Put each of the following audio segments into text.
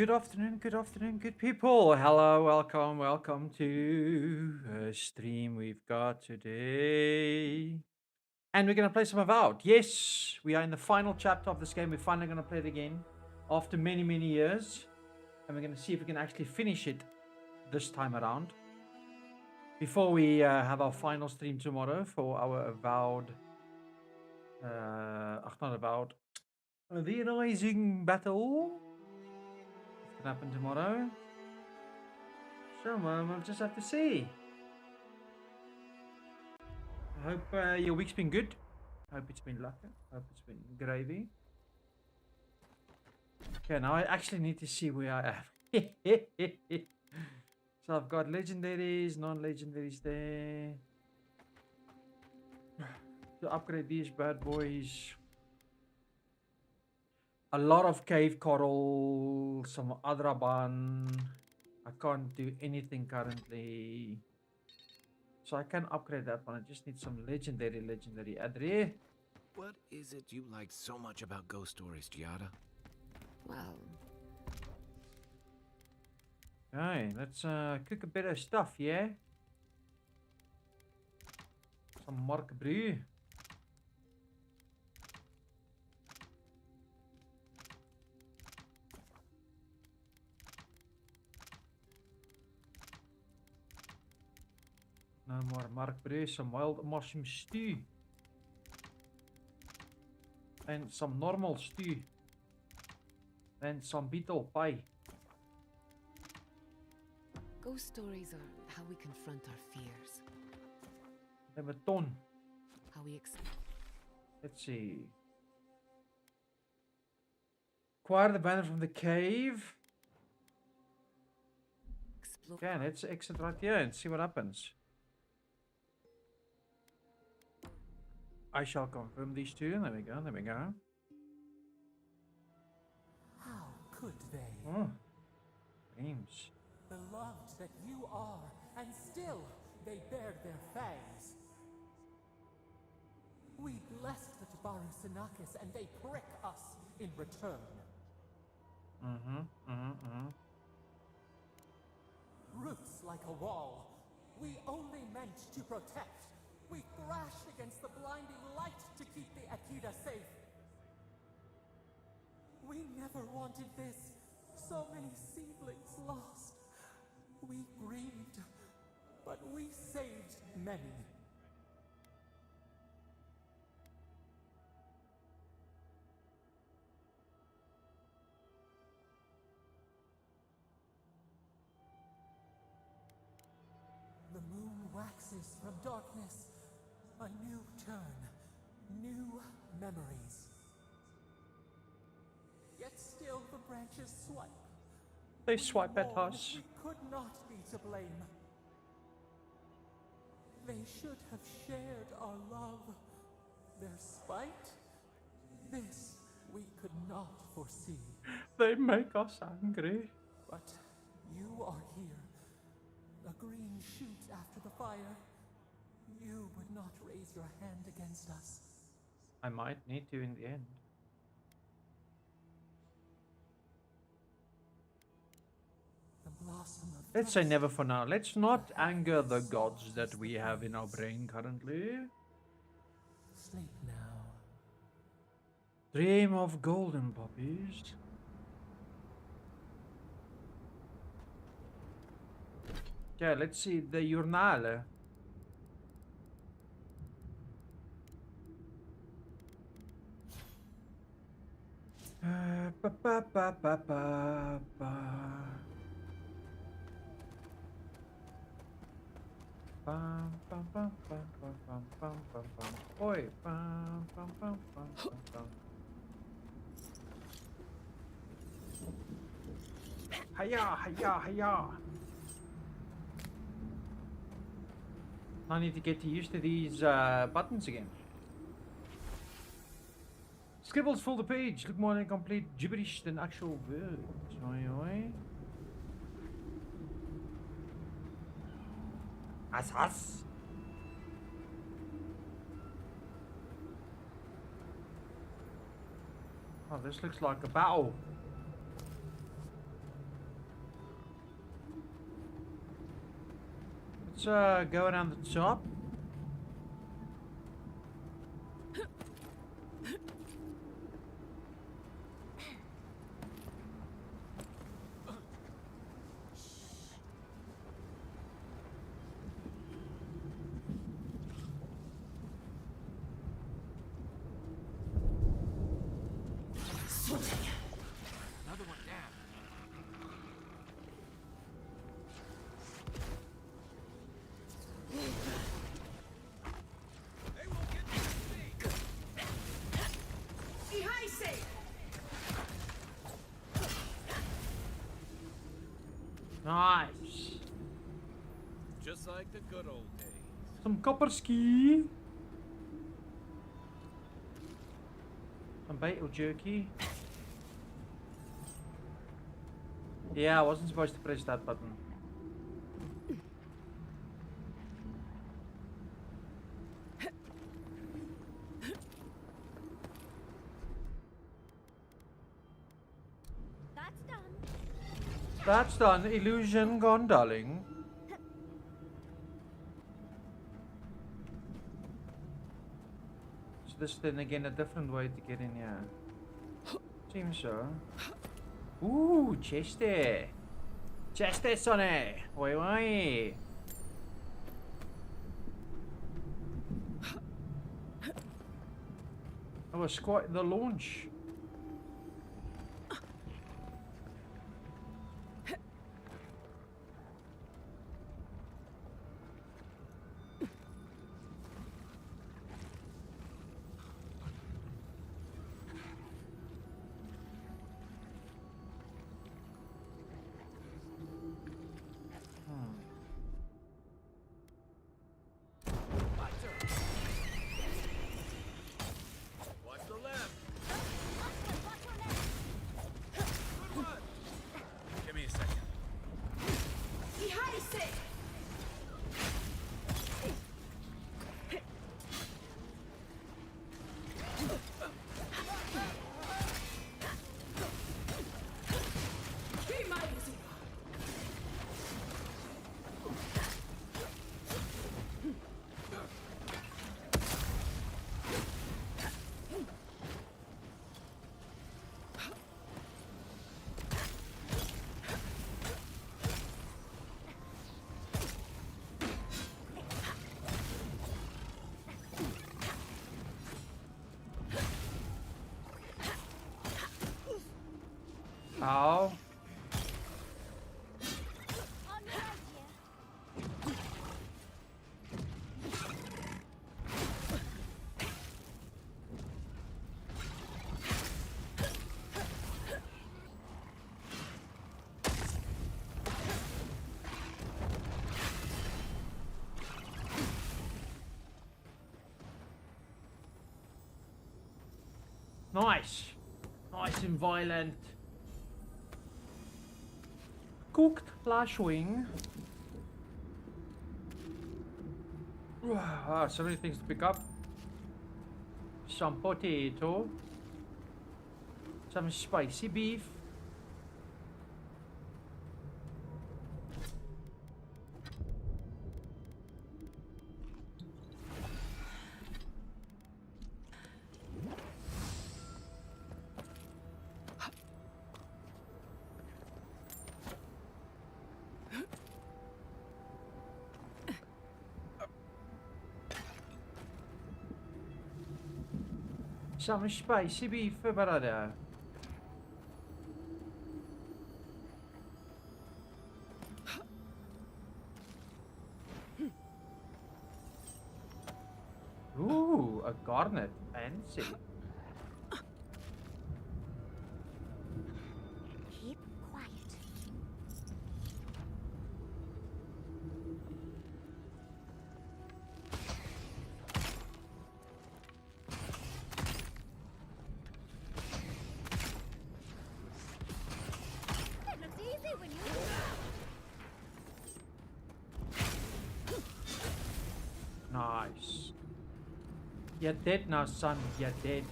good afternoon, good people. Hello, welcome to a stream we've got today. And we're going to play some Avowed. Yes, we are in the final chapter of this game. We're finally going to play it again after many, many years. And we're going to see if we can actually finish it this time around. Before we have our final stream tomorrow for our Avowed. Not Avowed. The Rising Battle. What's going to happen tomorrow? So, we'll just have to see. I hope your week's been good. I hope it's been lucky. I hope it's been gravy. Okay, now I actually need to see where I am. So I've got legendaries, non-legendaries there. To upgrade these bad boys. A lot of cave coral, some adraban. I can't do anything currently. So I can upgrade that one. I just need some legendary Adri. What is it you like so much about ghost stories, Giada? Well, Okay, let's cook a bit of stuff, yeah? Some mark brew. No more mark brew, some wild mushroom stew. And some normal stew. And some beetle pie. ghost stories are how we confront our fears. And a ton. How we Let's see. Acquire the banner from the cave. explore. Okay, let's exit right here and see what happens. I shall confirm these two. There we go, there we go. How could they? Oh, names. Beloved that you are, and still they bared their fangs. We blessed the Tabaru Sinakis, and they prick us in return. Roots like a wall, we only meant to protect. We thrash against the blinding light to keep the Akida safe. We never wanted this. So many seedlings lost. We grieved, but we saved many. The moon waxes from darkness. A new turn, new memories. Yet still the branches swipe. They We swipe at mourn, us. We could not be to blame. They should have shared our love. Their spite? This we could not foresee. They make us angry. But you are here. A green shoot after the fire. You would not raise your hand against us. I might need to in the end. The blossom of Let's say trust. never for now. Let's not anger the gods that we have in our brain currently. Sleep now. Dream of golden poppies. Okay, let's see the journal. Ba, ba, ba, ba, ba, ba. Bum, bum, bum, bum, bum, bum, bum, bum, bum. Oi, bum, bum, bum, bum, bum, bum. Hiya, hiya, hiya. I need to get used to these buttons again. Scribbles fill the page. Look more incomplete gibberish than actual words. Oi, oi. As. Oh, this looks like a battle. Let's go around the top. Another one down. They won't get to me. Nice. Just like the good old days. Some copper ski. Some beetle jerky. Yeah, I wasn't supposed to press that button. That's done. That's done. Illusion gone, darling. So this then again a different way to get in here. Seems so. Ooh, chest there. Chest there, sonny. Oi, oi. I was quite the launch. Watch the left. Watch your left. Good one. Give me a second. Ow. On the right here. Nice. Nice and violent. Cooked flash wing. Ah, so many things to pick up. Some potato. Some spicy beef. Some spicy beef, brother. Ooh, a garnet. Fancy. Keep quiet. It looks easy when you. Nice. You're dead now, son. You're dead.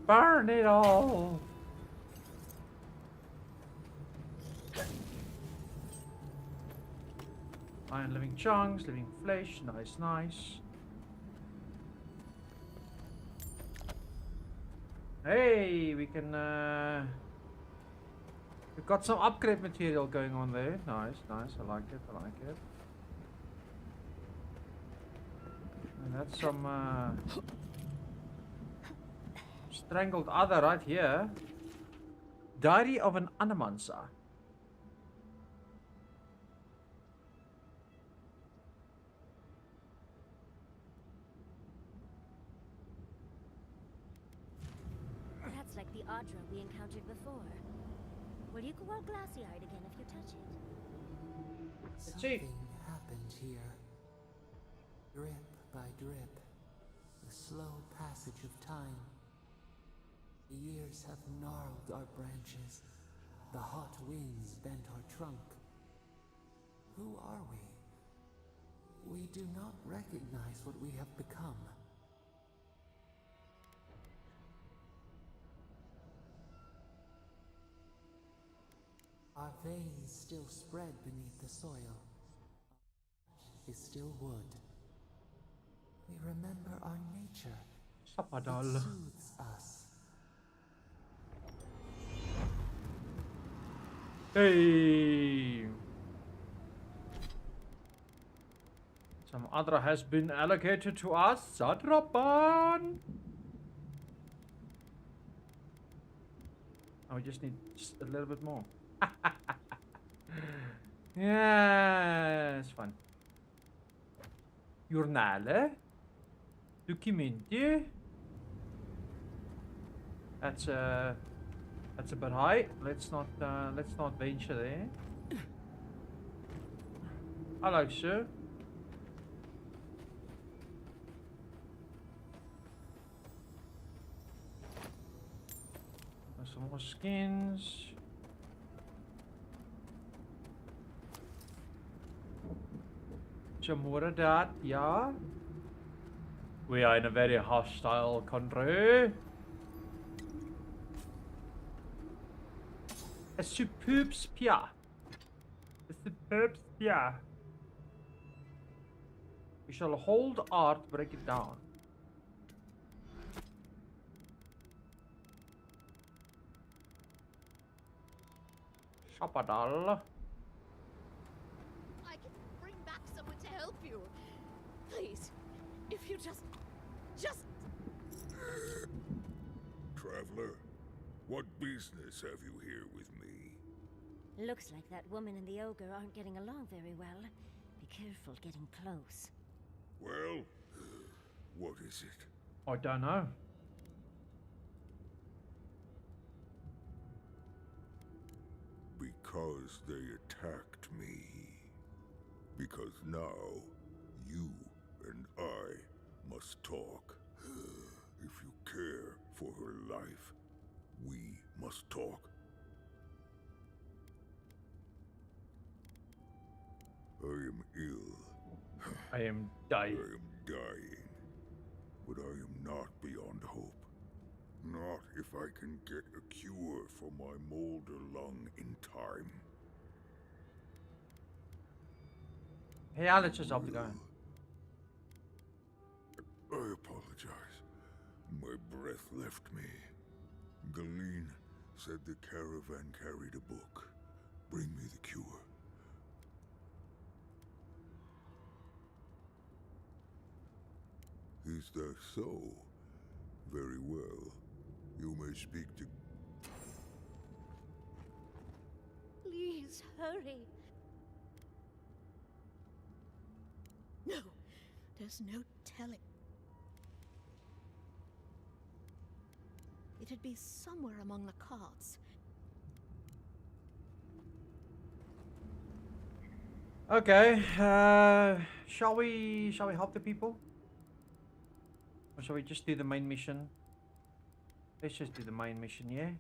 Burn it all. Find living chunks, living flesh. Nice, nice. Hey, we can we've got some upgrade material going on there. Nice, nice. I like it. I like it. And that's some strangled other right here. Diary of an Animansa. That's like the Audra we encountered before. Will you go all glassy-eyed again if you touch it? Something happened here. Drip by drip. The slow passage of time. The years have gnarled our branches. The hot winds bent our trunk. Who are we? We do not recognize what we have become. Our veins still spread beneath the soil. Is still wood. We remember our nature. It Sapadal. soothes us. Hey. Some other has been allocated to us. Sadrapan. Oh, we just need just a little bit more. Yeah, it's fun. Journalen. Documenten. That's a bit high. Let's not venture there. Hello, sir. There's some more skins. Jamoradat, yeah. We are in a very hostile country. A superb spear. A superb spear. We shall hold art, break it down. Shapadal. I can bring back someone to help you. Please, if you just... Traveler, what business have you here with me? Looks like that woman and the ogre aren't getting along very well. Be careful getting close. Well, what is it? I don't know. Because they attacked me. Because now, you and I must talk. If you care for her life, we must talk. I am ill. I am I dying. am dying. But I am not beyond hope. Not if I can get a cure for my molder lung in time. Hey, Alex is up to go. I apologize. My breath left me. Galeen said the caravan carried a book. Bring me the cure. Is that so? Very well. You may speak to... Please, hurry. No, there's no telling. It'd be somewhere among the carts. Okay, shall we help the people? Or shall we just do the main mission? Let's just do the main mission, yeah?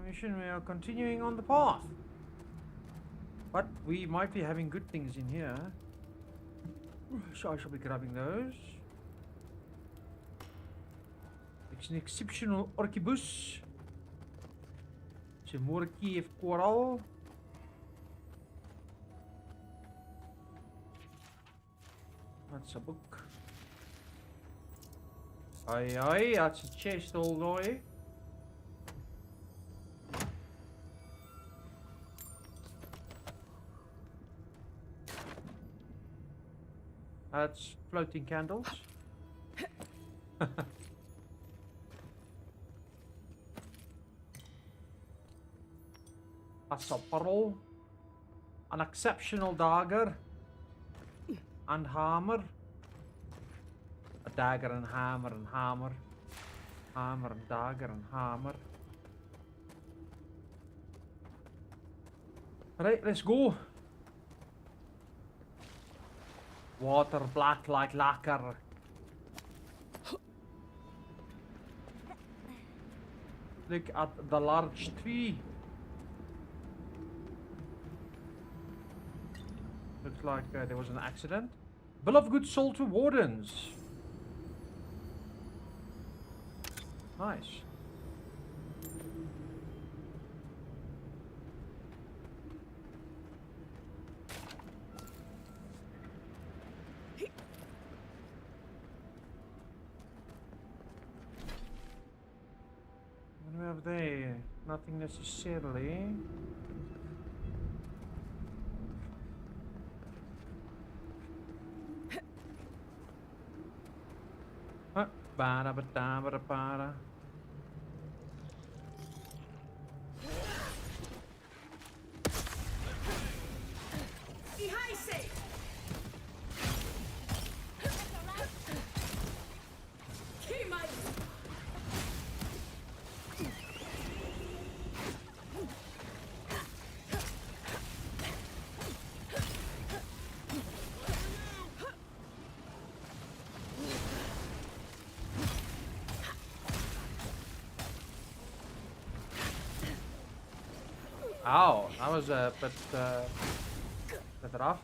Mission, we are continuing on the path. But we might be having good things in here. So I shall be grabbing those. It's an exceptional orkibus. It's a Morkie of coral. That's a book. Aye, aye, that's a chest, old boy. That's floating candles. That's a pearl. An exceptional dagger. And hammer. A dagger and hammer and hammer. Hammer and dagger and hammer. Right, let's go. Water black like lacquer. Look at the large tree. Looks like there was an accident. Bill of good soul to wardens. Nice. What do we have there? Nothing necessarily. Bada bada bada bada. Ow, that was a bit rough.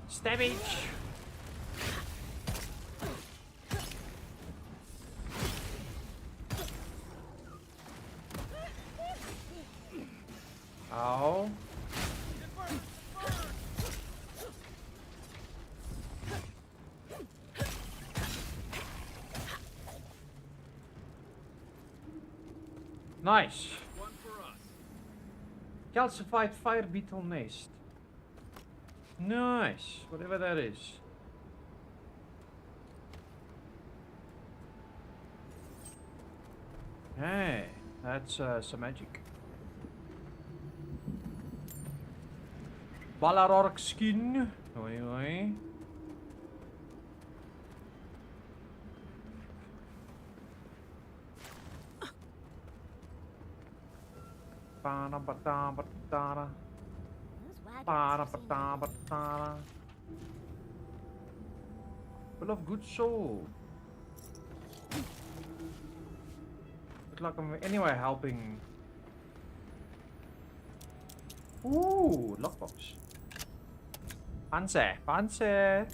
Stabbage. Ow. Nice. One for us. Calcified fire beetle nest. Nice. Whatever that is. Hey, that's some magic. Balarork skin. Oi, oi. Para para para. Para para para. Full of good soul. Looks like I'm anyway helping. Ooh, lockbox. Fancy, fancy.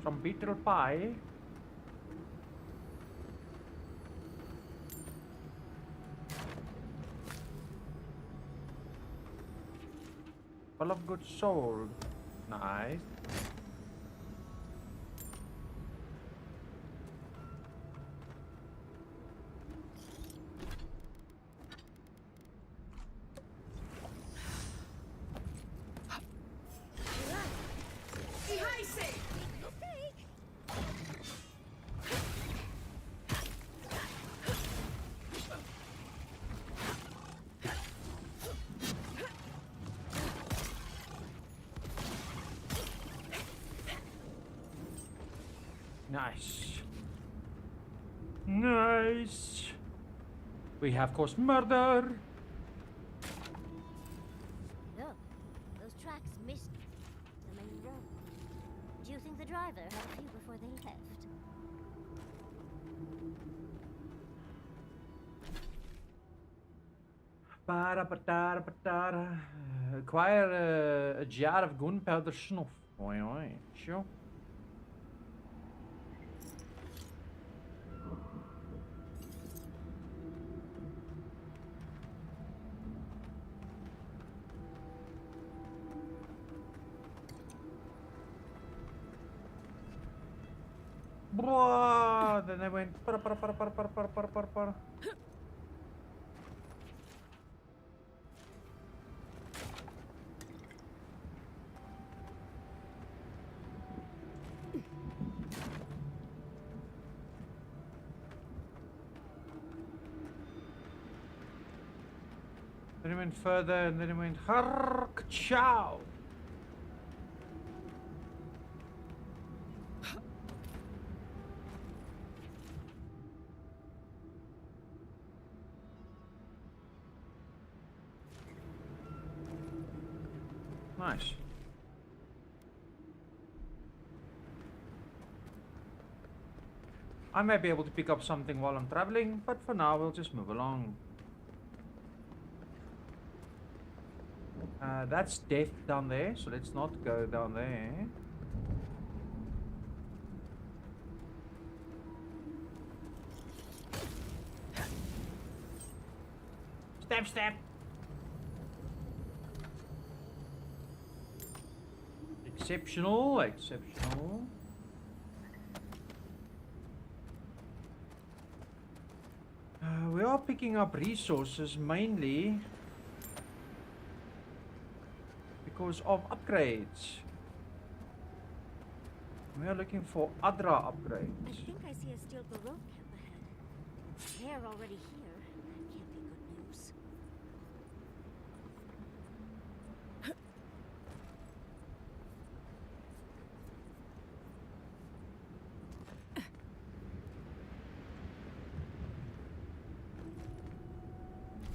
Some beetle pie. Full of good soul. Nice. Nice. Nice. We have caused murder. Oh, those tracks missed the main road. Do you think the driver had a few before they left? Acquire a jar of gunpowder snuff. Oi, oi. Sure. Blah, then they went par. Then it went further, and then it went hark chow. Nice. I may be able to pick up something while I'm traveling, but for now we'll just move along. That's death down there, so let's not go down there. Stab. Exceptional. We are picking up resources mainly because of upgrades. We are looking for Adra I upgrades. think I see a steel baroque camp ahead. They're already here. That can't be good news.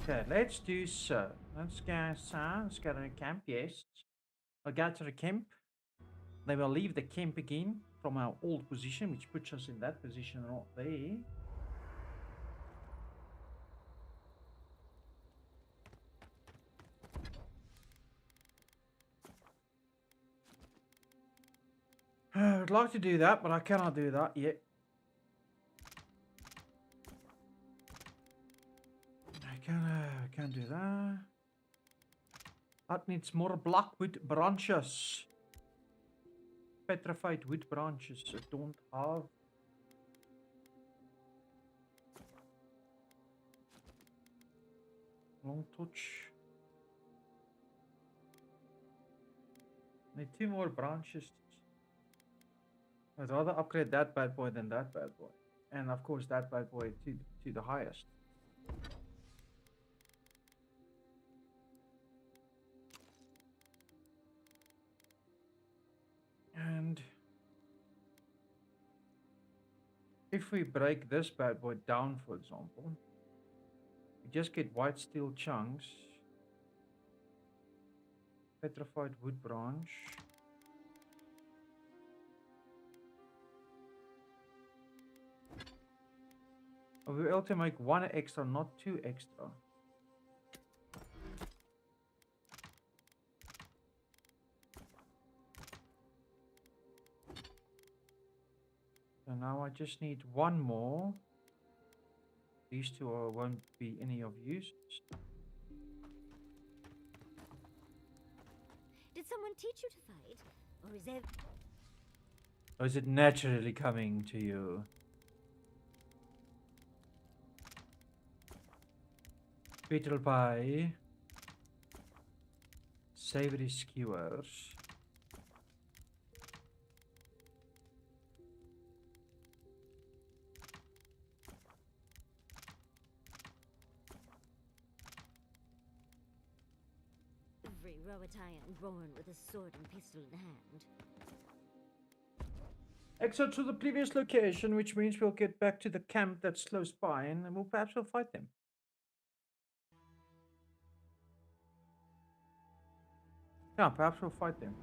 Okay, let's do so. Let's go to the camp, yes. I'll go to the camp. Then we'll leave the camp again from our old position, which puts us in that position right there. I'd like to do that, but I cannot do that yet. I can't do that. That needs more blackwood branches. Petrified wood branches. I don't have. Long touch. Need 2 more branches. I'd rather upgrade that bad boy than that bad boy. And of course that bad boy to the highest. And if we break this bad boy down, for example, we just get white steel chunks, petrified wood branch, we're able to make 1 extra, not 2 extra. So now I just need 1 more. These 2 won't be any of use. Did someone teach you to fight? Or is it... Or is it naturally coming to you? Beetle pie. Savory skewers. Every Roatan born with a sword and pistol in hand. Exit to the previous location, which means we'll get back to the camp that's close by, and then we'll fight them. Yeah, perhaps we'll fight them.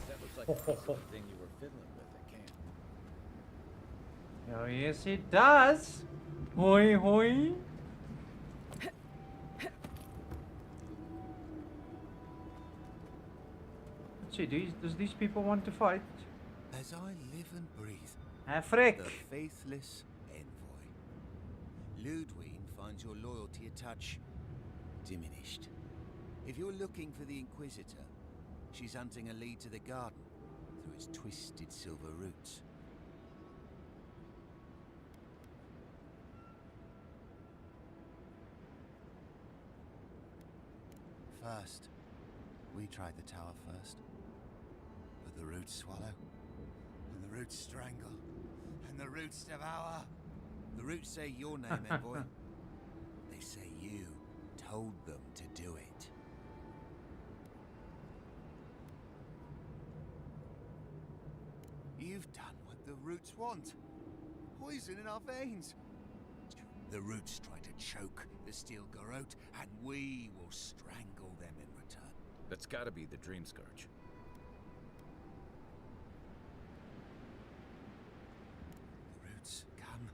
That looks like the piece of thing you were fiddling with at camp. Oh, yes, it does. Hoi, hoi. Let's see, does these people want to fight? As I live and breathe, Afric. the faithless envoy. Ludwig finds your loyalty a touch diminished. If you're looking for the Inquisitor, she's hunting a lead to the garden through its twisted silver roots. First, we tried the tower first. But the roots swallow, and the roots strangle, and the roots devour. The roots say your name, envoy. They say you told them to do it. You've done what the roots want. Poison in our veins. The roots try to choke the steel garrote, and we will strangle them in return. That's gotta be the Dream Scourge. The roots come,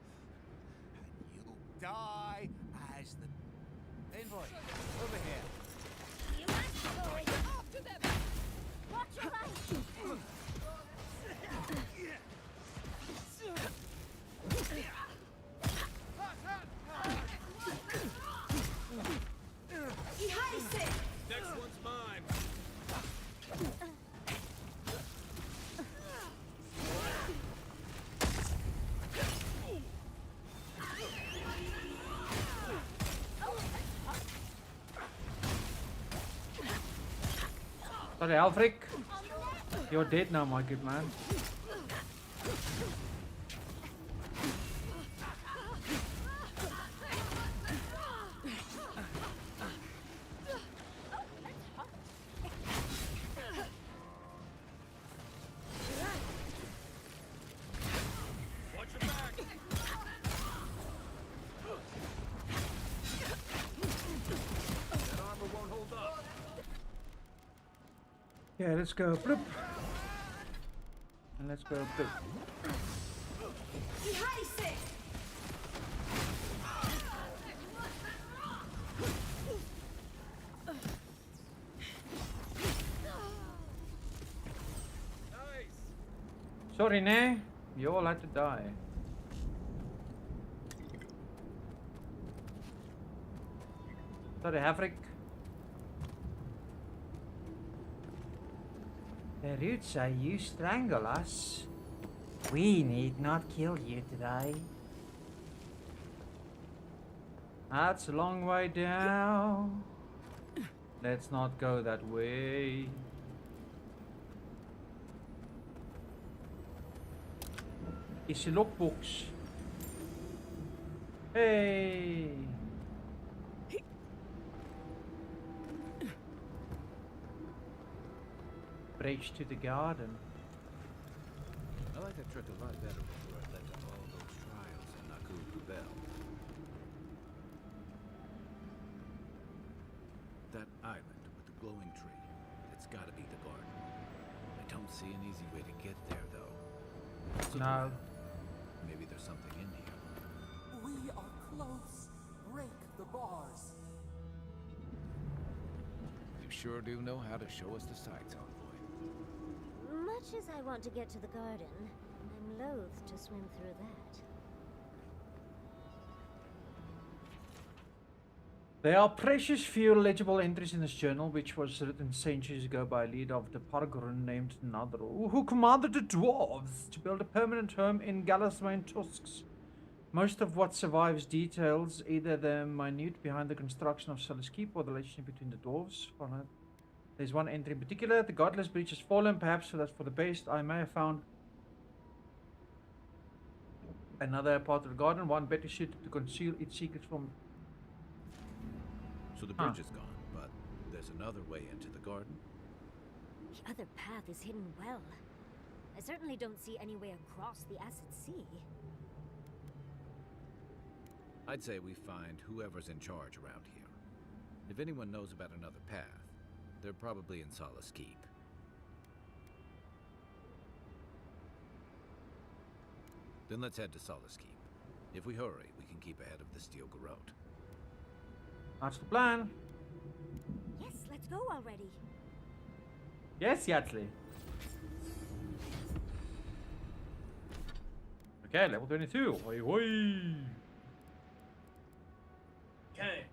and you'll die as the... Envoy, over here. You must go After them! Watch your right! Next one's mine. Sorry, Alfric. You're dead now, my good man. Watch your back. That armor won't hold up. Yeah, let's go bloop. And let's go bloop. Nice. Sorry, ne? You all had to die. Sorry, Havrik. The roots say you strangle us. We need not kill you today. That's a long way down. Let's not go that way. Is the logbooks? Hey! Bridge to the garden. I like that trick a lot better before it led to all those trials in Naku. That island with the glowing tree. It's gotta be the garden. I don't see an easy way to get there, though. Let's look No. around. Maybe there's something in here. We are close. Break the bars. You sure do know how to show us the sights, envoy. Much as I want to get to the garden, I'm loath to swim through that. There are precious few legible entries in this journal, which was written centuries ago by a leader of the Pargrun named Nadro, who commanded the dwarves to build a permanent home in Gallaswain Tusks. Most of what survives details either the minute behind the construction of Sully's Keep or the relationship between the dwarves. There's one entry in particular: the godless breach has fallen, perhaps that's for the best. I may have found another part of the garden, one better suited to conceal its secrets from. So the bridge is gone, but there's another way into the garden? The other path is hidden well. I certainly don't see any way across the acid sea. I'd say we find whoever's in charge around here. If anyone knows about another path, they're probably in Solace Keep. Then let's head to Solace Keep. If we hurry, we can keep ahead of the Steel Garrote. That's the plan. Yes, let's go already. Yes, Yatley. Okay, level 22. Hoi hoi. Okay.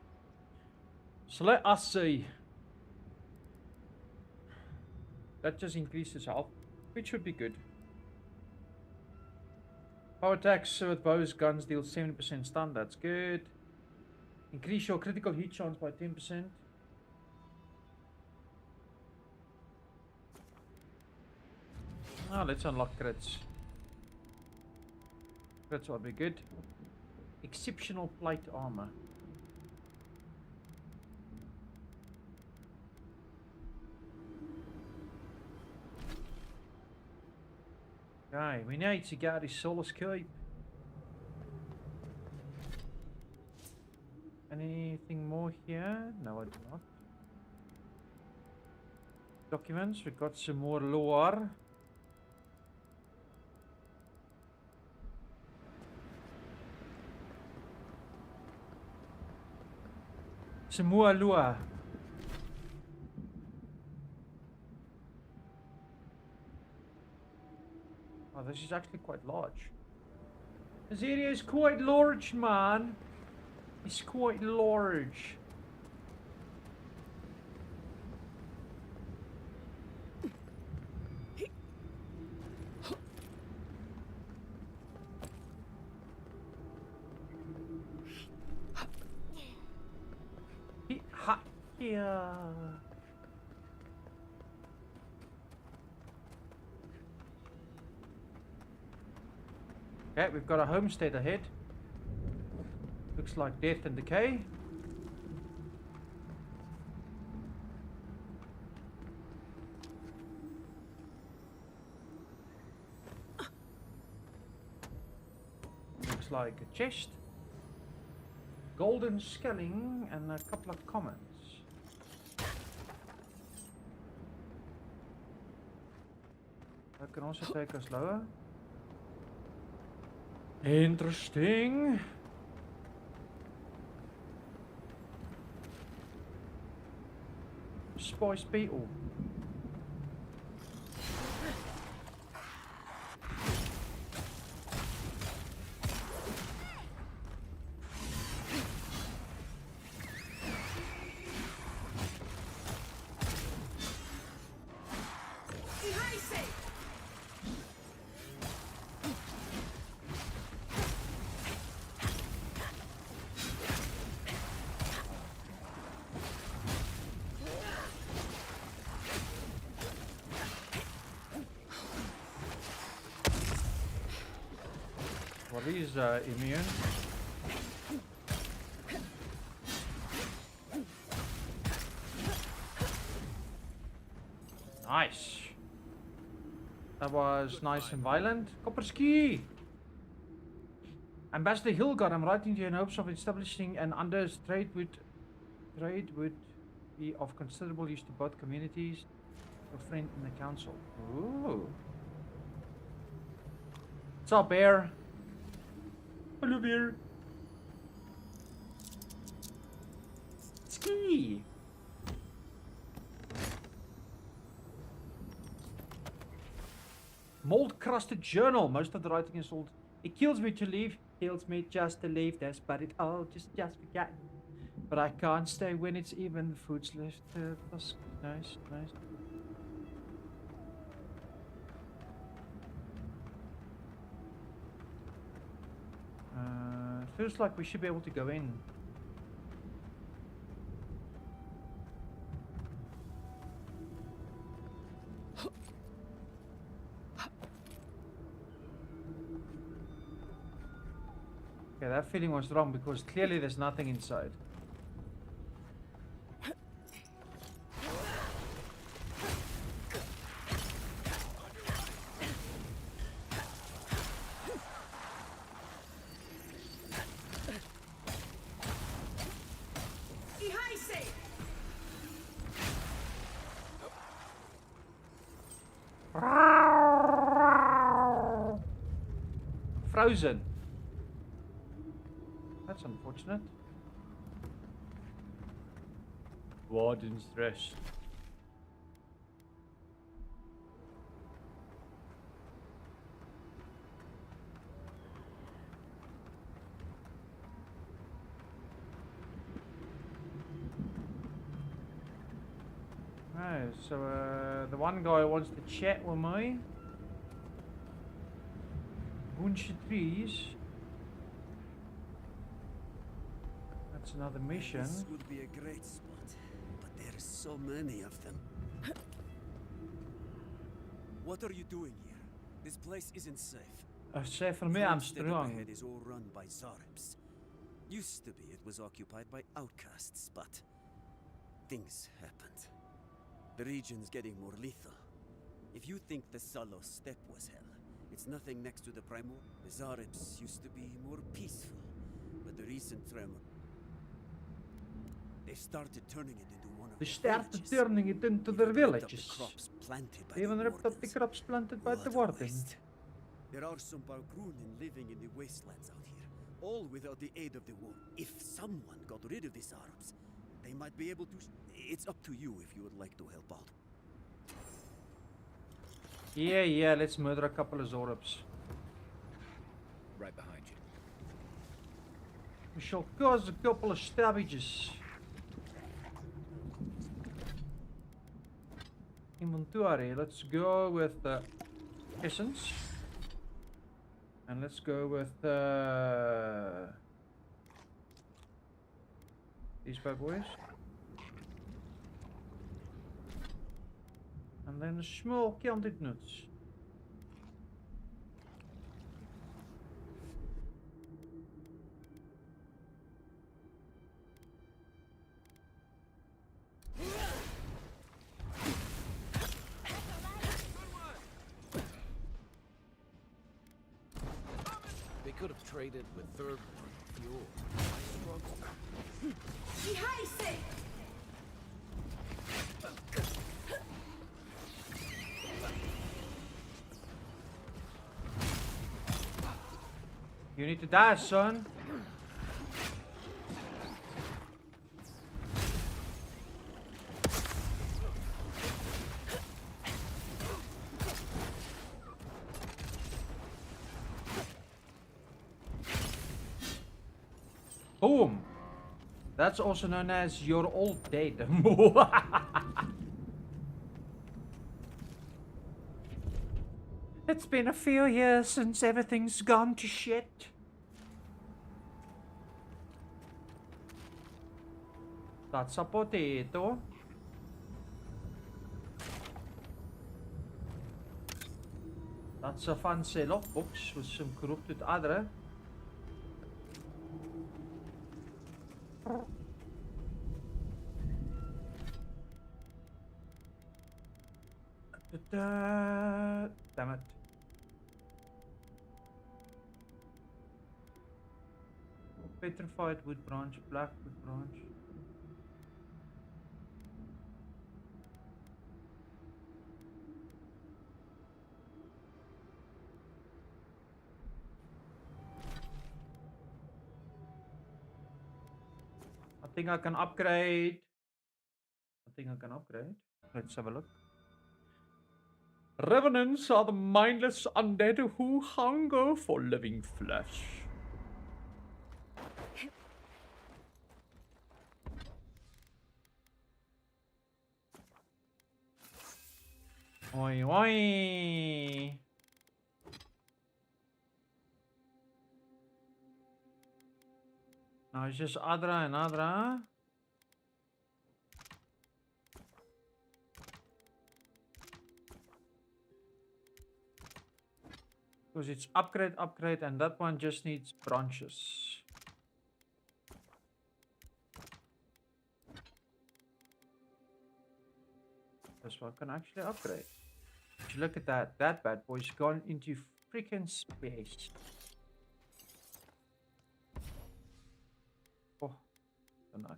So let us see. That just increases health, which should be good. Power attacks with bows, guns deal 70% stun. That's good. Increase your critical hit chance by 10%. Now let's unlock crits. Crits will be good. Exceptional plate armor. Okay, we need to get his Solace Keep. Anything more here? No, I do not. Documents, we got some more lore. Some more lore. Oh, this is actually quite large. This area is quite large, man. It's quite large. Yeah. Okay, we've got a homestead ahead. Looks like death and decay. Looks like a chest. Golden skelling and a couple of commons. That can also take us lower. Interesting. Spice beetle. Well, he's immune. Nice. That was nice and violent. Copperski! Ambassador Hilgard, I'm writing to you in hopes of establishing an Anders trade would be of considerable use to both communities. A friend in the council. Ooh. What's up, bear? Hello, bear. Ski. Mold-crusted journal. Most of the writing is old. It kills me to leave. Kills me just to leave this, but it all just forgotten. But I can't stay when it's even. Food's left. Plus, nice, nice. Feels like we should be able to go in. Okay, that feeling was wrong because clearly there's nothing inside. Frozen. That's unfortunate. Warden's Rest. Oh, so the one guy wants to chat with me. Bunch of trees. That's another mission. This would be a great spot, but there's so many of them. What are you doing here? This place isn't safe. Say for me, I'm Homestead up strong. ahead is all run by Zaribs. Used to be it was occupied by outcasts, but things happened. The region's getting more lethal. If you think the Salo steppe was hell, it's nothing next to the Primor. The Zaribs used to be more peaceful, but the recent tremor, they started turning it into one of They their started villages. turning it into Even their ripped up the villages. crops planted by Even the ripped up the wardens. crops planted by the What a warden. waste. There are some Bargrunen living in the wastelands out here, all without the aid of the war. If someone got rid of these Arabs, they might be able to... It's up to you if you would like to help out. Yeah, let's murder a couple of Zorobs. Right behind you. We shall cause a couple of stabbages. Inventory. Let's go with essence. And let's go with these bad boys. And then small canted nuts. They could have traded with third fuel. I struggle. You need to die, son. Boom. That's also known as you're all dead. It's been a few years since everything's gone to shit. That's a potato. That's a fancy lockbox with some corrupted adder. Damn it. Petrified wood branch, black wood branch. I think I can upgrade. Let's have a look. Revenants are the mindless undead who hunger for living flesh. Oi, oi. Now it's just Adra and Adra. Because it's upgrade, upgrade, and that one just needs branches. This one can actually upgrade. Would you look at that? That bad boy's gone into freaking space. Oh, so nice.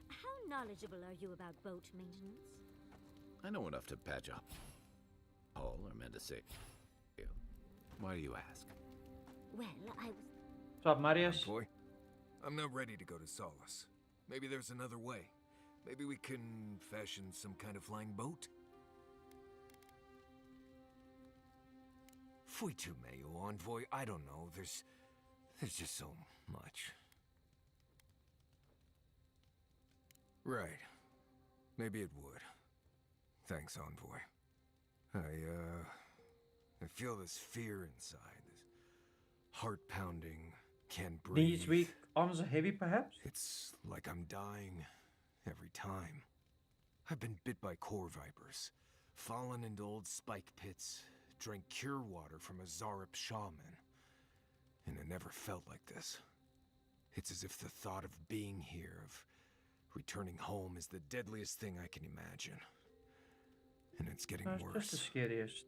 How knowledgeable are you about boat maintenance? I know enough to patch up. All are meant to say. Why do you ask? Well, I was... What's up, Marius? Boy, I'm not ready to go to Solace. Maybe there's another way. Maybe we can fashion some kind of flying boat? Fui tu meio, Envoy. I don't know. There's just so much. Right. Maybe it would. Thanks, Envoy. I feel this fear inside. This heart pounding, can't breathe. Knees weak, arms are heavy, perhaps? It's like I'm dying every time. I've been bit by core vipers, fallen into old spike pits, drank cure water from a Zarup shaman. And it never felt like this. It's as if the thought of being here, of returning home, is the deadliest thing I can imagine. And it's getting worse. Just the scariest.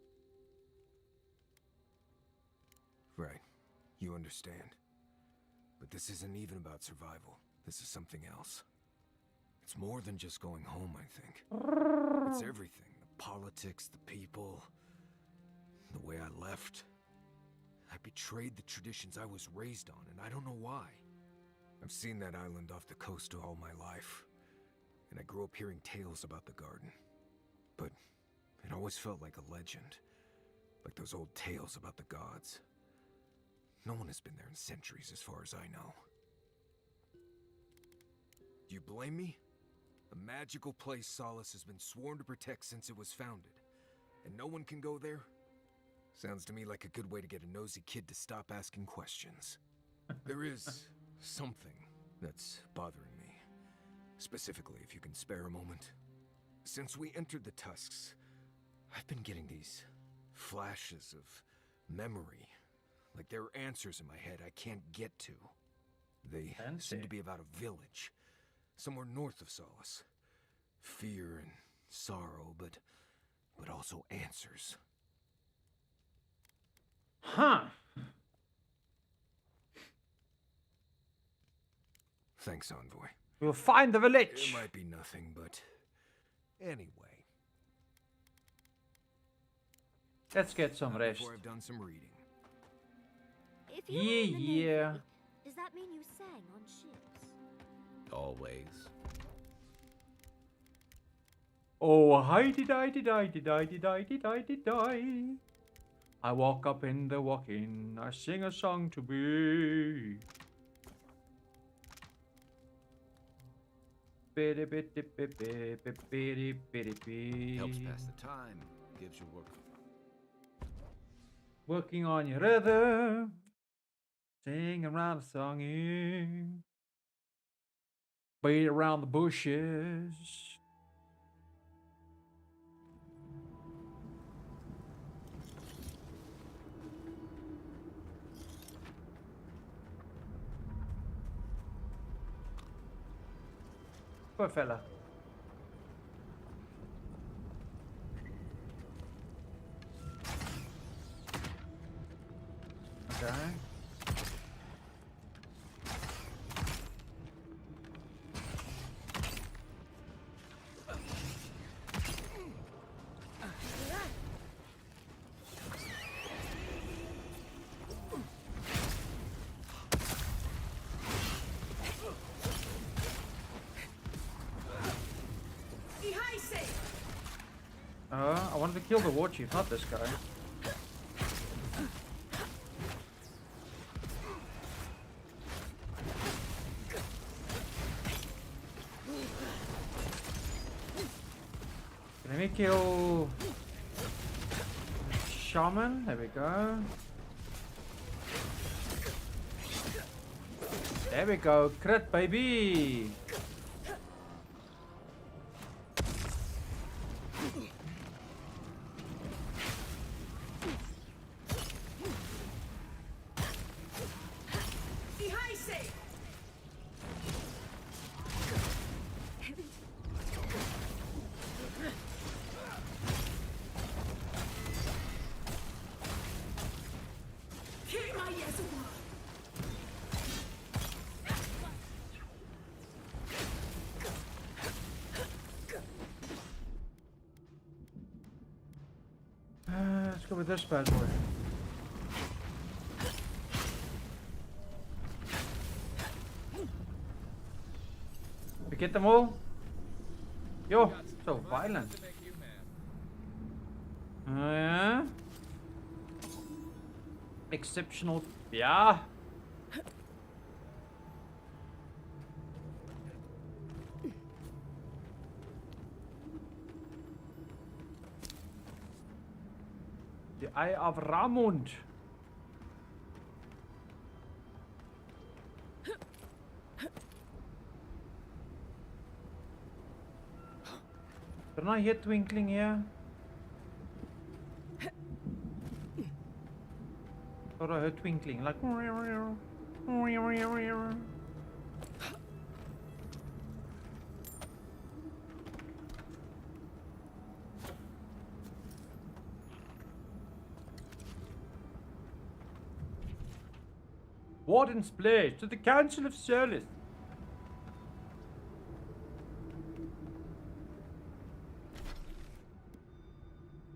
Right. You understand. But this isn't even about survival. This is something else. It's more than just going home, I think. It's everything. The politics, the people, the way I left. I betrayed the traditions I was raised on, and I don't know why. I've seen that island off the coast all my life, and I grew up hearing tales about the garden. But it always felt like a legend, like those old tales about the gods. No one has been there in centuries, as far as I know. Do you blame me? A magical place Solace has been sworn to protect since it was founded, and no one can go there? Sounds to me like a good way to get a nosy kid to stop asking questions. There is something that's bothering me. Specifically, if you can spare a moment. Since we entered the Tusks, I've been getting these flashes of memory. Like there are answers in my head I can't get to. They seem to be about a village, somewhere north of Solace. Fear and sorrow, but also answers. Huh. Thanks, Envoy. We'll find the It village. might be nothing, but anyway. Let's get some rest. Before I've done some reading. If you were in the Navy, Yeah. does that mean you sang on ships? Always. Oh, hi-di-di-di-di-di-di-di-di-di-di. I walk up in the walk-in, I sing a song to be. Helps pass the time. Gives you work. Working on your rhythm, sing around the songing, beat around the bushes. Poor fella. Okay. I wanted to kill the war chief, not this guy. me kill Shaman. There we go. There we go. Crit, baby. Let's go with this bad boy. We get them all? Yo, so violent. Yeah. Exceptional. Yeah. The Eye of Ramund. Don't I hear twinkling here? Thought I heard twinkling, like. Warden's Place to the Council of Solace.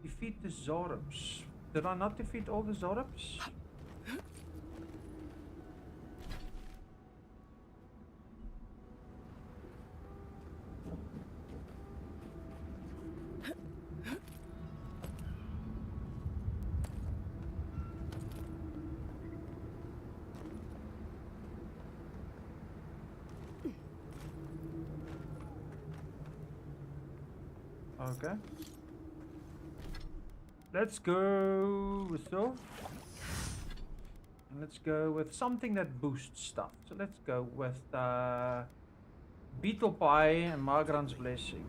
Defeat the Zorobs. Did I not defeat all the Zorobs? Okay. Let's go with so. And let's go with something that boosts stuff. So let's go with Beetle Pie and Margran's Blessing.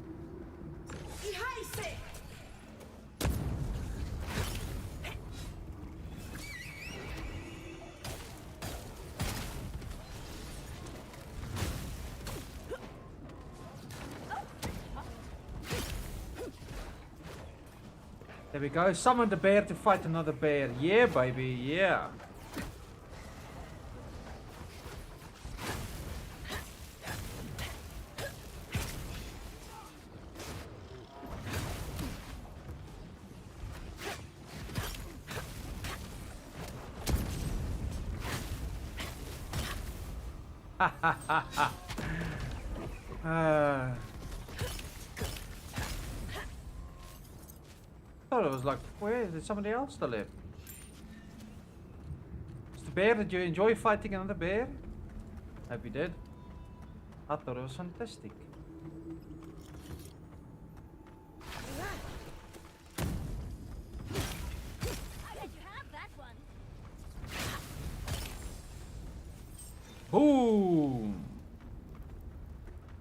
There we go. Summon the bear to fight another bear. Yeah, baby. Yeah. Ha ha ha ha. I thought it was like, where is somebody else still left? Mr. Bear, did you enjoy fighting another bear? Hope you did. I thought it was fantastic. Boom!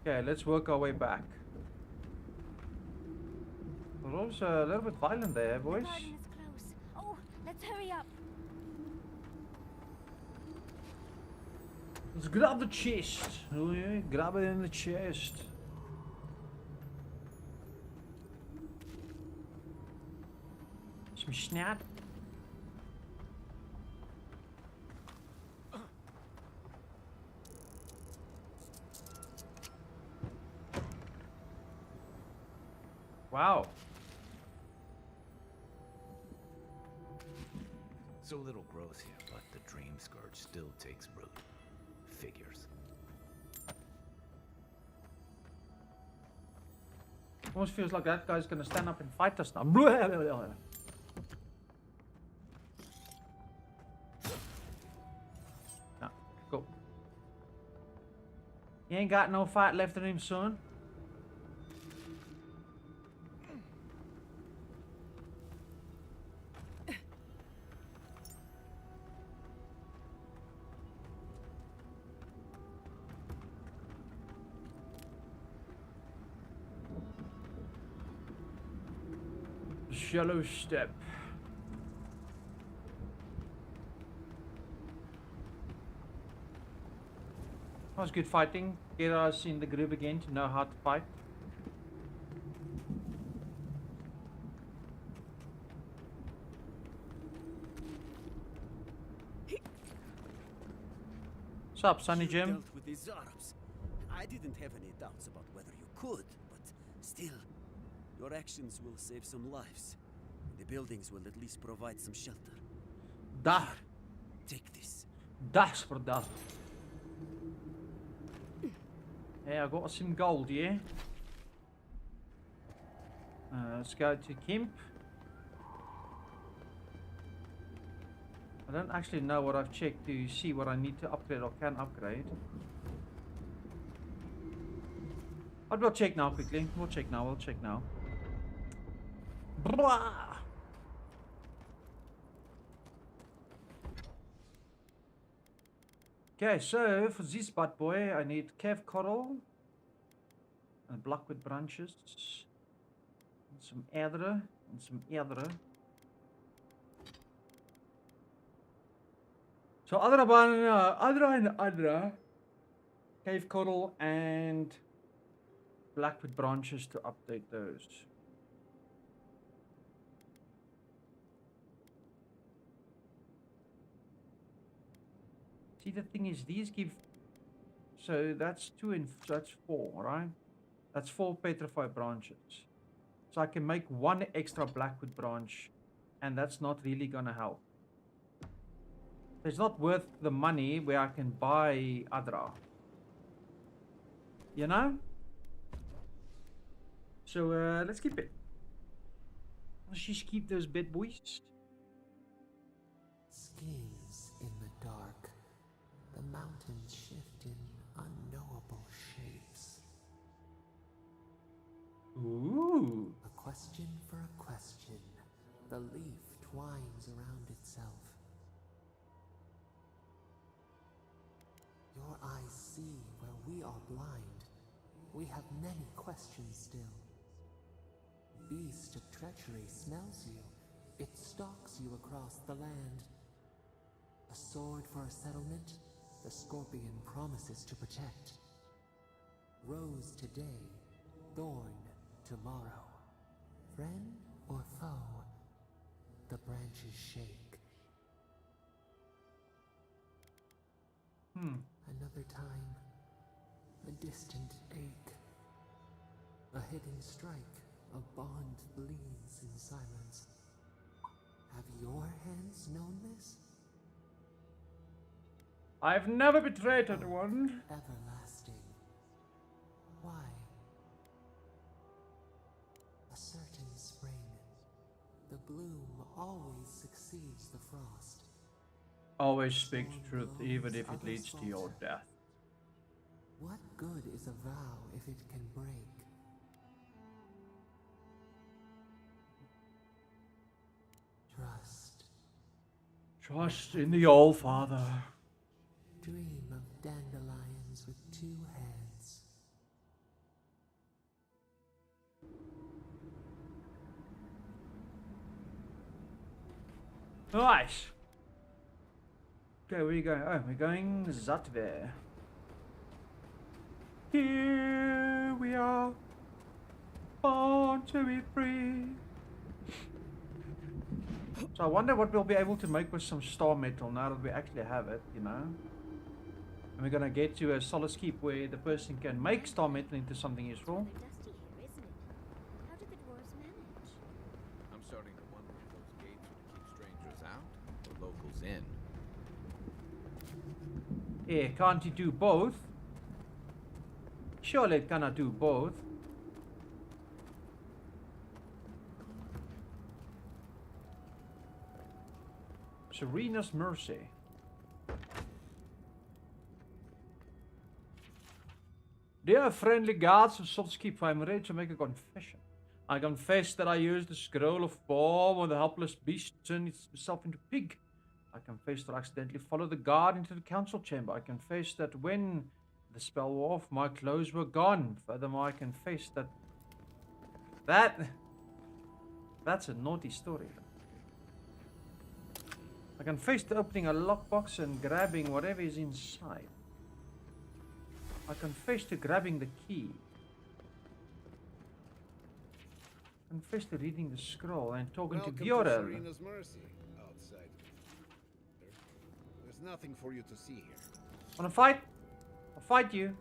Okay, let's work our way back. We're also a little bit violent there, boys. The garden is close. Oh, let's hurry up. Let's grab the chest. Oh yeah, grab it in the chest. Some snap. Wow. So little growth here, but the dream scourge still takes root. Figures. Almost feels like that guy's gonna stand up and fight us now. No, go. You ain't got no fight left in him, son. shallow step. That was good fighting. Get us in the groove again to know how to fight. What's up, Sonny You Jim? dealt with the Zarabs. I didn't have any doubts about whether you could, but still, your actions will save some lives. The buildings will at least provide some shelter. Da. Take this. Das for that. Hey, I got some gold, yeah? Let's go to Kemp. I don't actually know what I've checked to see what I need to upgrade or can upgrade. But we'll check now quickly. We'll check now. Blah! Okay, so for this bad boy, I need cave coral and blackwood branches, and some eider and some eider. So other cave coral and blackwood branches to update those. See, the thing is, these give. So that's 2 and so that's 4, right? That's 4 petrified branches. So I can make 1 extra blackwood branch, and that's not really gonna help. It's not worth the money where I can buy Adra. You know? So let's keep it. Let's just keep those bad boys. Skins in the dark. The mountains shift in unknowable shapes. Ooh. A question for a question. The leaf twines around itself. Your eyes see where we are blind. We have many questions still. Beast of treachery smells you. It stalks you across the land. A sword for a settlement, the scorpion promises to protect. Rose today, thorn tomorrow. Friend or foe, the branches shake. Another time, a distant ache. A hidden strike, a bond bleeds in silence. Have your hands known this? I've never betrayed anyone. Everlasting. Why? A certain spring. The bloom always succeeds the frost. Always speak the truth, even if it leads to your death. What good is a vow if it can break? Trust. Trust in the All-Father. Dream of dandelions with 2 heads. Nice. Okay, where are you going? Oh, we're going Zatver. Here we are, born to be free. So I wonder what we'll be able to make with some star metal now that we actually have it, you know. And we're gonna get to a solid keep where the person can make star metal into something useful. Dusty here, isn't it? How did the dwarves manage? I'm starting to wonder if those gates would keep strangers out or locals in. Yeah, can't you do both? Surely it cannot do both. Serena's Mercy. Dear friendly gods of Solskeep, I am ready to make a confession. I confess that I used the scroll of bomb when the helpless beast turned itself into pig. I confess that I accidentally followed the guard into the council chamber. I confess that when the spell wore off, my clothes were gone. Furthermore, I confess that That's a naughty story. I confess to opening a lockbox and grabbing whatever is inside. I confess to grabbing the key. Confess to reading the scroll and talking to Viola. Serena's Mercy, outside. There's nothing for you to see here. Wanna fight? I'll fight you.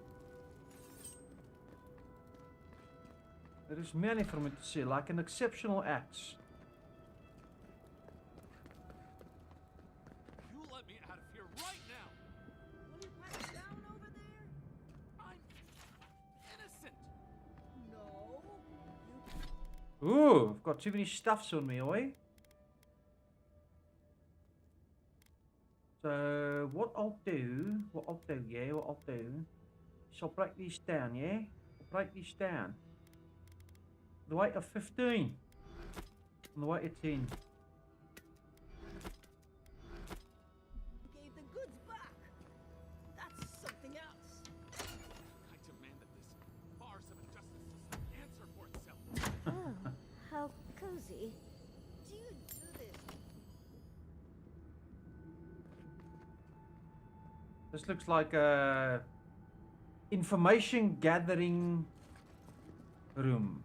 There is many for me to see, like an exceptional axe. You let me out of here right now! Will you pat down over there? I'm innocent! No. Ooh, I've got too many stuffs on me, oi. So, what I'll do, is I'll break these down, yeah? I'll break these down. The weight of 15. And the weight of 10. Gave the goods back. That's something else. I demand that this farce of injustice just answer for itself. Oh, how cozy. Do you do this? This looks like a information gathering room.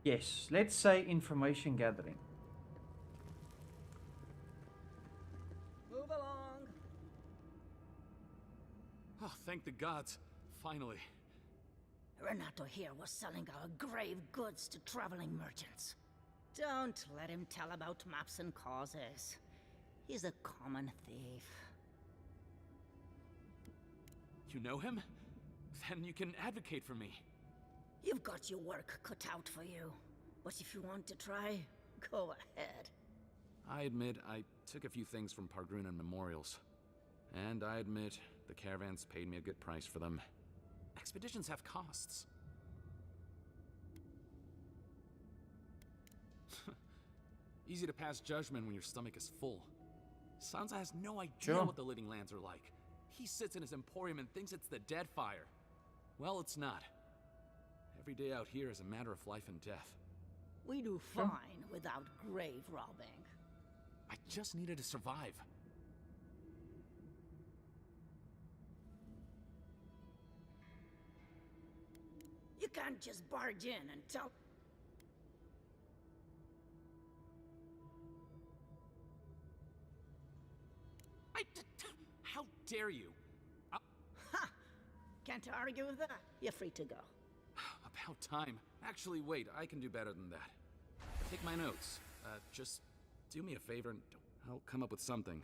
Yes, let's say information gathering. Move along. Oh, thank the gods. Finally. Renato here was selling our grave goods to traveling merchants. Don't let him tell about maps and causes. He's a common thief. You know him? Then you can advocate for me. You've got your work cut out for you. But if you want to try, go ahead. I admit I took a few things from Pargrunan memorials. And I admit the caravans paid me a good price for them. Expeditions have costs. Easy to pass judgment when your stomach is full. Sansa has no idea what the living lands are like. He sits in his emporium and thinks it's the Deadfire. Well, it's not. Every day out here is a matter of life and death. We do fine without grave robbing. I just needed to survive. You can't just barge in and tell... How dare you? Ha! Can't argue with that. You're free to go. About time. Actually, wait, I can do better than that. Take my notes. Just do me a favor and I'll come up with something.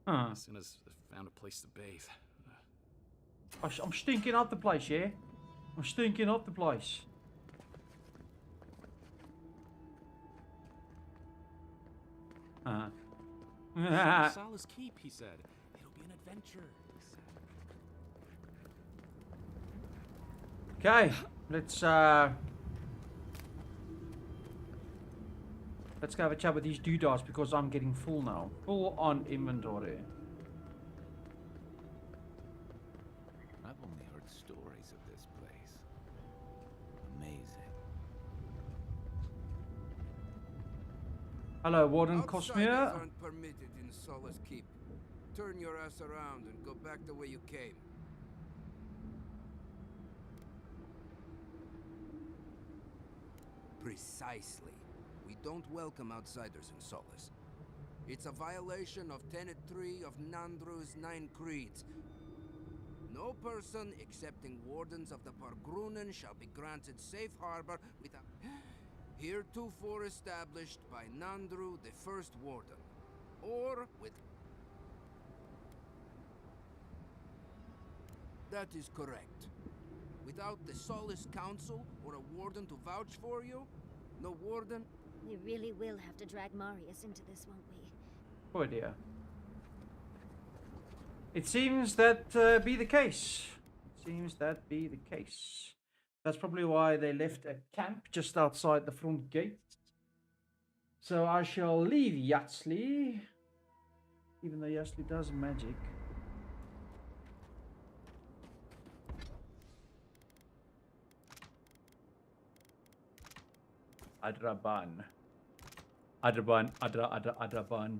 As soon as I've found a place to bathe. I'm stinking up the place, yeah? I'm stinking up the place. Sala's Keep, he said. It'll be an adventure. Okay, let's go have a chat with these doodads because I'm getting full now. Full on inventory. I've only heard stories of this place. Amazing. Hello, Warden Outsiders Cosmere. aren't permitted in Solace Keep. Turn your ass around and go back the way you came. Precisely. We don't welcome outsiders in Solace. It's a violation of Tenet 3 of Nandru's 9 creeds. No person excepting wardens of the Pargrunan shall be granted safe harbor without... heretofore established by Nandru, the first warden. Or with... That is correct. Without the Solace Council or a warden to vouch for you, no warden... We really will have to drag Marius into this, won't we? Oh dear. It seems that be the case. It seems that be the case. That's probably why they left a camp just outside the front gate. So I shall leave Yatsley. Even though Yatsley does magic. Adraban. Adraban, Adraban.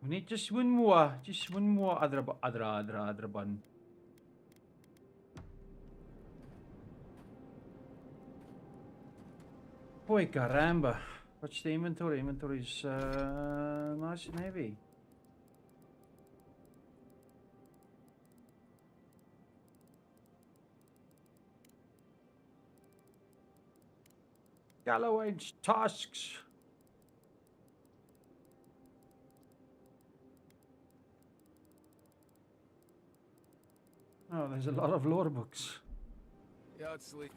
We need just one more Adraban. Boy, caramba. What's the inventory? Inventory is nice and heavy. Galloway's tasks. Oh, there's a lot of lore books. Yeah, it's sleep.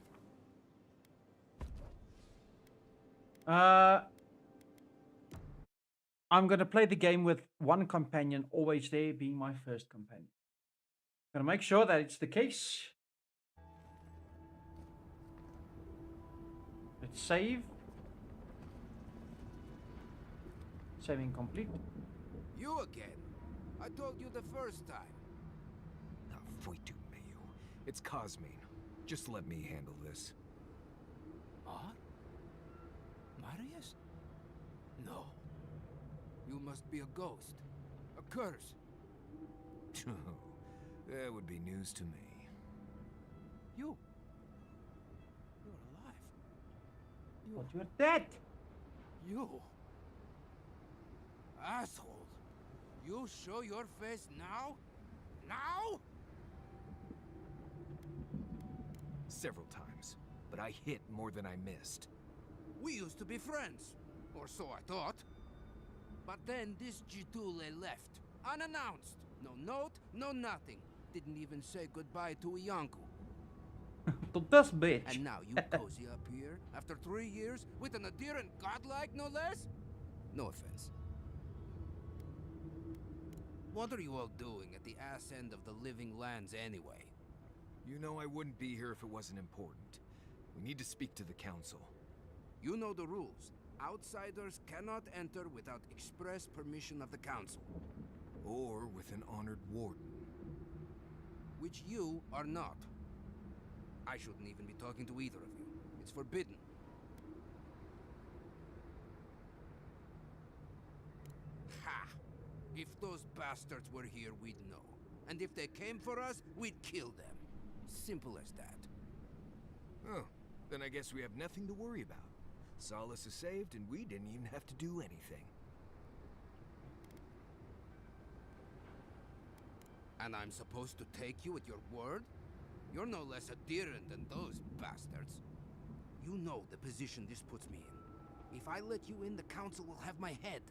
I'm gonna play the game with one companion always there being my first companion. Gonna make sure that it's the case. Let's save. Saving complete. You again? I told you the first time. Ah, foi tu meio. It's Cosmine. Just let me handle this. What? Marius? No. You must be a ghost. A curse. That would be news to me. You're alive. But you're dead. You. Asshole. You show your face now? Now? Several times, but I hit more than I missed. We used to be friends. Or so I thought. But then this Gitule left. Unannounced. No note, no nothing. Didn't even say goodbye to Iancu. To this bitch. And now you cozy up here, after 3 years, with an adherent godlike, no less? No offense. What are you all doing at the ass end of the living lands anyway? You know I wouldn't be here if it wasn't important. We need to speak to the council. You know the rules. Outsiders cannot enter without express permission of the council. Or with an honored warden. Which you are not. I shouldn't even be talking to either of you. It's forbidden. Ha! If those bastards were here, we'd know. And if they came for us, we'd kill them. Simple as that. Oh, then I guess we have nothing to worry about. Solace is saved, and we didn't even have to do anything. And I'm supposed to take you at your word? You're no less adherent than those bastards. You know the position this puts me in. If I let you in, the council will have my head.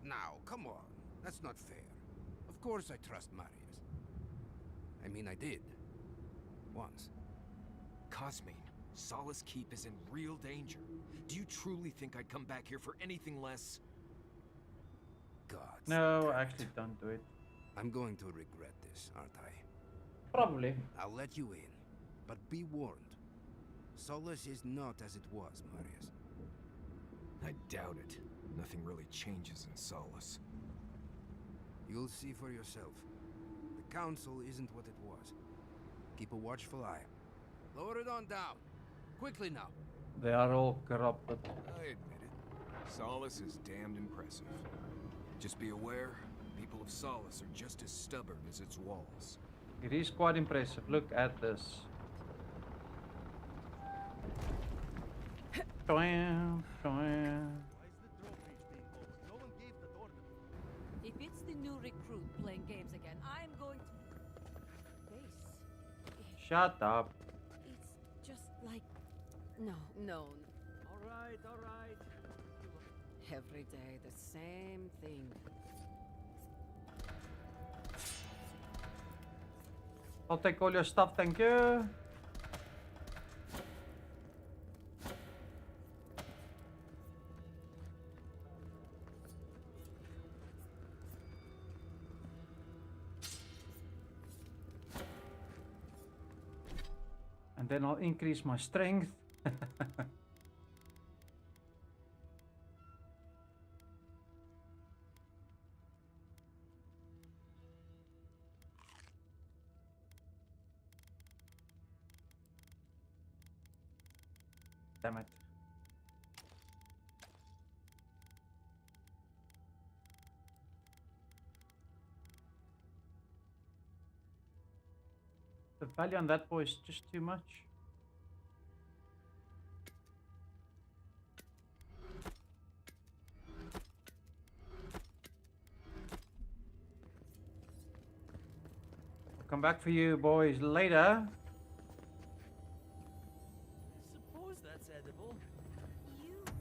Now, come on. That's not fair. Of course I trust Marius. I mean, I did. Once. Cosmine, Solace Keep is in real danger. Do you truly think I'd come back here for anything less? God. No, actually don't do it. I'm going to regret this, aren't I? Probably. I'll let you in, but be warned. Solace is not as it was, Marius. I doubt it. Nothing really changes in Solace. You'll see for yourself. The council isn't what it was. Keep a watchful eye. Lower it on down. Quickly now. They are all corrupted. I admit it. Solace is damned impressive. Just be aware, people of Solace are just as stubborn as its walls. It is quite impressive. Look at this. Twam, twam. If it's the new recruit playing games again, I'm going to... Base. Shut up. It's just like... No. All right. Every day, the same thing. I'll take all your stuff, thank you. And then I'll increase my strength. Damn it. The value on that boy is just too much. I'll come back for you boys later. Suppose that's edible. You look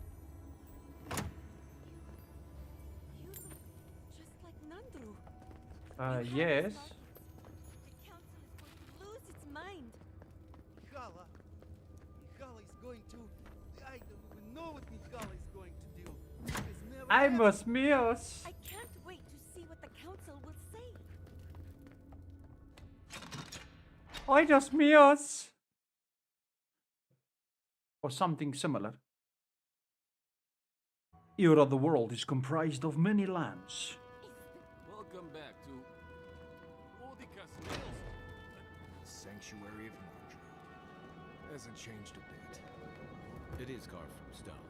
just like Nandru. Yes. The council is going to lose its mind. Mikala is going to... I don't even know what Mikala is going to do. It's never Ay, happened. mas míos. I can't wait to see what the council will say. Ay, Dios míos. Or something similar. Era of the world is comprised of many lands. Welcome back to Odicus Sanctuary of Nandru. Hasn't changed a bit. It is carved from stone.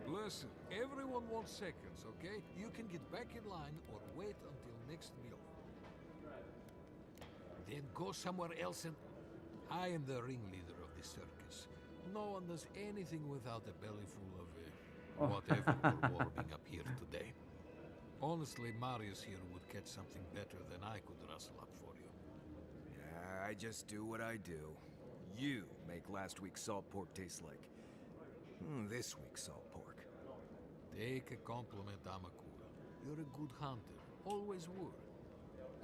Listen, everyone wants seconds, okay? You can get back in line or wait until next meal. Then go somewhere else and... I am the ringleader of the circus. No one does anything without a belly full of whatever we're warming up here today. Honestly, Marius here would catch something better than I could rustle up for you. Yeah, I just do what I do. You make last week's salt pork taste like this week's salt pork. Take a compliment, Amakura. You're a good hunter. Always were.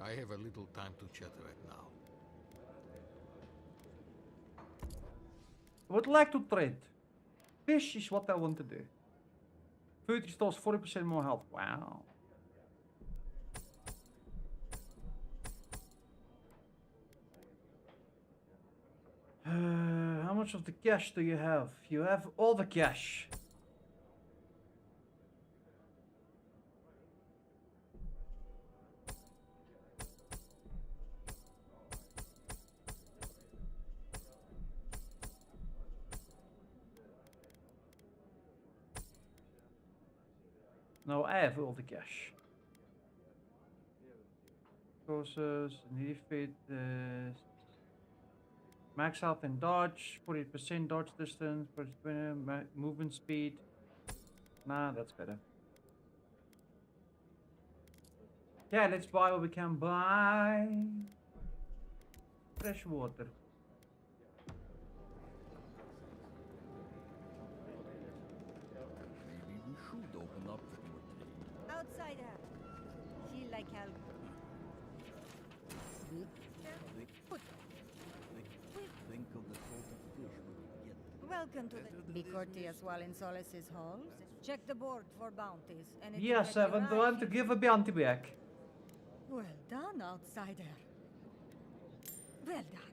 I have a little time to chat right now. I would like to trade. Fish is what I want to do. Food restores 40% more health. Wow. How much of the cash do you have? You have all the cash. No, I have all the cash. Courses, defeat, max health and dodge, 40% dodge distance, movement speed. Nah, that's better. Yeah, let's buy what we can buy. Fresh water. Maybe we should open up for more trade. Outsider. Feel like I'll... Think of the sort of fish we could get. Welcome to the... Be courteous while in Solace's halls. Check the board for bounties. Anything Yes, that I you want to like- give a bounty back. Well done, outsider. Well done.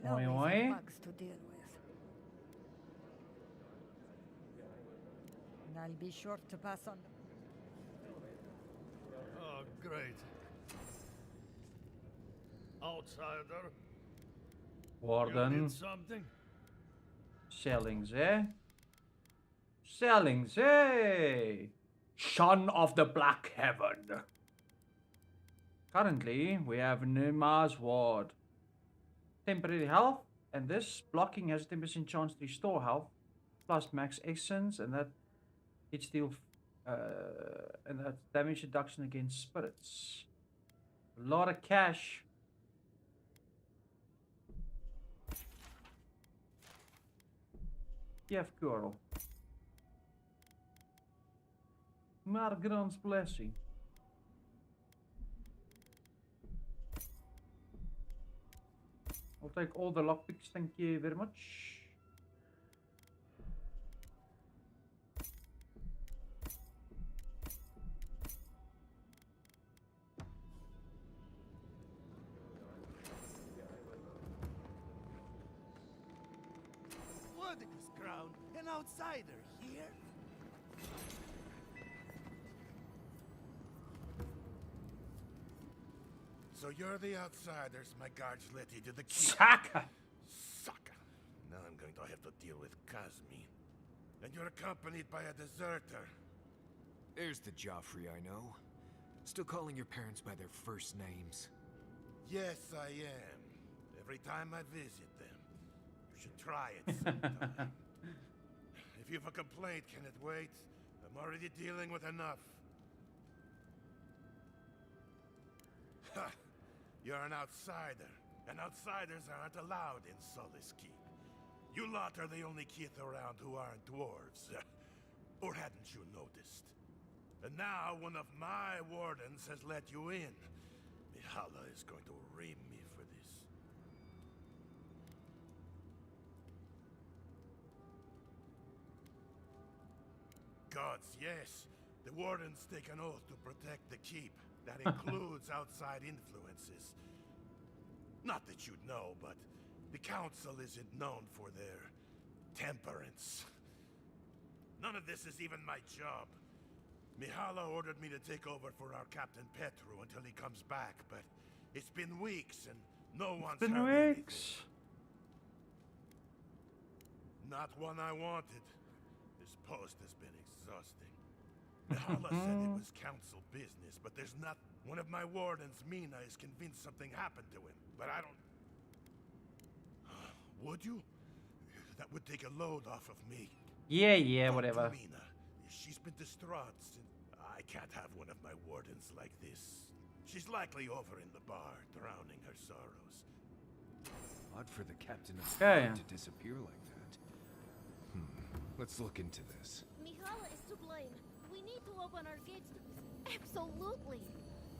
You Oi, will always oi. have bugs to deal with. And I'll be sure to pass on the... Oh, great. Outsider. You Warden. need something? Sellings, eh? Sellings, eh? Son of the Black Heaven. Currently, we have Nima's Ward. Temporary health, and this blocking has a 10% chance to restore health, plus max essence, and that it still, and that's damage reduction against spirits. A lot of cash. Jeff Curl. Margrand's blessing. I'll take all the lockpicks, thank you very much. Ludicrous crown, an outsider here? So you're the outsiders my guards let you to the keep. Saka! Sucker. Now I'm going to have to deal with Kazmi. And you're accompanied by a deserter. There's the Joffrey I know. Still calling your parents by their first names. Yes, I am. Every time I visit them. You should try it sometime. If you have a complaint, can it wait? I'm already dealing with enough. Ha! You're an outsider, and outsiders aren't allowed in Solace Keep. You lot are the only kith around who aren't dwarves. Or hadn't you noticed? And now one of my wardens has let you in. Mihala is going to ream me for this. Gods, yes. The wardens take an oath to protect the keep. That includes outside influences. Not that you'd know, but the council isn't known for their temperance. None of this is even my job. Mihala ordered me to take over for our Captain Petru until he comes back, but it's been weeks and no one's heard anything. Not one I wanted. This post has been exhausting. Mihala said it was council business, but there's not. One of my wardens, Mina, is convinced something happened to him, but I don't. Would you? That would take a load off of me. Yeah, whatever. Mina. She's been distraught since. I can't have one of my wardens like this. She's likely over in the bar, drowning her sorrows. Odd for the captain of Okay. to disappear like that. Let's look into this. Mihala is to blame. We need to open our gates to... Absolutely!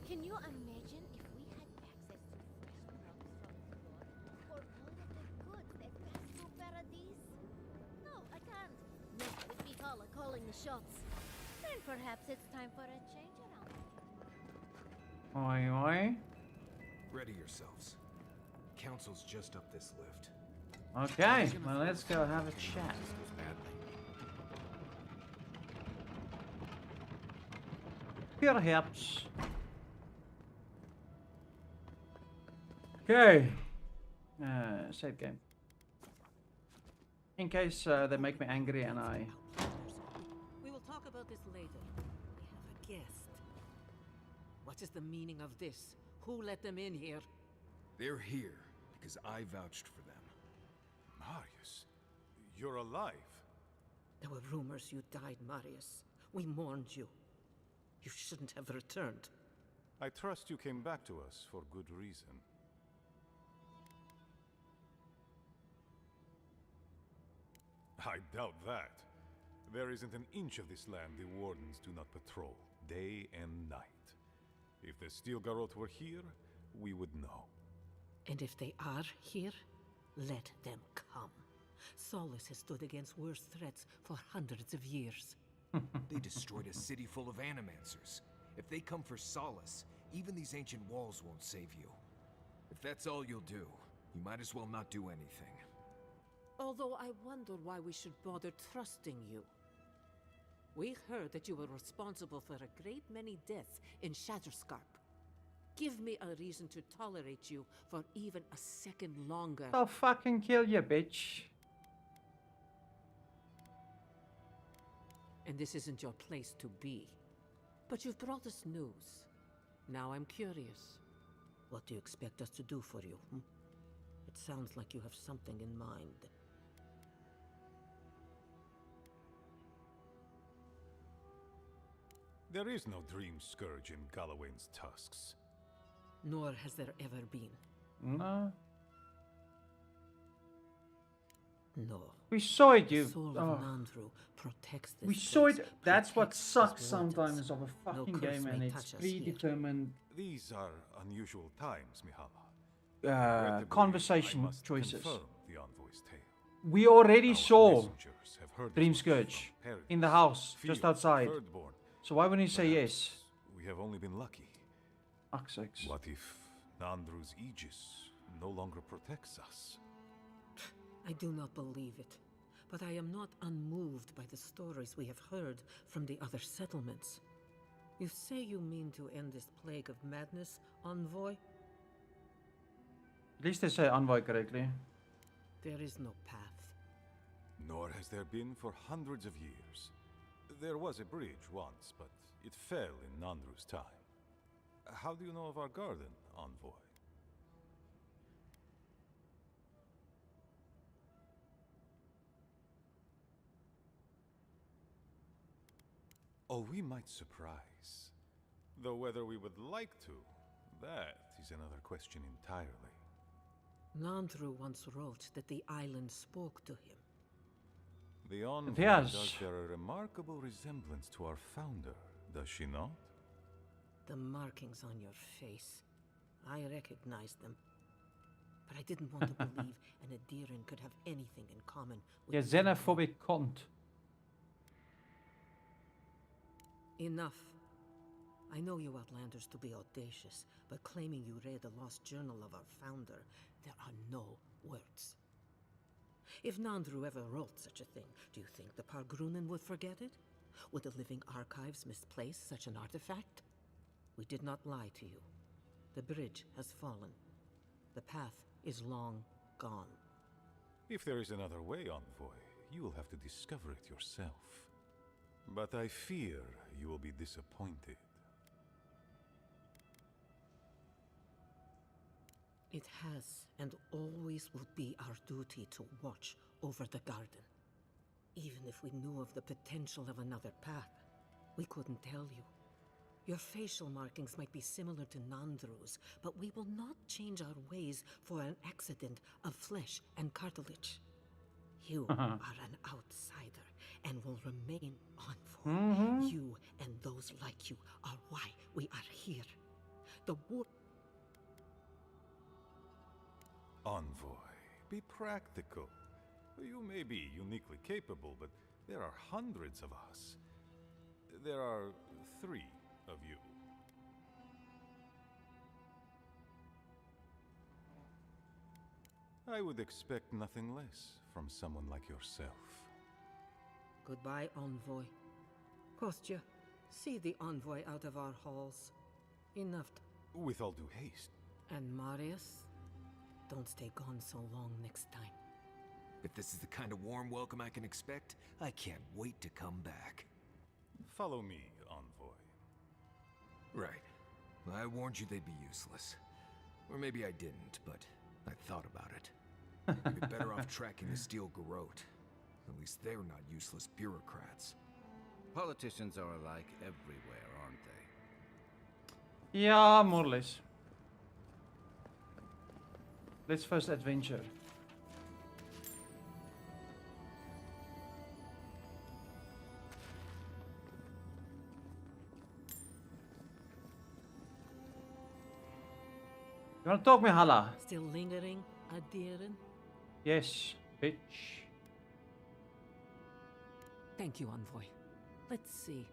Can you imagine if we had access to fresh crops from the north for all of the goods that pass through Paradise? No, I can't. Not with Mihala calling the shots. Then perhaps it's time for a change around here. Oi, oi. Ready yourselves. Council's just up this lift. Okay, well, let's go have a chat. This goes badly. Perhaps. Okay. Save game. In case they make me angry and I... We will talk about this later. We have a guest. What is the meaning of this? Who let them in here? They're here because I vouched for them. Marius, you're alive. There were rumors you died, Marius. We mourned you. You shouldn't have returned. I trust you came back to us for good reason. I doubt that. There isn't an inch of this land the wardens do not patrol, day and night. If the Steel Garrote were here, we would know. And if they are here, let them come. Solace has stood against worse threats for hundreds of years. They destroyed a city full of animancers. If they come for Solace, even these ancient walls won't save you. If that's all you'll do, you might as well not do anything. Although I wonder why we should bother trusting you. We heard that you were responsible for a great many deaths in Shatterscarp. Give me a reason to tolerate you for even a second longer. I'll fucking kill you, bitch. And this isn't your place to be. But you've brought us news. Now I'm curious. What do you expect us to do for you? It sounds like you have something in mind. There is no dream scourge in Galawain's tusks. Nor has there ever been. No. No. We saw it, you. The soul of Nandru protects this We saw place, it. That's what protects sucks his wardens. sometimes of a No fucking curse game, may and it's touch us here. predetermined These are unusual times, Mihala. Regrettably, conversation I must choices. confirm the envoy's tale. We already Our saw messengers have heard Dream this much Scourge from Paradise, in the house Field, just outside. Thirdborn. So why wouldn't he say Perhaps yes? We have only been lucky. Fuck's sakes. What if Nandru's Aegis no longer protects us? I do not believe it. But I am not unmoved by the stories we have heard from the other settlements. You say you mean to end this plague of madness, Envoy? At least they say envoy correctly. There is no path. Nor has there been for hundreds of years. There was a bridge once, but it fell in Nandru's time. How do you know of our garden, Envoy? Oh, we might surprise. Though whether we would like to, that is another question entirely. Nandru once wrote that the island spoke to him. The Envoy Yes. does bear a remarkable resemblance to our founder, does she not? The markings on your face. I recognized them. But I didn't want to believe an Haadiran could have anything in common with You xenophobic cunt. Enough. I know you Outlanders to be audacious, but claiming you read the lost journal of our founder, there are no words. If Nandru ever wrote such a thing, do you think the Pargrunen would forget it? Would the living archives misplace such an artifact? We did not lie to you. The bridge has fallen. The path is long gone. If there is another way, Envoy, you will have to discover it yourself. But I fear you will be disappointed. It has and always will be our duty to watch over the garden. Even if we knew of the potential of another path, we couldn't tell you. Your facial markings might be similar to Nandru's, but we will not change our ways for an accident of flesh and cartilage. You are an outsider and will remain Envoy. You and those like you are why we are here. The war... Envoy, be practical. You may be uniquely capable, but there are hundreds of us. There are 3 of you. I would expect nothing less from someone like yourself. Goodbye, Envoy. Kostya, see the Envoy out of our halls. Enough. With all due haste. And Marius, don't stay gone so long next time. If this is the kind of warm welcome I can expect, I can't wait to come back. Follow me, Envoy. Right. I warned you they'd be useless. Or maybe I didn't, but I thought about it. You'd be better off tracking the Steel Garrote. At least they're not useless bureaucrats. Politicians are alike everywhere, aren't they? Yeah, more or less. Let's first adventure. You wanna talk, Mihala? Still lingering, Haadiran? Yes, bitch. Thank you, Envoy. Let's see.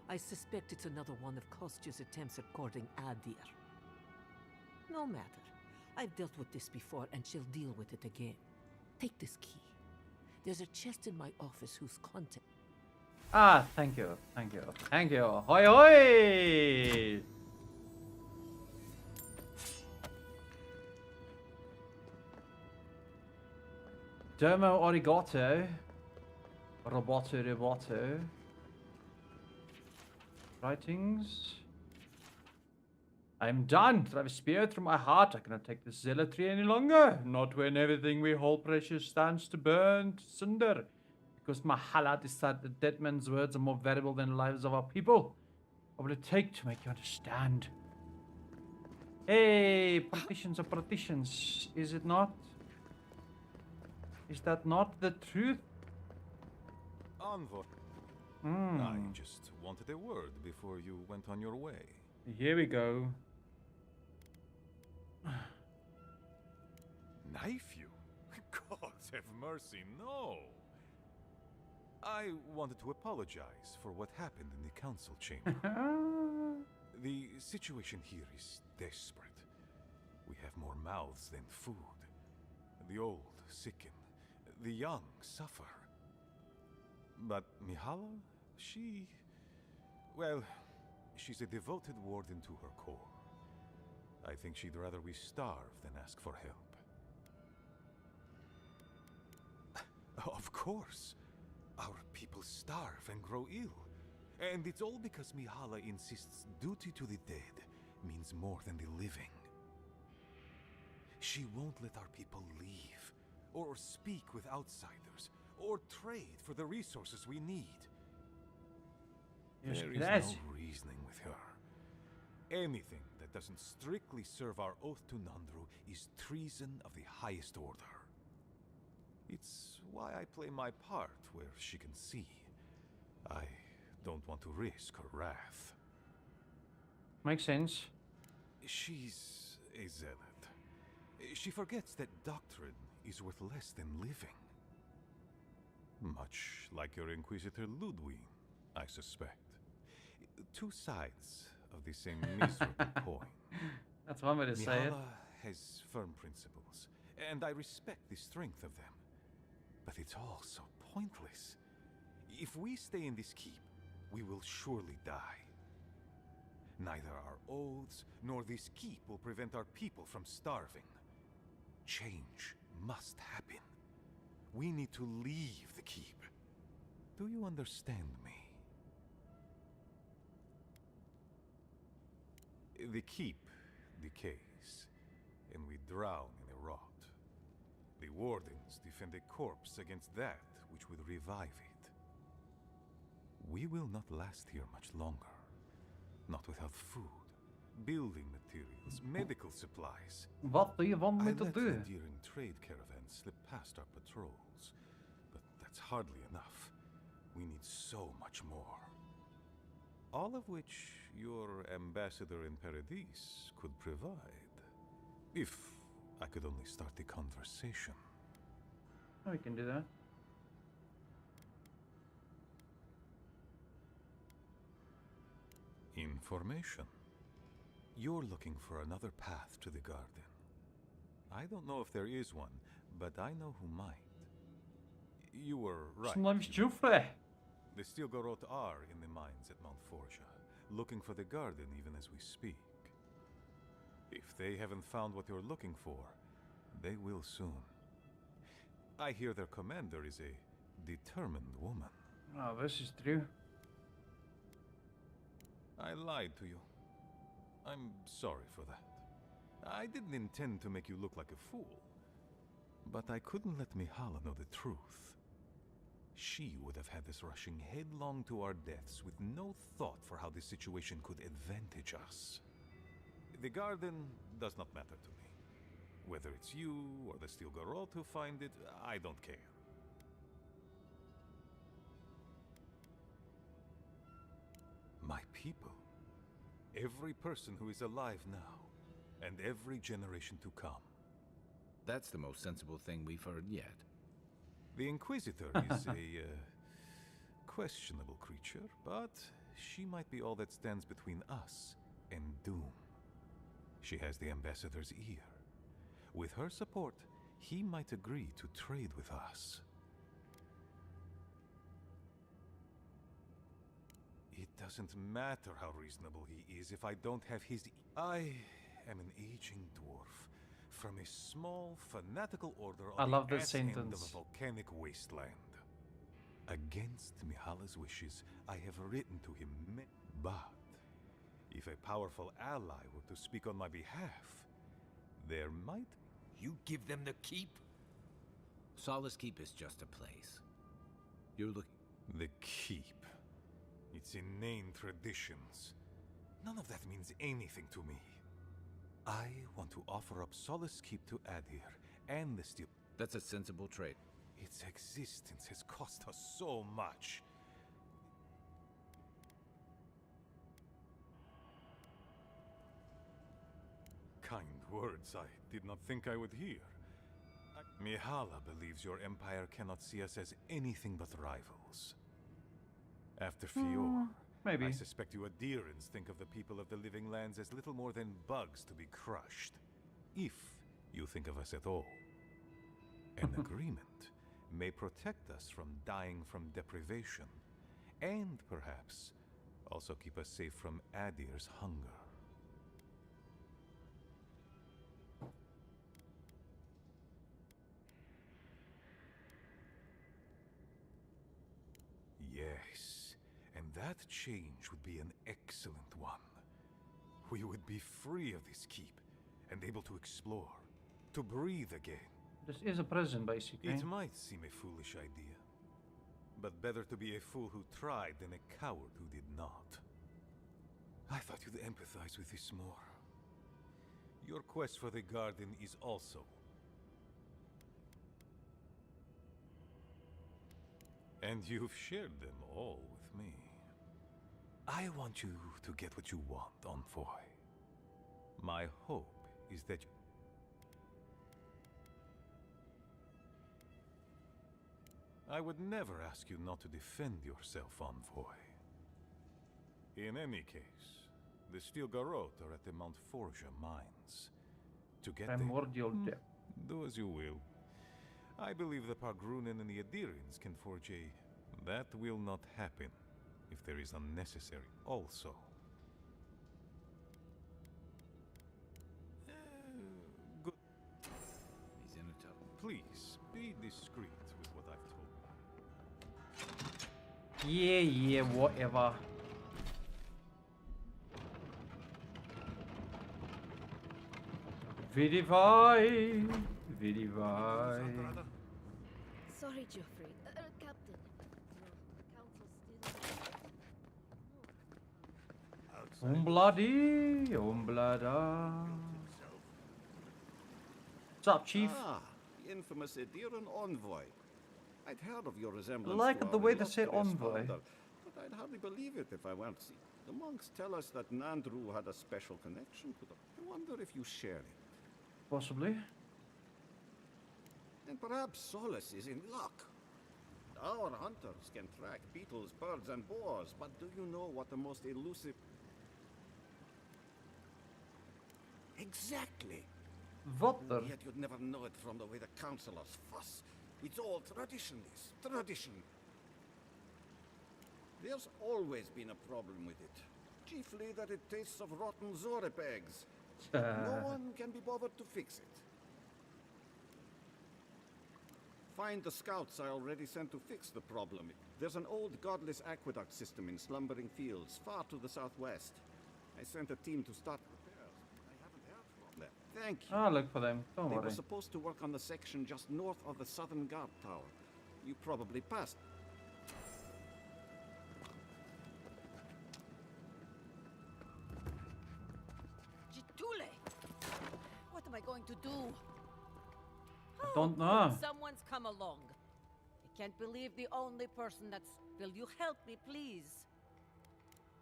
I suspect it's another one of Kostya's attempts at courting Adir. No matter. I've dealt with this before, and she'll deal with it again. Take this key. There's a chest in my office whose content... Ah, thank you, thank you, thank you. Hoi hoi! Domo arigato. Roboto. Writings. I am done. Drive a spear through my heart. I cannot take this zealotry any longer. Not when everything we hold precious stands to burn to cinder. Because Mahala decided that dead man's words are more valuable than the lives of our people. What will it take to make you understand? Hey, politicians are politicians. Is it not? Is that not the truth? Envoy. I just wanted a word before you went on your way. Here we go. Knife you? God have mercy, no! I wanted to apologize for what happened in the council chamber. The situation here is desperate. We have more mouths than food. The old sicken. The young suffer. But Mihala, well, she's a devoted warden to her core. I think she'd rather we starve than ask for help. Of course. Our people starve and grow ill. And it's all because Mihala insists duty to the dead means more than the living. She won't let our people leave, or speak with outsiders, or trade for the resources we need. There is no reasoning with her. Anything that doesn't strictly serve our oath to Nandru is treason of the highest order. It's why I play my part where she can see. I don't want to risk her wrath. Makes sense. She's a zealot. She forgets that doctrine is worth less than living. Much like your Inquisitor Ludwig, I suspect. Two sides of the same miserable coin. That's one way to say it. Mihala has firm principles, and I respect the strength of them. But it's all so pointless. If we stay in this keep, we will surely die. Neither our oaths nor this keep will prevent our people from starving. Change must happen. We need to leave the keep. Do you understand me? The keep decays, and we drown in a rot. The wardens defend a corpse against that which would revive it. We will not last here much longer. Not without food, building materials, medical supplies. Wat do you want me to I do? let Centurion trade caravans slip past our patrols, but that's hardly enough. We need so much more. All of which your ambassador in Paradis could provide. If I could only start the conversation. Oh, we can do that. Information. You're looking for another path to the garden. I don't know if there is one, but I know who might. You were right. The Stilgarot are in the mines at Mount Forja, looking for the garden even as we speak. If they haven't found what you're looking for, they will soon. I hear their commander is a determined woman. Oh, this is true. I lied to you. I'm sorry for that. I didn't intend to make you look like a fool. But I couldn't let Mihala know the truth. She would have had us rushing headlong to our deaths with no thought for how this situation could advantage us. The garden does not matter to me. Whether it's you or the Stilgarot who find it, I don't care. My people. Every person who is alive now, and every generation to come. That's the most sensible thing we've heard yet. The Inquisitor is a questionable creature, but she might be all that stands between us and doom. She has the Ambassador's ear. With her support, he might agree to trade with us. It doesn't matter how reasonable he is if I don't have his... I am an aging dwarf from a small, fanatical order on the ass end of a volcanic wasteland. Against Mihala's wishes, I have written to him, but if a powerful ally were to speak on my behalf, there might... You give them the keep? Solace Keep is just a place. You're looking... The keep. Its inane traditions. None of that means anything to me. I want to offer up Solace Keep to Adir and the Steel... That's a sensible trade. Its existence has cost us so much. Kind words I did not think I would hear. Mihala believes your empire cannot see us as anything but rivals. After Fior, maybe. I suspect you Adirans think of the people of the Living Lands as little more than bugs to be crushed. If you think of us at all. An agreement may protect us from dying from deprivation, and perhaps also keep us safe from Adir's hunger. That change would be an excellent one. We would be free of this keep and able to explore, to breathe again. This is a prison, basically. It might seem a foolish idea, but better to be a fool who tried than a coward who did not. I thought you'd empathize with this more. Your quest for the garden is also. And you've shared them all with me. I want you to get what you want, Envoy. My hope is that I would never ask you not to defend yourself, Envoy. In any case, the Steel Garrote are at the Mount Forja mines. To get Primordial there, depth. do as you will. I believe the Pargrunen and the Adirians can forge a... That will not happen if there is unnecessary also. Good. He's in a tunnel. Please, be discreet with what I've told you. Yeah, whatever. Very fine. Very fine. Sorry, Geoffrey. Captain. No, the council still... Bloody. Blada. What's up, Chief? Ah, the infamous Adiran envoy. I'd heard of your resemblance. Like to the our way they say illustrious envoy. founder, but I'd hardly believe it if I weren't to see. The monks tell us that Nandru had a special connection to them. I wonder if you share it. Possibly. And perhaps Solus is in luck. Our hunters can track beetles, birds, and boars, but do you know what the most elusive... Exactly. What the? Yet you'd never know it from the way the councillors fuss. It's all tradition, this. Tradition. There's always been a problem with it. Chiefly that it tastes of rotten Zorip eggs. No one can be bothered to fix it. Find the scouts I already sent to fix the problem. There's an old godless aqueduct system in Slumbering Fields, far to the southwest. I sent a team to start repairs. I haven't heard from them. Thank you. I'll look for them. Don't They worry. were supposed to work on the section just north of the southern guard tower. You probably passed. Jitule! What am I going to do? I don't know. Someone's come along. I can't believe the only person that's... Will you help me, please?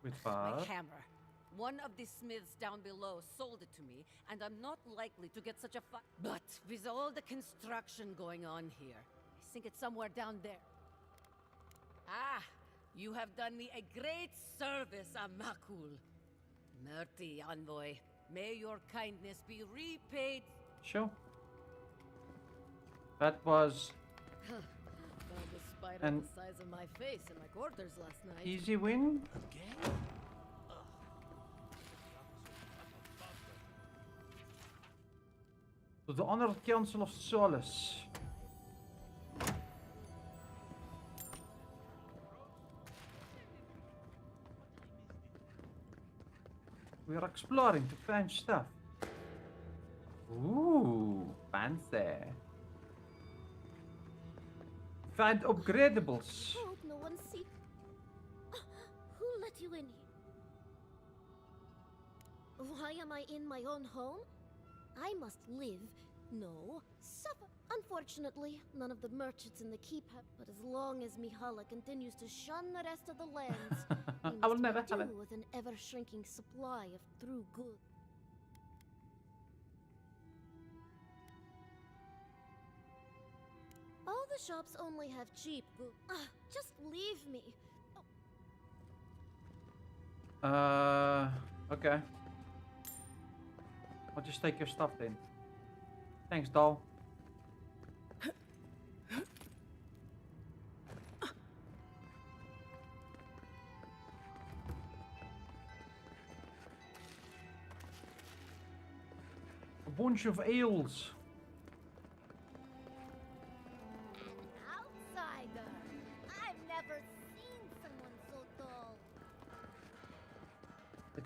With My what? hammer. One of the smiths down below sold it to me, and I'm not likely to get such a But with all the construction going on here, I think it's somewhere down there. Ah, you have done me a great service, Amakul. Merti, envoy. May your kindness be repaid. Sure. That was Found a spider And- the size of my face in my quarters last night. easy win. Again? To the Honored Council of Solace. We are exploring to find stuff. Ooh, fancy. Find upgradables. I hope no one see. Who let you in here? Why am I in my own home? I must live, no, suffer. Unfortunately, none of the merchants in the keep have. But as long as Mihala continues to shun the rest of the lands, we I will must never make have it. do with an ever-shrinking supply of true good. All the shops only have cheap good. Just leave me. Okay. I'll just take your stuff then. Thanks, doll. A bunch of ales. Outsider! I've never seen someone so tall.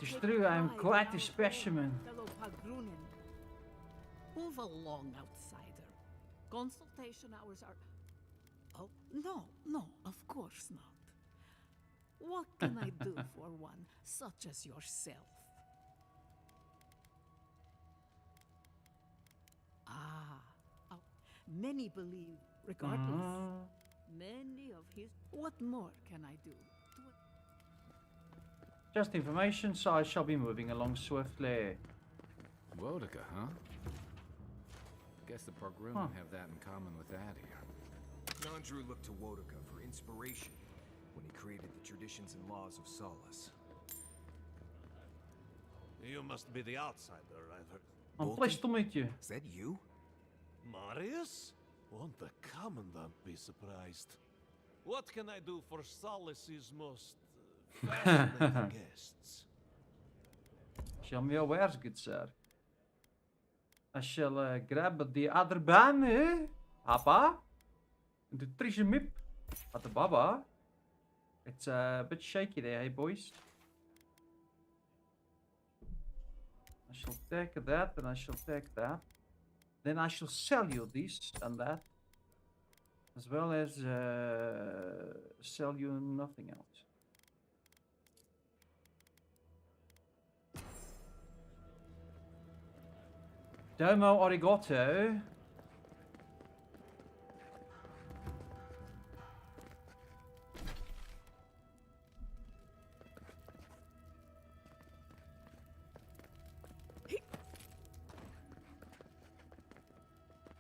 is take true, I am pride in quite a our specimen. fellow Pagrunen. Move along, outsider. Consultation hours are... Oh, no, of course not. What can I do for one such as yourself? Oh, many believe, regardless. Many of his... What more can I do? Just information, so I shall be moving along swiftly. Wodica, huh? Guess the Parkroom have that in common with that here. Nandru looked to Wodica for inspiration when he created the traditions and laws of Solace. You must be the outsider, I've heard. I'm pleased to meet you. Is that you? Marius? Won't the Commandant be surprised? What can I do for Solace's most fascinating guests? Show me your wares, good sir. I shall grab the other ban, Papa. The treasure map at the Baba. It's a bit shaky there, hey boys. I shall take that and I shall take that. Then I shall sell you this and that. As well as sell you nothing else. Domo arigato.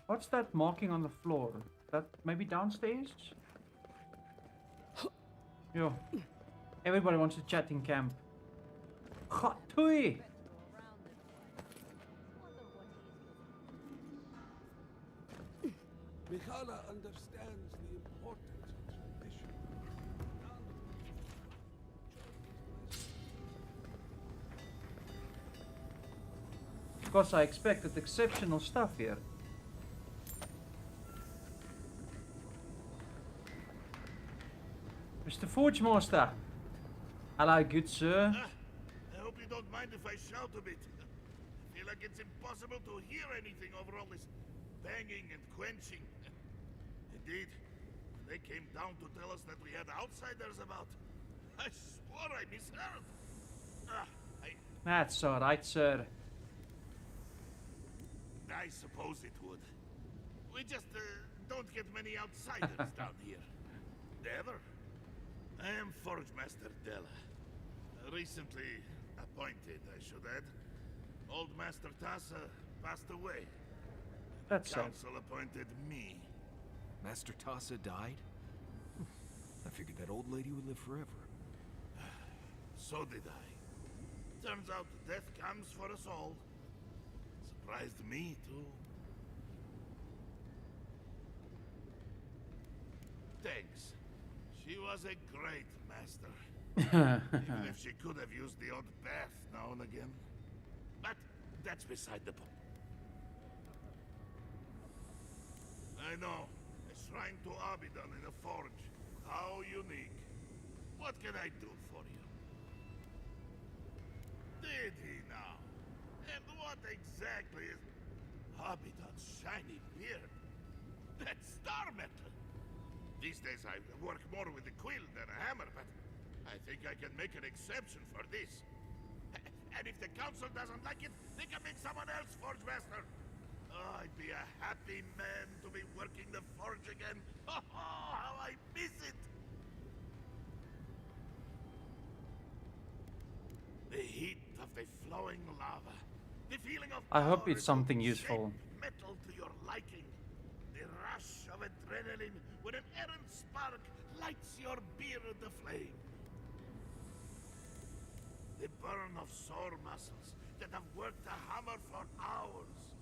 What's that marking on the floor? That maybe downstairs? Yo. Everybody wants to chat in camp. Tui. Mikhala understands the importance of tradition. Of course, I expected exceptional stuff here. Mr. Forge Master. Hello, good sir. I hope you don't mind if I shout a bit. I feel like it's impossible to hear anything over all this banging and quenching. Indeed, they came down to tell us that we had outsiders about. I swore I misheard. That's alright, sir. I suppose it would. We just don't get many outsiders down here. Ever. I am Forge Master Della. Recently appointed, I should add. Old Master Tassa passed away. That's sad. Council appointed me. Master Tassa died? I figured that old lady would live forever. So did I. Turns out death comes for us all. Surprised me, too. Thanks. She was a great master. Even if she could have used the odd bath now and again. But that's beside the point. I know. A shrine to Abidan in a forge. How unique. What can I do for you? Did he now? And what exactly is Abidan's shiny beard? That's star metal. These days I work more with a quill than a hammer, but I think I can make an exception for this. And if the council doesn't like it, they can make someone else Forge Master. Oh, I'd be a happy man to be working the forge again. Oh, how I miss it! The heat of the flowing lava. The feeling of I hope power it's something to useful. shape metal to your liking. The rush of adrenaline when an errant spark lights your beard aflame. The burn of sore muscles that have worked the hammer for hours.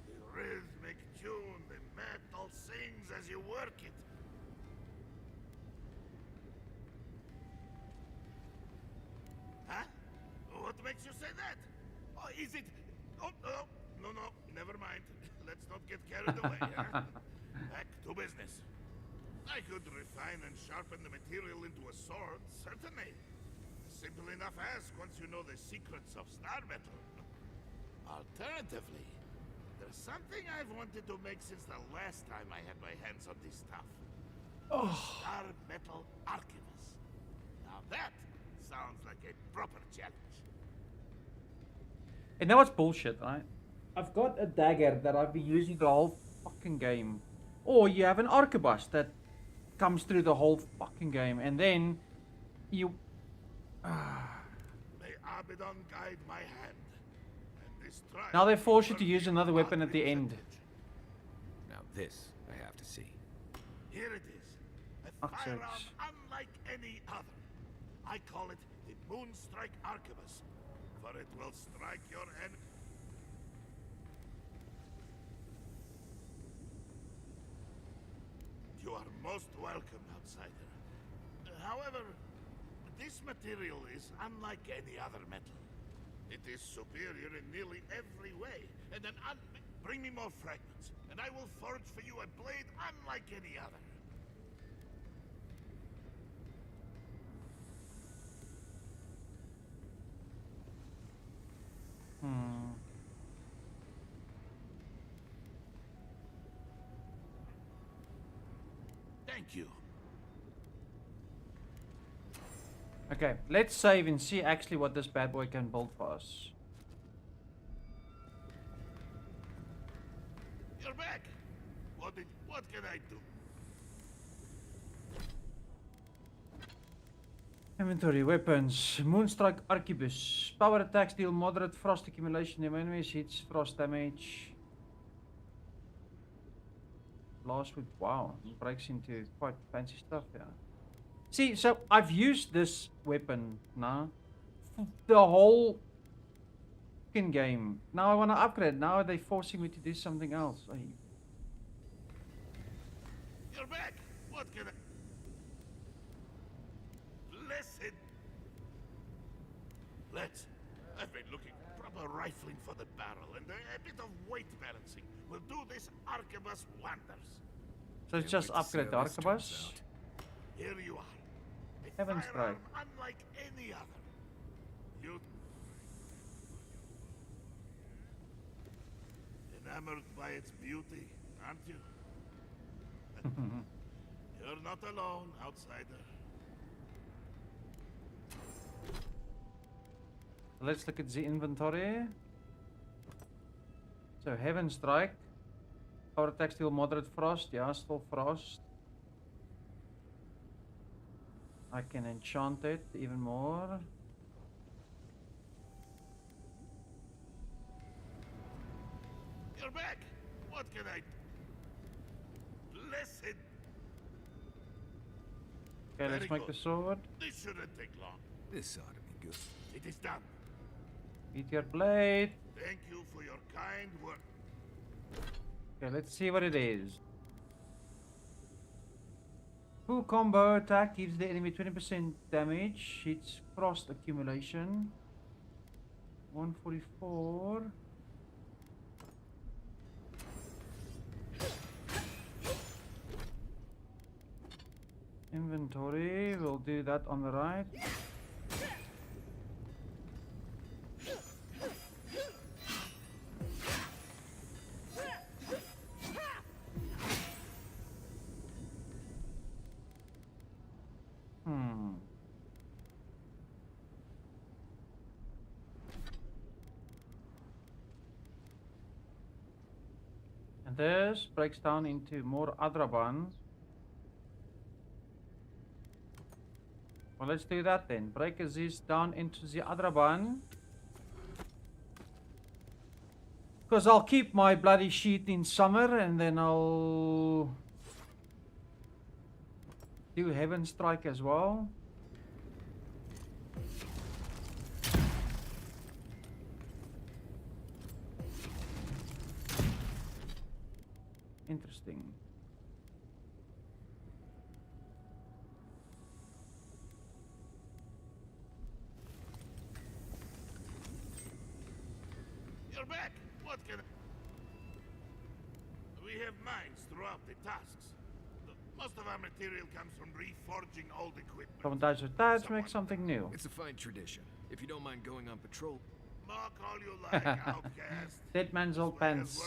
The rhythmic tune the metal sings as you work it. Huh? What makes you say that? Oh, is it... Oh, no, never mind. Let's not get carried away, huh? Back to business. I could refine and sharpen the material into a sword, certainly. Simple enough ask once you know the secrets of star metal. Alternatively, there's something I've wanted to make since the last time I had my hands on this stuff. Star metal archivist. Now that sounds like a proper challenge. And now it's bullshit, right? I've got a dagger that I've been using the whole fucking game. Or you have an arquebus that comes through the whole fucking game, and then you... May Abaddon guide my hand. And this Now they force you to use another weapon at the end. Now this, I have to see. Here it is. A firearm unlike any other. I call it the Moonstrike Arquebus, for it will strike your enemy. You are most welcome, outsider. However, this material is unlike any other metal. It is superior in nearly every way. And bring me more fragments, and I will forge for you a blade unlike any other. Thank you. Okay, let's save and see actually what this bad boy can build for us. You're back. What can I do? Inventory, weapons, Moonstrike Arquebus. Power attacks deal moderate frost accumulation. If enemies hits frost damage. Last wood, wow, breaks into quite fancy stuff, yeah. See, so I've used this weapon now the whole fucking game. Now I want to upgrade. Now they're forcing me to do something else. You're back. What can I... Listen. I've been looking for proper rifling for the barrel and a bit of weight balancing. Will do this arquebus wonders. So it's just upgrade the arquebus. Here you are. Heaven's Strike. Unlike any other. You enamored by its beauty, aren't you? You're not alone, outsider. Let's look at the inventory. So Heaven's Strike. Power attack still moderate frost. Yeah, still frost. I can enchant it even more. You're back. What can I... Listen. Okay, let's make the sword. This shouldn't take long. This ought to be good. It is done. Eat your blade. Thank you for your kind work. Okay, let's see what it is. Full combo attack gives the enemy 20% damage. Hits frost accumulation. 144. Inventory, we'll do that on the right. And this breaks down into more Adraban. Well, let's do that then. Break this down into the Adraban. Because I'll keep my bloody sheet in summer and then I'll do Heaven Strike as well. Interesting. You're back. What can I... We have mines throughout the tasks. Most of our material comes from reforging old equipment. Someone dies with that, make something new. It's a fine tradition. If you don't mind going on patrol. Mark all you like, outcast. Dead man's old pants.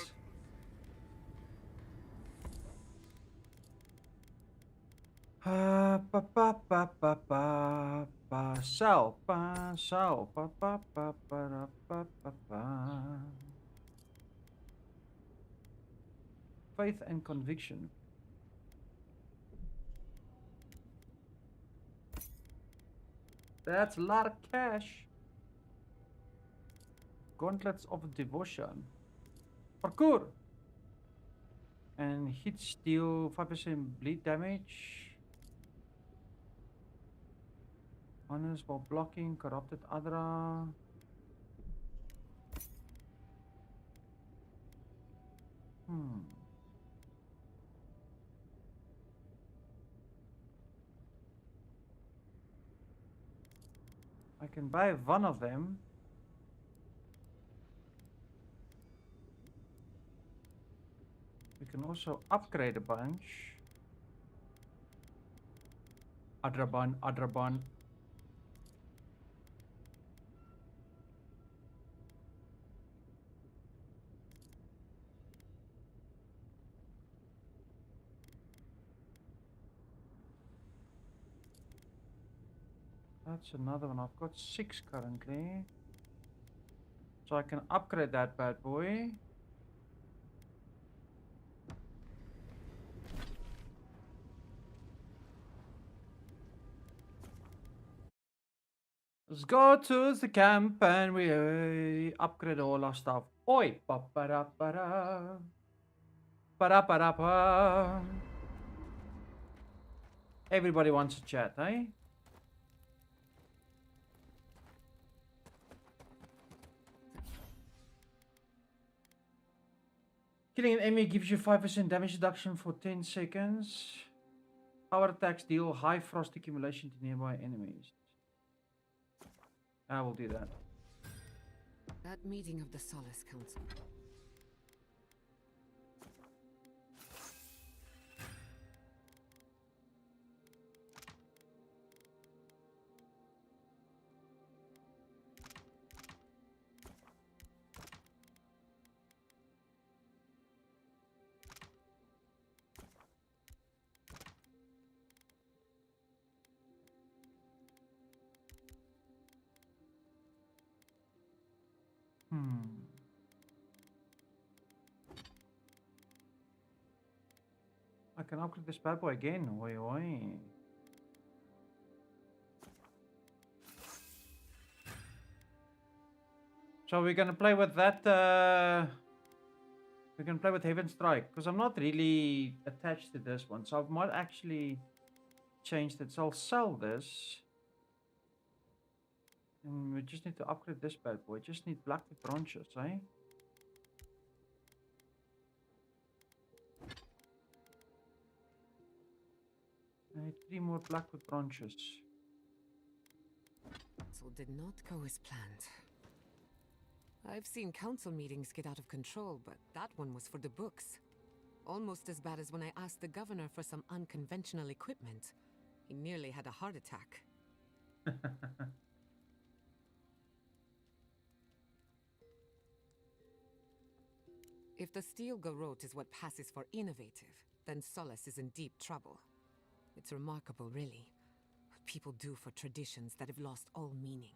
Sell, sell, faith and conviction. That's a lot of cash. Gauntlets of Devotion. Parkour. And hit steal 5% bleed damage. Honors while blocking. Corrupted Adra. I can buy one of them. We can also upgrade a bunch. Adraban, Adraban. That's another one. I've got 6 currently. So I can upgrade that bad boy. Let's go to the camp and we upgrade all our stuff. Oi! Pa-pa-da-pa-da. Pa-da-pa-da-pa. Everybody wants to chat, eh? Killing an enemy gives you 5% damage reduction for 10 seconds. Power attacks deal high frost accumulation to nearby enemies. I will do that. That meeting of the Solace Council. I can upgrade this bad boy again. Oi, oi. So we're gonna play with that. We're gonna play with Heaven Strike because I'm not really attached to this one, so I might actually change that. So I'll sell this. And we just need to upgrade this bad boy. Just need black with bronches, eh? I need 3 more black with bronches. So did not go as planned. I've seen council meetings get out of control, but that one was for the books. Almost as bad as when I asked the governor for some unconventional equipment. He nearly had a heart attack. If the steel garrote is what passes for innovative, then Solace is in deep trouble. It's remarkable, really, what people do for traditions that have lost all meaning.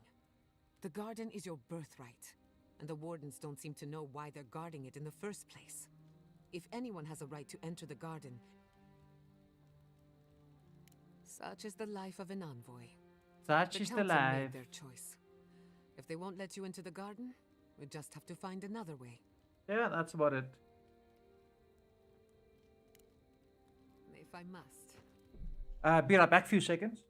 The garden is your birthright, and the wardens don't seem to know why they're guarding it in the first place. If anyone has a right to enter the garden, such is the life of an envoy. Such is the council life. made their choice. If they won't let you into the garden, we just have to find another way. Yeah, that's about it. If I must. Be right back, few seconds.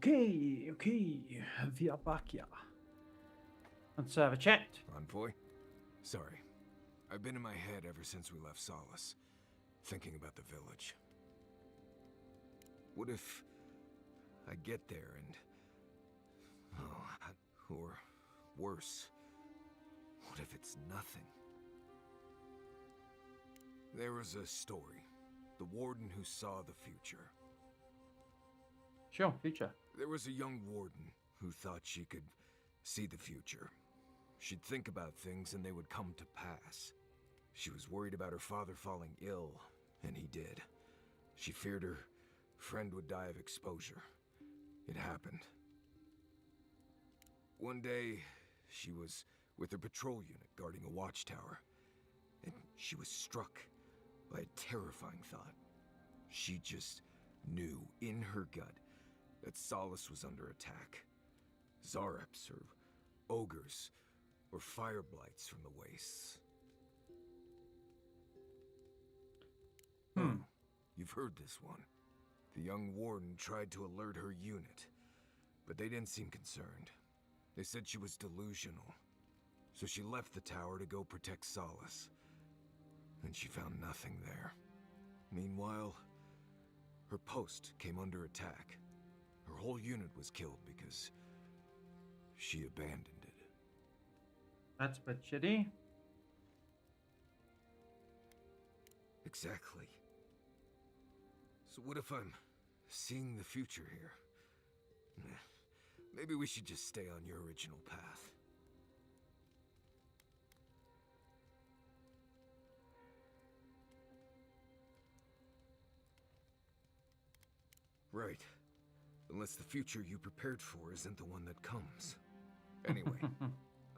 Okay. We are back here. Let's have a chat. Envoy? Sorry. I've been in my head ever since we left Solace, thinking about the village. What if I get there and... oh, or worse, what if it's nothing? There was a story. The warden who saw the future. Sure, future. There was a young warden who thought she could see the future. She'd think about things and they would come to pass. She was worried about her father falling ill, and he did. She feared her friend would die of exposure. It happened. One day, she was with her patrol unit guarding a watchtower, and she was struck by a terrifying thought. She just knew in her gut that Solace was under attack. Zareps, or ogres, or fire blights from the wastes. You've heard this one. The young warden tried to alert her unit, but they didn't seem concerned. They said she was delusional, so she left the tower to go protect Solace. And she found nothing there. Meanwhile, her post came under attack. Her whole unit was killed because she abandoned it. That's a bit shitty. Exactly. So what if I'm seeing the future here? Maybe we should just stay on your original path. Right. Unless the future you prepared for isn't the one that comes. Anyway,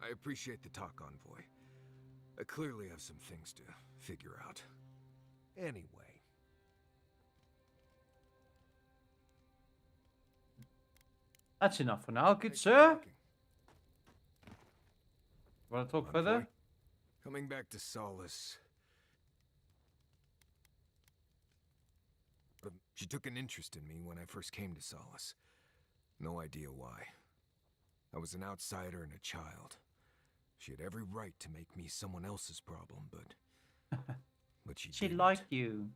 I appreciate the talk, Envoy. I clearly have some things to figure out. Anyway. That's enough for now, good sir. Want to talk further? Coming back to Solace. But she took an interest in me when I first came to Solace. No idea why. I was an outsider and a child. She had every right to make me someone else's problem, but she didn't. Liked you.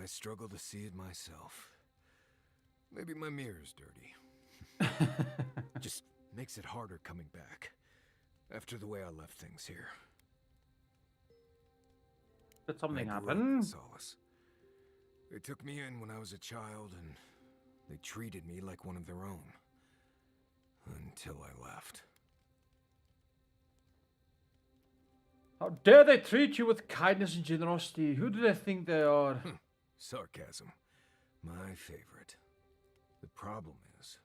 I struggle to see it myself. Maybe my mirror's dirty. Just makes it harder coming back. After the way I left things here. Did something I grew up happen? in Solace. They took me in when I was a child, and they treated me like one of their own. Until I left. How dare they treat you with kindness and generosity? Who do they think they are? Sarcasm. My favorite. The problem is,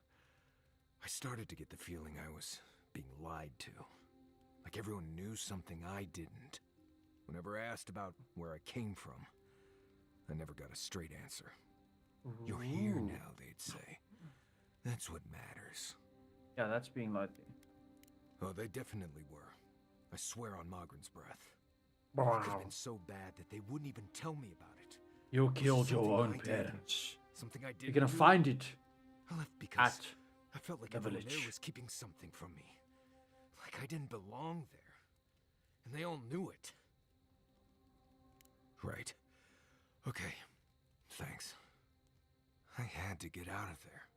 I started to get the feeling I was being lied to. Like everyone knew something I didn't. Whenever I asked about where I came from, I never got a straight answer. You're here now, they'd say. That's what matters. Yeah, that's being lied to. Oh, they definitely were. I swear on Mogren's breath. Wow. It could have been so bad that they wouldn't even tell me about it. You killed your Something own I did. parents. Something I did. You're gonna find it. I left because at I felt like the everyone village. there was keeping something from me. Like I didn't belong there. And they all knew it. Right. Okay. Thanks. I had to get out of there.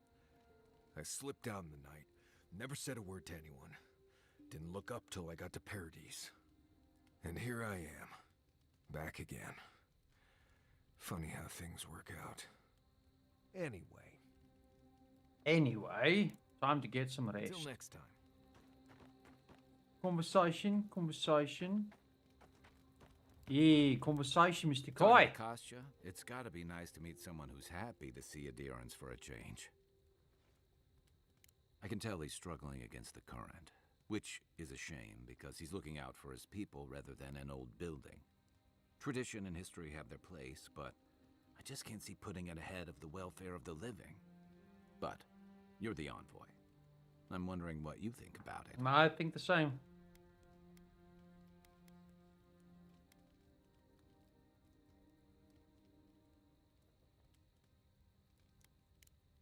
I slipped out in the night, never said a word to anyone. Didn't look up till I got to Paradise. And here I am. Back again. Funny how things work out. Anyway, time to get some rest. Till next time. Conversation. Yeah, conversation, Mr. Sorry, Kai. Kostya, it's gotta be nice to meet someone who's happy to see adherence for a change. I can tell he's struggling against the current, which is a shame because he's looking out for his people rather than an old building. Tradition and history have their place, but I just can't see putting it ahead of the welfare of the living. But you're the envoy. I'm wondering what you think about it. I think the same.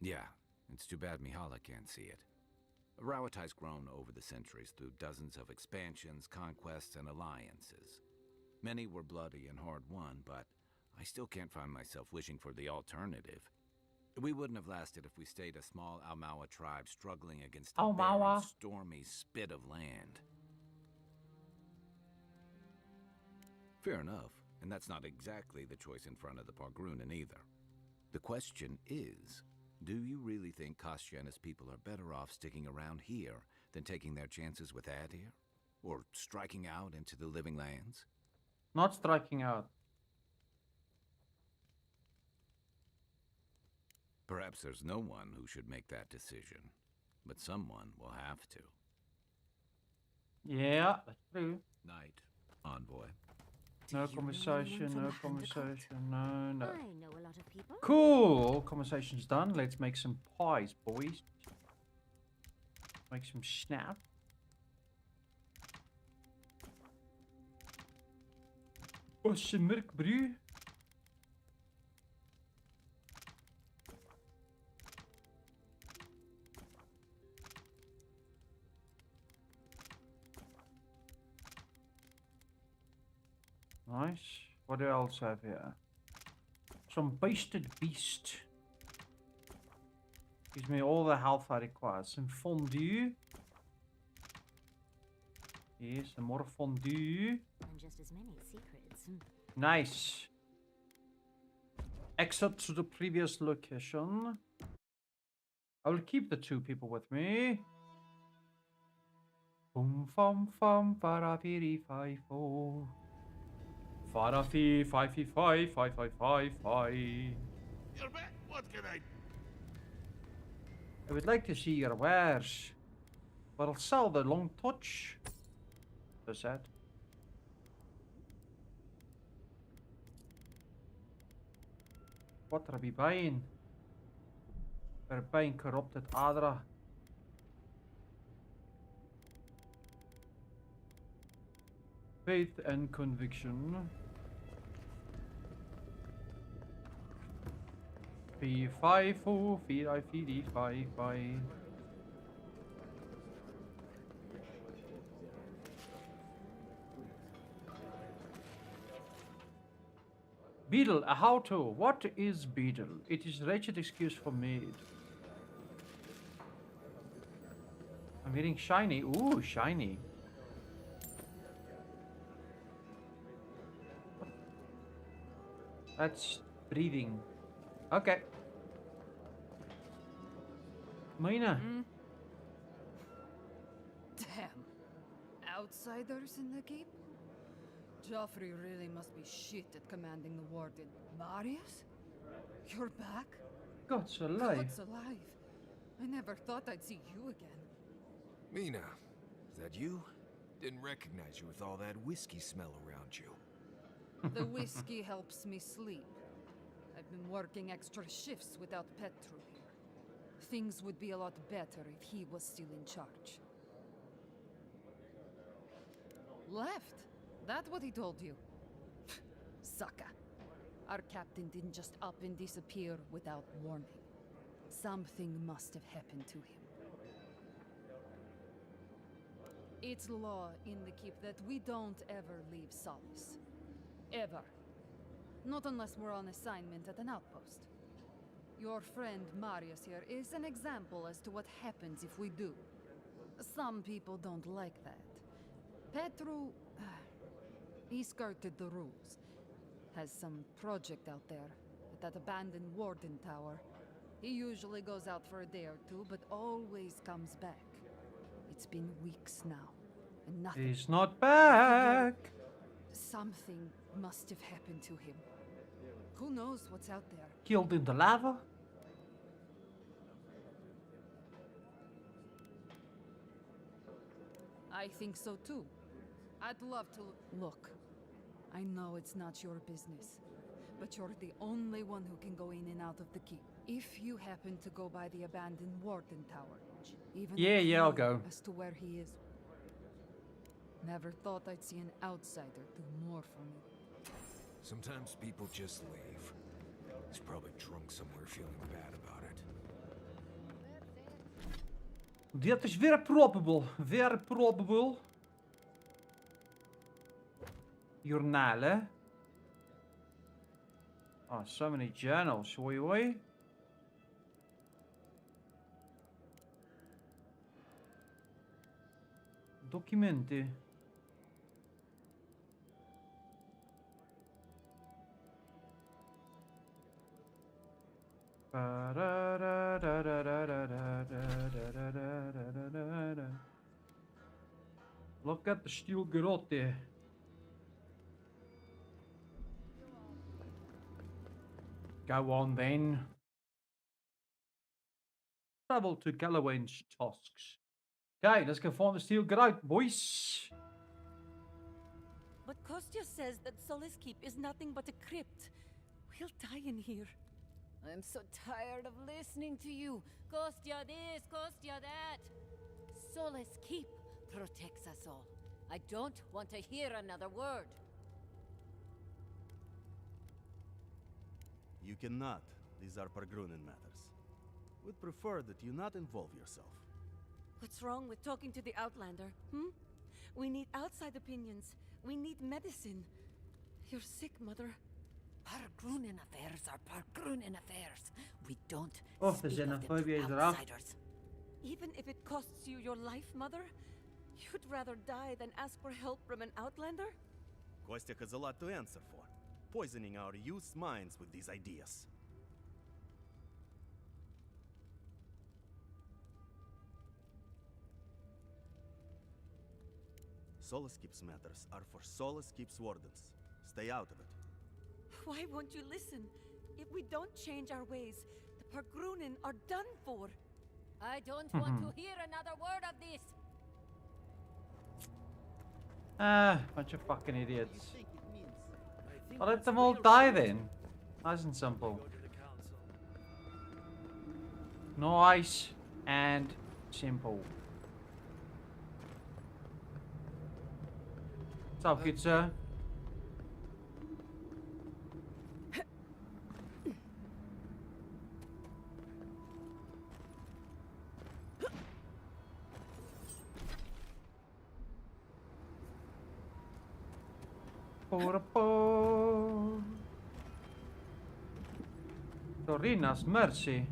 Yeah, it's too bad Mihala can't see it. Rawatai's grown over the centuries through dozens of expansions, conquests, and alliances. Many were bloody and hard-won, but I still can't find myself wishing for the alternative. We wouldn't have lasted if we stayed a small Aumaua tribe struggling against a barren, stormy spit of land. Fair enough, and that's not exactly the choice in front of the Pargrunen either. The question is, do you really think Kostya and his people are better off sticking around here than taking their chances with Adir? Or striking out into the living lands? Not striking out. Perhaps there's no one who should make that decision, but someone will have to. Yeah, that's true. Night, envoy. No conversation, no conversation, no. I know a lot of people. Cool, conversation's done. Let's make some pies, boys. Make some snap. Oh, some milk brew. Nice. What do I else have here? Some basted beast. Gives me all the health I require. Some fondue. Yes, some more fondue. And just as many secrets. Nice. Exit to the previous location. I will keep the 2 people with me. Boom fum fum farafiri fi fo. Farafi fi fi fi fi fi fi fi. You're back. What can I? I would like to see your wares. But I'll sell the long touch. So sad. What are we buying? We're buying corrupted Adra. Faith and conviction. Fee-fi foo, fee-I-fee-dee-fi-fi. Beetle, a how-to. What is beetle? It is wretched excuse for maid. I'm getting shiny. Ooh, shiny. That's breathing. Okay. Mina. Damn. Outsiders in the keep? Joffrey really must be shit at commanding the warden. Marius? You're back? God's alive. God's alive. I never thought I'd see you again. Mina, is that you? Didn't recognize you with all that whiskey smell around you. The whiskey helps me sleep. I've been working extra shifts without Petru here. Things would be a lot better if he was still in charge. Left? That what he told you? Sucker. Our captain didn't just up and disappear without warning. Something must have happened to him. It's law in the keep that we don't ever leave Solace. Ever. Not unless we're on assignment at an outpost. Your friend Marius here is an example as to what happens if we do. Some people don't like that. Petru... he skirted the rules. Has some project out there, at that abandoned warden tower. He usually goes out for a day or two, but always comes back. It's been weeks now, and nothing... He's not back! Something must have happened to him. Who knows what's out there? Killed in the lava? I think so too. I'd love to... Look, I know it's not your business, but you're the only one who can go in and out of the keep. If you happen to go by the abandoned warden tower, even yeah, I'll go. As to where he is. Never thought I'd see an outsider do more for me. Sometimes people just leave. He's probably drunk somewhere feeling bad about it. Dit is very probable. Very probable. Journalen. Oh, so many journals. Oi, oi. Documenten. Look at the steel grotte. Go on then. Travel to Galloway's tasks. Okay, let's go find the steel grotte, boys. But Kostya says that Solace Keep is nothing but a crypt. We'll die in here. I'm so tired of listening to you. Kostya this, Kostya that. Solace Keep protects us all. I don't want to hear another word. You cannot. These are Pargrunen matters. Would prefer that you not involve yourself. What's wrong with talking to the Outlander, hmm? We need outside opinions. We need medicine. You're sick, Mother. Pargrunen affairs are Pargrunen affairs. We don't Of the speak of them xenophobia to is eraf. outsiders. Even if it costs you your life, Mother? You'd rather die than ask for help from an Outlander? Kostya has a lot to answer for. Poisoning our youth's minds with these ideas. Solace Keep's matters are for Solace Keep's wardens. Stay out of it. Why won't you listen? If we don't change our ways, the Pargrunen are done for. I don't want to hear another word of this. Bunch of fucking idiots. Well, let them all die then. Nice and simple. Nice and simple. What's up, good sir? Dorina's mercy.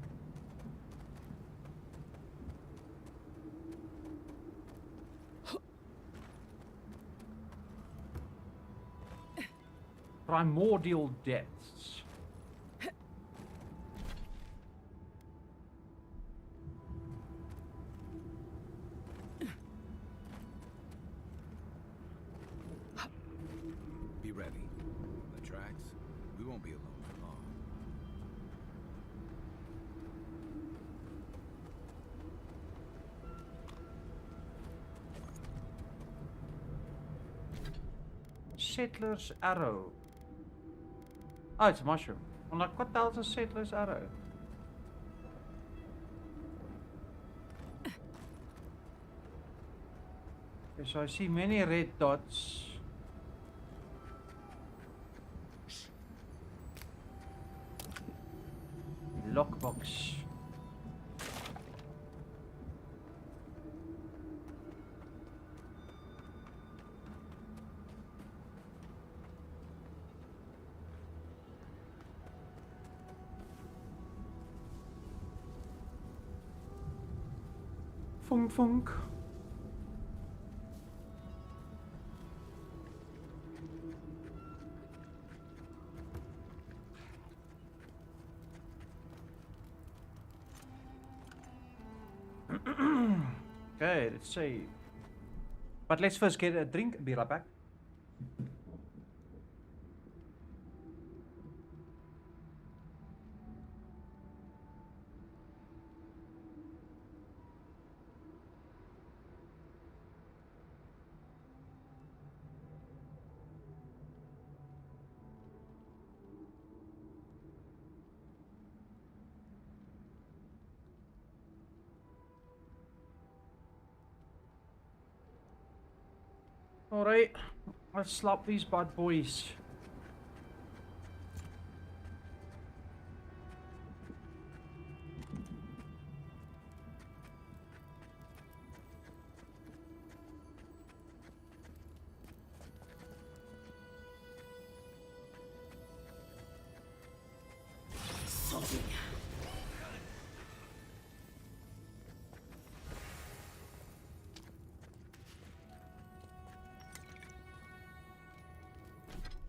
Primordial depths. Be ready. On the tracks, we won't be alone for long. Settler's arrow. Oh, it's a mushroom. I'm like, what the hell is a settler's arrow? Okay, so I see many red dots. Lockbox. Funk funk. Okay, let's see. But let's first get a drink. Be right back. Alright, let's slap these bad boys.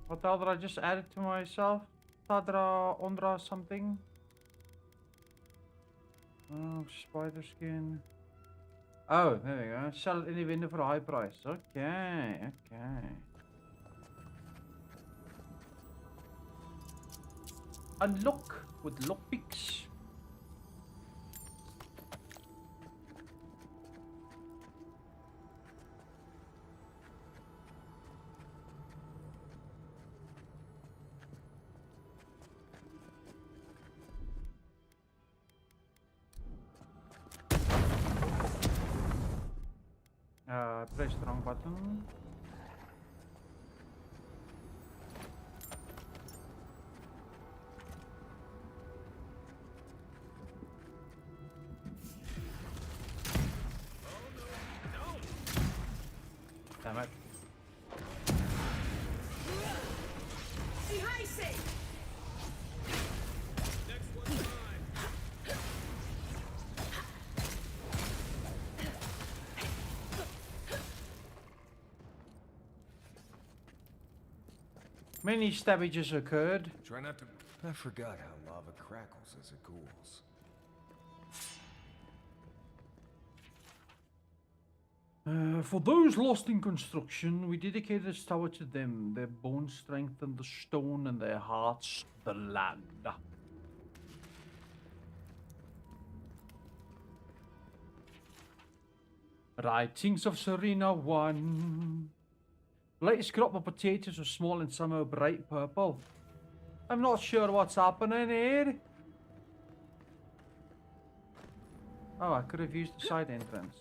What the hell did I just add it to myself? Tadra, Ondra, something? Oh, spider skin. Oh, there we go. Sell it in the window for a high price. Okay, okay. Unlock with lockpicks. Press the wrong button. Damn it. Many stabbages occurred. Try not to. I forgot how lava crackles as it cools. For those lost in construction, we dedicate this tower to them. Their bones strengthen the stone and their hearts the land. Writings of Serena 1. Latest crop of potatoes are small and some are bright purple. I'm not sure what's happening here. Oh, I could have used the side entrance.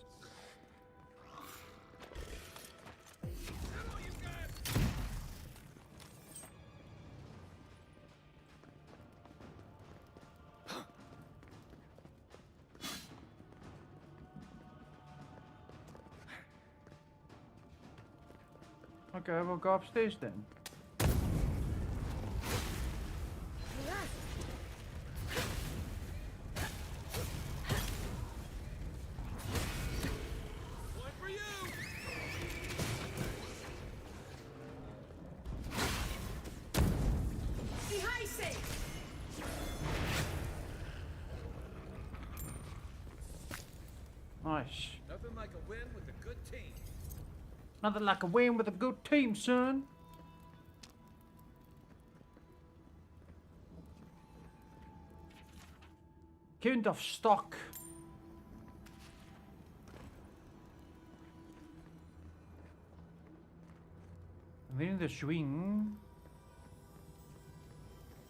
Okay, we'll go upstairs then. Nice. Nothing like a win with a good team. Nothing like a win with a good team, son. Count of stock. And then the swing.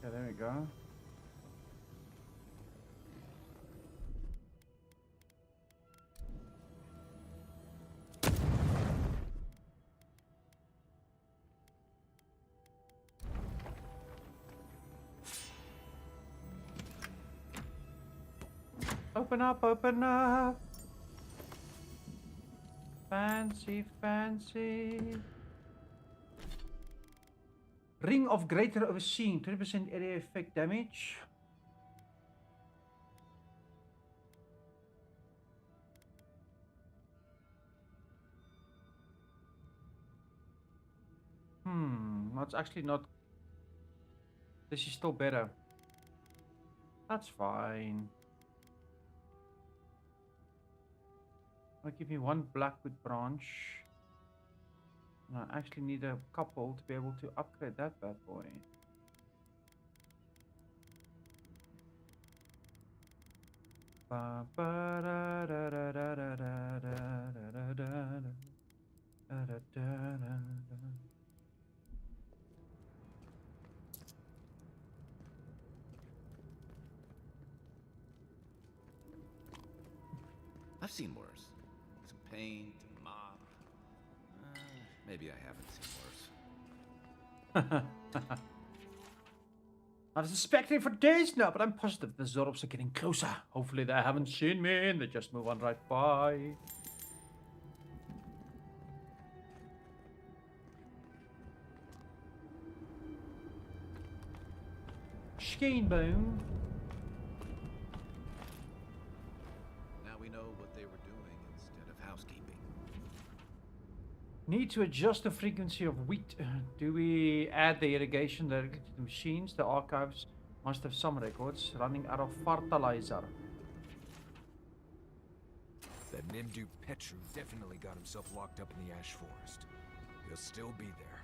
Yeah, there we go. Open up, open up. Fancy, fancy. Ring of Greater Overseeing, 20% area effect damage. That's actually not. This is still better. That's fine. I'll give me one blackwood branch. And I actually need a couple to be able to upgrade that bad boy. Ba ba da da da da da da da da da da da. I've seen worse. Some paint, mop. Maybe I haven't seen worse. I was suspecting for days now, but I'm positive the Zorobs are getting closer. Hopefully they haven't seen me and they just move on right by. Skinbone. Now we know what they were doing instead of housekeeping. Need to adjust the frequency of wheat. Do we add the irrigation directly to the machines? The archives must have some records. Running out of fertilizer. That Nimdu Petru definitely got himself locked up in the Ash Forest. He'll still be there.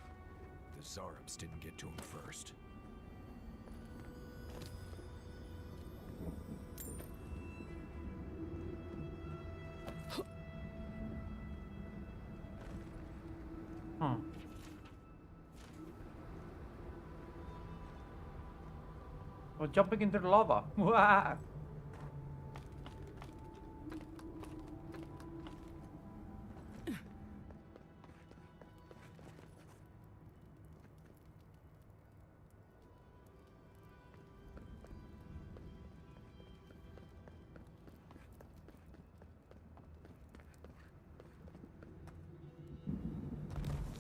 The Zarabs didn't get to him first. Huh. We're jumping into the lava. Wow.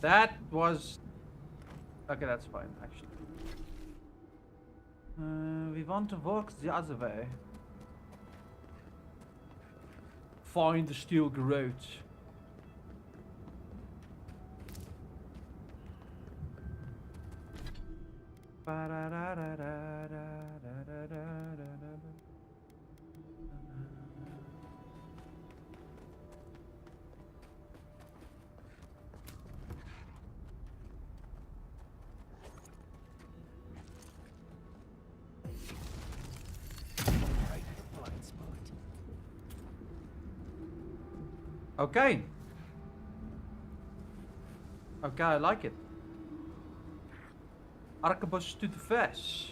That was... Okay, that's fine, actually. We want to walk the other way. Find the steel garage. Okay. Okay, I like it. Arquebus to the face.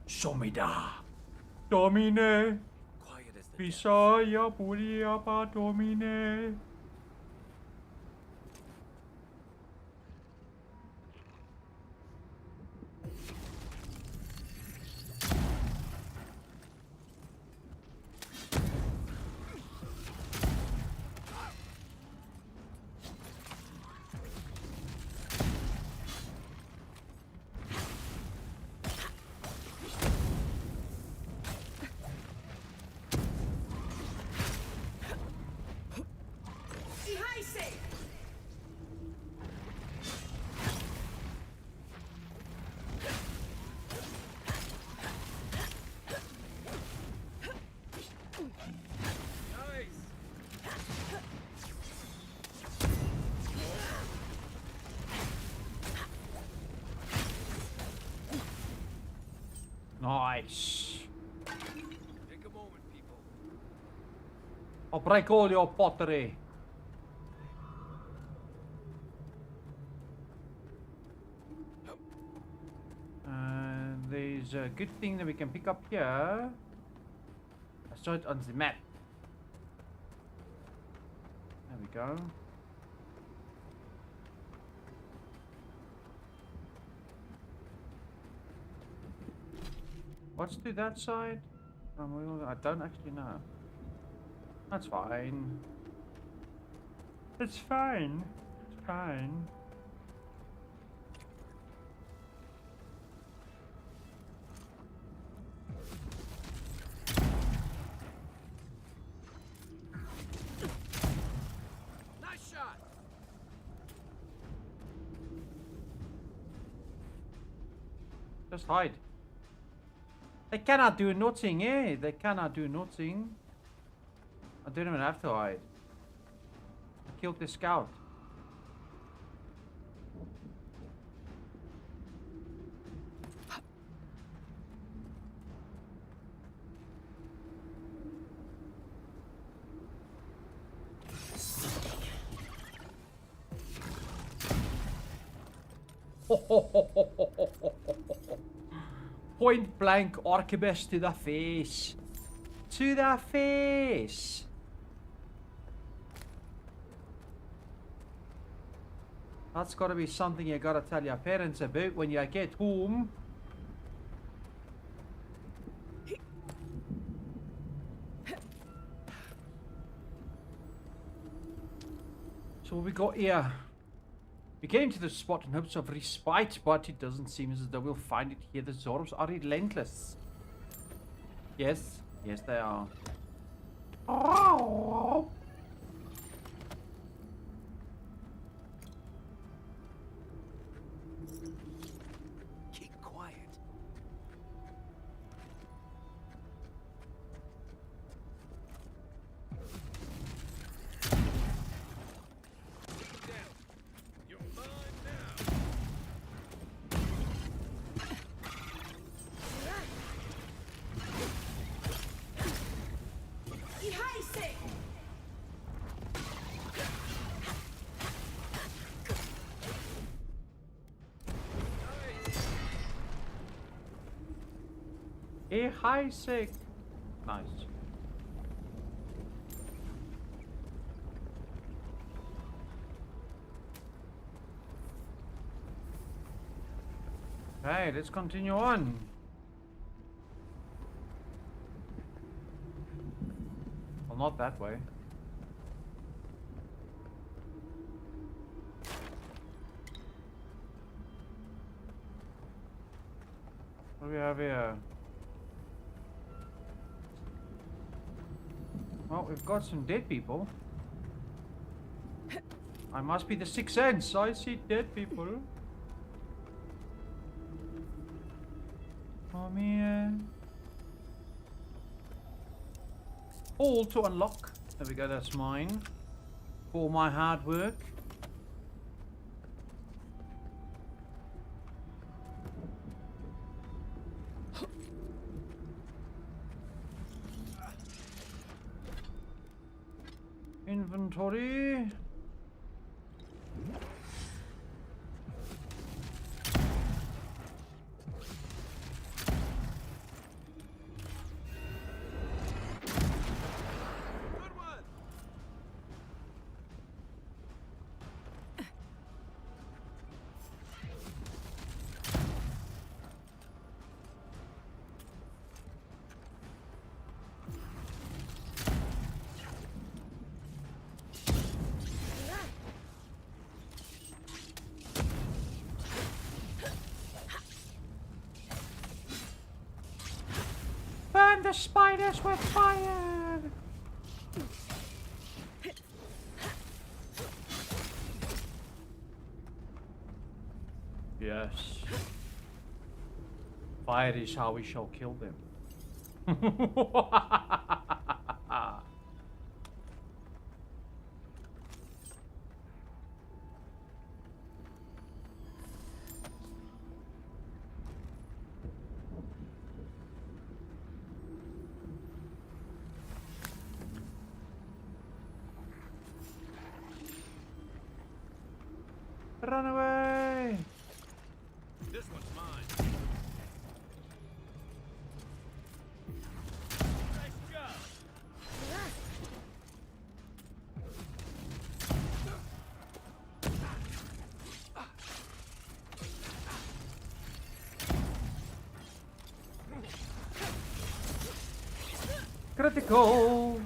Somida. Domine. Visaya Puria pa Domine. Nice. Take a moment, people. I'll break all your pottery. There's a good thing that we can pick up here. I saw it on the map. There we go. What's to that side? I don't actually know. That's fine. It's fine. It's fine. Nice shot. Just hide. They cannot do nothing, eh? They cannot do nothing. I don't even have to hide. I killed the scout. Point blank arquebus to the face. To the face. That's gotta be something you gotta tell your parents about when you get home. So what we got here? We came to the spot in hopes of respite, but it doesn't seem as though we'll find it here. The Zorbs are relentless. Yes, yes they are. Keep quiet. A high sick. Nice. Okay, let's continue on. Well, not that way. What do we have here? Well, we've got some dead people. I must be the Sixth Sense. I see dead people. Come here. All to unlock. There we go, that's mine. For my hard work. Inventory. Burn the spiders with fire! Yes. Fire is how we shall kill them. Run away! This one's mine. Nice job. Critical!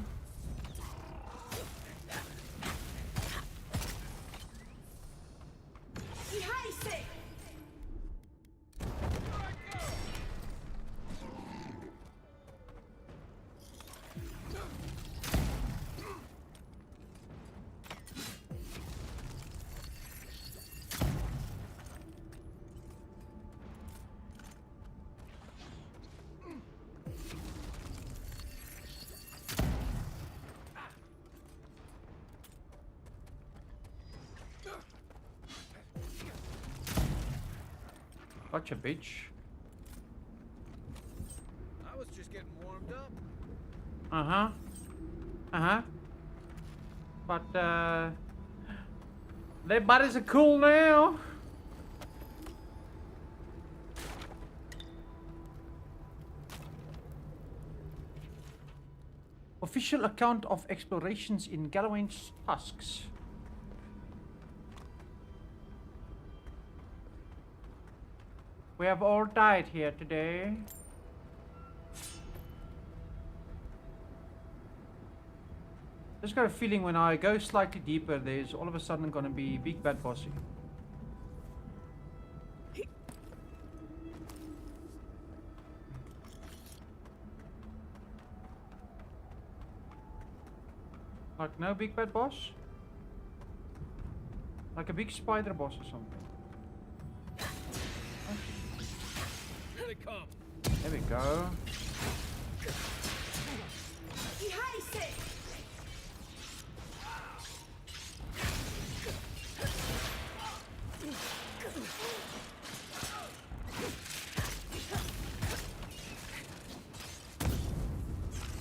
Gotcha, bitch. I was just getting warmed up. Uh-huh. Uh-huh. But, their bodies are cool now. Official account of explorations in Galloway's tusks. We have all died here today. Just got a feeling when I go slightly deeper, there's all of a sudden going to be big bad bossy. Like no big bad boss? Like a big spider boss or something. Here they come. There we go.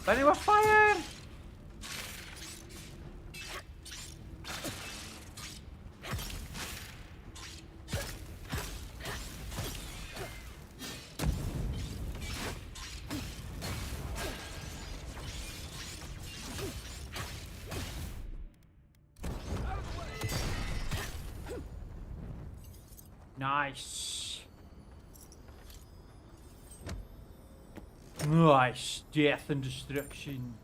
Then it was fire! Nice. Nice. Death and destruction.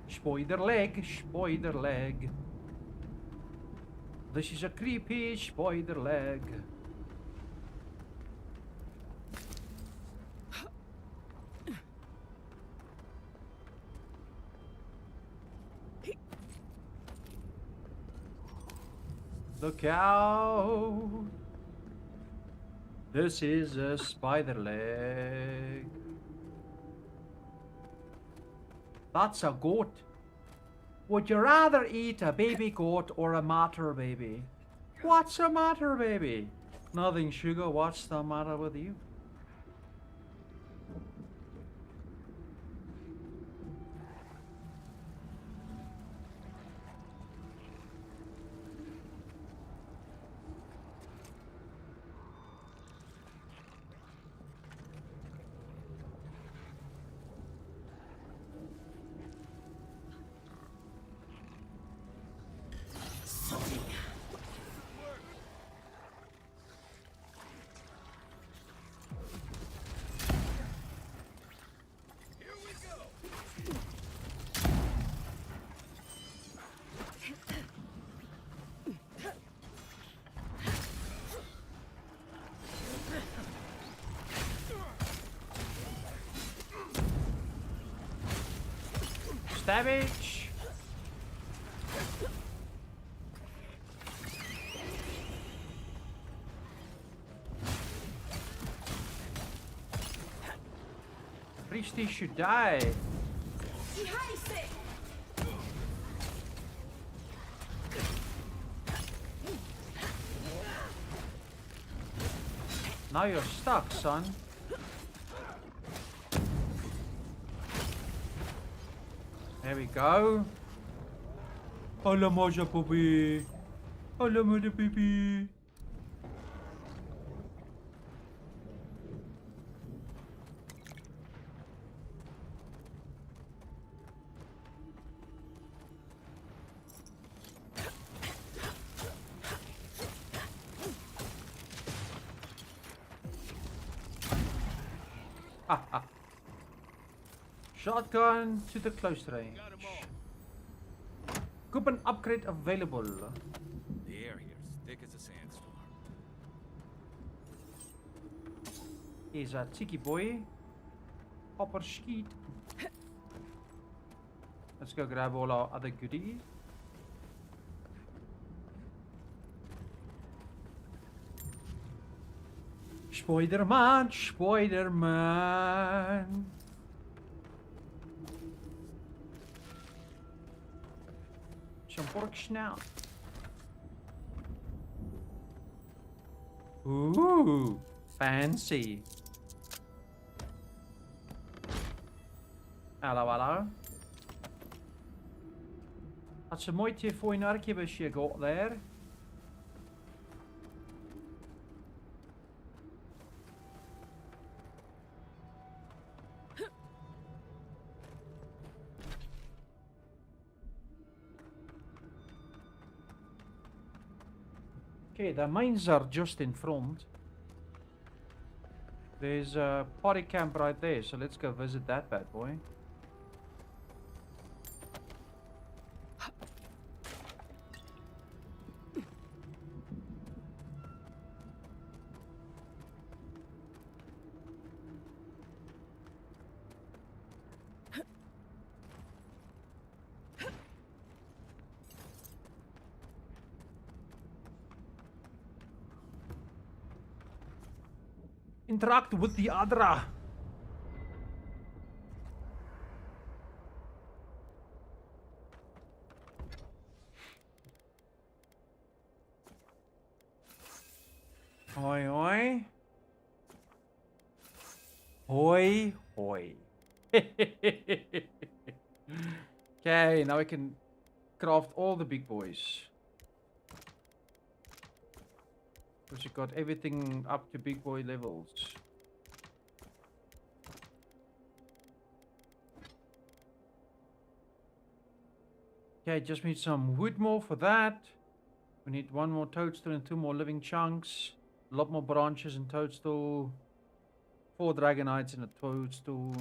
Spider leg, spider leg. This is a creepy spider leg. Look out! This is a spider leg. That's a goat. Would you rather eat a baby goat or a matter baby? What's the matter, baby? Nothing, sugar. What's the matter with you? Savage. Priesty should die. Now you're stuck, son. There we go. Hola moja puppy. Hola moja baby. Shotgun to the close range. Coupon upgrade available. The air here's thick as a sandstorm. Here's a cheeky boy. Hopper skeet. Let's go grab all our other goodies. Spider-Man, Spider-Man. Some pork snout. Ooh, fancy. Hallo, hallo. That's a mooi voor een archibus you got there. Okay, the mines are just in front. There's a party camp right there, so let's go visit that bad boy. interact with the other. Hoi, hoi. Hoi, hoi. Okay, now I can craft all the big boys. Because you got everything up to big boy levels. Okay, just need some wood more for that. We need 1 more toadstool and 2 more living chunks. A lot more branches and toadstool. 4 dragonites and a toadstool.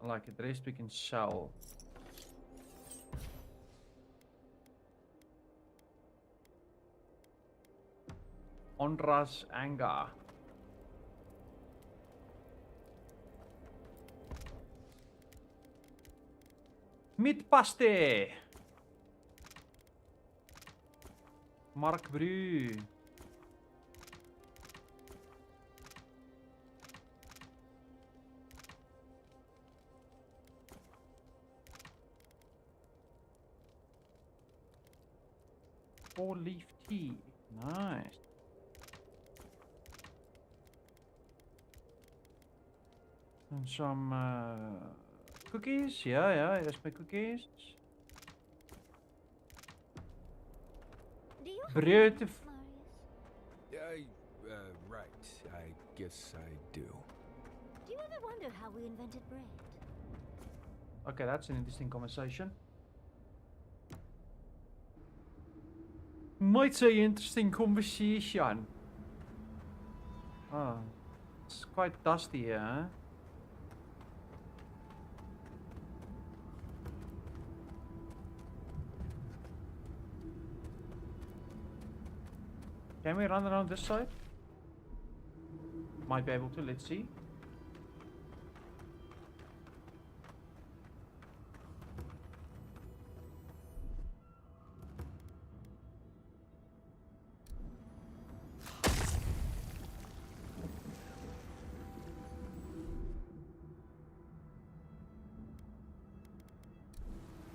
I like it. The rest we can sell. Onras anger. Meatpaste. Mark Bru. Four-leaf tea. Nice. And some cookies. Yeah, there's my cookies. Do you have Bread. Marius? Right. I guess I do. Do you ever wonder how we invented bread? Okay, that's an interesting conversation. Might say interesting conversation. Oh, it's quite dusty here, huh? Can we run around this side? Might be able to, let's see.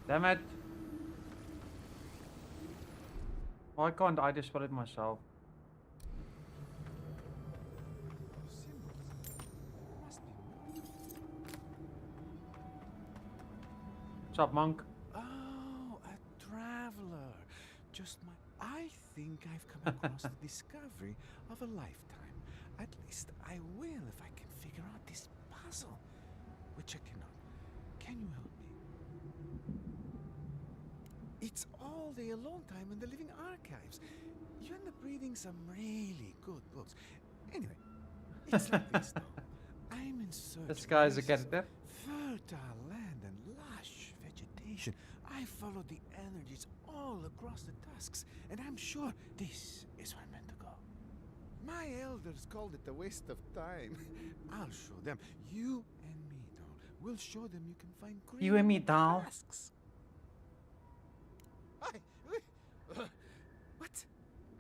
Damn it. Why can't I just spell it myself? What's up, monk? Oh, a traveler. Just my... I think I've come across the discovery of a lifetime. At least I will if I can figure out this puzzle. Which I cannot. Can you help me? It's all the alone time in the living archives. You end up reading some really good books. Anyway, it's like this though. I'm in search This guy's a of places character. fertile land and lush vegetation. I follow the energies all across the tusks, and I'm sure this is where I'm meant to go. My elders called it a waste of time. I'll show them. You and me, doll. We'll show them you can find green You and me, doll. tusks. What?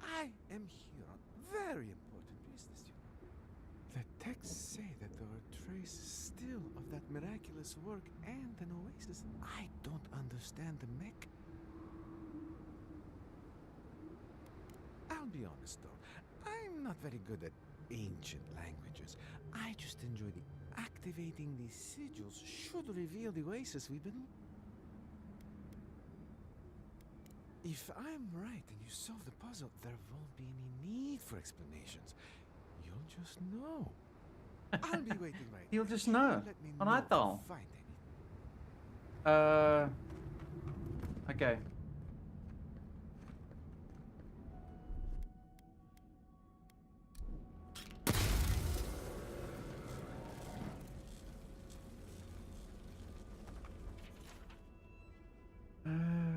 I am here on very important business, you know. The texts say that there are traces still of that miraculous work and an oasis. I don't understand the mech. I'll be honest though, I'm not very good at ancient languages. I just enjoy the activating these sigils should reveal the oasis we've been... If I'm right and you solve the puzzle, there won't be any need for explanations. You'll just know. I'll be waiting right You'll here. just know. Let me On know that if you doll. find any. Okay.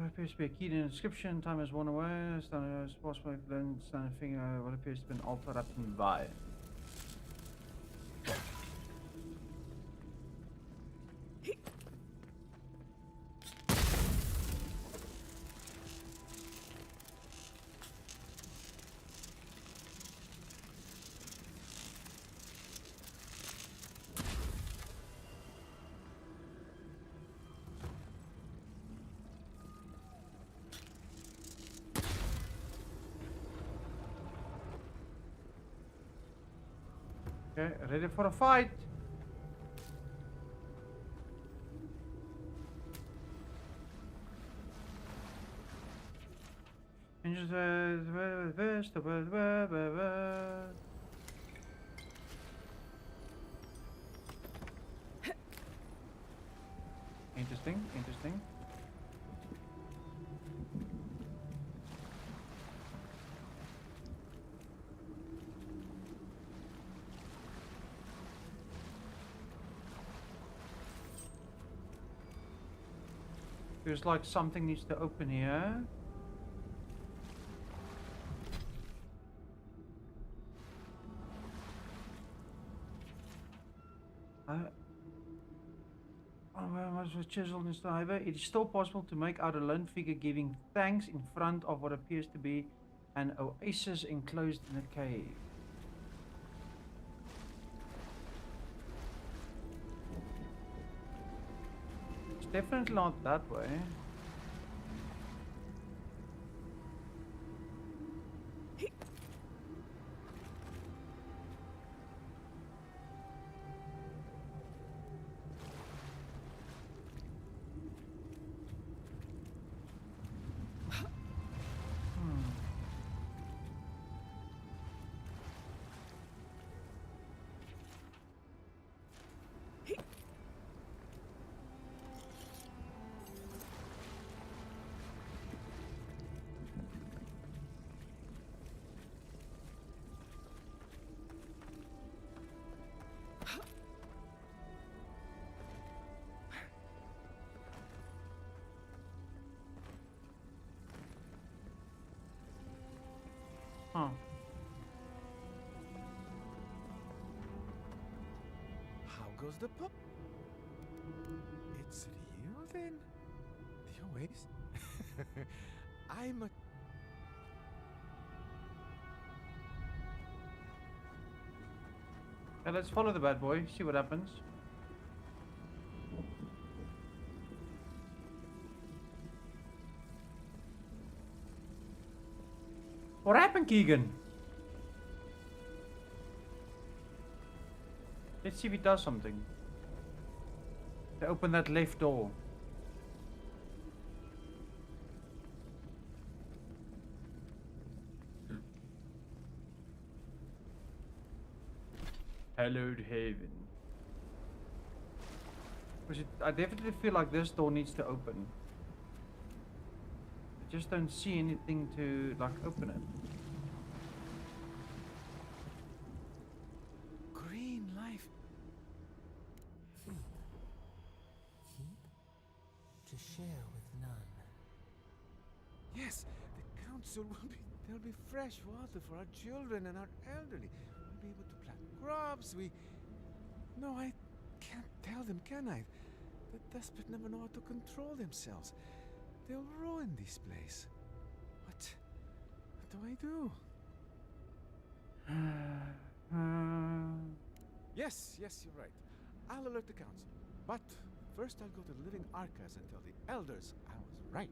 Appears to be a key to an inscription. Time has worn away. Standard sports then standing finger what appears to be an altar up nearby. Okay, ready for a fight. Interesting, interesting. Feels like something needs to open here. Was chiseled in stone. It is still possible to make out a lone figure giving thanks in front of what appears to be an oasis enclosed in a cave. It's definitely not that way. Huh. How goes the pup? It's real then? The Oasis? I'm a... Now let's follow the bad boy, see what happens. What happened, Keegan? Let's see if he does something. To open that left door. Hallowed Haven. I definitely feel like this door needs to open. I just don't see anything to like open it. Green life. Keep. To share with none. Yes, the council will be... There'll be fresh water for our children and our elderly. We'll be able to plant crops. No, I can't tell them, can I? The desperate never know how to control themselves. They'll ruin this place. What do I do? Yes, you're right. I'll alert the council. But first I'll go to the Living Archives and tell the elders I was right.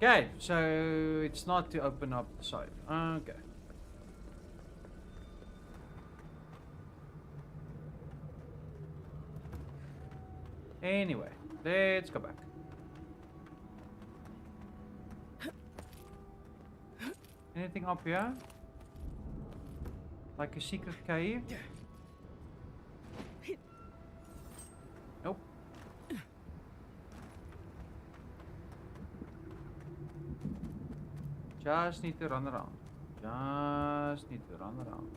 Okay, so it's not to open up the side. Okay. Anyway, let's go back. Anything up here? Like a secret cave? Nope. Just need to run around. Just need to run around.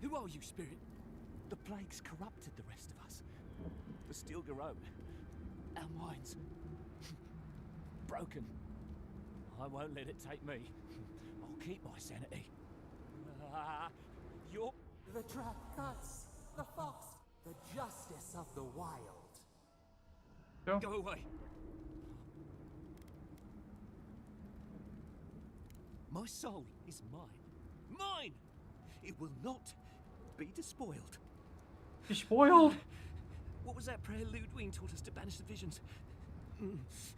Who are you, Spirit? The plague's corrupted the rest of us. The steel grown. Our minds. Broken. I won't let it take me. I'll keep my sanity. You're... The trap cuts. The fox. The justice of the wild. Go away. My soul is mine. Mine! It will not be despoiled. Despoiled? What was that prayer Ludwig taught us to banish the visions?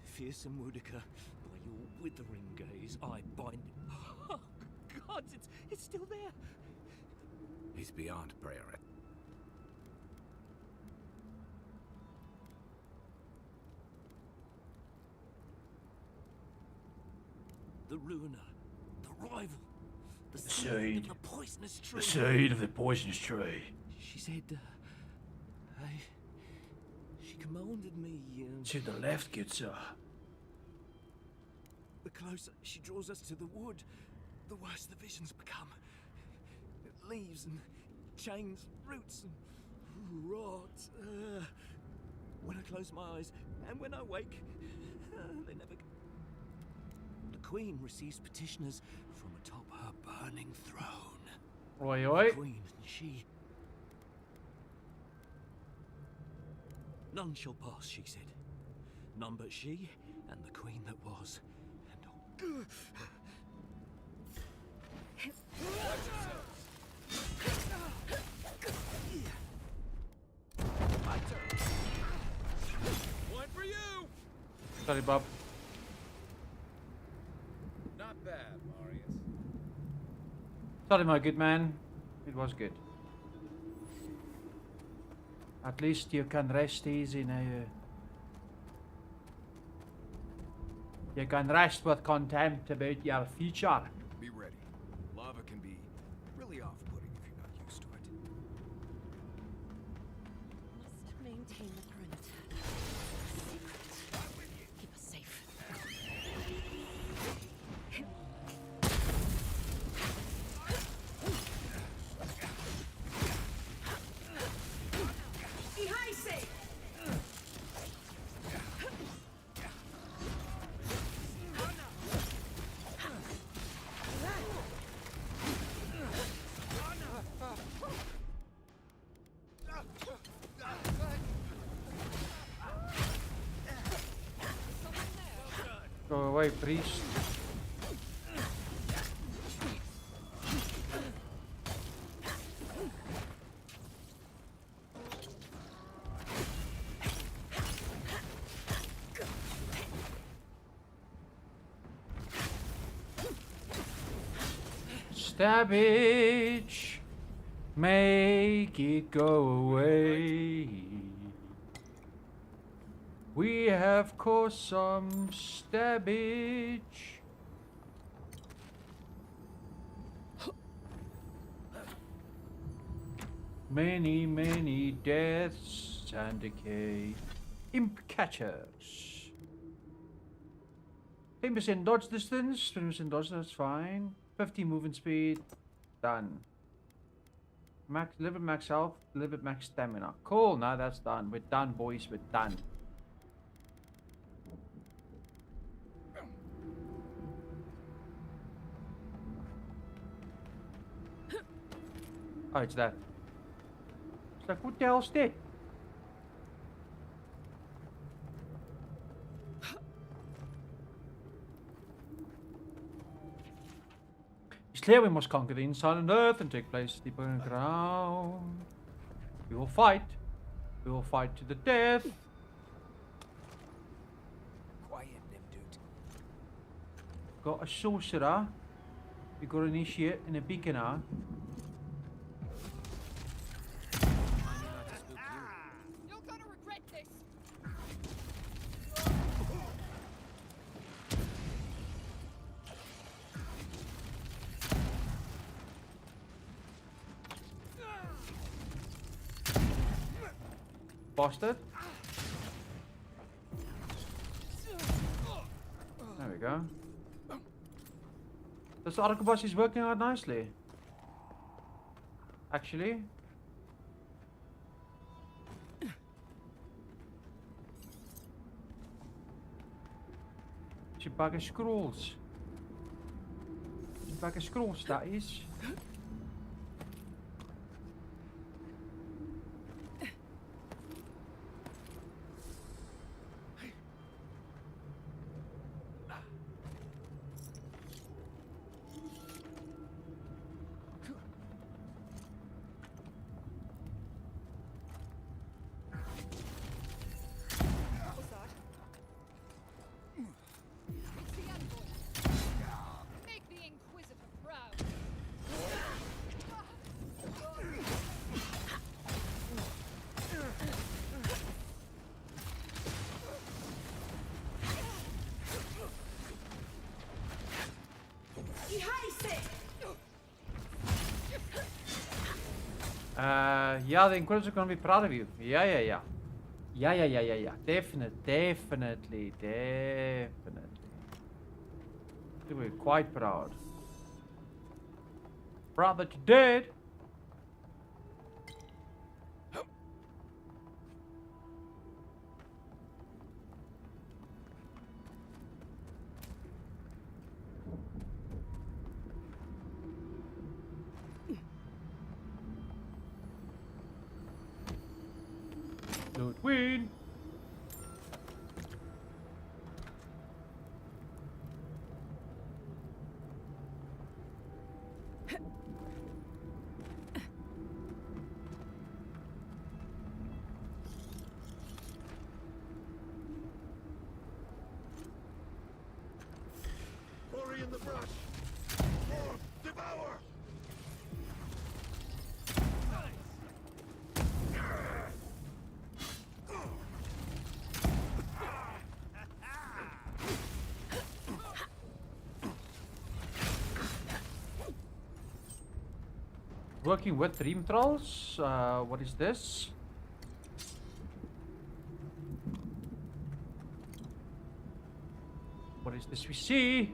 Fearsome Woodiker, by your withering gaze, I bind... Oh, God, it's still there. He's beyond prayer. The ruiner, the rival, the seed of the poisonous tree. The seed of the poisonous tree. She said, she commanded me... To the left, good sir. The closer she draws us to the wood, the worse the visions become. Leaves and chains, roots and rot. When I close my eyes and when I wake, they never... The Queen receives petitioners from atop her burning throne. Oi, oi. The Queen and she... None shall pass, she said. None but she and the Queen that was. And My turn. One for you. Sorry, Bob. Not bad, Marius. Sorry, my good man. It was good. At least you can rest easy now. You can rest with contempt about your future. Be ready. Lava can be really off-putting if you're not used to it. Must maintain the perimeter. Secret. Keep us safe. Go away, priest. Stabbage. Make it go away. We have caused some stabbage. Many, many deaths and decay. Imp catchers. 10% dodge distance, 20% dodge, that's fine. 50 movement speed, done. Max, live at max health, live at max stamina. Cool, now that's done. We're done, boys, we're done. Oh, it's that. It's like, what the hell's that? It's clear we must conquer the inside of Earth and take place deeper in the ground. We will fight. We will fight to the death. Quiet, Nimdude. Got a sorcerer. We got an initiate and a beaconer. You're gonna regret this. Bastard. There we go. This arquebus is working out nicely. Actually. It's a bag of scrolls. It's a bag of scrolls, that is. Yeah, the Inquisitor's are gonna be proud of you. Yeah. Definitely. They were quite proud. Proud that you did. Don't win. Quarry in the brush. More, devour. Working with dream trolls. What is this? What is this we see?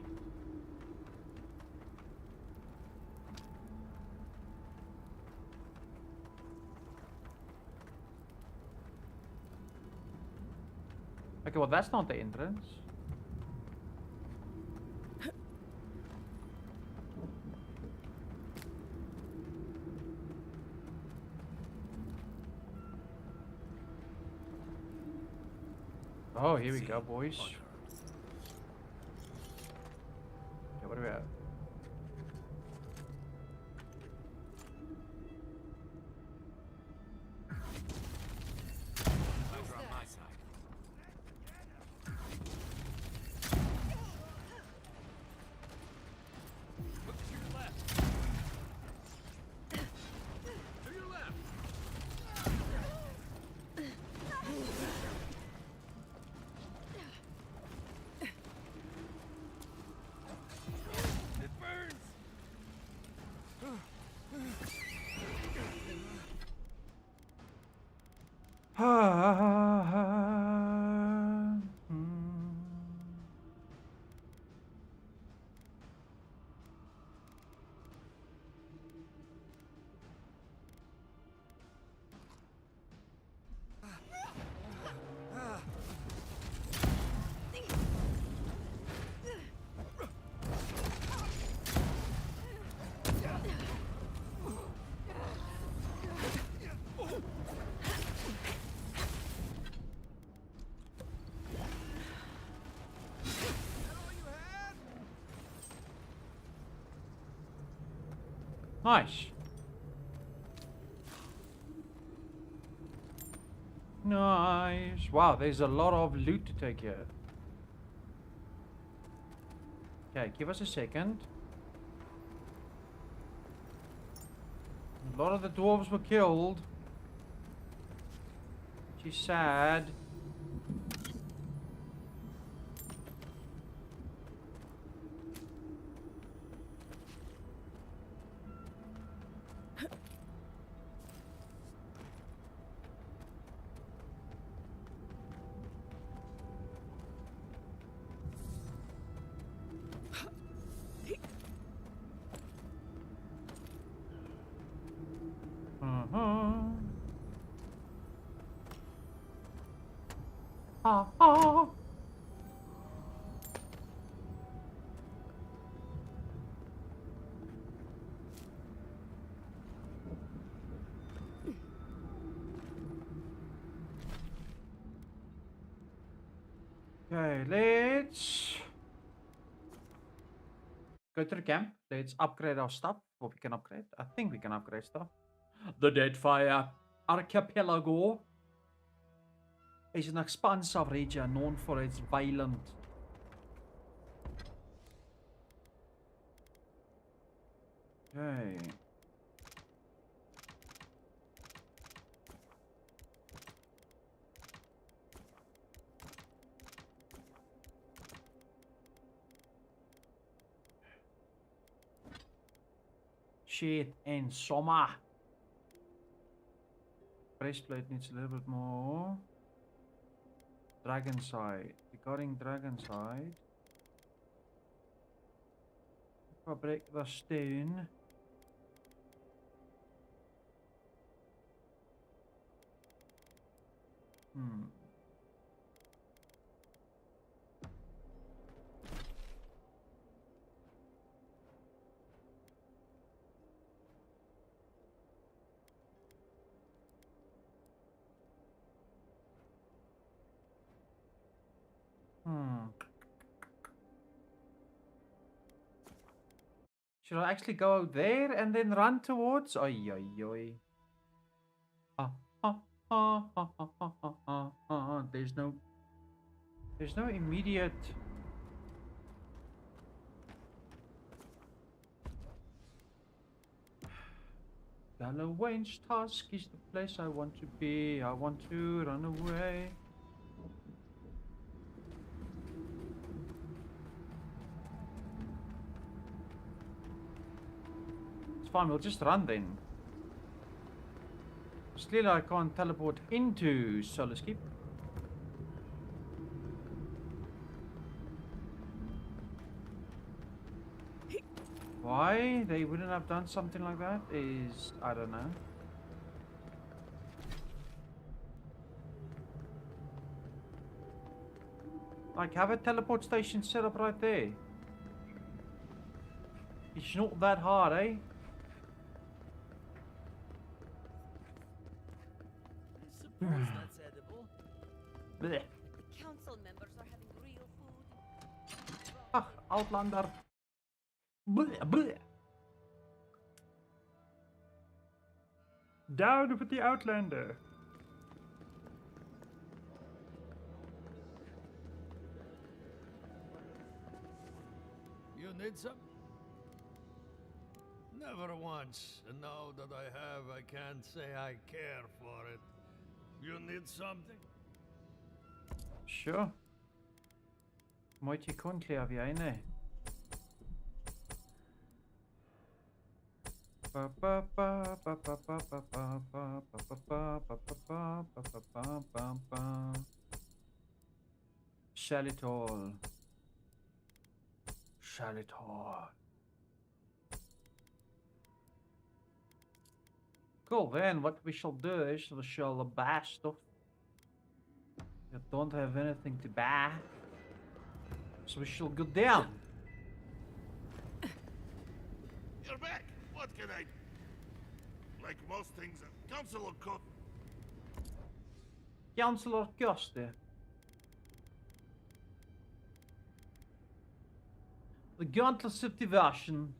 Okay, well that's not the entrance. Oh, here we go, boys. Okay, what do we have? Nice. Nice. Wow, there's a lot of loot to take here. Okay, give us a second. A lot of the dwarves were killed. Which is sad. Okay, let's go to the camp. Let's upgrade our stuff. What we can upgrade. I think we can upgrade stuff. The Deadfire Archipelago is an expansive region known for its violent okay. Shit and summer. breastplate needs a little bit more. Dragon side. Regarding dragon side. If I break the stone. Should I actually go out there and then run towards? Oi, oi, oi. There's no immediate. Galloway's task is the place I want to be. I want to run away. It's fine, we'll just run then. Clearly I can't teleport into Solar's Keep. Why they wouldn't have done something like that is, I don't know. Like, have a teleport station set up right there. It's not that hard, eh? Suppose that's edible. Blech. The council members are having real food. Ah, Outlander. Blech, blech. Down with the Outlander. You need some? Never once, and now that I have, I can't say I care for it. You need something? Sure. Mooi kontli heb jij, nee. Shalitol. Shalitol. Cool, then what we shall do is we shall buy stuff. We don't have anything to buy. So we shall go down. You're back. What can I do? Like most things, Councilor Cook. Councilor Costa. The gauntlet subdivision.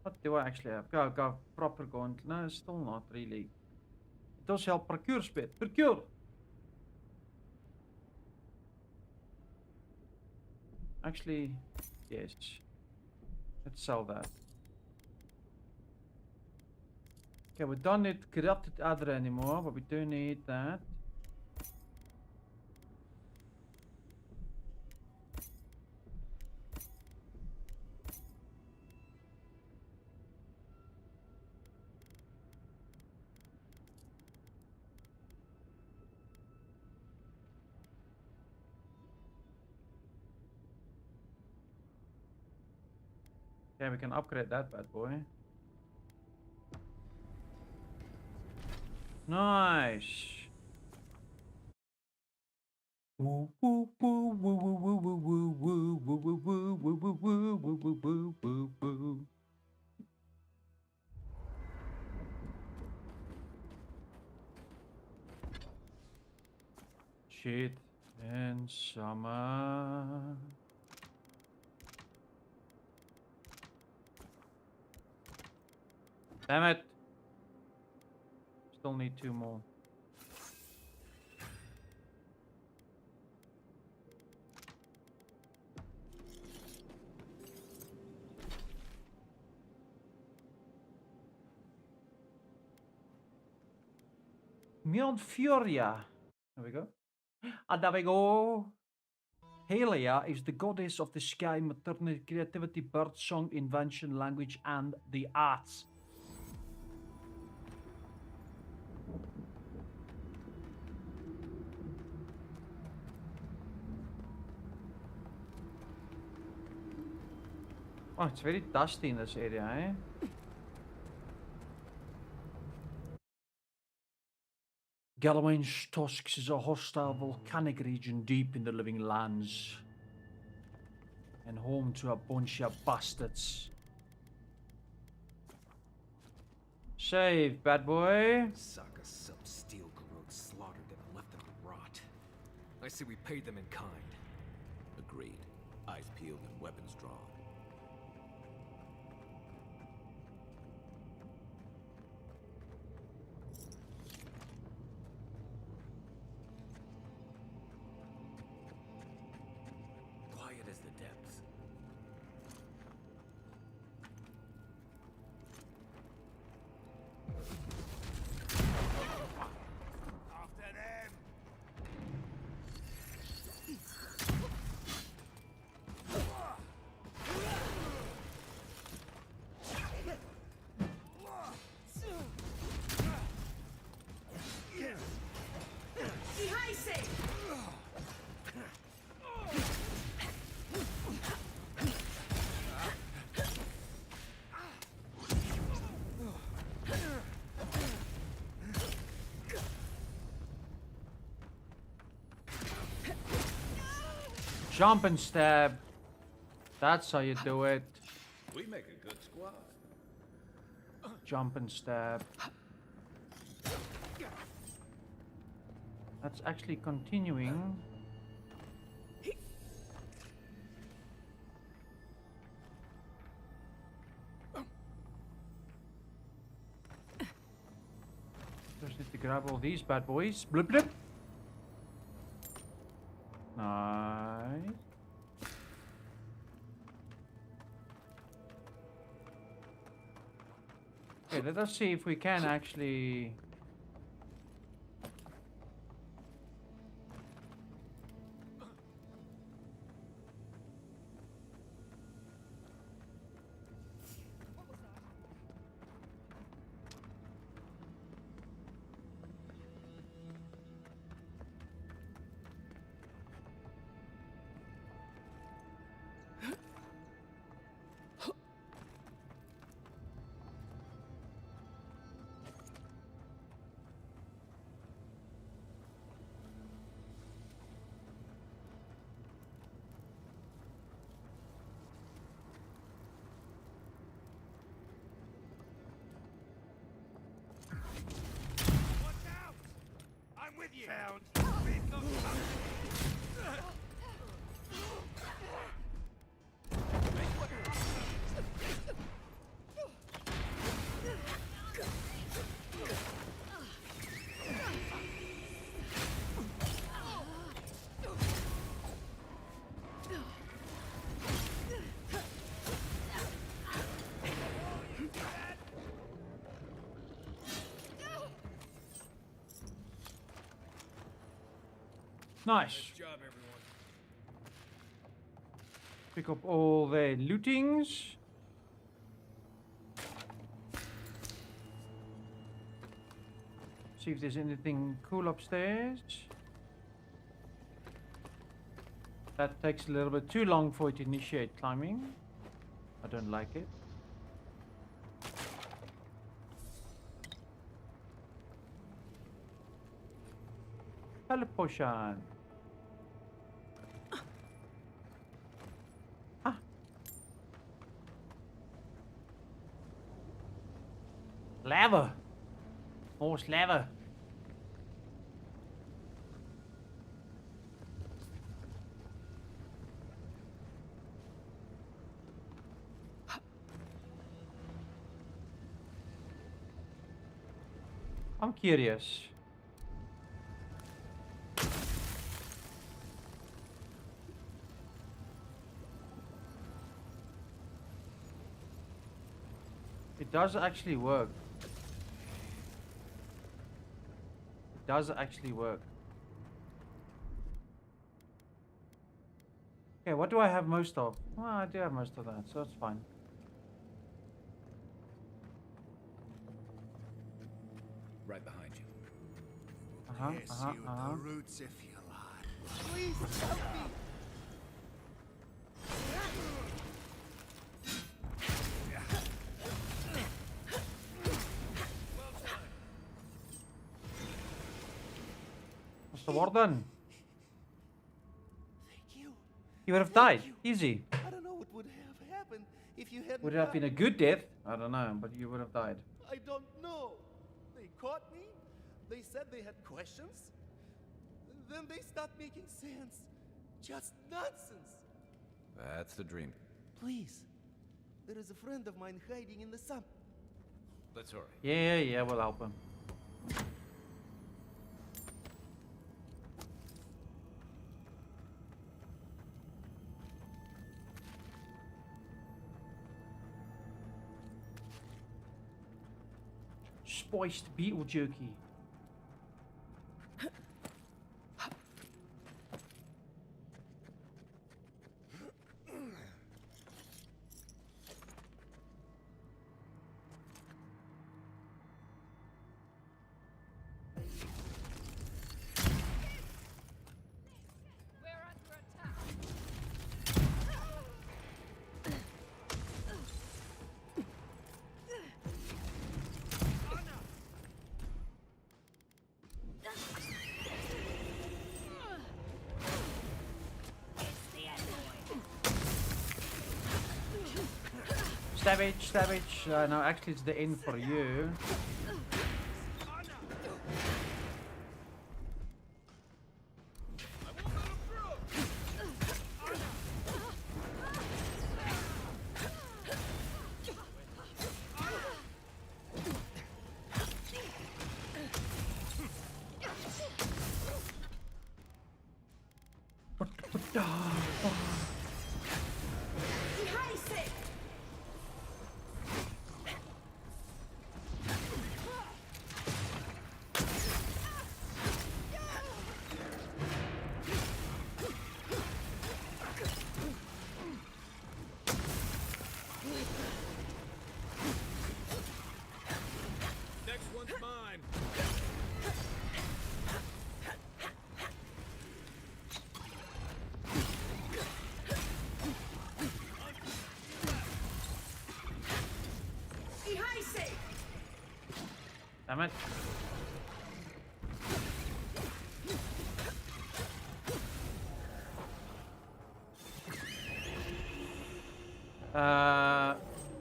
What do I actually have? Go proper gauntlet. No, still not really. It does help procure speed. Procure! Actually, yes. Let's sell that. Okay, we don't need corrupted adder anymore, but we do need that. Yeah, we can upgrade that bad boy. Nice. Woo woo woo woo woo woo woo woo woo woo woo woo woo woo woo woo woo woo. Shit in summer. Damn it. Still need 2 more. Mount Furia. There we go. And there we go. Helia is the goddess of the sky, maternity, creativity, bird song, invention, language, and the arts. Oh, it's very dusty in this area, eh? Galloway's Tusks is a hostile volcanic region deep in the living lands. And home to a bunch of bastards. Save, bad boy. Saka sub-steel corrode slaughtered them and left them to rot. I say we paid them in kind. Agreed. Eyes peeled and weapons drawn. Quiet as the depths. After them! Jump and stab. That's how you do it. We make a good squad. Jump and stab. That's actually continuing. Just need to grab all these bad boys. Blip blip. Nice. Okay, let us see if we can actually... With you. Found. Nice. Job, everyone. Pick up all the lootings. See if there's anything cool upstairs. That takes a little bit too long for it to initiate climbing. I don't like it. Pellet potion. Lava. More lava. I'm curious. It does actually work. It does actually work. Okay, what do I have most of? Well, I do have most of that, so it's fine. Right behind you. Yes, you the roots if you like. Please help me. the warden. Thank you. He would have died. Easy. I don't know what would have happened if you hadn't. Would it have been a good death? I don't know, but you would have died. I don't know. They caught me. They said they had questions. Then they stopped making sense. Just nonsense. That's the dream. Please. There is a friend of mine hiding in the sump. Let's hurry. Yeah, we'll help him. Spiced beetle jerky. Savage. No, actually it's the end for you. Damn it.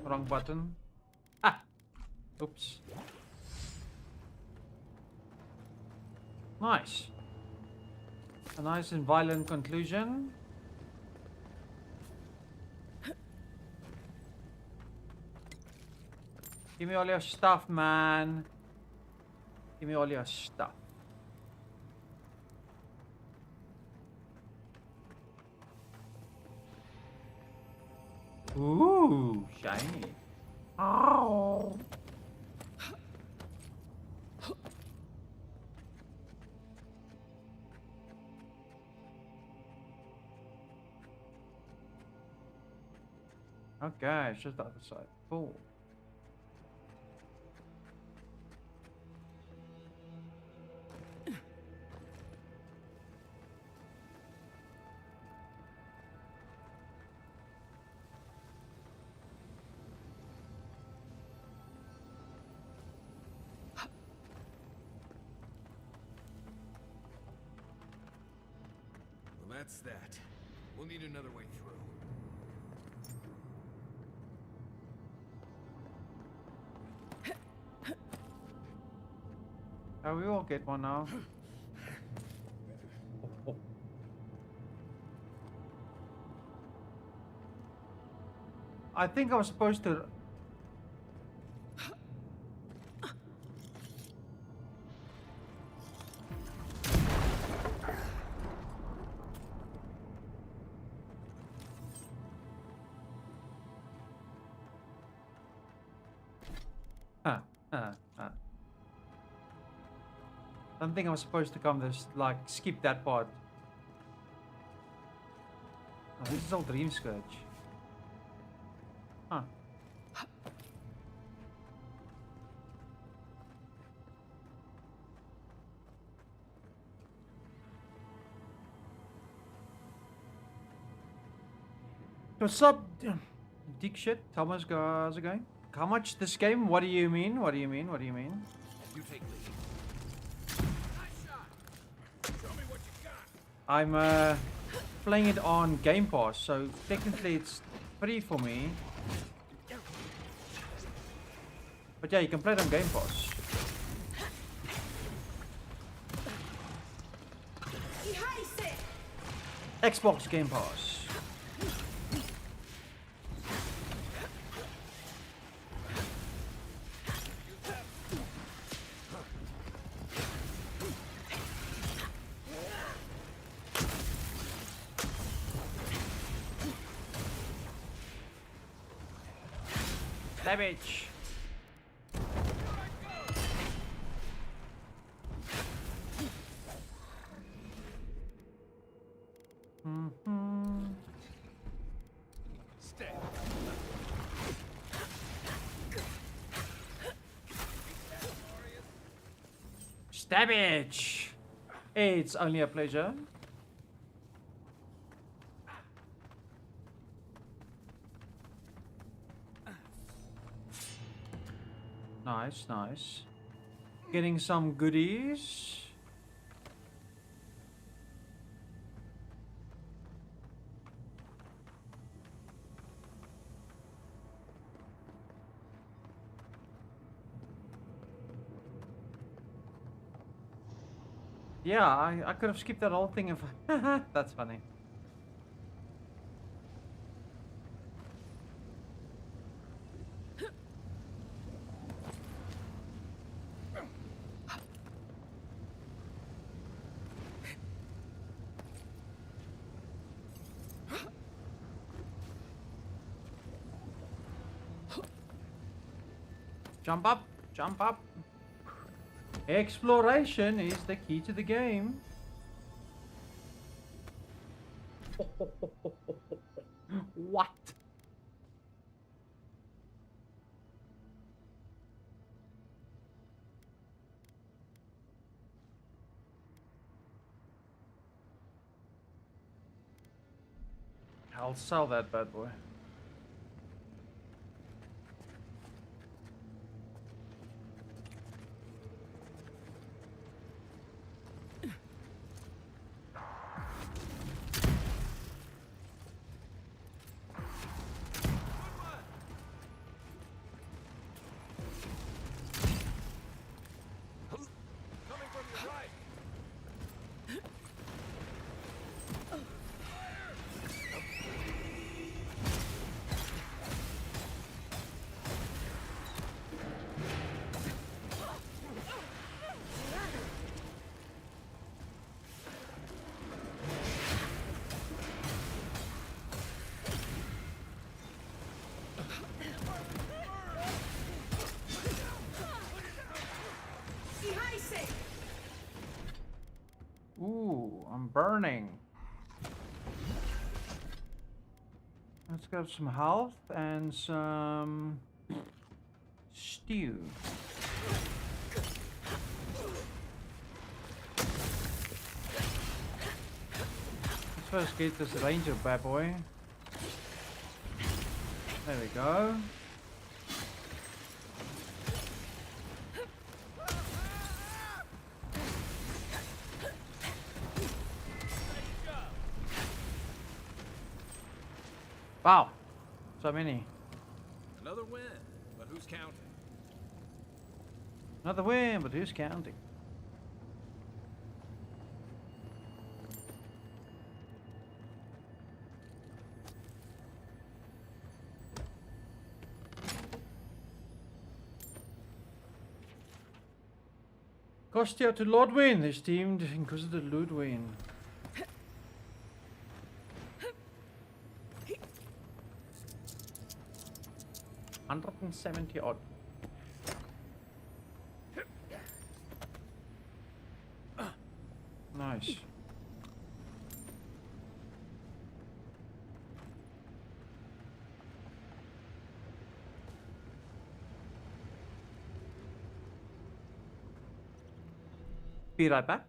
Wrong button. Ah! Oops. Nice. A nice and violent conclusion. Give me all your stuff, man. Give me all your stuff. Ooh, shiny. Oh. Okay, it's just the other side. Cool. That's that. We'll need another way through. We will get one now. I think I was supposed to... I don't think I'm supposed to come this, like, skip that part. Oh, this is all Dream Scourge. Huh. What's up, dick shit? Thomas, how's it going? How much this game? What do you mean? What do you mean? What do you mean? You take lead. Show me I'm playing it on Game Pass, so technically it's free for me. But yeah, you can play it on Game Pass. Xbox Game Pass. Damage. Stabbage! It's only a pleasure. Nice, nice. Getting some goodies. Yeah, I could have skipped that whole thing if I... That's funny. Jump up, jump up. Exploration is the key to the game. What? I'll sell that bad boy. Ooh, I'm burning. Let's grab some health and some stew. Let's first get this ranger bad boy. There we go. Wow, so many. Another win, but who's counting? Another win, but who's counting? Kostya to Lordwyn, esteemed Inquisitor Ludwyn. 170 odd. Nice. Be right back.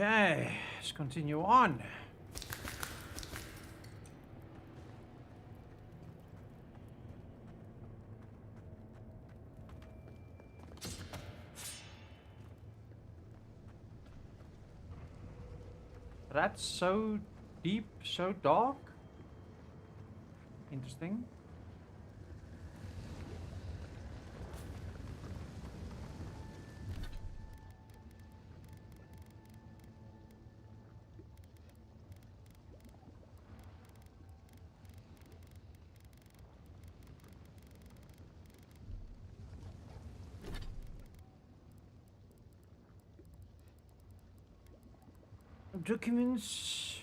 Okay, let's continue on. That's so deep, so dark. Interesting. Documents.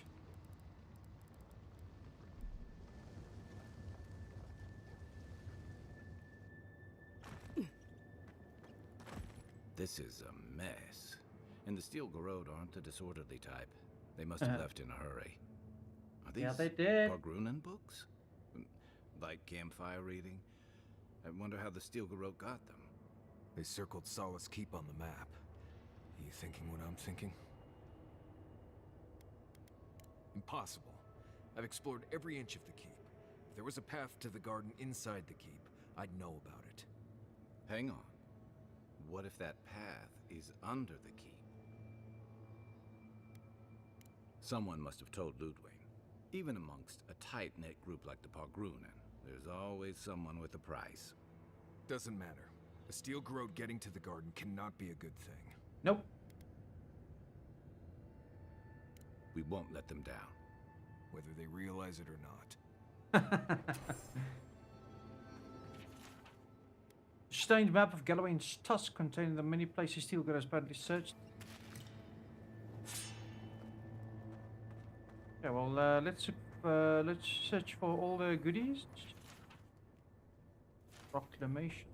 This is a mess. And the Steel Garrod aren't the disorderly type. They must have left in a hurry. Are these Yeah, they did. Pargrunan books? Like campfire reading? I wonder how the Steel Garrod got them. They circled Solace Keep on the map. You thinking what I'm thinking? Impossible. I've explored every inch of the keep. If there was a path to the garden inside the keep, I'd know about it. Hang on. What if that path is under the keep? Someone must have told Ludwig. Even amongst a tight-knit group like the Pargrunan, there's always someone with a price. Doesn't matter. A Steel Garrod getting to the garden cannot be a good thing. Nope. We won't let them down. Whether they realize it or not. Stained map of Galloway's tusk containing the many places Steel Garrod has apparently searched. Okay, well, let's search for all the goodies. Proclamation.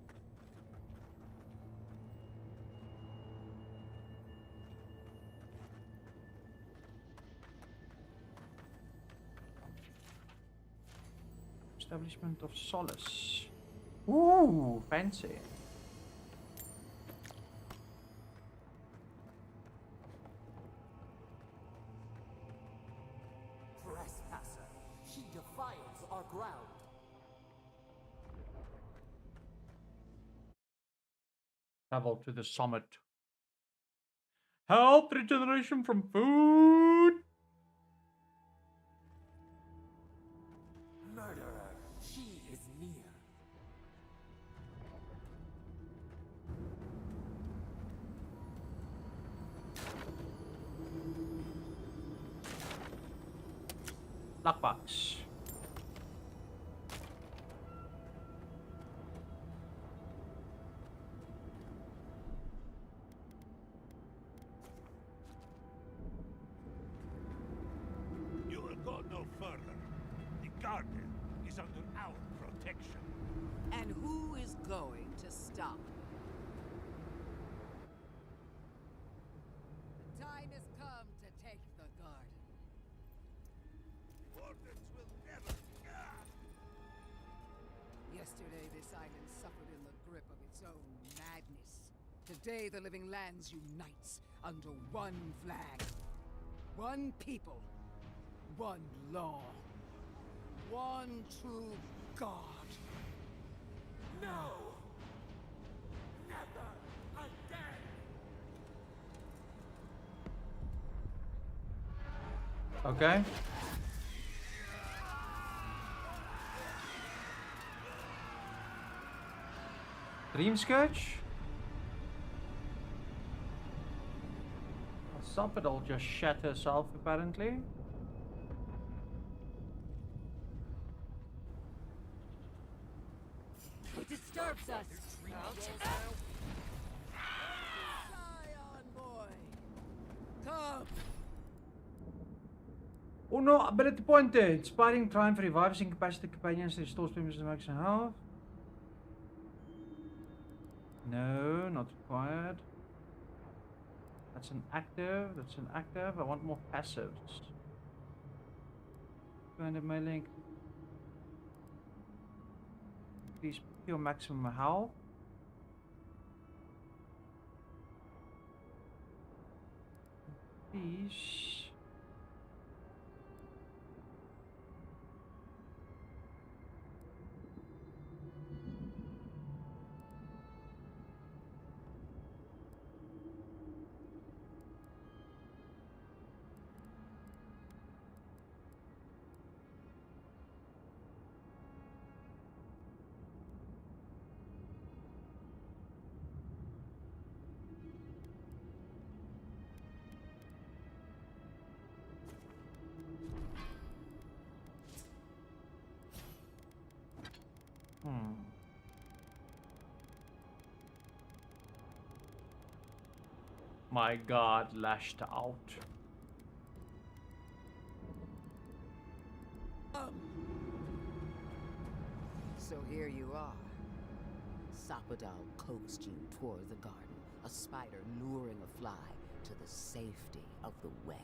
Establishment of Solace. Ooh, fancy. Trespasser, she defiles our ground. Travel to the summit. Health regeneration from food. Murderer, she is near. Lockbox. You will go no further. The garden is under our protection. And who is going to stop? The time has come to take the garden. Wardens will never. Yesterday, this island suffered in the grip of its own madness. Today, the living lands unites under one flag. One people. One law. One true God. No! Never again! Okay. Dream Scourge? Stop it, will just shatter herself apparently. It disturbs us. Scion boy. Come. Oh no, ability pointer. Inspiring triumph revives incapacitated companions, restores members to maximum health. No, not required. That's an active, that's an active. I want more passives. 200 melee. Increase pure maximum health. Peace. My god, lashed out. So here you are. Sapadal coaxed you toward the garden, a spider luring a fly to the safety of the web.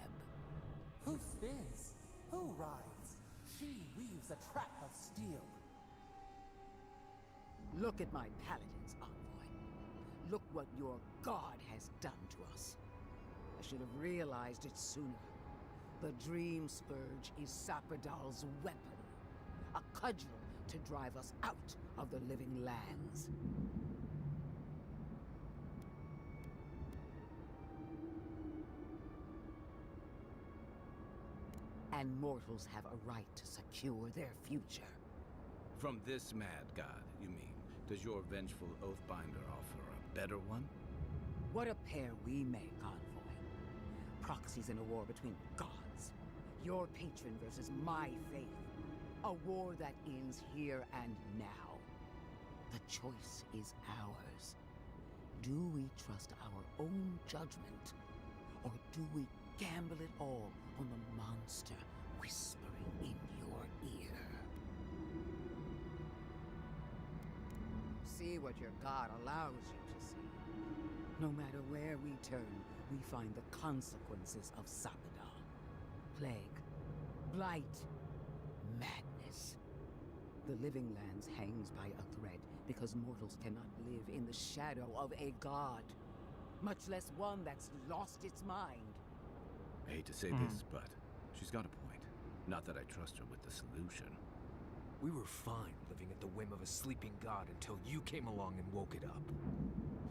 Who spins? Who rides? She weaves a trap of steel. Look at my paladins, envoy. Look what your god has done to us. I should have realized it sooner. The Dream Scourge is Sapadal's weapon. A cudgel to drive us out of the living lands. And mortals have a right to secure their future. From this mad god, you mean? Does your vengeful Oathbinder offer a better one? What a pair we make, envoy. Proxies in a war between gods. Your patron versus my faith. A war that ends here and now. The choice is ours. Do we trust our own judgment? Or do we gamble it all on the monster whispering in your ear? See what your god allows you to see. No matter where we turn, we find the consequences of Sapadal. Plague, blight, madness. The living lands hangs by a thread because mortals cannot live in the shadow of a god, much less one that's lost its mind. I hate to say this, but she's got a point. Not that I trust her with the solution. We were fine living at the whim of a sleeping god until you came along and woke it up.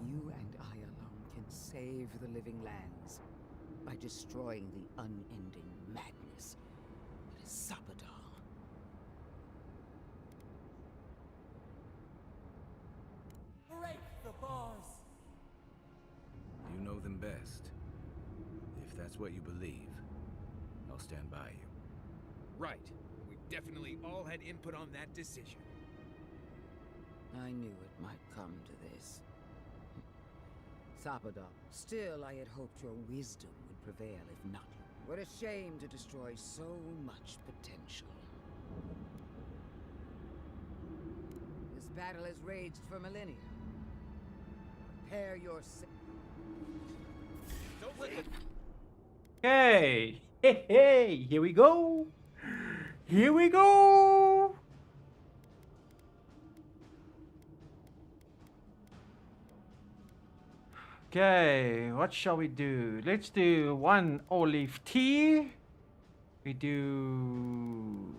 You and I alone can save the living lands by destroying the unending madness that is Sapadal. Break the bars! You know them best. If that's what you believe, I'll stand by you. Right. We definitely all had input on that decision. I knew it might come to this. Sapadal, still I had hoped your wisdom would prevail, if not. What a shame to destroy so much potential. This battle has raged for millennia. Prepare yourself. Don't let it. Okay. Hey, hey, here we go. Here we go. Okay, what shall we do? Let's do one olive tea. We do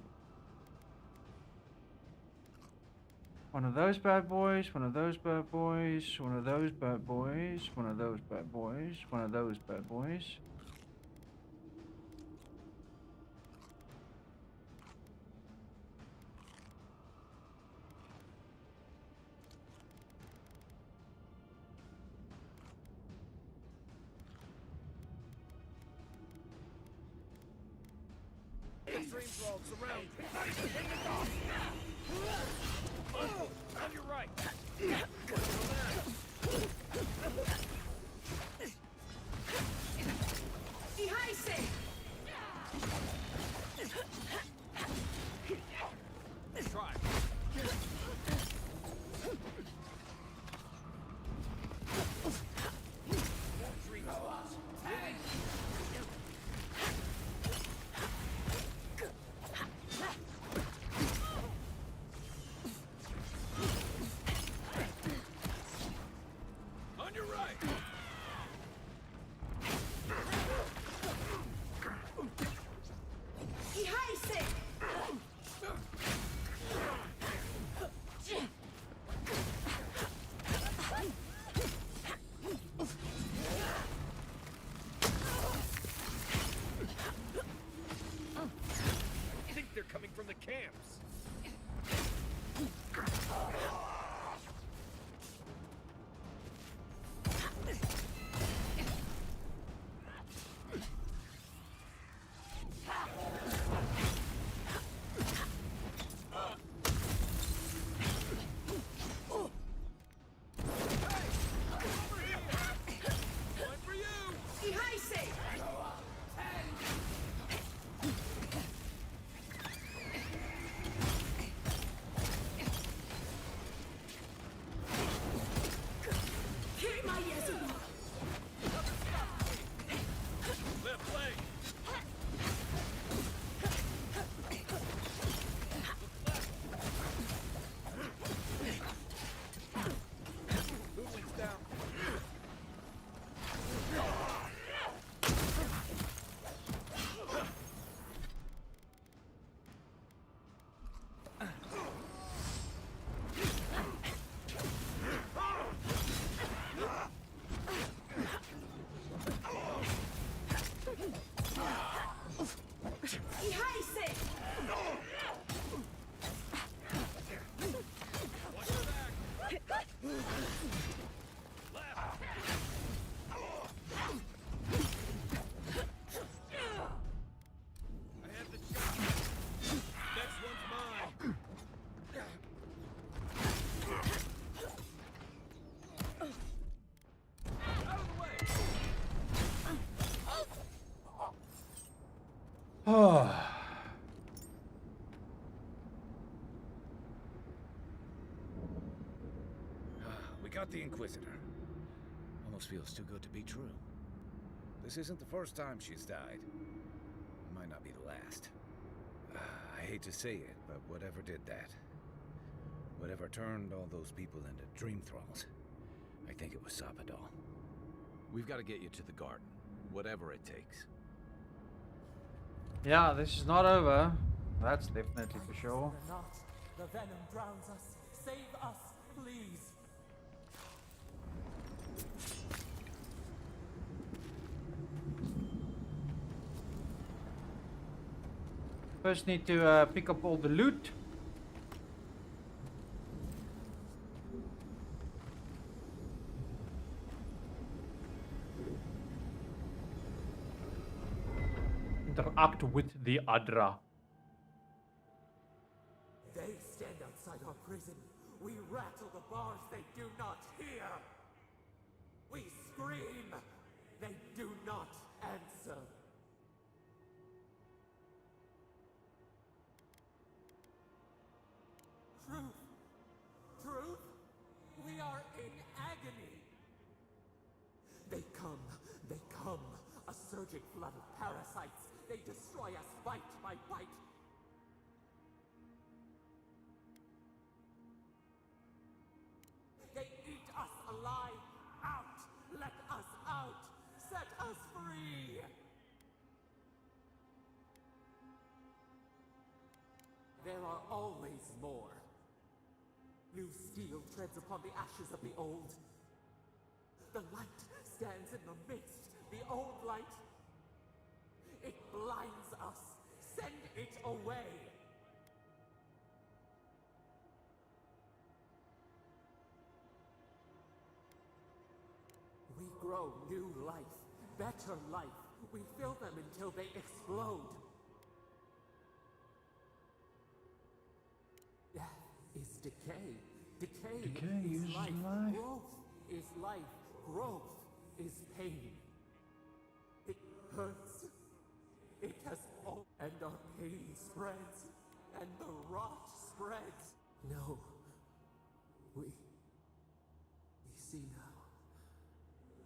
one of those bad boys, one of those bad boys, one of those bad boys, one of those bad boys, one of those bad boys. Dream thralls surround you. Take it off. On your right. Try. Dream thralls. had the shot. Next one's mine. Out of the way. We got the Inquisitor. Almost feels too good to be true. This isn't the first time she's died. Might not be the last. I hate to say it, but whatever did that, whatever turned all those people into dream thralls, I think it was Sabadell. We've got to get you to the garden, whatever it takes. Yeah, this is not over. That's definitely for sure. The venom drowns us. Save us, please. First need to pick up all the loot. Interact with the Adra. They stand outside our prison. We rattle the bars they do not hear. We scream. They do not answer. Truth. Truth. We are in agony. They come. A surging flood of parasites. They destroy us bite by bite. They eat us alive. Out. Let us out. Set us free. There are always more. New steel treads upon the ashes of the old. The light stands in the midst. The old light. It blinds us. Send it away. We grow new life, better life. We fill them until they explode. Death is decay. Decay is life. Growth is life. Growth is pain. It hurts. It has all, and our pain spreads, and the rot spreads. No. We see now.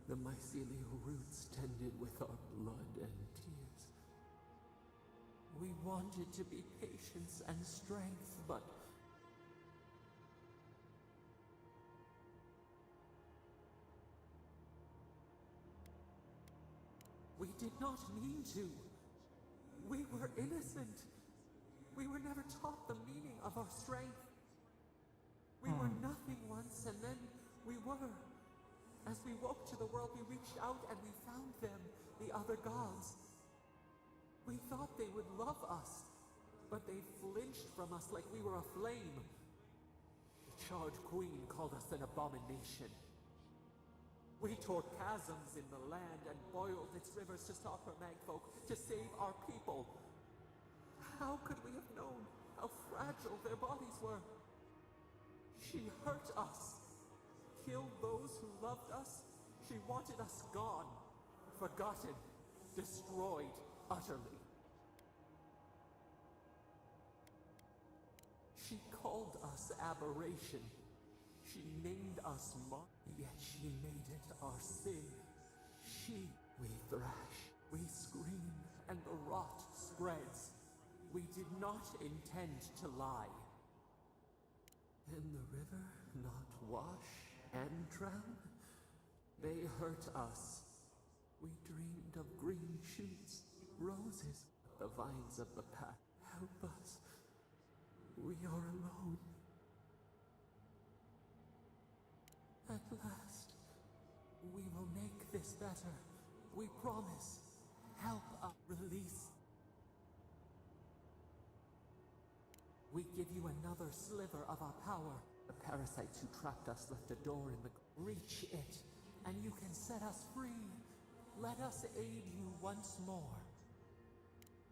The mycelial roots tended with our blood and tears. We wanted to be patience and strength, but we did not mean to. We were innocent. We were never taught the meaning of our strength. We were nothing once, and then we were. As we woke to the world, we reached out and we found them, the other gods. We thought they would love us, but they flinched from us like we were a flame. The charred queen called us an abomination. We tore chasms in the land and boiled its rivers to stop her magfolk, to save our people. How could we have known how fragile their bodies were? She hurt us, killed those who loved us. She wanted us gone, forgotten, destroyed utterly. She called us aberration. She named us yet she made it our sin. We thrash, we scream, and the rot spreads. We did not intend to lie. In the river, not wash and drown? They hurt us. We dreamed of green shoots, roses, the vines of the path. Help us. We are alone. At last, we will make this better. We promise. Help us. Release. We give you another sliver of our power. The parasites who trapped us left a door in the... Reach it, and you can set us free. Let us aid you once more.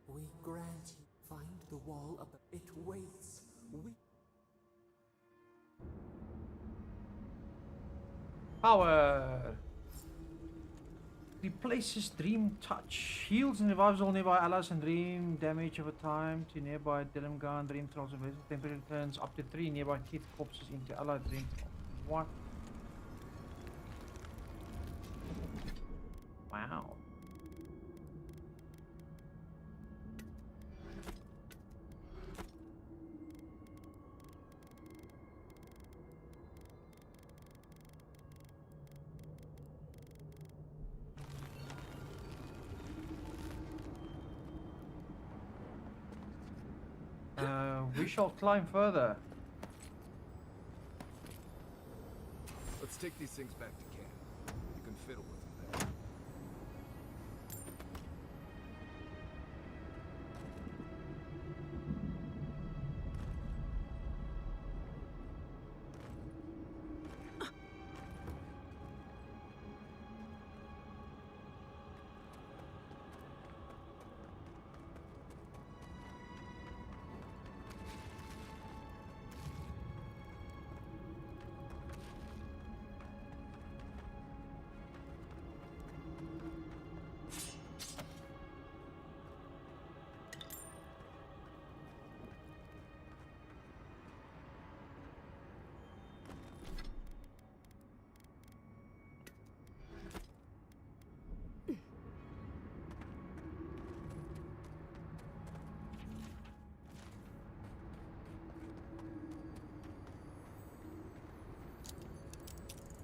We grant you find the wall of the... It waits. We... Power! Replaces Dream Touch. Heals and revives all nearby allies and Dream damage over time to nearby Dilimgan. Dream Trolls and temperature turns up to 3 nearby Teeth corpses into allied Dream Trolls. What? Wow. We shall climb further. Let's take these things back to camp. You can fiddle with them there.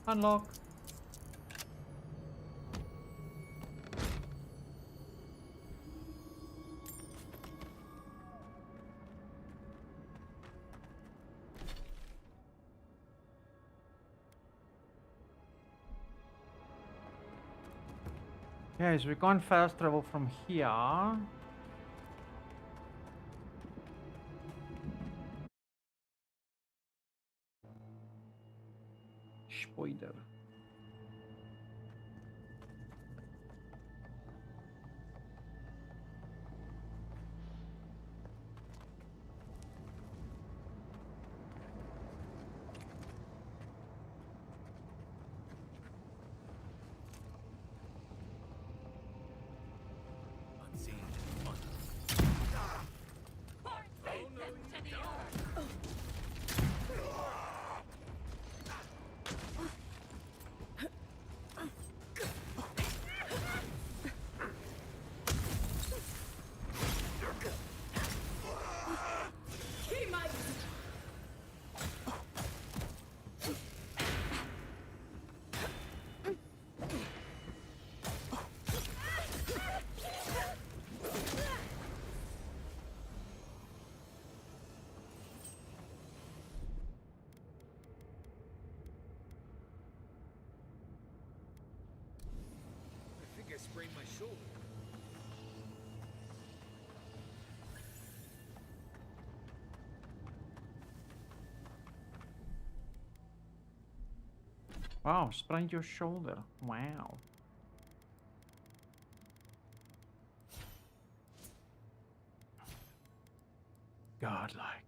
Unlock. Okay, so we can't fast travel from here. Spoiler. I sprained my shoulder. Wow, sprained your shoulder. Wow. Godlike.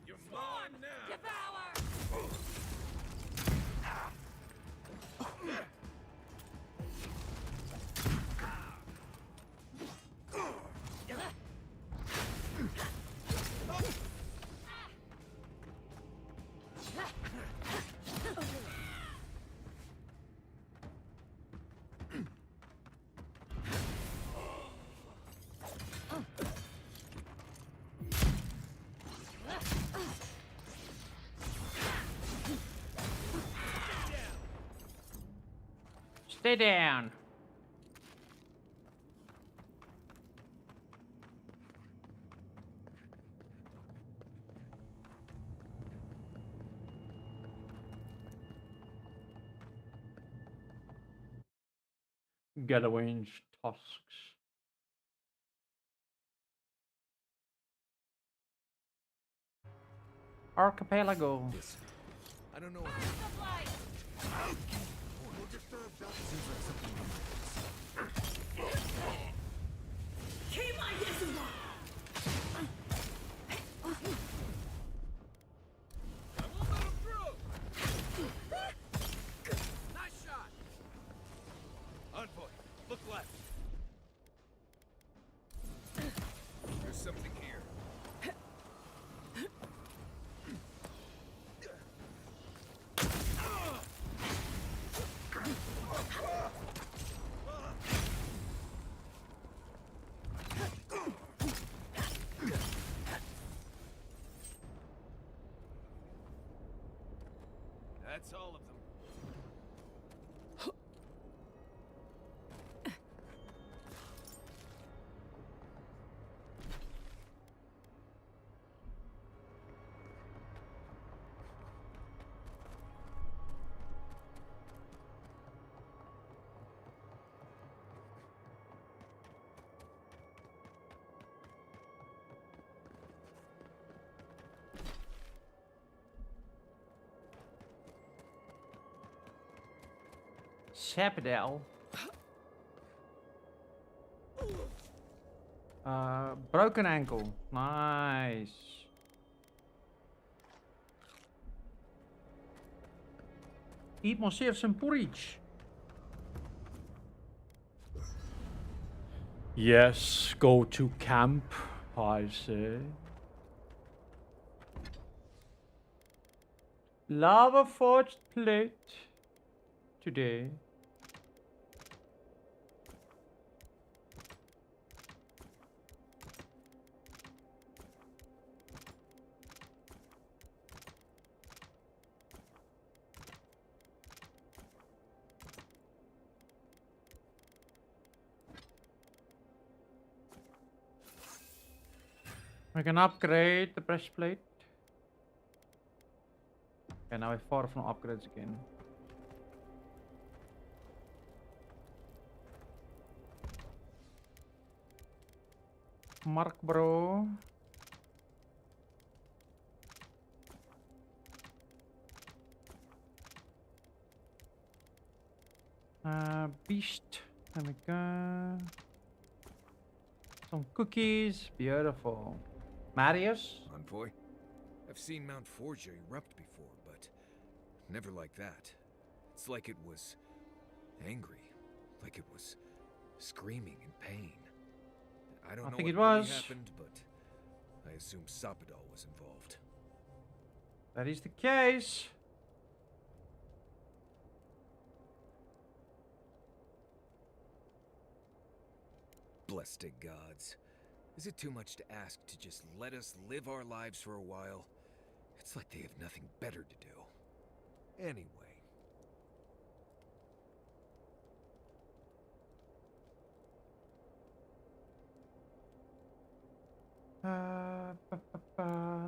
You're mine now! Devour! Stay down. Gallowenge tasks. Archipelago. Listen, I don't know. Nice shot! Envoy, look left. There's something here. That's all of them. Sapdale. Broken ankle. Nice. Eat myself some porridge. Yes, go to camp, I say. Lava forged plate today. We can upgrade the breastplate. Okay, now we're far from upgrades again. Mark, bro. Beast. There we go. Some cookies. Beautiful. Marius? Envoy, I've seen Mount Forgia erupt before, but never like that. It's like it was angry, like it was screaming in pain. I don't know think what it really was. happened, but I assume Sapdal was involved. That is the case. Blessed gods. Is it too much to ask to just let us live our lives for a while? It's like they have nothing better to do. Anyway.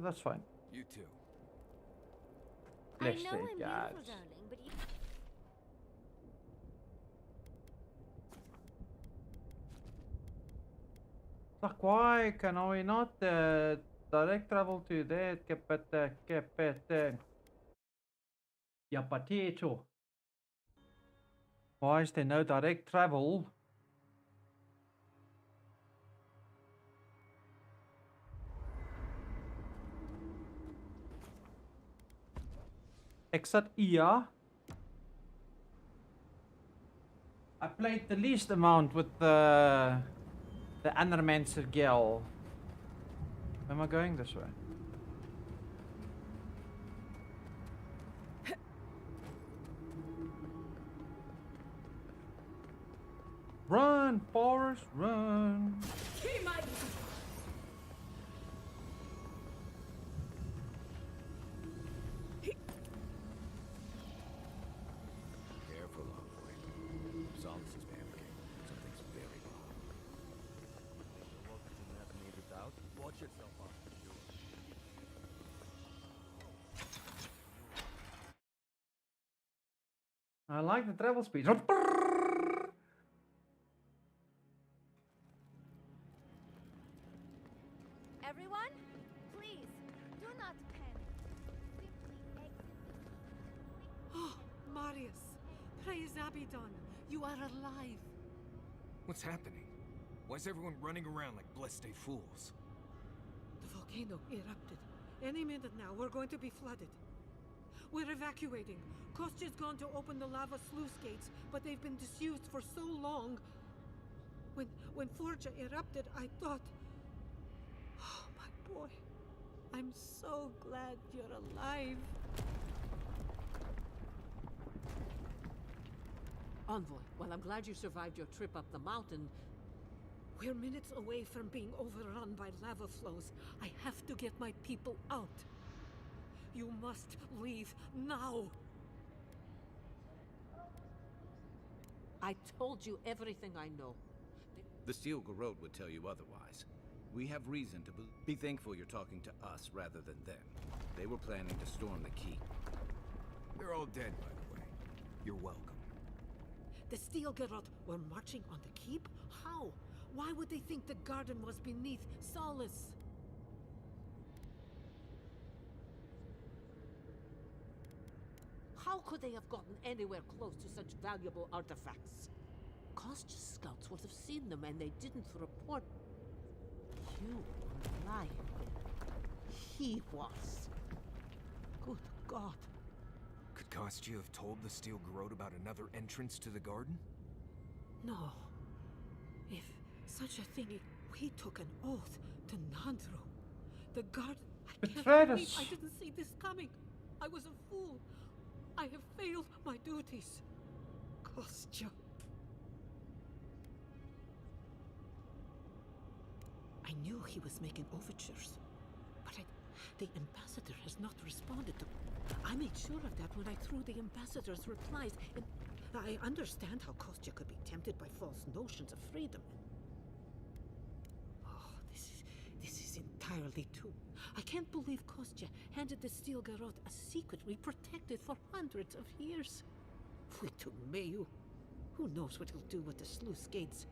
That's fine. You too. Blessed I know I'm beautiful, gods. darling, but you... Like, why can we not direct travel to that yeah, potato? Why is there no direct travel? Except here. I played the least amount with the Undermancer girl. Am I going this way? Run, Forrest, run. Careful, Envoy. Solus is panicking. Something's very wrong. Welcome to Navigated Out. Watch yourself off the door. I like the travel speed. Everyone, please, do not panic. Simply exit. Oh, Marius, praise Abaddon. You are alive. What's happening? Why is everyone running around like blessed fools? The volcano erupted. Any minute now, we're going to be flooded. We're evacuating. Kostya's gone to open the lava sluice gates, but they've been disused for so long. When Forja erupted, I thought... Oh, my boy. I'm so glad you're alive. Envoy, well, I'm glad you survived your trip up the mountain. We're minutes away from being overrun by lava flows. I have to get my people out. You must leave now. I told you everything I know. The Steel Garrote would tell you otherwise. We have reason to be thankful you're talking to us rather than them. They were planning to storm the keep. They're all dead, by the way. You're welcome. The Steel Garrote were marching on the keep? How? Why would they think the garden was beneath Solace? How could they have gotten anywhere close to such valuable artifacts? Kostya's scouts would have seen them and they didn't report. You were lying. He was. Good God. Could Kostya have told the Steel Garrote about another entrance to the garden? No. If such a thing, we took an oath to Nandru. The garden... I can't believe I didn't see this coming. I was a fool. I have failed my duties. Kostya. I knew he was making overtures, but the ambassador has not responded to... I made sure of that when I threw the ambassador's replies, and I understand how Kostya could be tempted by false notions of freedom. Oh, this is entirely too... I can't believe Kostya handed the Steel Garrote a secret we protected for hundreds of years. We took Mayu. Who knows what he'll do with the sluice gates?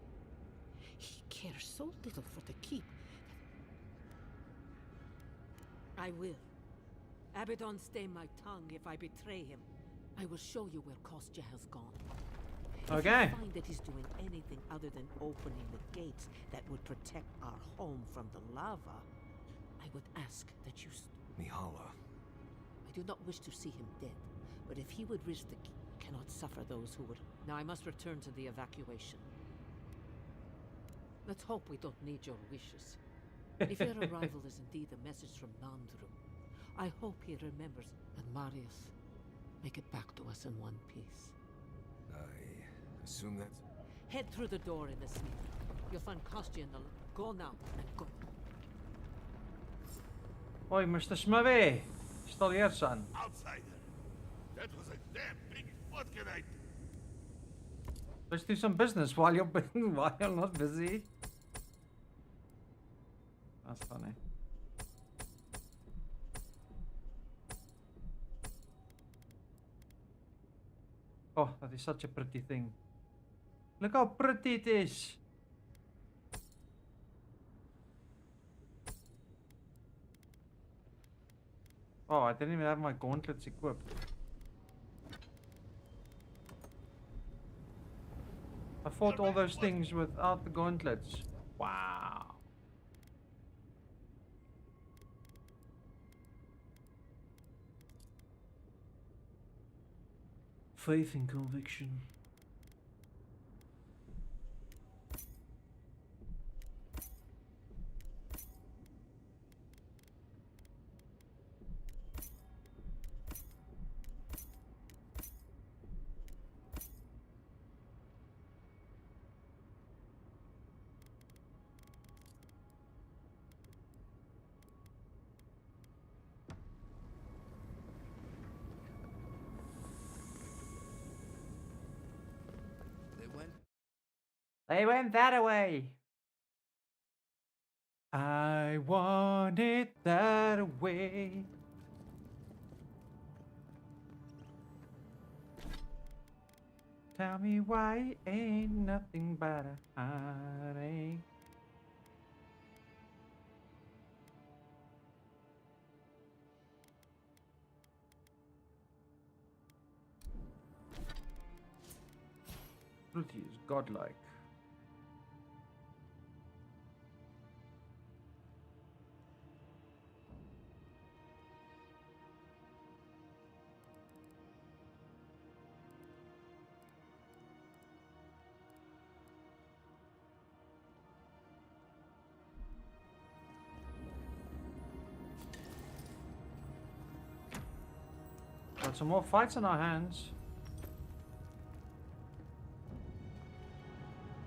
He cares so little for the keep. I will. Abaddon stay my tongue if I betray him. I will show you where Kostya has gone. Okay. If you find that he's doing anything other than opening the gates that would protect our home from the lava, I would ask that you... Mihala. I do not wish to see him dead, but if he would risk the keep, cannot suffer those who would... Now I must return to the evacuation. Let's hope we don't need your wishes. If your arrival is indeed a message from Nandru, I hope he remembers, and Marius, make it back to us in one piece. I assume that's... Head through the door in the smithy. You'll find Kostya in the... Go now, and go. Oi, Mr. Smithy. Still here, son. Outsider. That was a damn big... What can I do? Let's do some business while you're while you're not busy. That's funny. Oh, that is such a pretty thing. Look how pretty it is. Oh, I didn't even have my gauntlets equipped. I fought all those things without the gauntlets. Wow. Faith and conviction. They went that way. I want it that way. Tell me why ain't nothing but a heartache. ability is godlike. Got some more fights on our hands.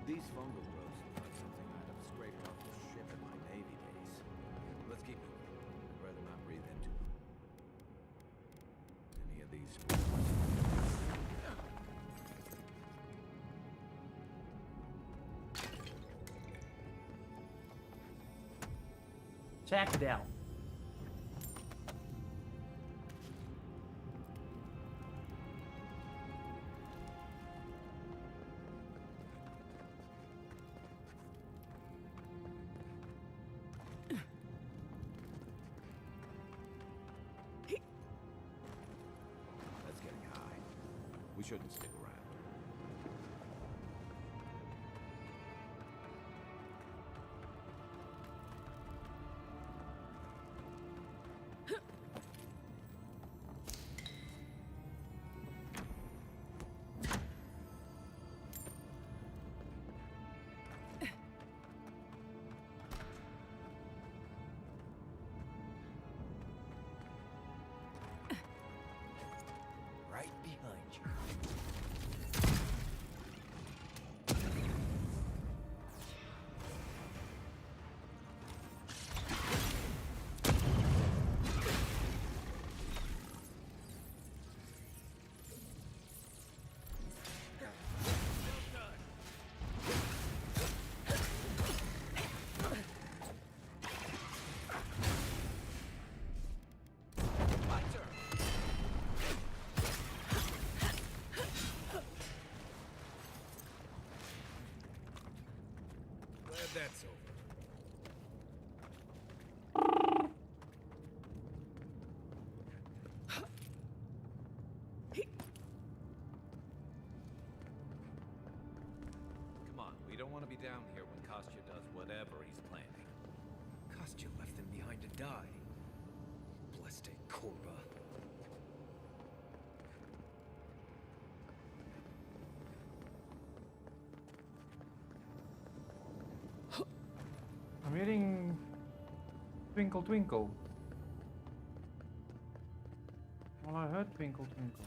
These fungal growths look like something I'd have scraped off the ship in my Navy days. Let's keep moving. I'd rather not breathe into any of these. Check it out. That's getting high. We shouldn't stick around. Right behind you. Glad that's over. Come on, we don't want to be down here when Kostya does whatever he's planning. Kostya left them behind to die. Blessed Korba. I'm hearing twinkle twinkle. Well, I heard twinkle twinkle.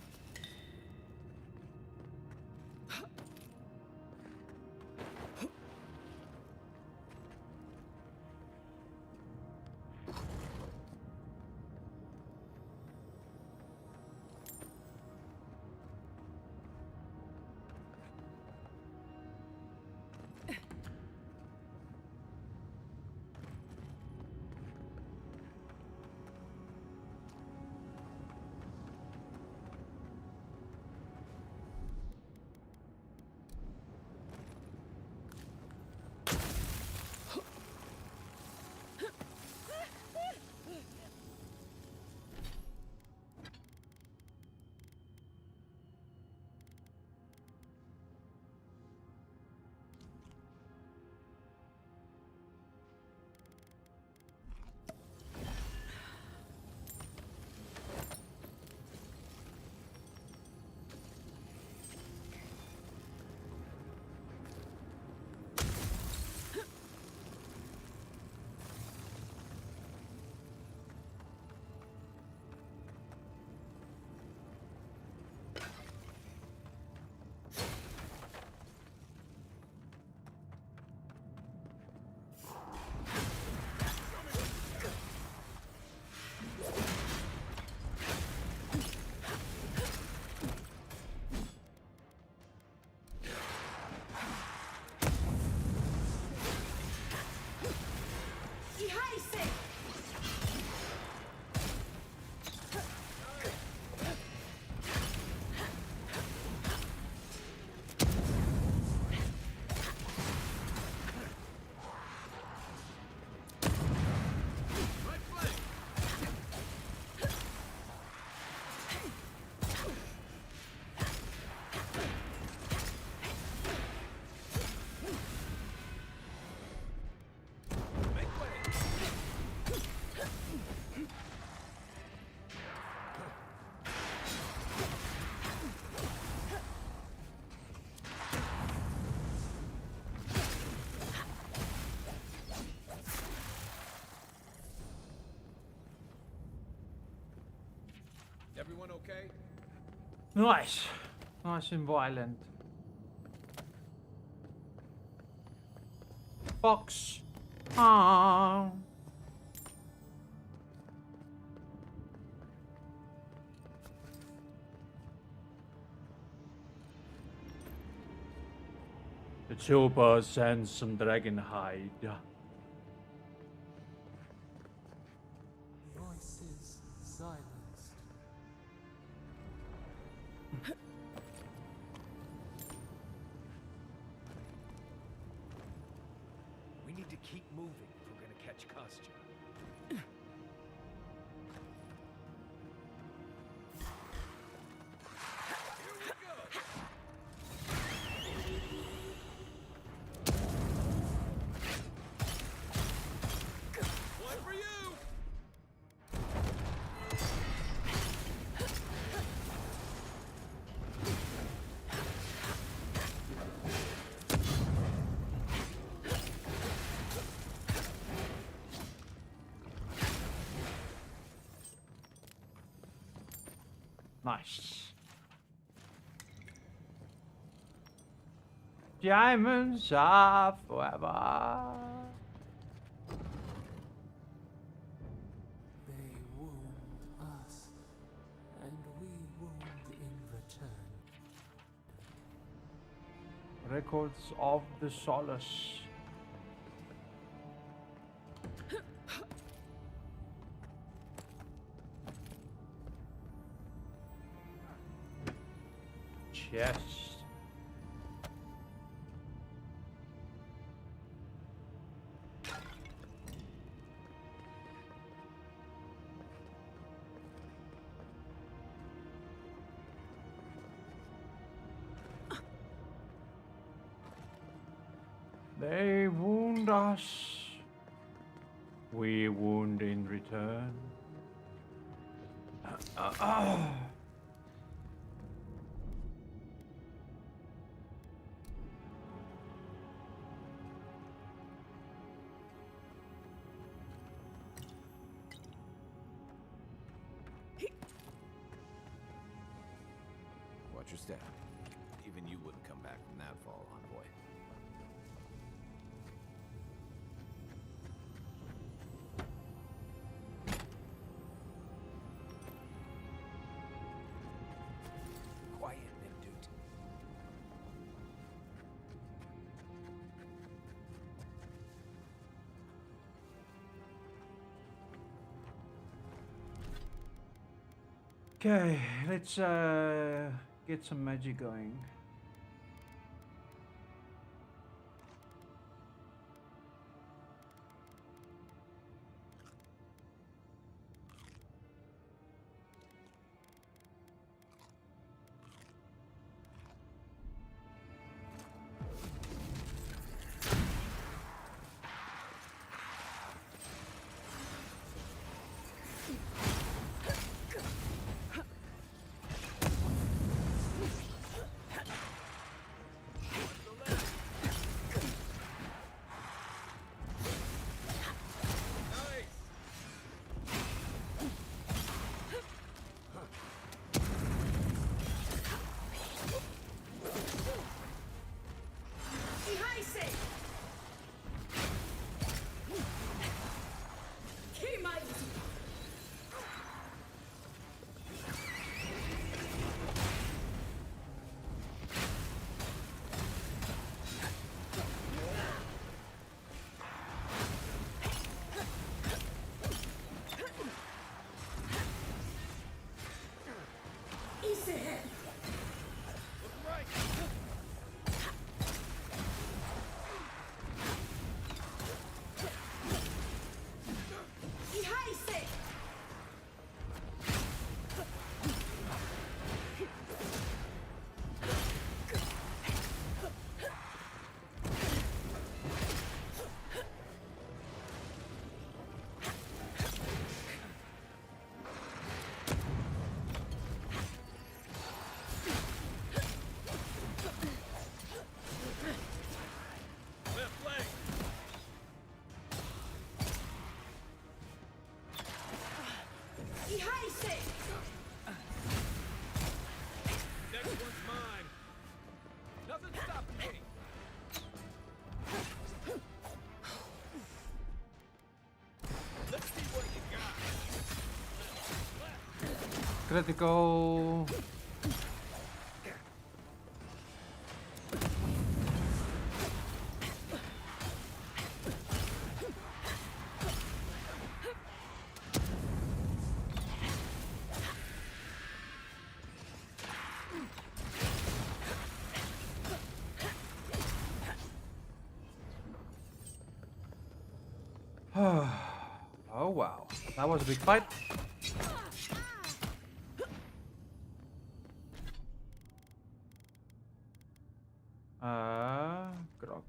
Everyone okay? Nice. Nice and violent. Fox. Ah. The chopper sends some dragon hide. Voices silenced. We need to keep moving if we're gonna catch Kostya. Nice. Diamonds are forever. They wound us, and we wound in return. Records of the Solace. Chest. They wound us. We wound in return. Watch your step. Even you wouldn't come back from that fall, envoy. Quiet, Mimdut. Okay, let's get some magic going. critical. Oh wow, that was a big fight. Grog.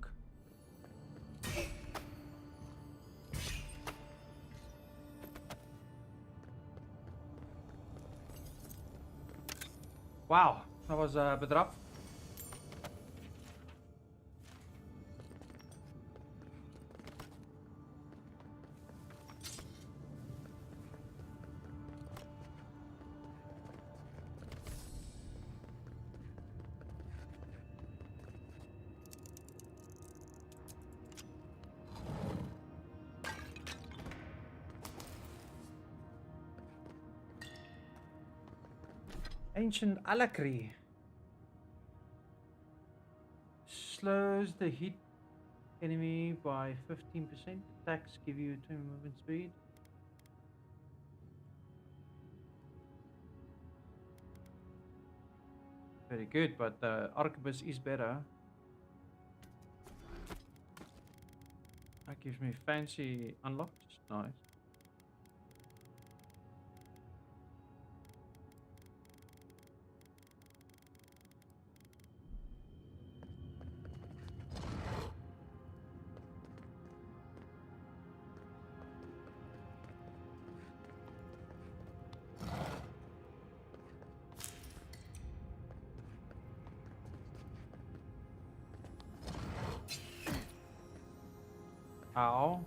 Wow, that was a bit rough. Ancient Alakri slows the hit enemy by 15%. Attacks give you 20 movement speed. Very good, but the Arquebus is better. That gives me fancy unlocks. Nice. Ow.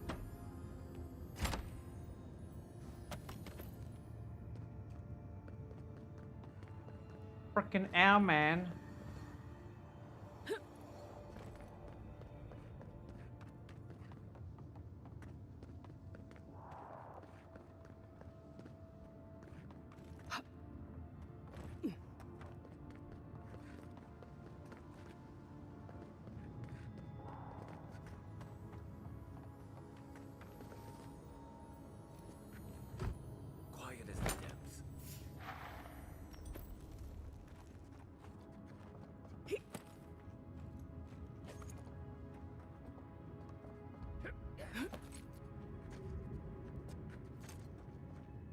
Frickin' ow, man.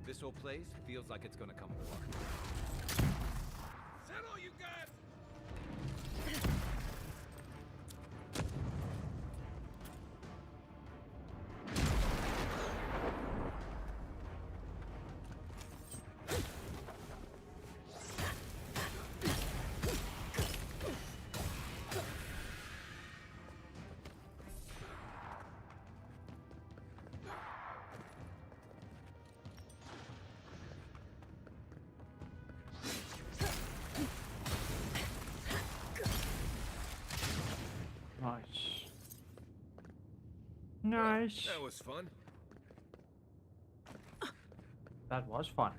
This whole place feels like it's gonna come apart. Settle, you guys! Nice. That was fun. That was fun.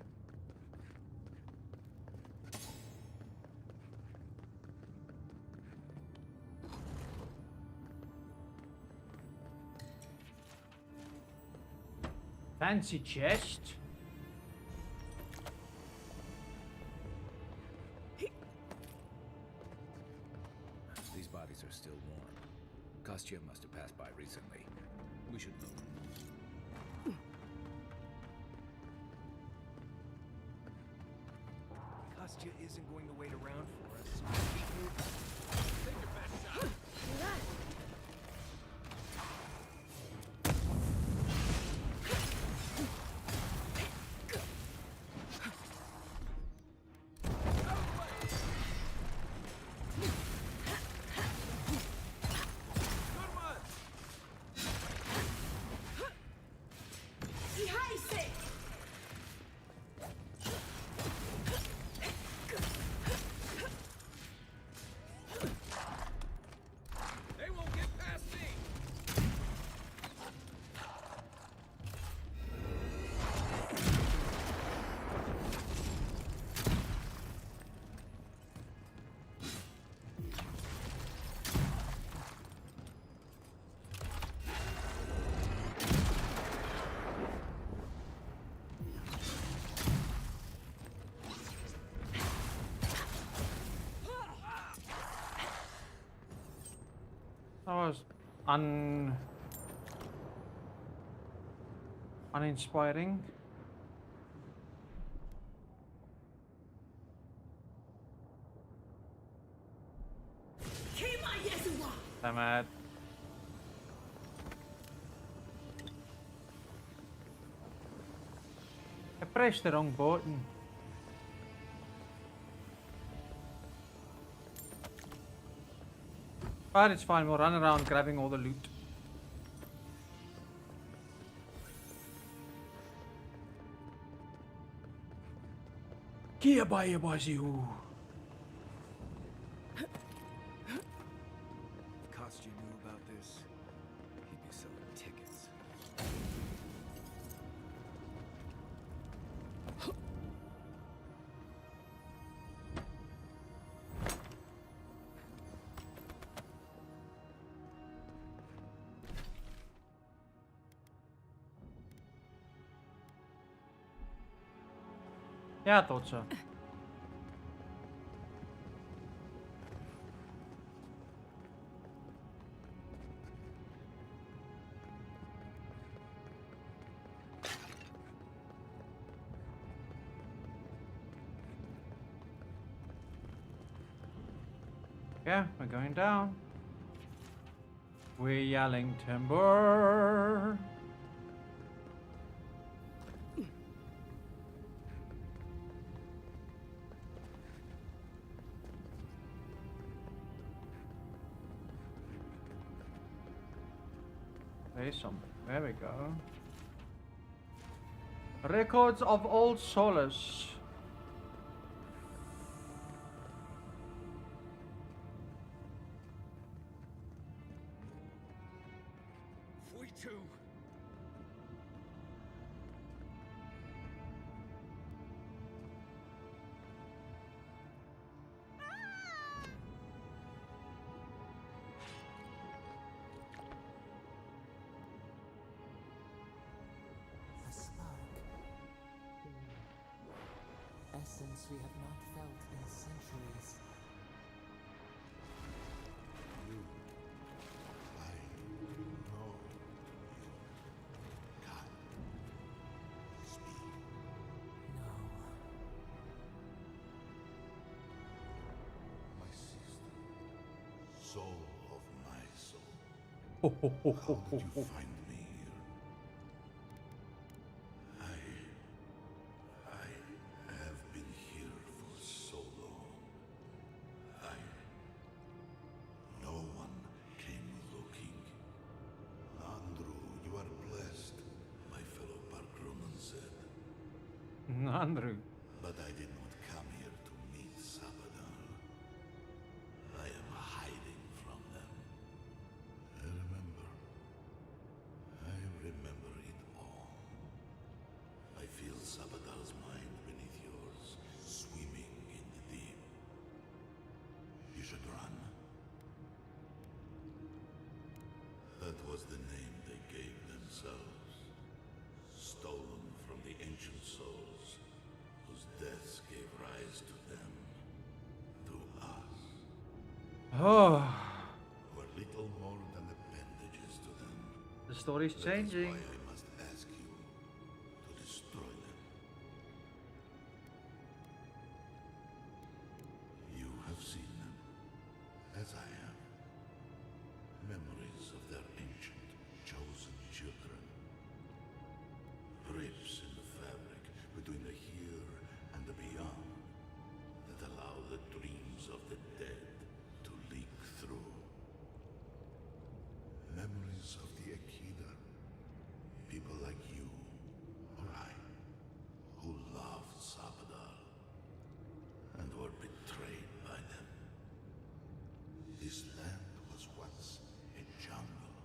Fancy chest. These bodies are still warm. Kostya must have passed by recently. We should move. Kostya isn't going to wait around for us. Keep moving. Take your best shot. was uninspiring. I'm at. I pressed the wrong button. But it's fine, we'll run around grabbing all the loot. Kia baie baziu. Cost you knew about this, he'd be selling tickets. Yeah, I thought so. Yeah, we're going down. We're yelling timber. There's something. There we go. Records of Old Solace. We too. A spark. Essence we have not felt in centuries. You. I know you. God. Speak. No. My sister. Soul of my soul. How did you find me here? I have been here for so long. No one came looking. Andrew, you are blessed, my fellow Parkroman said. Andrew. But I did not come here to meet Sabadal. I am hiding from them. I remember it all. I feel Sabadal's mind beneath yours, swimming in the deep. You should run. That was the name they gave themselves. Stolen from the ancient souls, whose deaths gave rise to them. To us. Oh. We're little more than appendages to them. The story's changing. That is why I must ask you to destroy them. You have seen them, as I have. Memories of their ancient, chosen children. Rips in the fabric between the here and the beyond that allow the dreams of the dead to leak through. Memories of the Akida. People like you or I, who loved Sabadal and were betrayed by them. This land was once a jungle,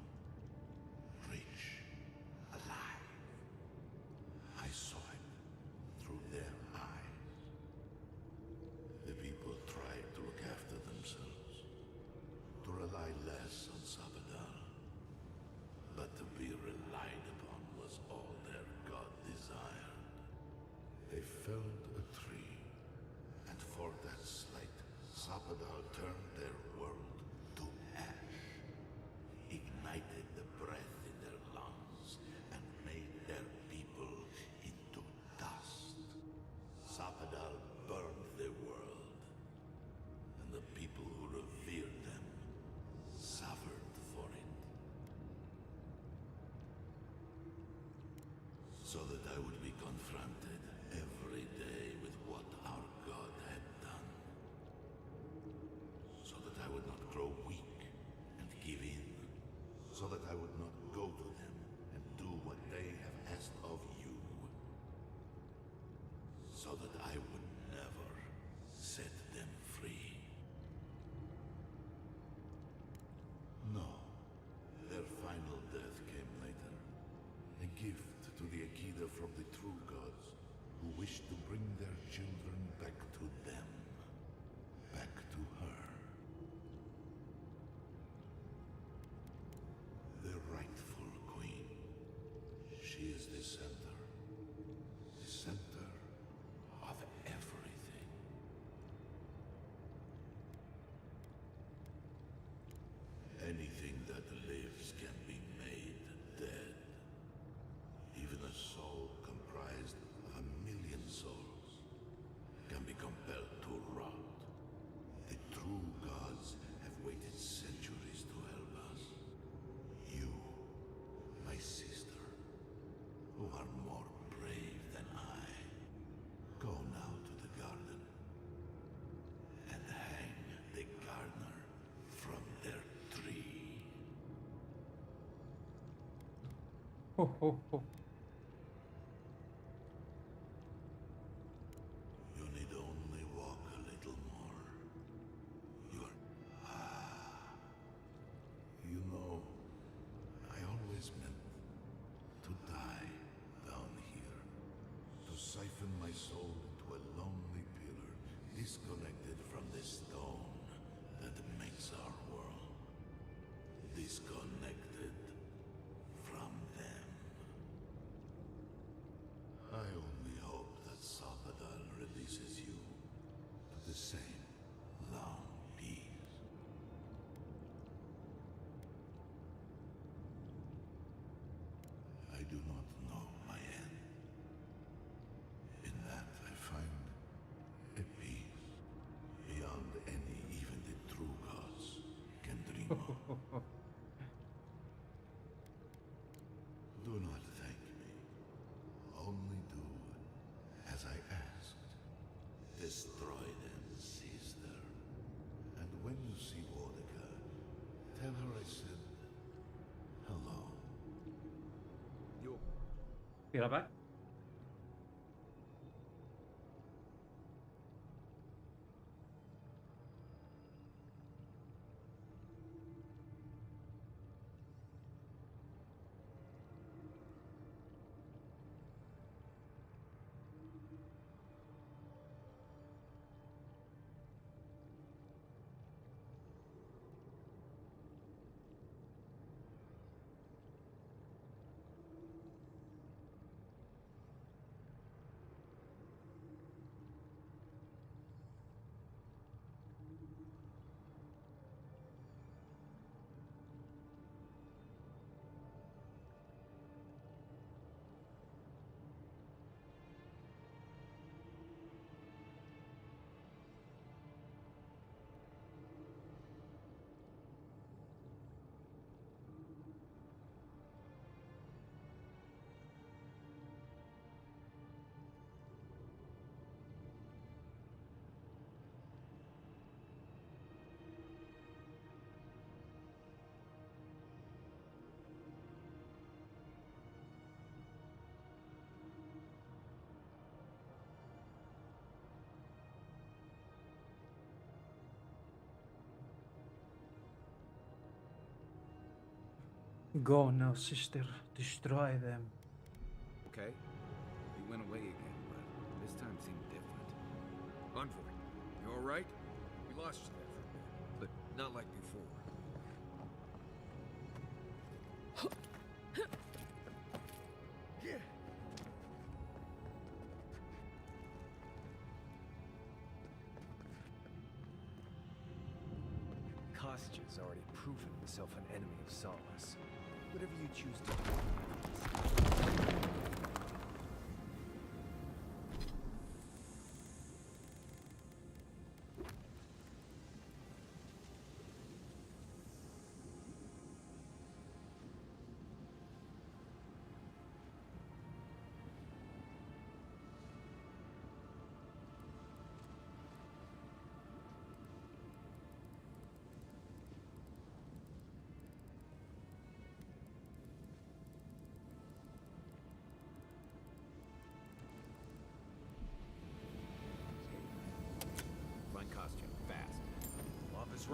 rich, alive. I saw it through their eyes. The people tried to look after themselves, to rely less on Sabadal. But to be relied upon was all their god desired. They felled a tree, and for that slight, Sabadal turned their world to ash. so that I would be confronted every day with what our God had done. So that I would not grow weak and give in. So that I would not go to them and do what they have asked of you. So that I would never set them free. No. Their final death came later. A gift to the haadiidaa from the true gods, who wished to bring their children back to them. Back to her. The rightful queen. She is the center. The center of everything. Anything that lives can be made dead. Even a soul comprised of 1,000,000 souls can be compelled to rot. The true gods have waited centuries to help us. You, my sister, who are more brave than I, go now to the garden and hang the gardener from their tree. Ho, ho, ho. You need only walk a little more. You're... You know, I always meant to die down here. To siphon my soul into a lonely pillar, disconnected from the stone that makes our world. Disconnected from them. I only hope that Salvador releases you to the same long peace. I do not know my end. In that I find a peace beyond any even the true gods can dream of. Do not thank me. Only do as I asked. Destroy them, sister. And when you see Wodika, tell her I said hello. Be right back. Go now, sister. Destroy them. Okay. He went away again, but this time seemed different. Envoy, you alright? We lost you there for a bit, but not like before. Costa's already proven himself an enemy of Solace. Whatever you choose to do.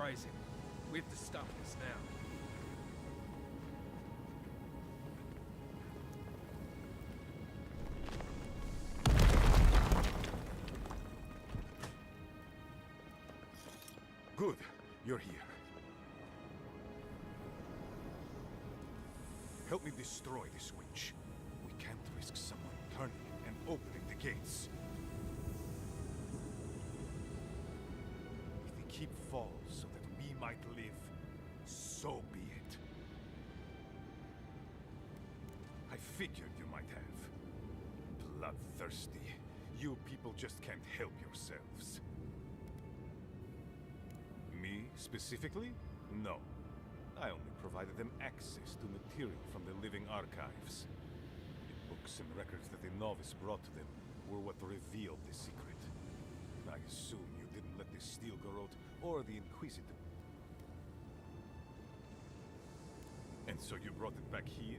Rising. We have to stop this now. Good, you're here. Help me destroy this witch. We can't risk someone turning and opening the gates. If the keep falls so that we might live, so be it. I figured you might have. Bloodthirsty. You people just can't help yourselves. Me, specifically? No. I only provided them access to material from the living archives. The books and records that the novice brought to them were what revealed the secret. I assume you didn't let the Steel Garrote or the Inquisitor. And so you brought it back here?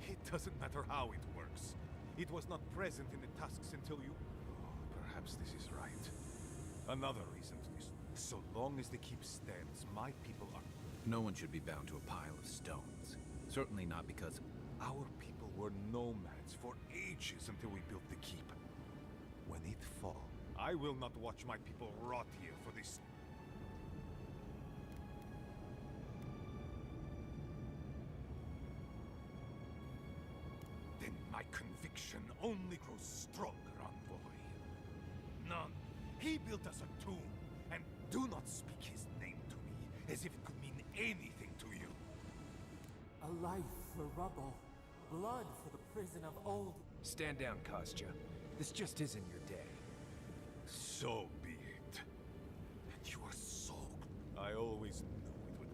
It doesn't matter how it works. It was not present in the tusks until you... Oh, perhaps this is right. Another reason for this. So long as the keep stands, my people are... No one should be bound to a pile of stones. Certainly not because... Our people were nomads for ages until we built the keep. When it falls, I will not watch my people rot here for this... Then my conviction only grows stronger, envoy. None. He built us a tomb, and do not speak his name to me as if it could mean anything to you. A life for rubble, blood for the prison of old... Stand down, Kostya. This just isn't your day. So be it. And you are so... I always knew it would...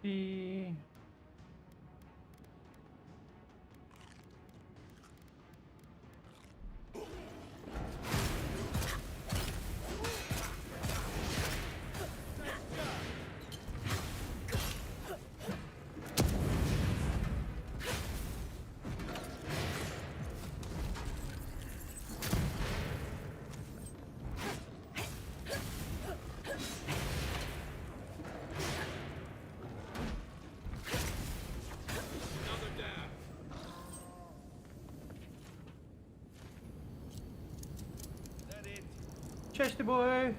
The... Chesty boy!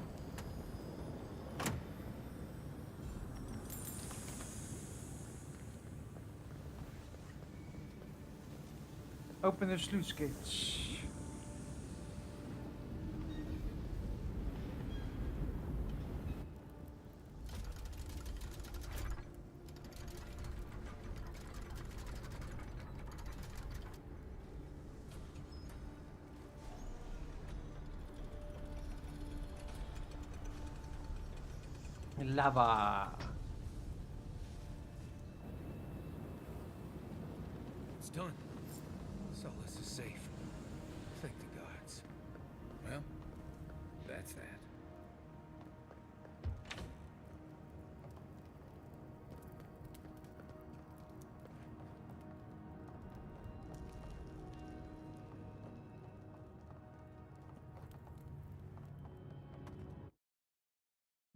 Open the sluice gates. Lava. It's done. Solace is safe. Thank the gods. Well, that's that.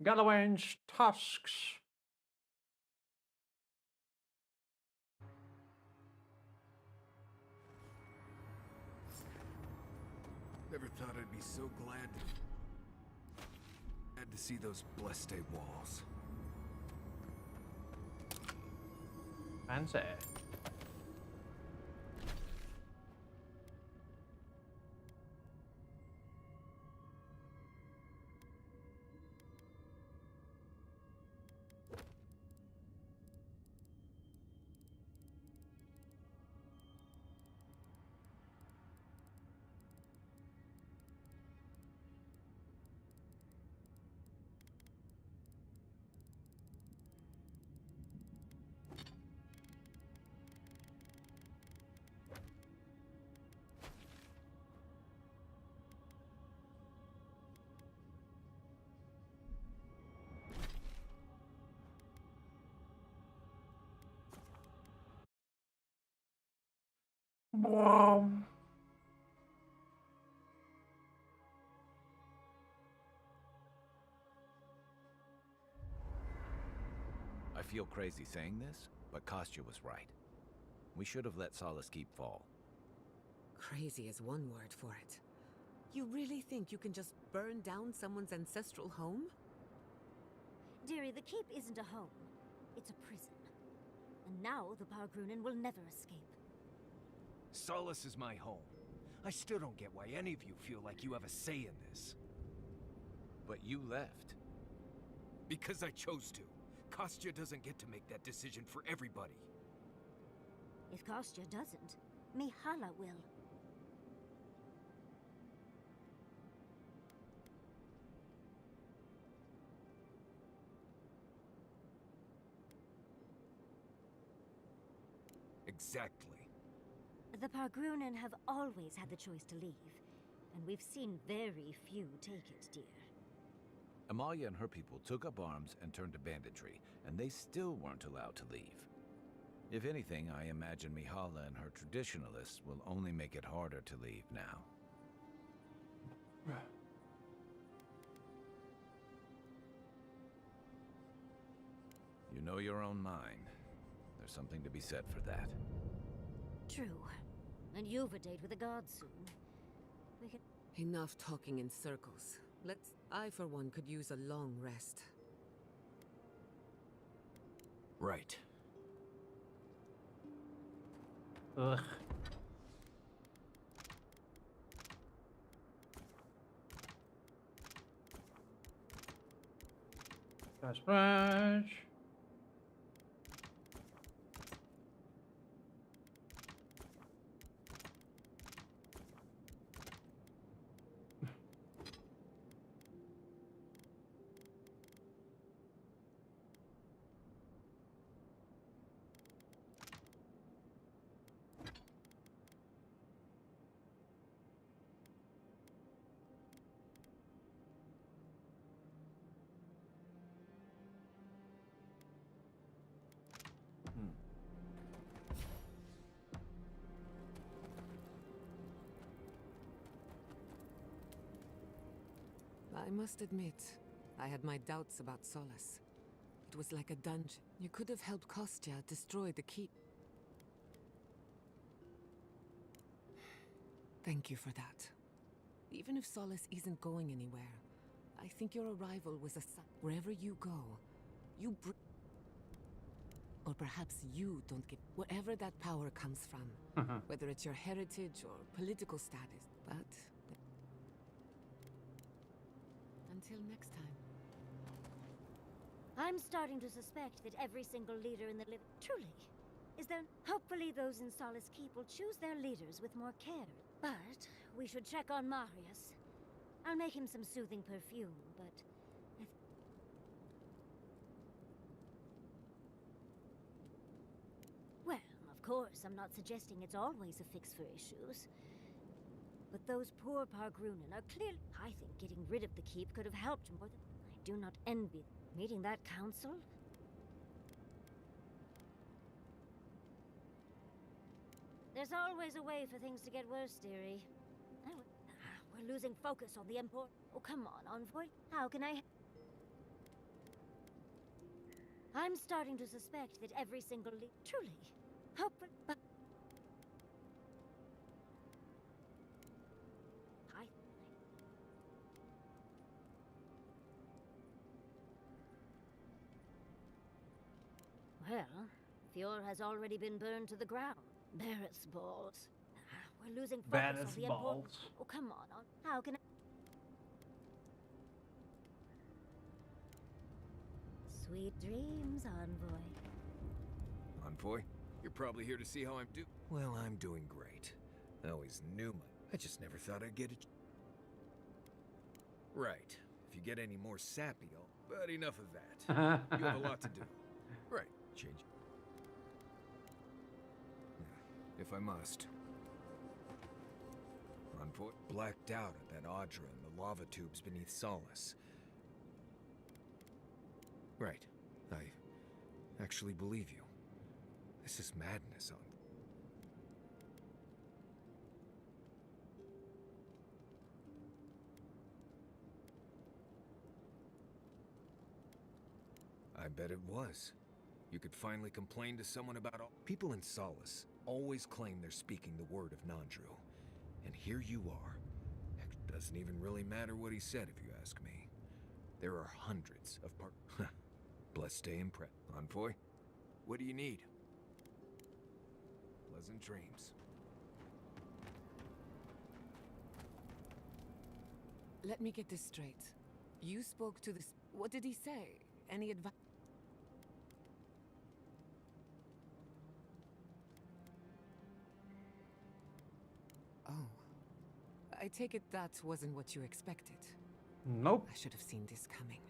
Galloway's tusks. Never thought I'd be so glad to see those blessed walls. Fancy. I feel crazy saying this, but Kostya was right. We should have let Solace Keep fall. Crazy is one word for it. You really think you can just burn down someone's ancestral home? Dearie, the keep isn't a home. It's a prison. And now the Pargrunen will never escape. Solace is my home. I still don't get why any of you feel like you have a say in this. But you left. Because I chose to. Kostya doesn't get to make that decision for everybody. If Kostya doesn't, Mihala will. Exactly. The Pargrunen have always had the choice to leave, and we've seen very few take it, dear. Amalia and her people took up arms and turned to banditry, and they still weren't allowed to leave. If anything, I imagine Mihala and her traditionalists will only make it harder to leave now. You know your own mind. There's something to be said for that. True. And you've a date with the gods soon. We can... Enough talking in circles. I, for one, could use a long rest. Right. Ugh. Splash. I must admit, I had my doubts about Solace. It was like a dungeon. You could have helped Kostya destroy the keep. Thank you for that. Even if Solace isn't going anywhere, I think your arrival was a sign. Wherever you go, you bring... Or perhaps you don't give... Wherever that power comes from, whether it's your heritage or political status, but... Until next time. I'm starting to suspect that every single leader in the Truly. Is there... Hopefully those in Solace Keep will choose their leaders with more care. But we should check on Marius. I'll make him some soothing perfume, but... Well, of course, I'm not suggesting it's always a fix for issues. But those poor Pargrunen are clearly... I think getting rid of the keep could have helped more than... I do not envy meeting that council. There's always a way for things to get worse, dearie. We're losing focus on the import... Oh, come on, Envoy. How can I... I'm starting to suspect that every single Truly. But... Well, Fjord has already been burned to the ground. Barrett's balls. We're losing focus Barrett's on the balls. Oh, come on. How can I... Sweet dreams, Envoy. Envoy, you're probably here to see how I'm doing. Well, I'm doing great. I always knew I just never thought I'd get it. Right. If you get any more sappy, but enough of that. You have a lot to do. Right. Change. If I must. Envoy blacked out at that Audra in the lava tubes beneath Solace. Right. I actually believe you. This is madness, I bet it was. You could finally complain to someone about all... People in Solace always claim they're speaking the word of Nandru. And here you are. Heck, it doesn't even really matter what he said if you ask me. There are hundreds of Blessed stay impressed. Envoy, what do you need? Pleasant dreams. Let me get this straight. You spoke to this... What did he say? Any advice? Oh. I take it that wasn't what you expected. Nope. I should have seen this coming.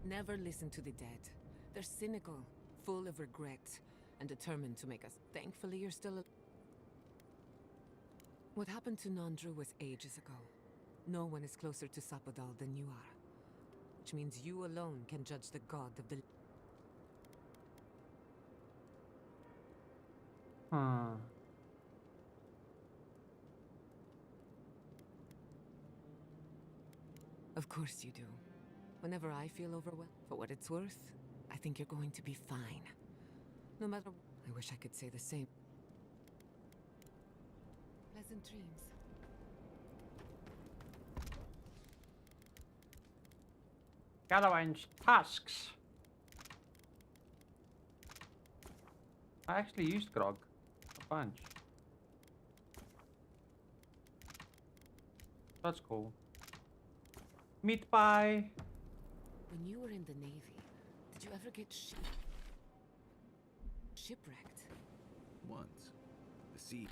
Never listen to the dead. They're cynical, full of regret, and determined to make us... Thankfully, you're still alive. What happened to Nandru was ages ago. No one is closer to Sapadal than you are. Which means you alone can judge the god of the... Of course you do. Whenever I feel overwhelmed, for what it's worth, I think you're going to be fine. No matter... I wish I could say the same. Pleasant dreams. Galloway's tasks. I actually used grog a bunch. That's cool. Meat pie. When you were in the Navy, did you ever get shipwrecked? Once. The sea...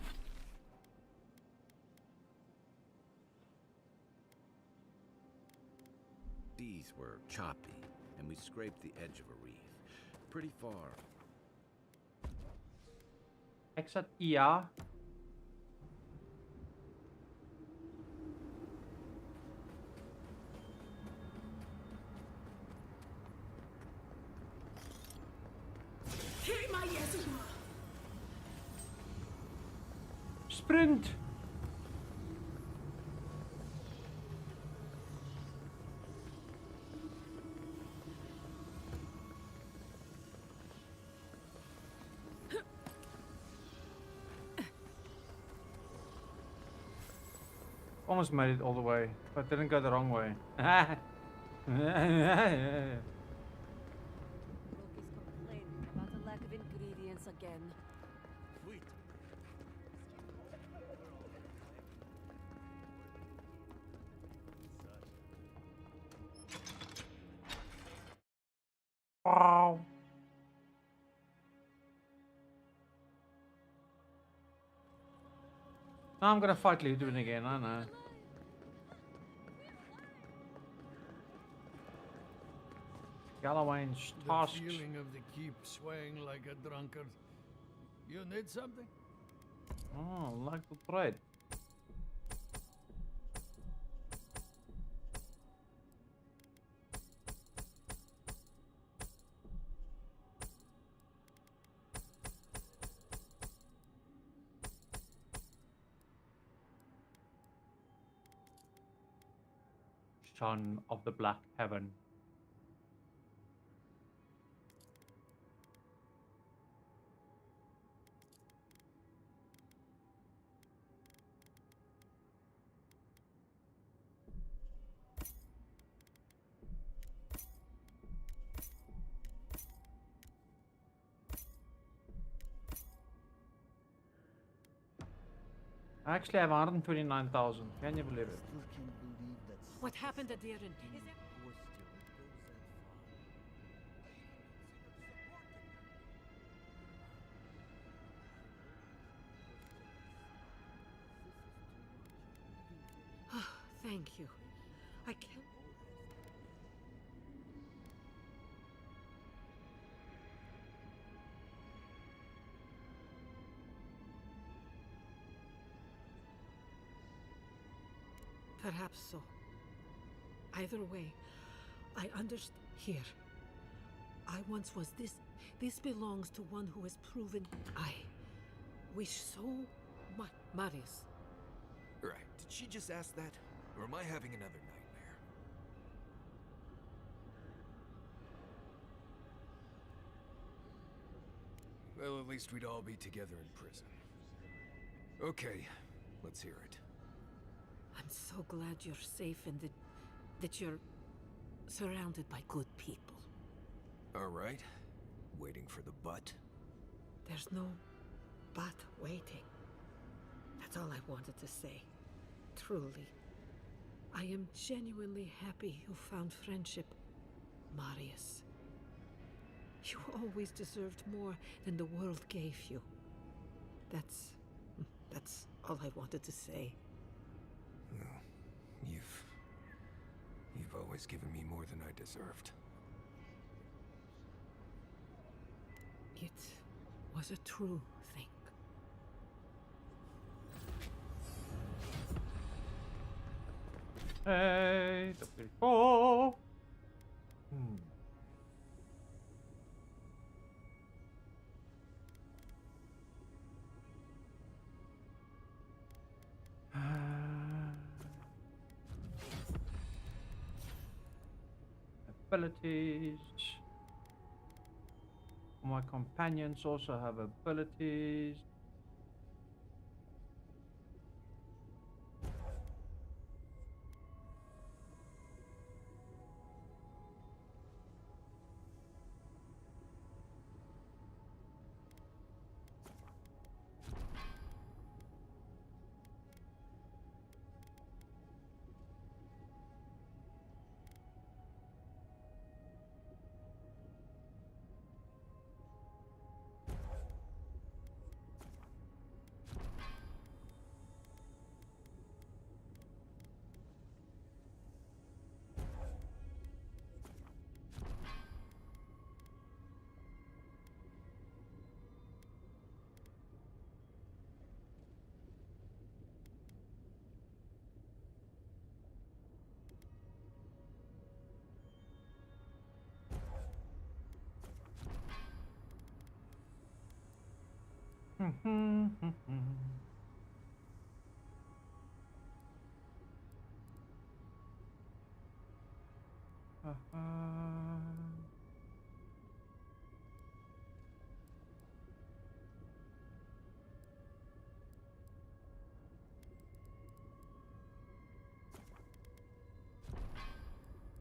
Seas were choppy, and we scraped the edge of a reef. Pretty far. Exit ER. Sprint. Almost made it all the way, but didn't go the wrong way. Loki's complaining about a lack of ingredients again. Sweet. Wow. Now I'm gonna fight Ludwig again, I know. Galloway's tasks. The feeling of the keep swaying like a drunkard. You need something? Oh, like the bread. Son of the Black Heaven. I actually have 129,000. Can you believe it? What happened at the end? Thank you. I can't... Perhaps so. Either way, I understand. Here. I once was this. This belongs to one who has proven. I wish so much. Marius. Right. Did she just ask that? Or am I having another nightmare? Well, at least we'd all be together in prison. Okay, let's hear it. I'm so glad you're safe and that you're surrounded by good people. All right. Waiting for the butt? There's no but waiting. That's all I wanted to say. Truly. I am genuinely happy you found friendship, Marius. You always deserved more than the world gave you. That's all I wanted to say. Well, you've always given me more than I deserved. It was a true thing. Hey, the people. Abilities. My companions also have abilities.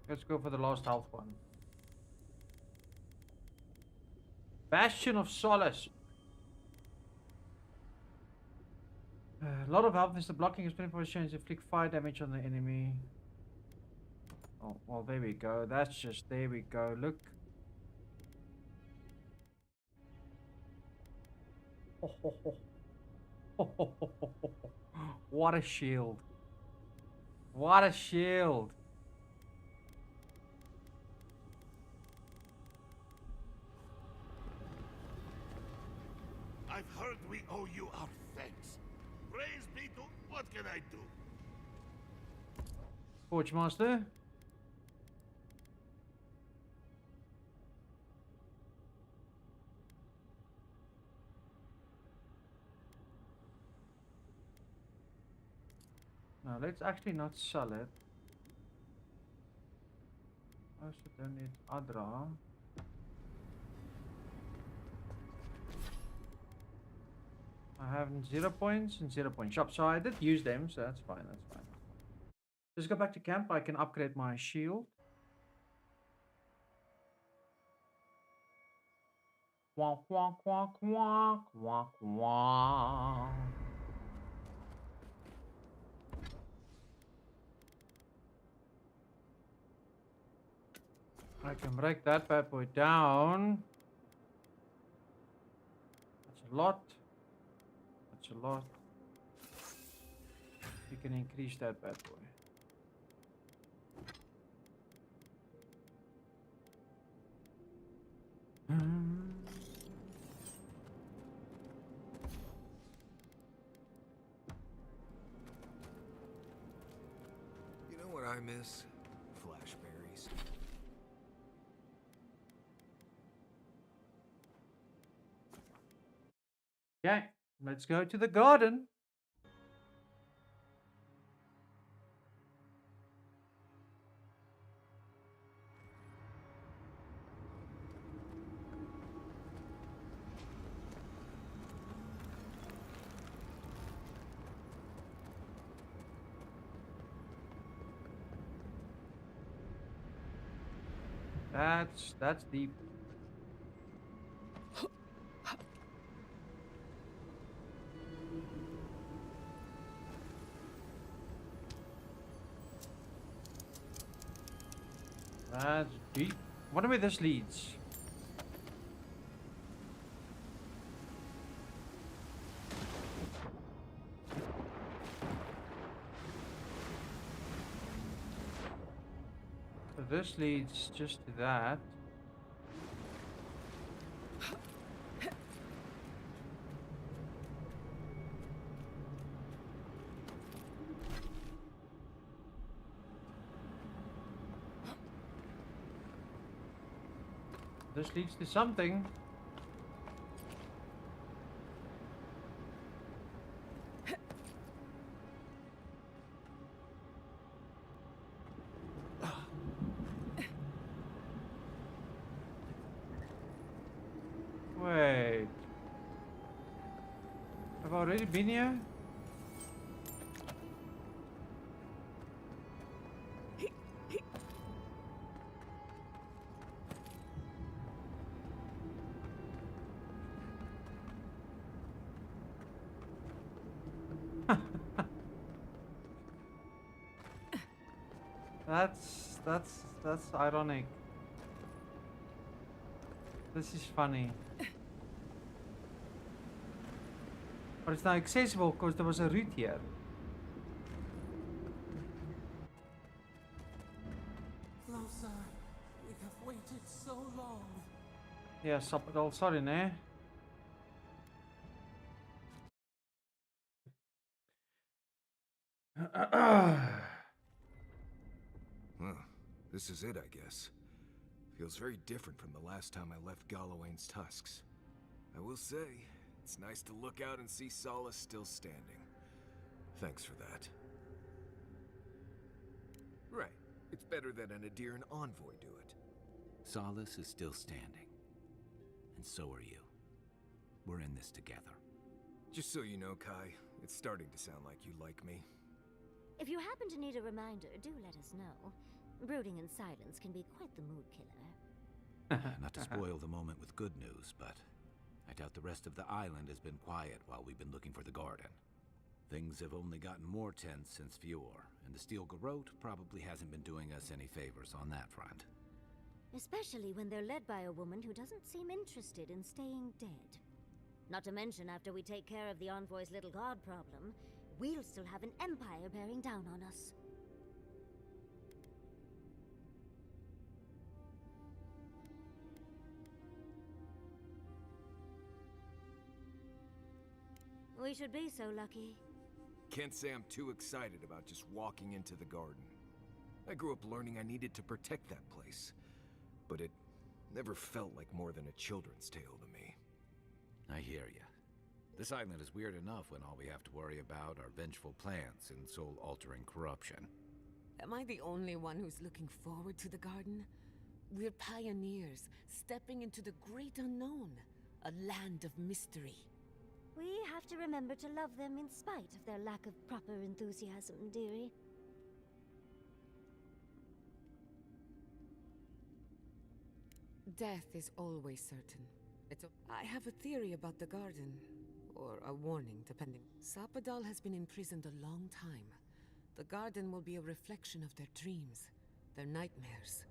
Let's go for the last health one. Bastion of Solace. A lot of health is the blocking is 24 chance to inflict fire damage on the enemy. Oh, well, there we go. That's just, there we go. Look. What a shield. What a shield. I've heard we owe you our thanks. Praise be to... What can I do? Forge Master. Now let's actually not sell it. I also don't need Adra. I have 0 points and 0 point shop, so I did use them, so that's fine. That's fine. Let's go back to camp. I can upgrade my shield. Quack, quack, quack, quack, quack, quack. I can break that bad boy down. That's a lot. That's a lot. You can increase that bad boy. You know what I miss? Flashberries. Okay, let's go to the garden. That's deep. That's deep. Wonder where this leads. So this leads just to that. This leads to something. Wait. Have I already been here? That's ironic. This is funny. But it's not accessible because there was a route here. Closer. We have waited so long. Yeah, subtle. Sorry, ne? Well, this is it, I guess. Feels very different from the last time I left Gallowayne's tusks. I will say, it's nice to look out and see Solace still standing. Thanks for that. Right. It's better than an Adirian envoy do it. Solace is still standing. And so are you. We're in this together. Just so you know, Kai, it's starting to sound like you like me. If you happen to need a reminder, do let us know. Brooding in silence can be quite the mood killer. Not to spoil the moment with good news, but I doubt the rest of the island has been quiet while we've been looking for the garden. Things have only gotten more tense since Fior, and the Steel Garrote probably hasn't been doing us any favors on that front. Especially when they're led by a woman who doesn't seem interested in staying dead. Not to mention, after we take care of the Envoy's little god problem, we'll still have an empire bearing down on us. We should be so lucky. Can't say I'm too excited about just walking into the garden. I grew up learning I needed to protect that place, but it never felt like more than a children's tale to me. I hear you. This island is weird enough when all we have to worry about are vengeful plans and soul-altering corruption. Am I the only one who's looking forward to the garden? We're pioneers, stepping into the great unknown, a land of mystery. We have to remember to love them in spite of their lack of proper enthusiasm, dearie. Death is always certain. I have a theory about the garden, or a warning, depending. Sapadal has been imprisoned a long time. The garden will be a reflection of their dreams, their nightmares,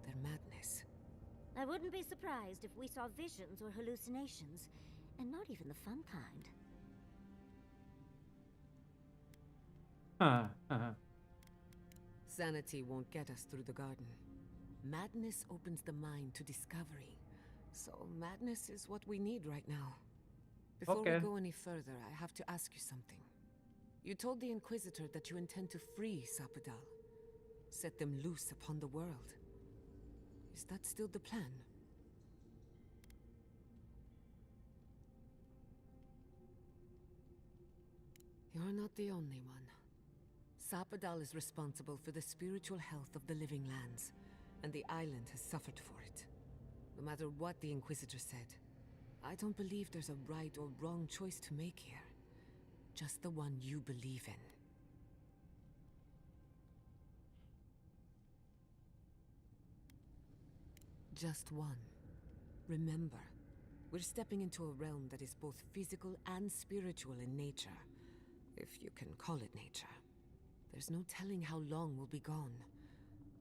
their madness. I wouldn't be surprised if we saw visions or hallucinations, and not even the fun kind. Sanity won't get us through the garden. Madness opens the mind to discovery. So madness is what we need right now. Before we go any further, I have to ask you something. You told the Inquisitor that you intend to free Sapadal, set them loose upon the world. Is that still the plan? You're not the only one. Sapadal is responsible for the spiritual health of the living lands, and the island has suffered for it. No matter what the Inquisitor said, I don't believe there's a right or wrong choice to make here. Just the one you believe in. Just one. Remember, we're stepping into a realm that is both physical and spiritual in nature. If you can call it nature. There's no telling how long we'll be gone.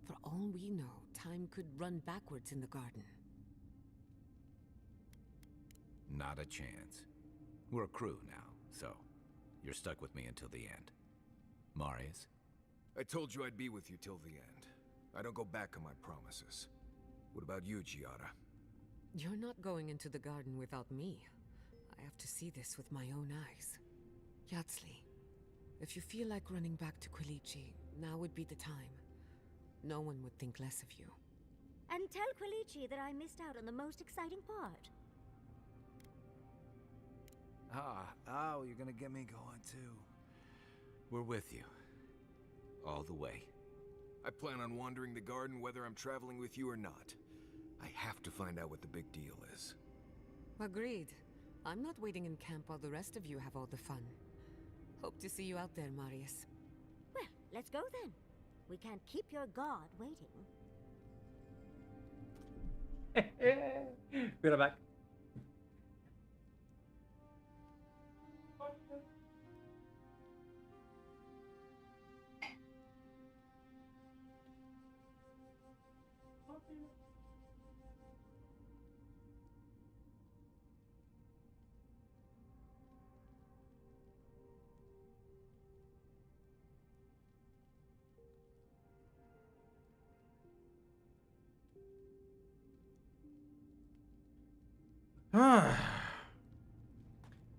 For all we know, time could run backwards in the garden. Not a chance. We're a crew now, so you're stuck with me until the end. Marius? I told you I'd be with you till the end. I don't go back on my promises. What about you, Giada? You're not going into the garden without me. I have to see this with my own eyes. Yatsley, if you feel like running back to Quilichi, now would be the time. No one would think less of you. And tell Quilichi that I missed out on the most exciting part. Oh, you're gonna get me going too. We're with you. All the way. I plan on wandering the garden whether I'm traveling with you or not. I have to find out what the big deal is. Agreed. I'm not waiting in camp while the rest of you have all the fun. Hope to see you out there, Marius. Well, let's go then. We can't keep your god waiting. We're back.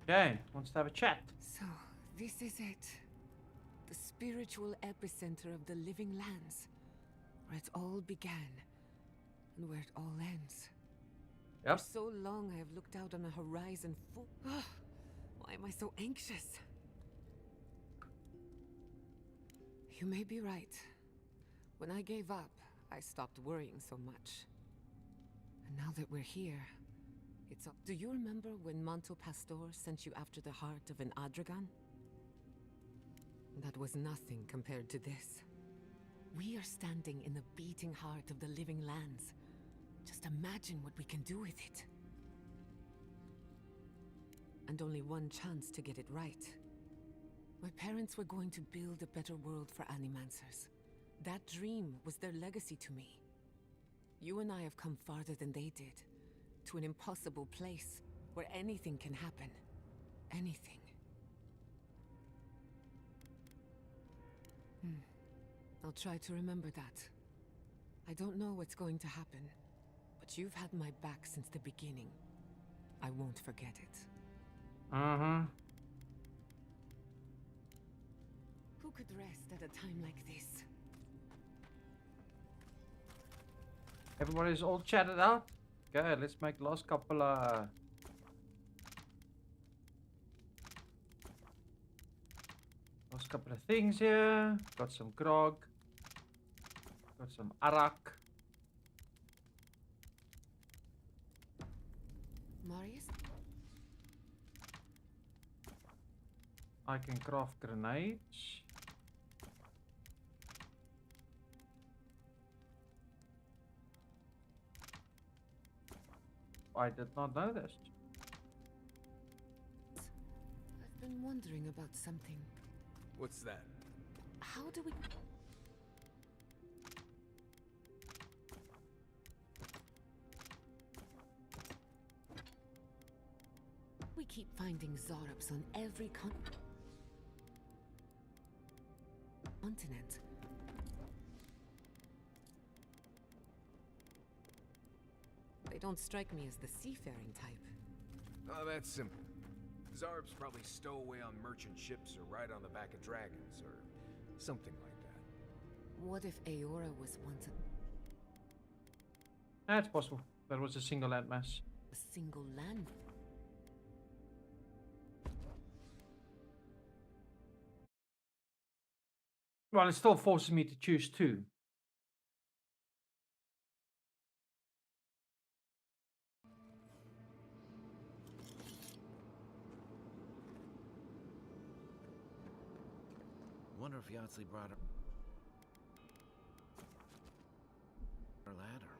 Okay, wants to have a chat. So, this is it. The spiritual epicenter of the living lands. Where it all began. And where it all ends. Yep. For so long I have looked out on a horizon full... Why am I so anxious? You may be right. When I gave up, I stopped worrying so much. And now that we're here, it's up. Do you remember when Manto Pastor sent you after the heart of an Adragan? That was nothing compared to this. We are standing in the beating heart of the living lands. Just imagine what we can do with it. And only one chance to get it right. My parents were going to build a better world for Animancers. That dream was their legacy to me. You and I have come farther than they did. To an impossible place where anything can happen. Anything. I'll try to remember that. I don't know what's going to happen, but you've had my back since the beginning. I won't forget it. Who could rest at a time like this? Everybody's all chatted out. Okay, let's make the last couple last couple of things here. Got some grog. Got some arak. Marius? I can craft grenades. I did not know this. I've been wondering about something. What's that? How do we... We keep finding Zarubs on every continent. They don't strike me as the seafaring type. Oh, that's simple. Zarbs probably stow away on merchant ships or ride on the back of dragons or something like that. What if Aora was once That's possible. That was a single landmass. a single land? Well, it still forces me to choose two. Wonder if Yahtzee brought her ladder.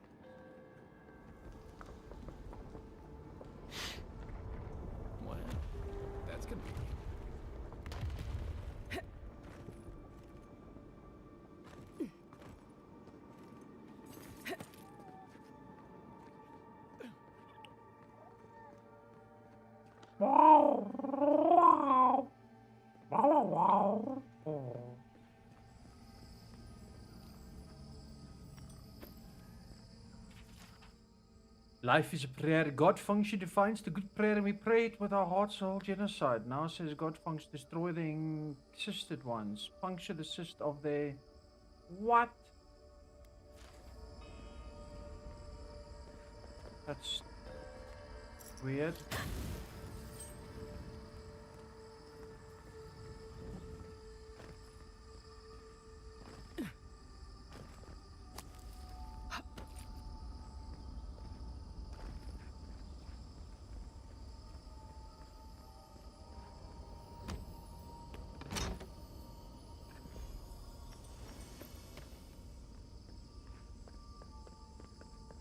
Life is a prayer. God function defines the good prayer, and we pray it with our hearts. Soul genocide. Now says God function destroy the encysted ones. Puncture the cyst of their what? That's weird.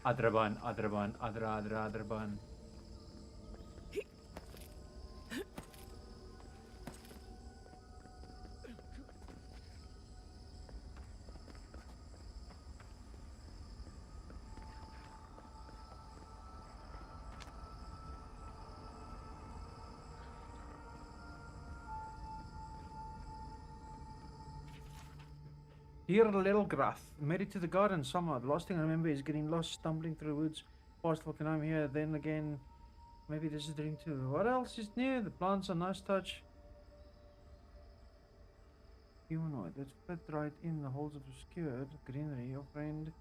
Adraban, Adraban, Adraban. Dear little Grath, made it to the garden somehow. The last thing I remember is getting lost, stumbling through the woods, past I'm here, then again, maybe this is a dream too. What else is new? The plants are nice touch. Humanoid, let's fit right in the holes of obscured greenery, your friend.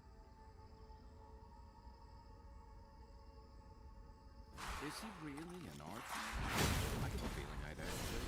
Is he really an archer? I get the feeling I'd actually...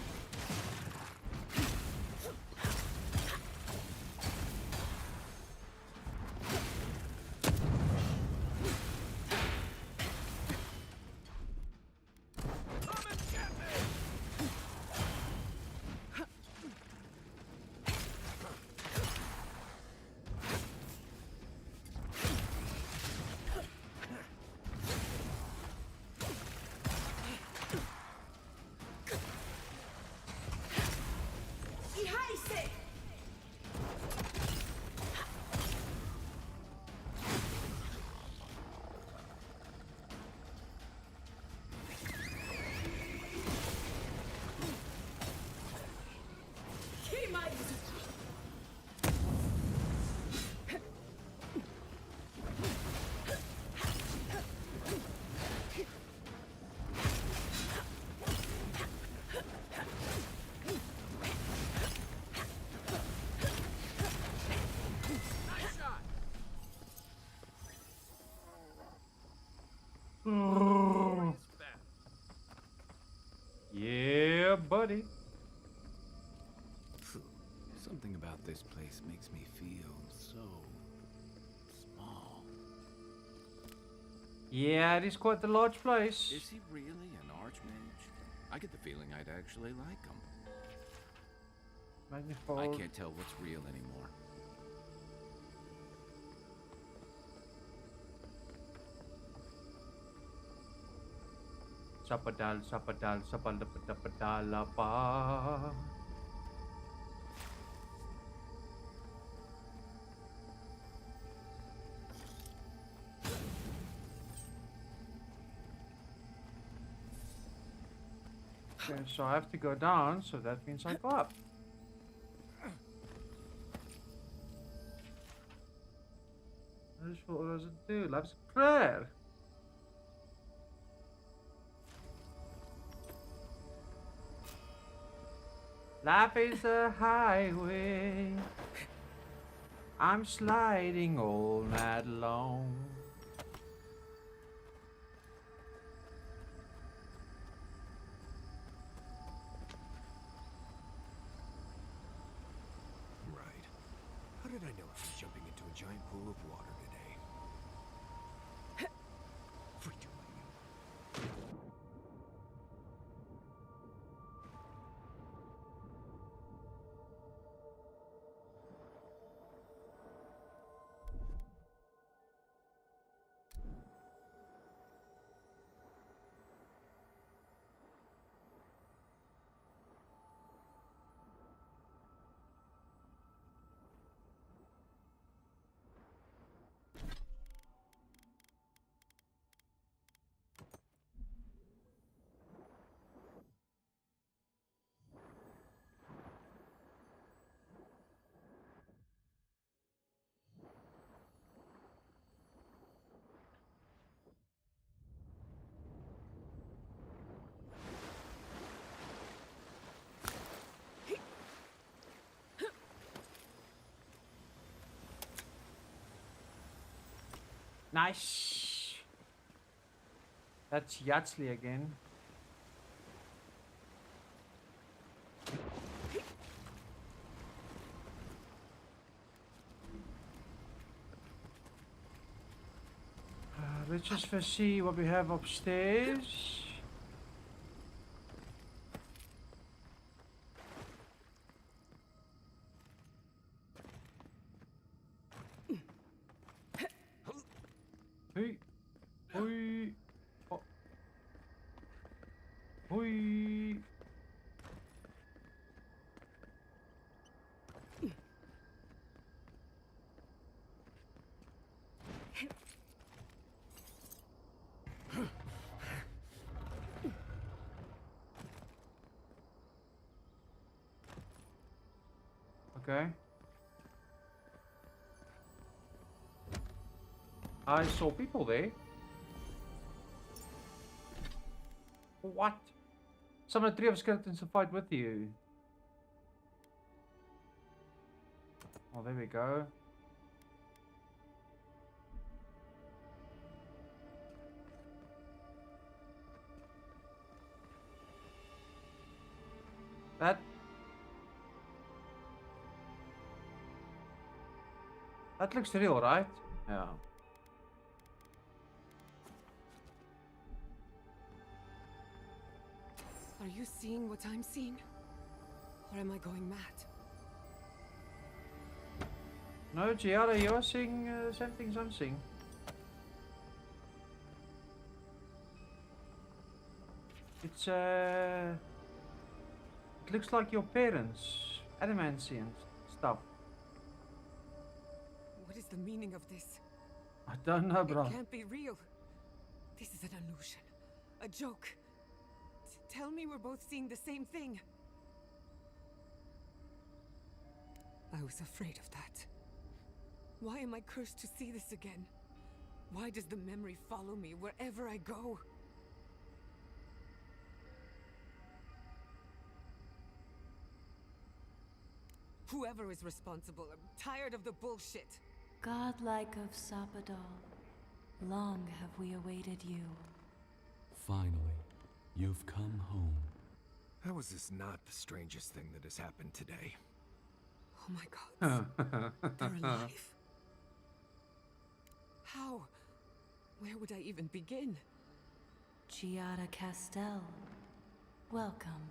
Yeah, buddy. Something about this place makes me feel so small. Yeah, it is quite the large place. Is he really an archmage? I get the feeling I'd actually like him. Magnifold. I can't tell what's real anymore. Sapadal, sapadal, sapadapadalapa. Okay, so I have to go down, so that means I go up. What does it do? Love's prayer. Life is a highway. I'm sliding all night long. Right. How did I know I was jumping into a giant pool of water today? Free to Nice. That's Yatsley again. Let's just first see what we have upstairs. Hey. Oi. Oh. Oi. Okay. I saw people there. What? Summon 3 of skeletons to fight with you. Oh, there we go. That looks real, right? Yeah. Are you seeing what I'm seeing? Or am I going mad? No, Giada, you're seeing the same things I'm seeing. It's it looks like your parents, adamancy and stuff. What is the meaning of this? I don't know, bro. It can't be real. This is an illusion. A joke. Tell me we're both seeing the same thing. I was afraid of that. Why am I cursed to see this again? Why does the memory follow me wherever I go? Whoever is responsible, I'm tired of the bullshit. Godlike of Sapadal, long have we awaited you. Finally, you've come home. How is this not the strangest thing that has happened today? Oh my god. They're alive. How? Where would I even begin? Giada Castell, welcome.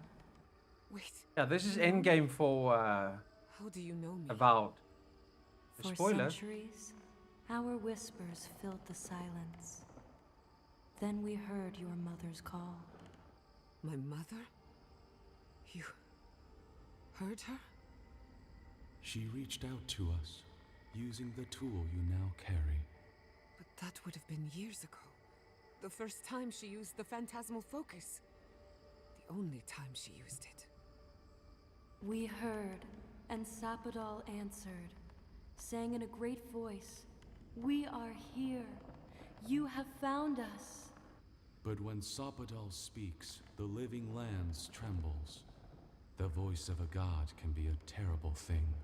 Wait. Yeah, this is endgame for How do you know me? Avowed. For Spoiler. centuries, our whispers filled the silence. Then we heard your mother's call. My mother? You heard her? She reached out to us, using the tool you now carry. But that would have been years ago. The first time she used the phantasmal focus. The only time she used it. We heard, and Sapadal answered, saying in a great voice, "We are here. You have found us." But when Sapadal speaks, the living lands trembles. The voice of a god can be a terrible thing.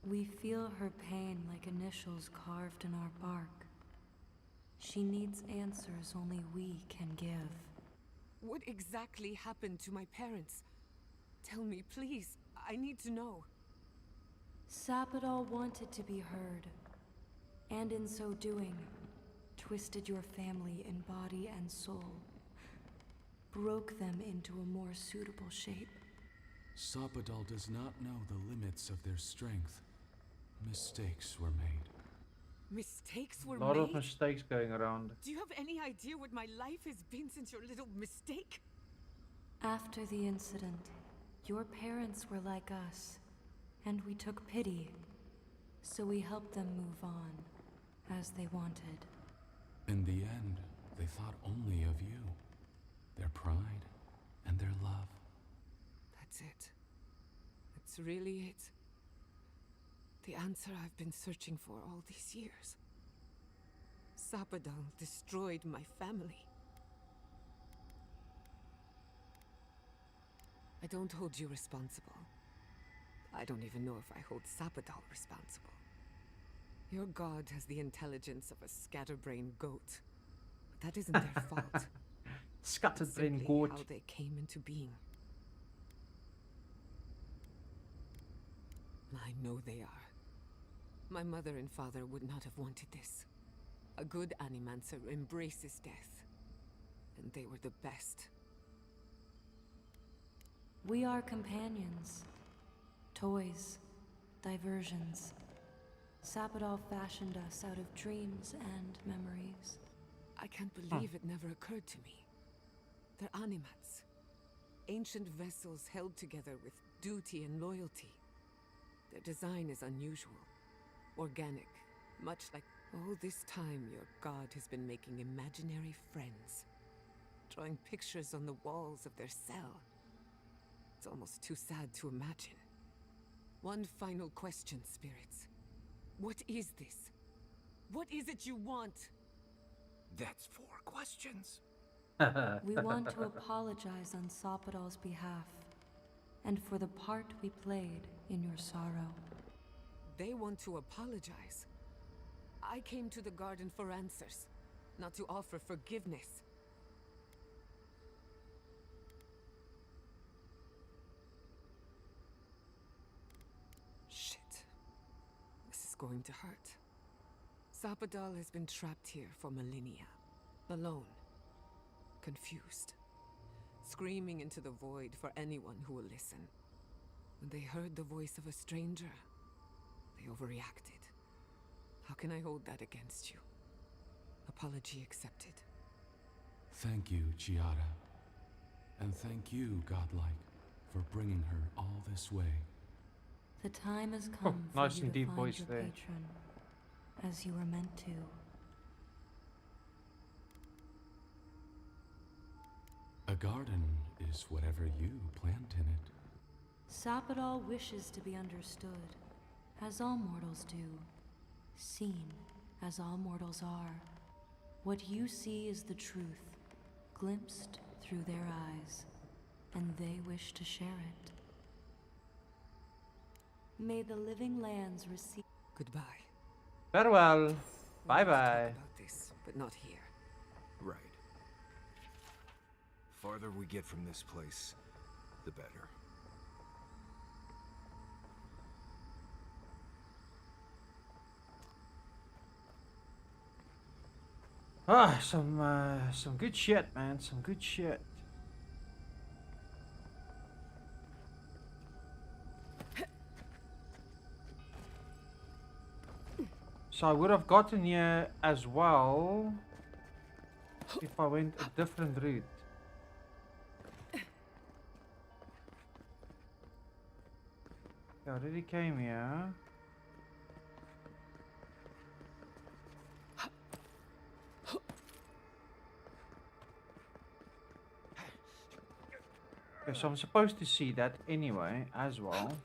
We feel her pain like initials carved in our bark. She needs answers only we can give. What exactly happened to my parents? Tell me, please. I need to know. Sapadal wanted to be heard, and in so doing, twisted your family in body and soul, broke them into a more suitable shape. Sapadal does not know the limits of their strength. Mistakes were made. Mistakes were A lot made? of mistakes going around. Do you have any idea what my life has been since your little mistake? After the incident, your parents were like us, and we took pity. So we helped them move on, as they wanted. In the end, they thought only of you, their pride, and their love. That's it. That's really it. The answer I've been searching for all these years. Sapadal destroyed my family. I don't hold you responsible. I don't even know if I hold Sapadal responsible. Your god has the intelligence of a scatterbrained goat. But that isn't their fault. Scatterbrained Simply goat. how they came into being. I know they are. My mother and father would not have wanted this. A good Animancer embraces death. And they were the best. We are companions. Toys. Diversions. Sapadal fashioned us out of dreams and memories. I can't believe it never occurred to me. They're Animats. Ancient vessels held together with duty and loyalty. Their design is unusual. Organic. Much like all this time your god has been making imaginary friends. Drawing pictures on the walls of their cell. It's almost too sad to imagine. One final question, spirits. What is this? What is it you want? That's 4 questions. We want to apologize on Sapadal's behalf, and for the part we played in your sorrow. They want to apologize. I came to the garden for answers, not to offer forgiveness. Shit. This is going to hurt. Sapadal has been trapped here for millennia. Alone. Confused. Screaming into the void for anyone who will listen. When they heard the voice of a stranger, they overreacted. How can I hold that against you? Apology accepted. Thank you, Chiara. And thank you, Godlike, for bringing her all this way. The time has come for nice you and to deep find voice your there. patron, as you were meant to. A garden is whatever you plant in it. Sapadal wishes to be understood, as all mortals do. Seen, as all mortals are. What you see is the truth, glimpsed through their eyes, and they wish to share it. May the living lands receive... Goodbye. Farewell. Let's Bye-bye. talk about this, but not here. Right. Farther we get from this place, the better. Ah, some good shit, man. Some good shit. So I would have gotten here as well if I went a different route. I already came here. Okay, so I'm supposed to see that anyway, as well.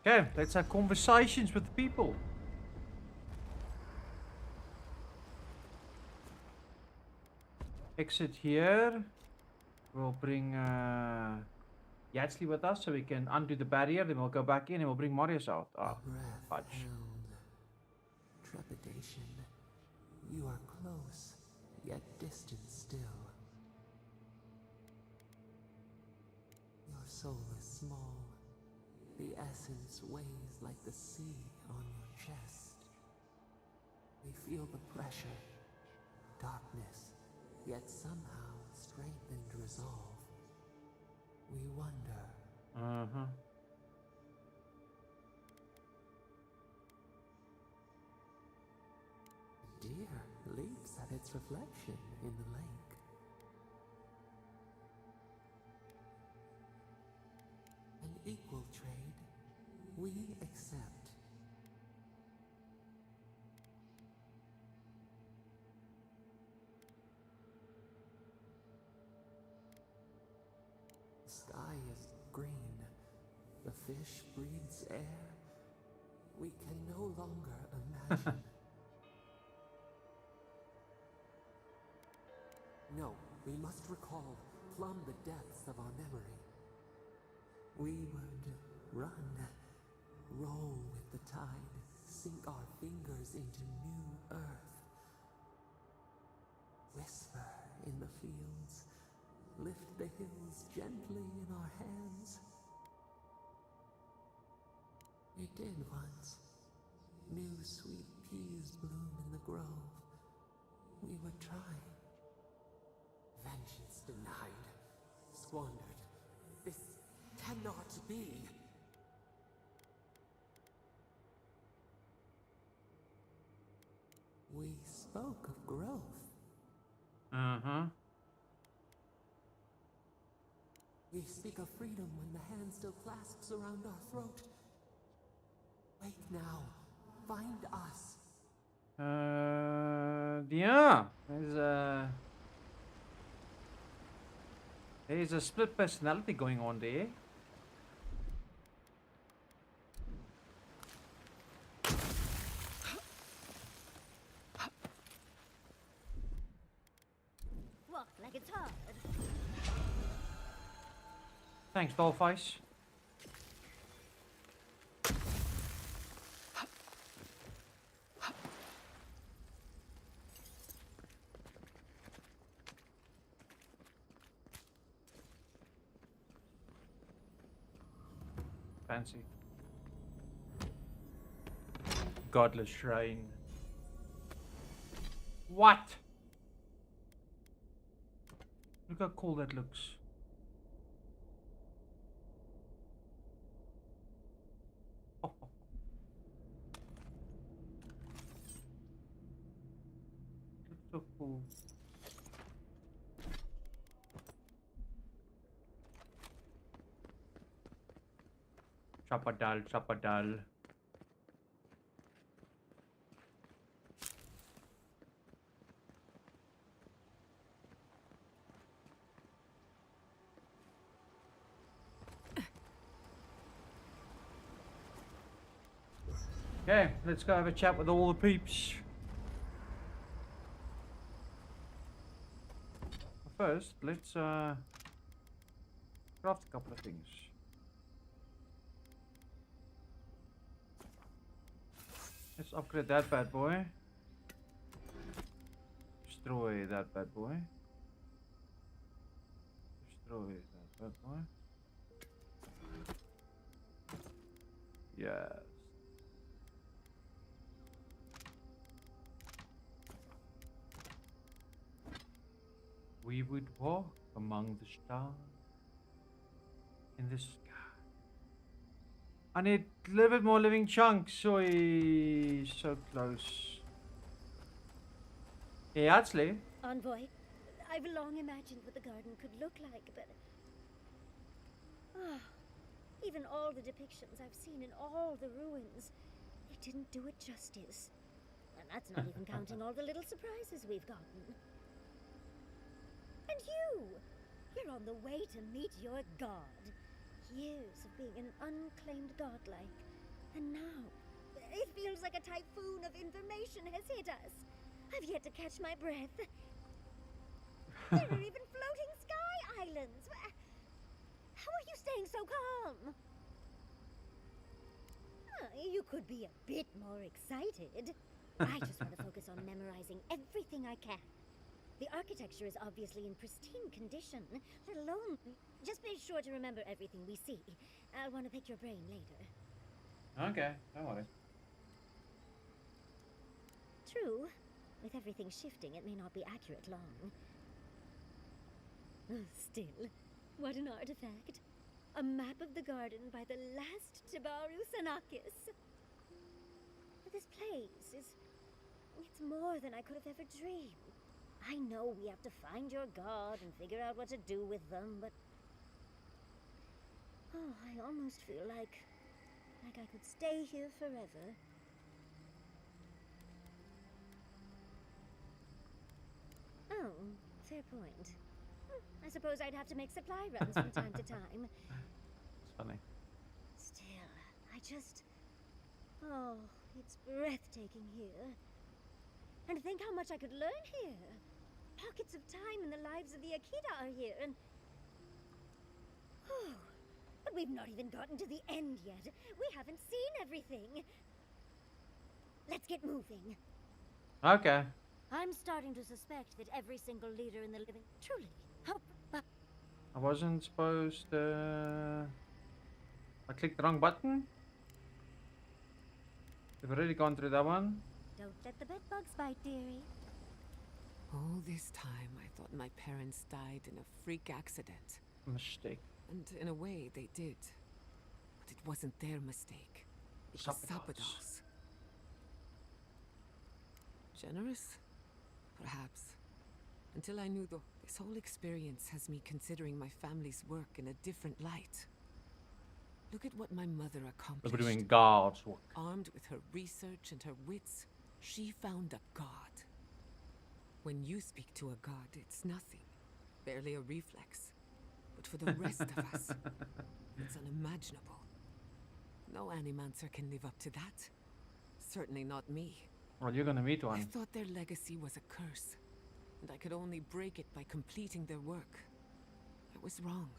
Okay, let's have conversations with people. Exit here. We'll bring Yatsley with us so we can undo the barrier, then we'll go back in and we'll bring Marius out. Oh, fudge. Trepidation. You are close, yet distant still. Your soul is small. The essence weighs like the sea on your chest. We feel the pressure, darkness, yet somehow strengthened resolve. We wonder. Deer leaps at its reflection in the lake. An equal trade, we accept. The sky is green. The fish breathes air. We can no longer imagine. No, we must recall, plumb the depths of our memory. We would run, roll with the tide, sink our fingers into new earth. Whisper in the fields, lift the hills gently in our hands. We did once. New sweet peas bloom in the grove. We would try. Vengeance denied, squandered. This cannot be. We spoke of growth. Uh-huh. We speak of freedom when the hand still clasps around our throat. Wake now. Find us. Yeah. There's a split personality going on there. Walk like it's hard. Thanks, Dollface. Fancy. Godless shrine. What? Look how cool that looks. Oh. Looks so cool. Chapadal, chapadal. Okay, let's go have a chat with all the peeps. First, let's craft a couple of things. Let's upgrade that bad boy. Destroy that bad boy. Destroy that bad boy. Yes. We would walk among the stars in the sky. I need a little bit more living chunks, so close. Hey, actually. Envoy, I've long imagined what the garden could look like, but... even all the depictions I've seen in all the ruins, they didn't do it justice. And that's not even counting all the little surprises we've gotten. And you're on the way to meet your god. Years of being an unclaimed godlike. And now, it feels like a typhoon of information has hit us. I've yet to catch my breath. There are even floating sky islands. How are you staying so calm? You could be a bit more excited. I just want to focus on memorizing everything I can. The architecture is obviously in pristine condition, let alone... Just be sure to remember everything we see. I'll want to pick your brain later. Okay, don't worry. True. With everything shifting, it may not be accurate long. Still, what an artifact. A map of the garden by the last Tibaru Sanakis. This place is... It's more than I could have ever dreamed. I know we have to find your god and figure out what to do with them, but... Oh, I almost feel like I could stay here forever. Oh, fair point. I suppose I'd have to make supply runs from time to time. It's funny. Still, Oh, it's breathtaking here. And think how much I could learn here. Pockets of time in the lives of the Akita are here, and... But we've not even gotten to the end yet. We haven't seen everything. Let's get moving. Okay. I'm starting to suspect that every single leader in the living... Truly, how... I wasn't supposed to... I clicked the wrong button. We've already gone through that one. Don't let the bed bugs bite, dearie. All this time, I thought my parents died in a freak accident. Mistake. And in a way, they did. But it wasn't their mistake. It was Sapador's. Generous? Perhaps. Until I knew this whole experience has me considering my family's work in a different light. Look at what my mother accomplished. We're doing God's work. Armed with her research and her wits, she found a god. When you speak to a god, it's nothing. Barely a reflex. But for the rest of us, it's unimaginable. No animancer can live up to that. Certainly not me. Well, you're gonna meet one. I thought their legacy was a curse, and I could only break it by completing their work. I was wrong.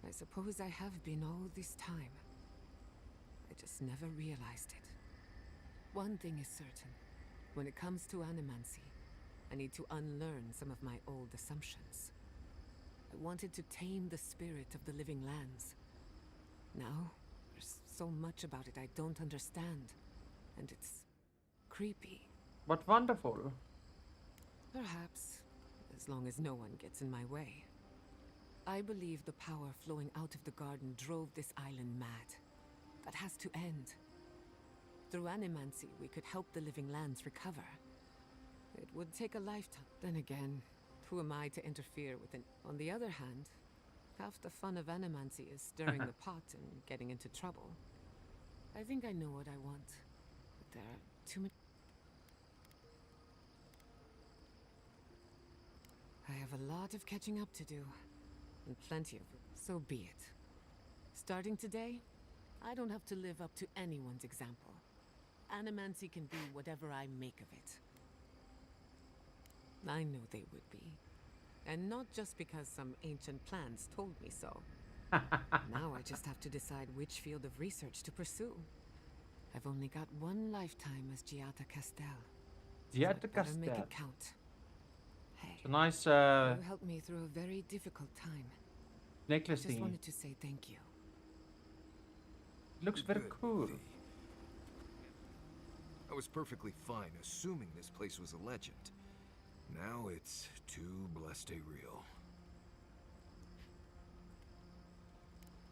I suppose I have been all this time. I just never realized it. One thing is certain. When it comes to animancy, I need to unlearn some of my old assumptions. I wanted to tame the spirit of the living lands. Now, there's so much about it I don't understand. And it's creepy. But wonderful. Perhaps, as long as no one gets in my way. I believe the power flowing out of the garden drove this island mad. That has to end. Through animancy, we could help the living lands recover. It would take a lifetime. Then again, who am I to interfere with it? On the other hand, half the fun of animancy is stirring the pot and getting into trouble. I think I know what I want, but there are too many... I have a lot of catching up to do, and plenty of it. So be it. Starting today, I don't have to live up to anyone's example. Animancy can be whatever I make of it. I know they would be. And not just because some ancient plans told me so. Now I just have to decide which field of research to pursue. I've only got one lifetime as Giata Castel. Giata Castel. Make it count. Hey, it's a nice you helped me through a very difficult time. necklace I just thingy. wanted to say thank you. It looks very cool. I was perfectly fine assuming this place was a legend. Now it's too blessed real.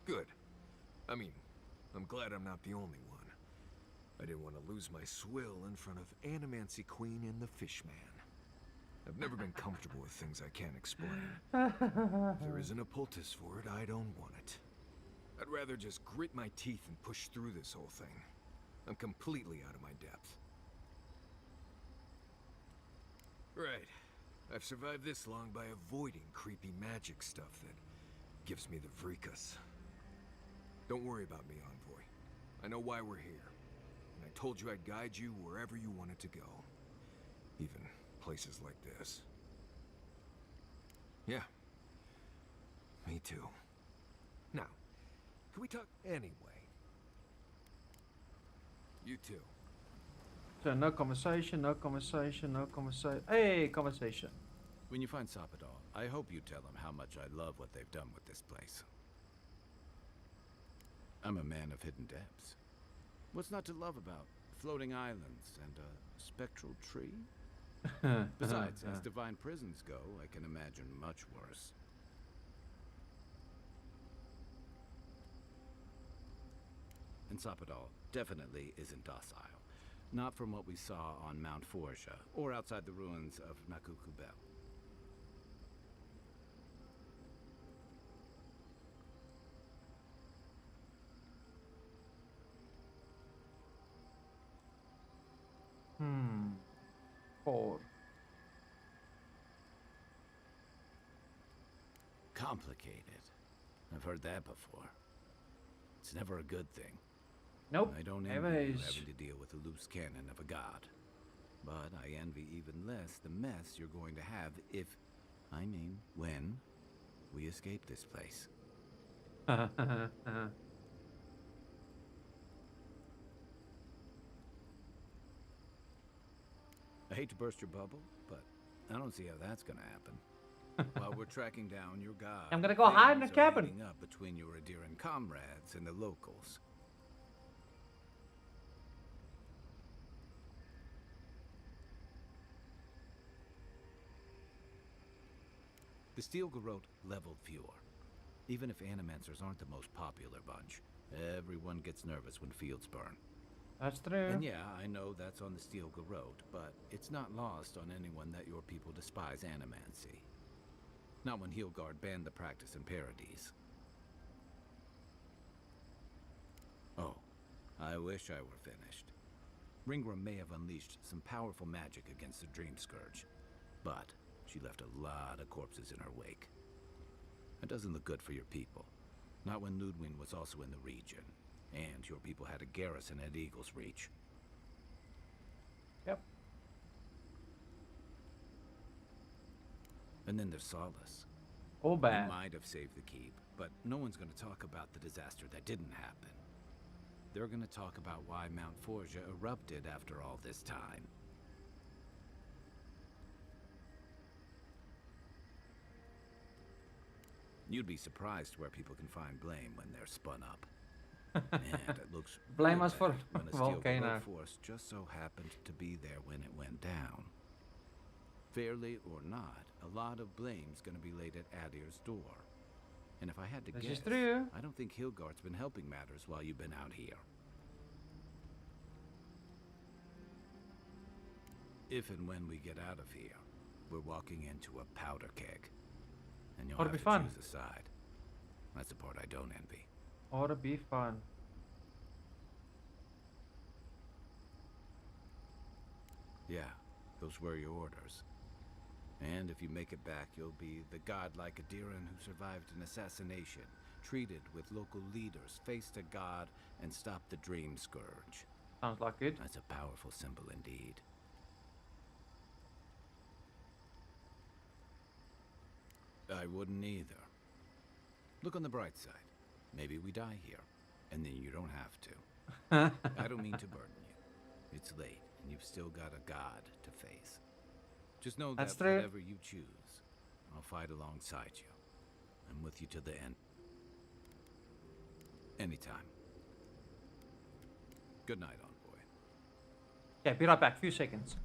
Good. I mean, I'm glad I'm not the only one. I didn't want to lose my swill in front of Animancy Queen and the Fishman. I've never been comfortable with things I can't explain. If there isn't a poultice for it, I don't want it. I'd rather just grit my teeth and push through this whole thing. I'm completely out of my depth. Right. I've survived this long by avoiding creepy magic stuff that gives me the vricas. Don't worry about me, Envoy. I know why we're here. And I told you I'd guide you wherever you wanted to go. Even places like this. Yeah. Me too. Now, can we talk anyway? You too. So no conversation, no conversation, no conversation. Hey, conversation. When you find Sapador, I hope you tell him how much I love what they've done with this place. I'm a man of hidden depths. What's not to love about floating islands and a spectral tree? Besides, as divine prisons go, I can imagine much worse. And Sapador definitely isn't docile. Not from what we saw on Mount Forja, or outside the ruins of Nakukubel. Four. Complicated. I've heard that before. It's never a good thing. Nope. I don't never envy you is. having to deal with a loose cannon of a god. But I envy even less the mess you're going to have if, I mean, when we escape this place. I hate to burst your bubble, but I don't see how that's gonna happen. While we're tracking down your god, I'm gonna go hide in a things are cabin. heating up between your Adiran comrades and the locals. The Steel Garrote leveled Fjord. Even if Animancers aren't the most popular bunch, everyone gets nervous when fields burn. That's true. And yeah, I know that's on the Steel Garrote, but it's not lost on anyone that your people despise Animancy. Not when Heelguard banned the practice in Paradise. Oh, I wish I were finished. Ringram may have unleashed some powerful magic against the Dream Scourge, but she left a lot of corpses in her wake. That doesn't look good for your people. Not when Ludwig was also in the region, and your people had a garrison at Eagle's Reach. Yep. And then there's Solace. Oh, bad. You might have saved the keep, but no one's going to talk about the disaster that didn't happen. They're going to talk about why Mount Forja erupted after all this time. You'd be surprised where people can find blame when they're spun up. And it looks Blame real us for bad when a Steel volcano. Garrote force just so happened to be there when it went down. Fairly or not, a lot of blame's gonna be laid at Adir's door. And if I had to This guess, is true. I don't think Hilgard's been helping matters while you've been out here. If and when we get out of here, we're walking into a powder keg. And you'll Ought to have be to fun. choose a side. That's the part I don't envy. Ought to be fun. Yeah, those were your orders. And if you make it back, you'll be the godlike Adiran who survived an assassination, treated with local leaders, faced a god, and stopped the Dream Scourge. Sounds like it. That's a powerful symbol indeed. I wouldn't either. Look on the bright side. Maybe we die here, and then you don't have to. I don't mean to burden you. It's late, and you've still got a god to face. Just know That's that true. whatever you choose, I'll fight alongside you. I'm with you to the end. Anytime. Good night, Envoy. Yeah, be right back. Few seconds.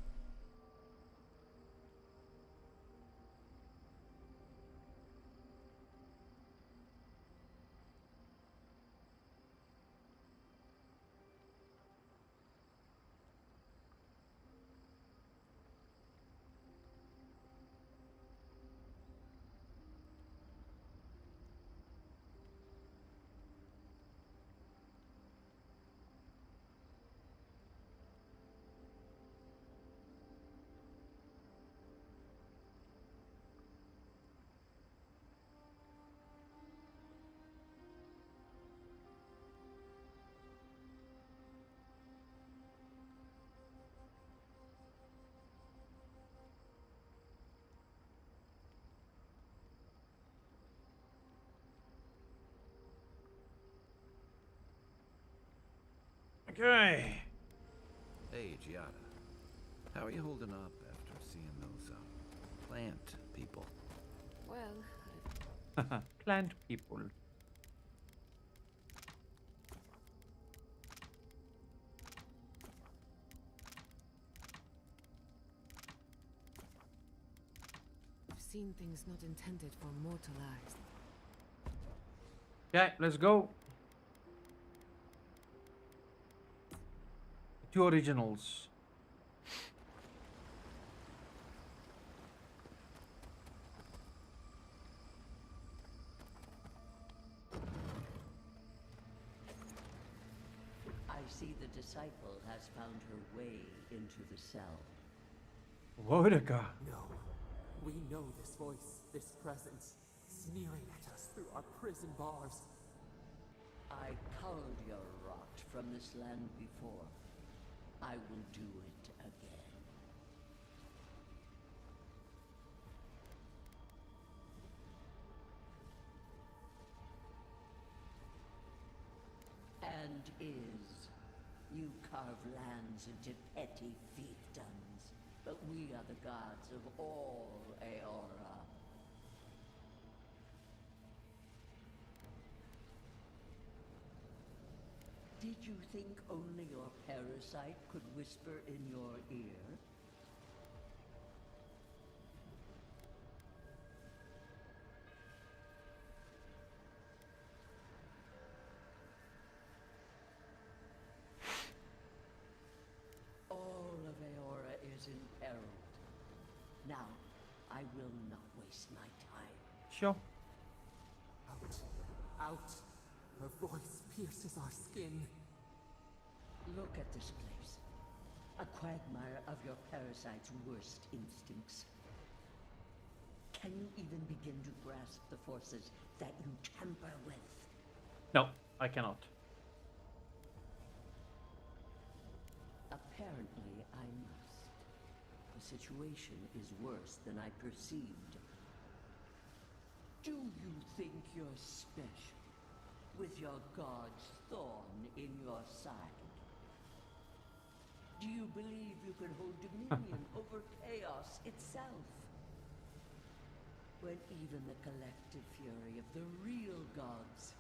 Okay. Hey, Giada. How are you holding up after seeing those, plant people? Well, Plant people. I've seen things not intended for mortal eyes. Okay, let's go. Two originals. I see the disciple has found her way into the cell. Wodaka. No. We know this voice, this presence. sneering at us through our prison bars. I culled your rot from this land before. I will do it again. And you carve lands into petty fiefdoms, but we are the gods of all Aora. Did you think only your parasite could whisper in your ear? All of Aora is imperiled. Now, I will not waste my time. Sure. Out. Her voice pierces our skin. Look at this place. A quagmire of your parasite's worst instincts. Can you even begin to grasp the forces that you tamper with? No, I cannot. Apparently, I must. The situation is worse than I perceived. Do you think you're special? With your god's thorn in your side? Do you believe you can hold dominion over chaos itself? When even the collective fury of the real gods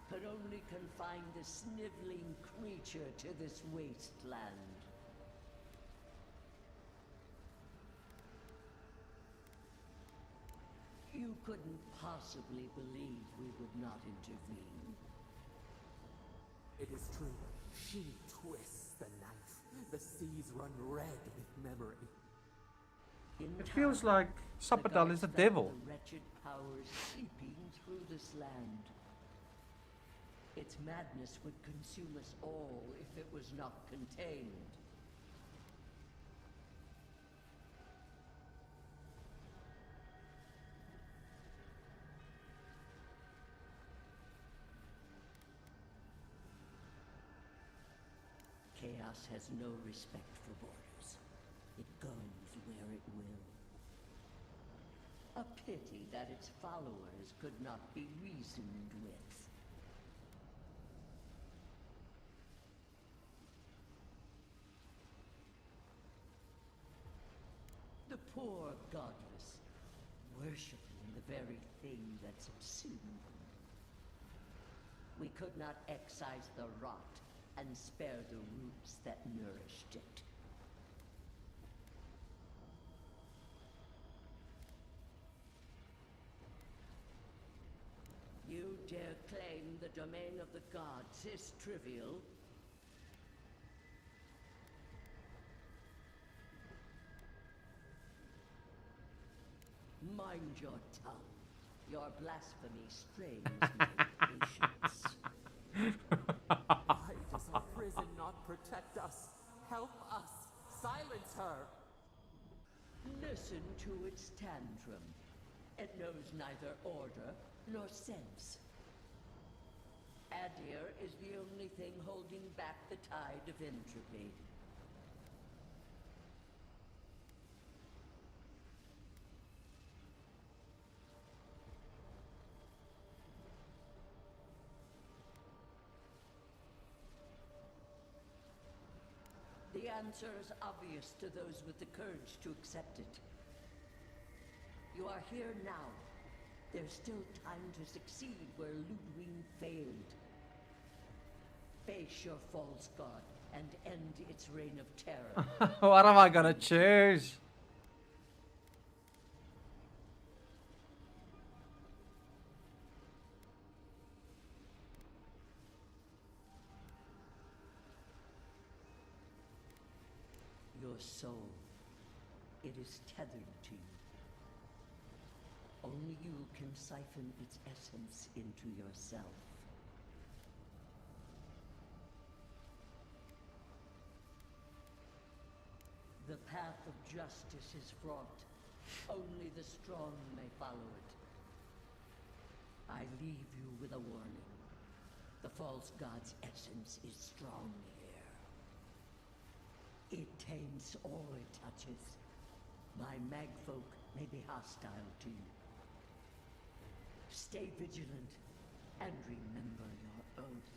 could only confine the sniveling creature to this wasteland. You couldn't possibly believe we would not intervene. It is true. She twists the knife. The seas run red with memory. It feels like Sapadal is the devil. The wretched powers seeping through this land. Its madness would consume us all if it was not contained. Chaos has no respect for borders. It goes where it will. A pity that its followers could not be reasoned with. The poor godless, worshipping the very thing that subsumed them. We could not excise the rot and spare the roots that nourished it. You dare claim the domain of the gods is trivial? Mind your tongue. Your blasphemy strains my patience. Why does our prison not protect us? Help us! Silence her! Listen to its tantrum. It knows neither order nor sense. Adir is the only thing holding back the tide of entropy. The answer is obvious to those with the courage to accept it. You are here now. There's still time to succeed where Ludwig failed. Face your false god and end its reign of terror. What am I gonna choose? Your soul, it is tethered to you. Only you can siphon its essence into yourself. The path of justice is fraught. Only the strong may follow it. I leave you with a warning. The false god's essence is strong here. It taints all it touches. My magfolk may be hostile to you. Stay vigilant and remember your oath.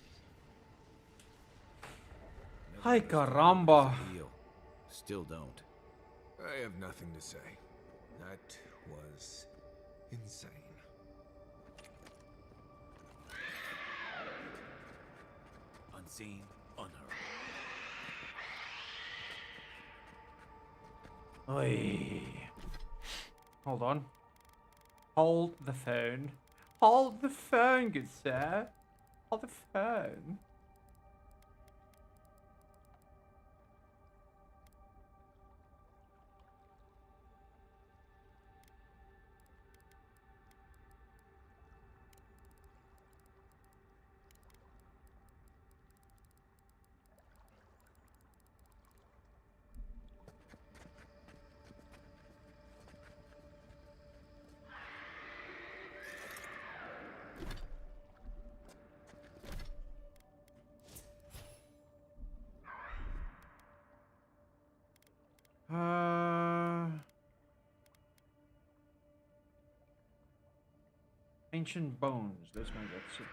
Ay caramba. Still don't. I have nothing to say. That was insane. Unseen, unheard. Oy. Hold on. Hold the phone. Hold the phone, good sir. Hold the phone. Ancient bones. Let's make that 6.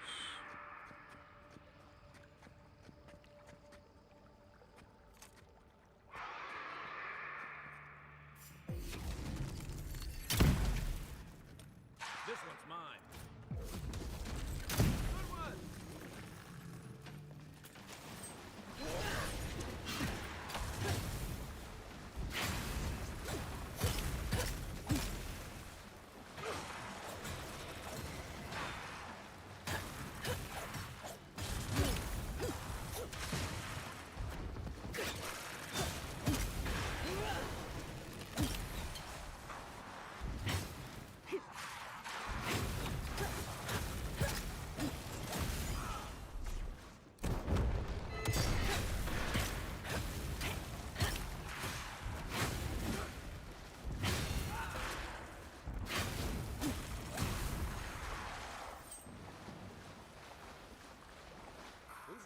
This one's mine. Good one.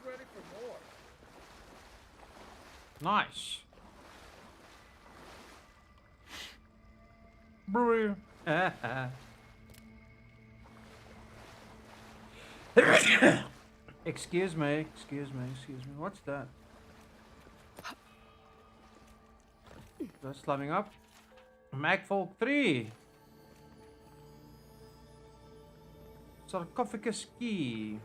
Ready for more. Nice. Brew. Excuse me. What's that? That's slumming up. Magfolk 3. Sarcophagus key.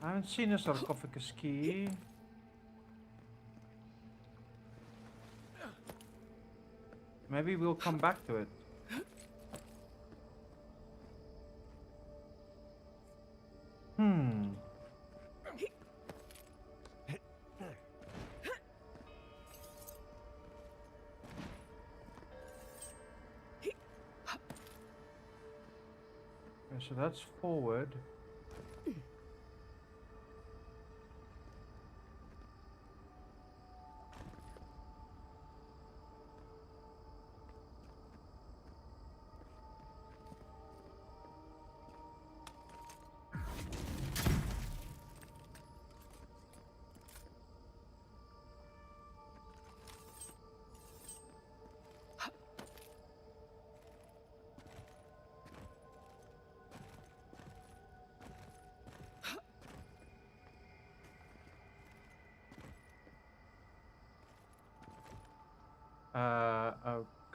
I haven't seen a sarcophagus key. Maybe we'll come back to it. Okay, so that's forward.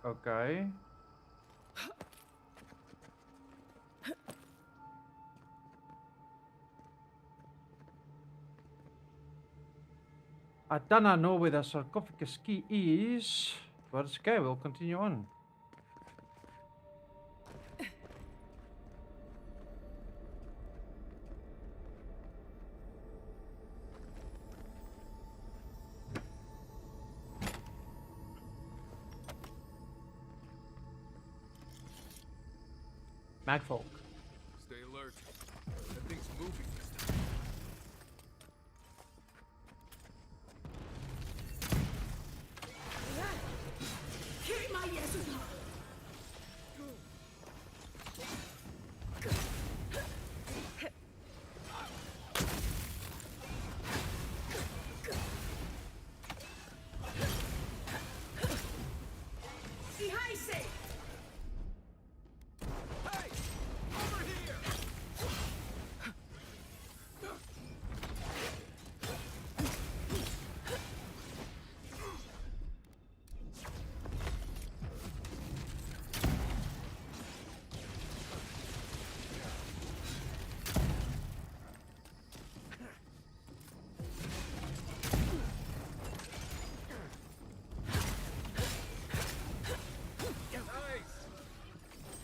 Okay. I do not know where the sarcophagus key is, but it's okay, we'll continue on. Magfolk. Stay alert. That thing's moving this time.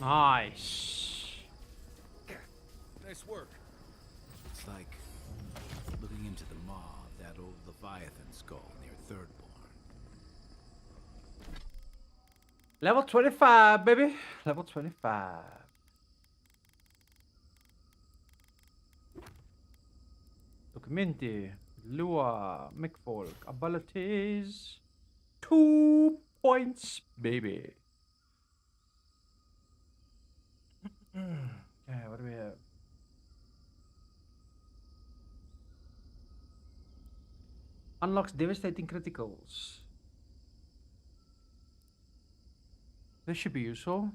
Nice. Nice work. It's like looking into the maw of that old Leviathan skull near Thirdborn. Level 25, baby. Level 25. Documenti. Lure. Magfolk. Abilities. 2 points, baby. Okay, what do we have? Unlocks devastating criticals. This should be useful.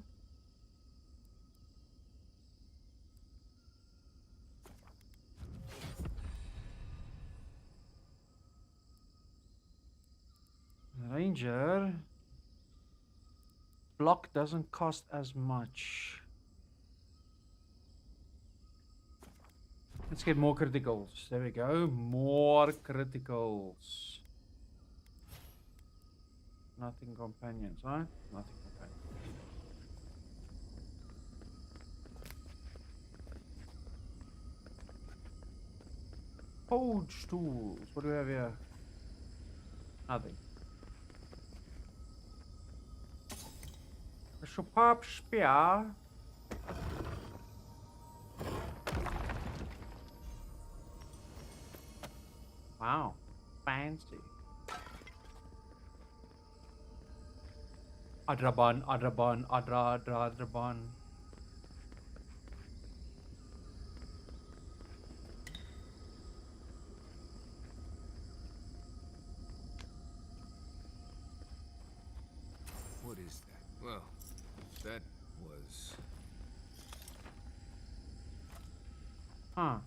Ranger. Block doesn't cost as much. Let's get more criticals. There we go. More criticals. Nothing companions, right? Nothing companions. Forge tools. What do we have here? Nothing. A superb spear. Wow. Fancy. Adraban, Adraban. What is that? Well, that was... Huh.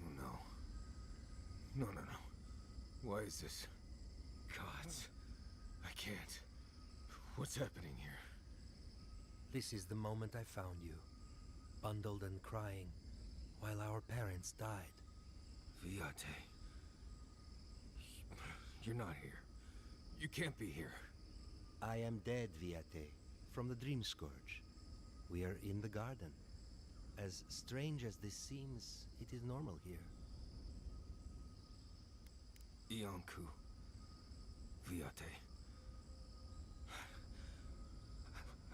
Oh no. No. Why is this? Gods. I can't. What's happening here? This is the moment I found you, bundled and crying, while our parents died. Viate. You're not here. You can't be here. I am dead, Viate, from the Dream Scourge. We are in the garden. As strange as this seems, it is normal here. Ianku. Viate.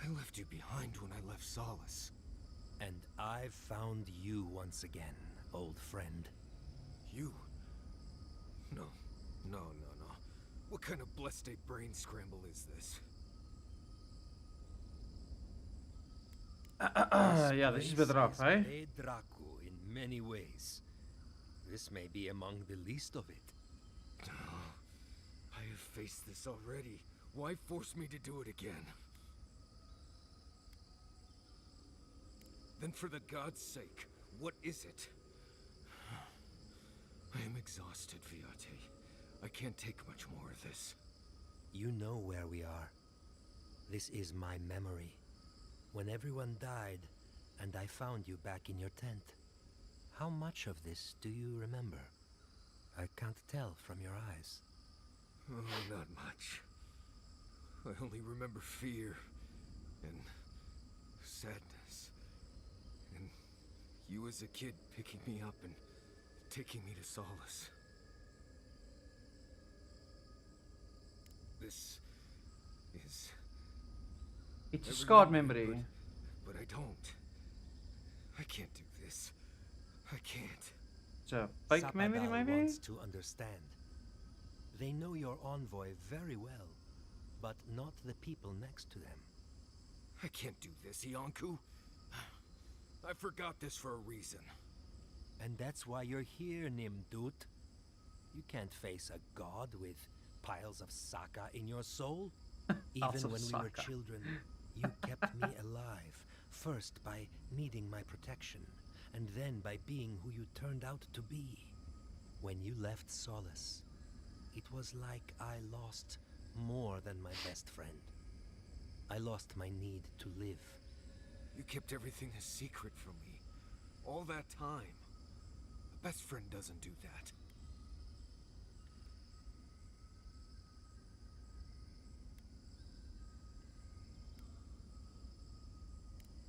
I left you behind when I left Solace. And I've found you once again, old friend. You? No. What kind of blessed brain scramble is this? Yeah, this is a bit rough, eh? Draku in many ways. This may be among the least of it. I have faced this already. Why force me to do it again? Then for the gods' sake, what is it? I am exhausted, Viate. I can't take much more of this. You know where we are. This is my memory. When everyone died, and I found you back in your tent. How much of this do you remember? I can't tell from your eyes. Oh, not much. I only remember fear, and sadness, and you as a kid picking me up and taking me to Solace. This is... It's a I scarred remember memory. it, but I don't. I can't do this. I can't. It's a fake memory, Sapadal maybe? wants to understand. They know your envoy very well, but not the people next to them. I can't do this, Ianku. I forgot this for a reason. And that's why you're here, Nimdut. You can't face a god with piles of Saka in your soul. Even when we were children, you kept me alive, first by needing my protection, and then by being who you turned out to be. When you left Solace, it was like I lost more than my best friend. I lost my need to live. You kept everything a secret from me. All that time. A best friend doesn't do that.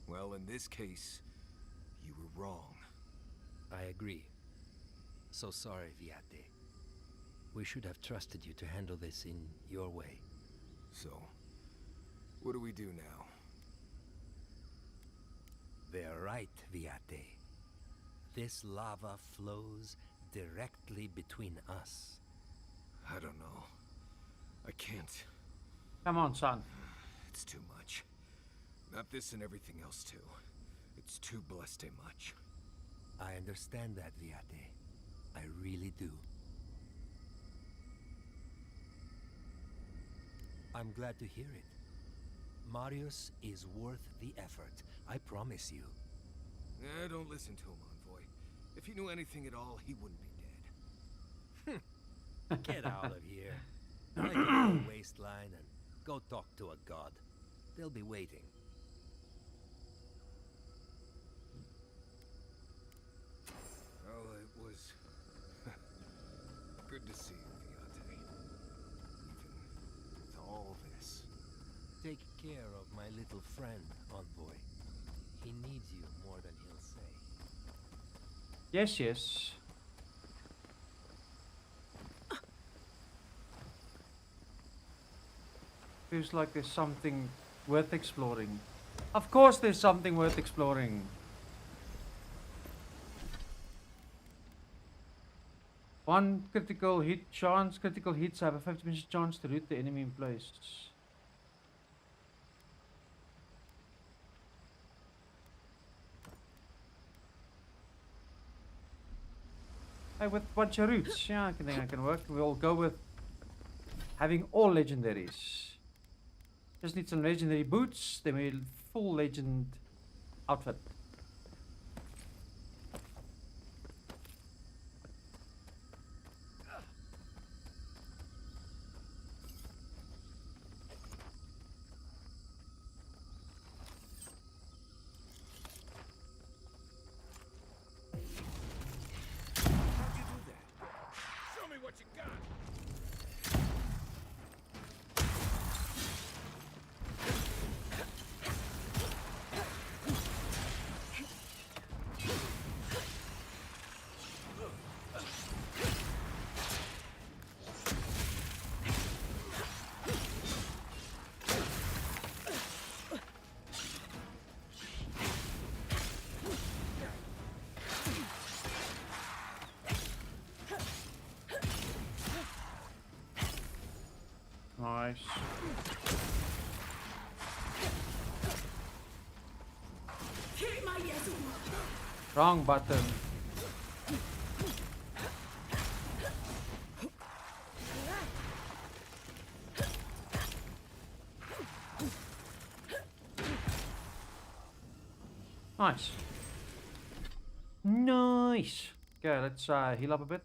Well, in this case, you were wrong. I agree. So sorry, Viate. We should have trusted you to handle this in your way. So, what do we do now? They're right, Viate. This lava flows directly between us. I don't know. I can't. Come on, son. It's too much. Not this and everything else too. It's too blessed much. I understand that, Viate. I really do. I'm glad to hear it. Marius is worth the effort, I promise you. Don't listen to him, Envoy. If he knew anything at all, he wouldn't be dead. Get out of here. Take it to the waistline and go talk to a god. They'll be waiting. Well, it was good to see you, Viate. Even with all this. Take care of my little friend, Envoy. He needs you more than he'll say. Yes, yes. Feels like there's something worth exploring. Of course there's something worth exploring. One critical hit chance. Critical hits have a 50% chance to root the enemy in place. Hey, with a bunch of roots. Yeah, I think I can work. We'll go with having all legendaries. Just need some legendary boots. Then we'll full legend outfit. Show me what you got! Nice. Wrong button. Nice. Nice. Okay, let's heal up a bit.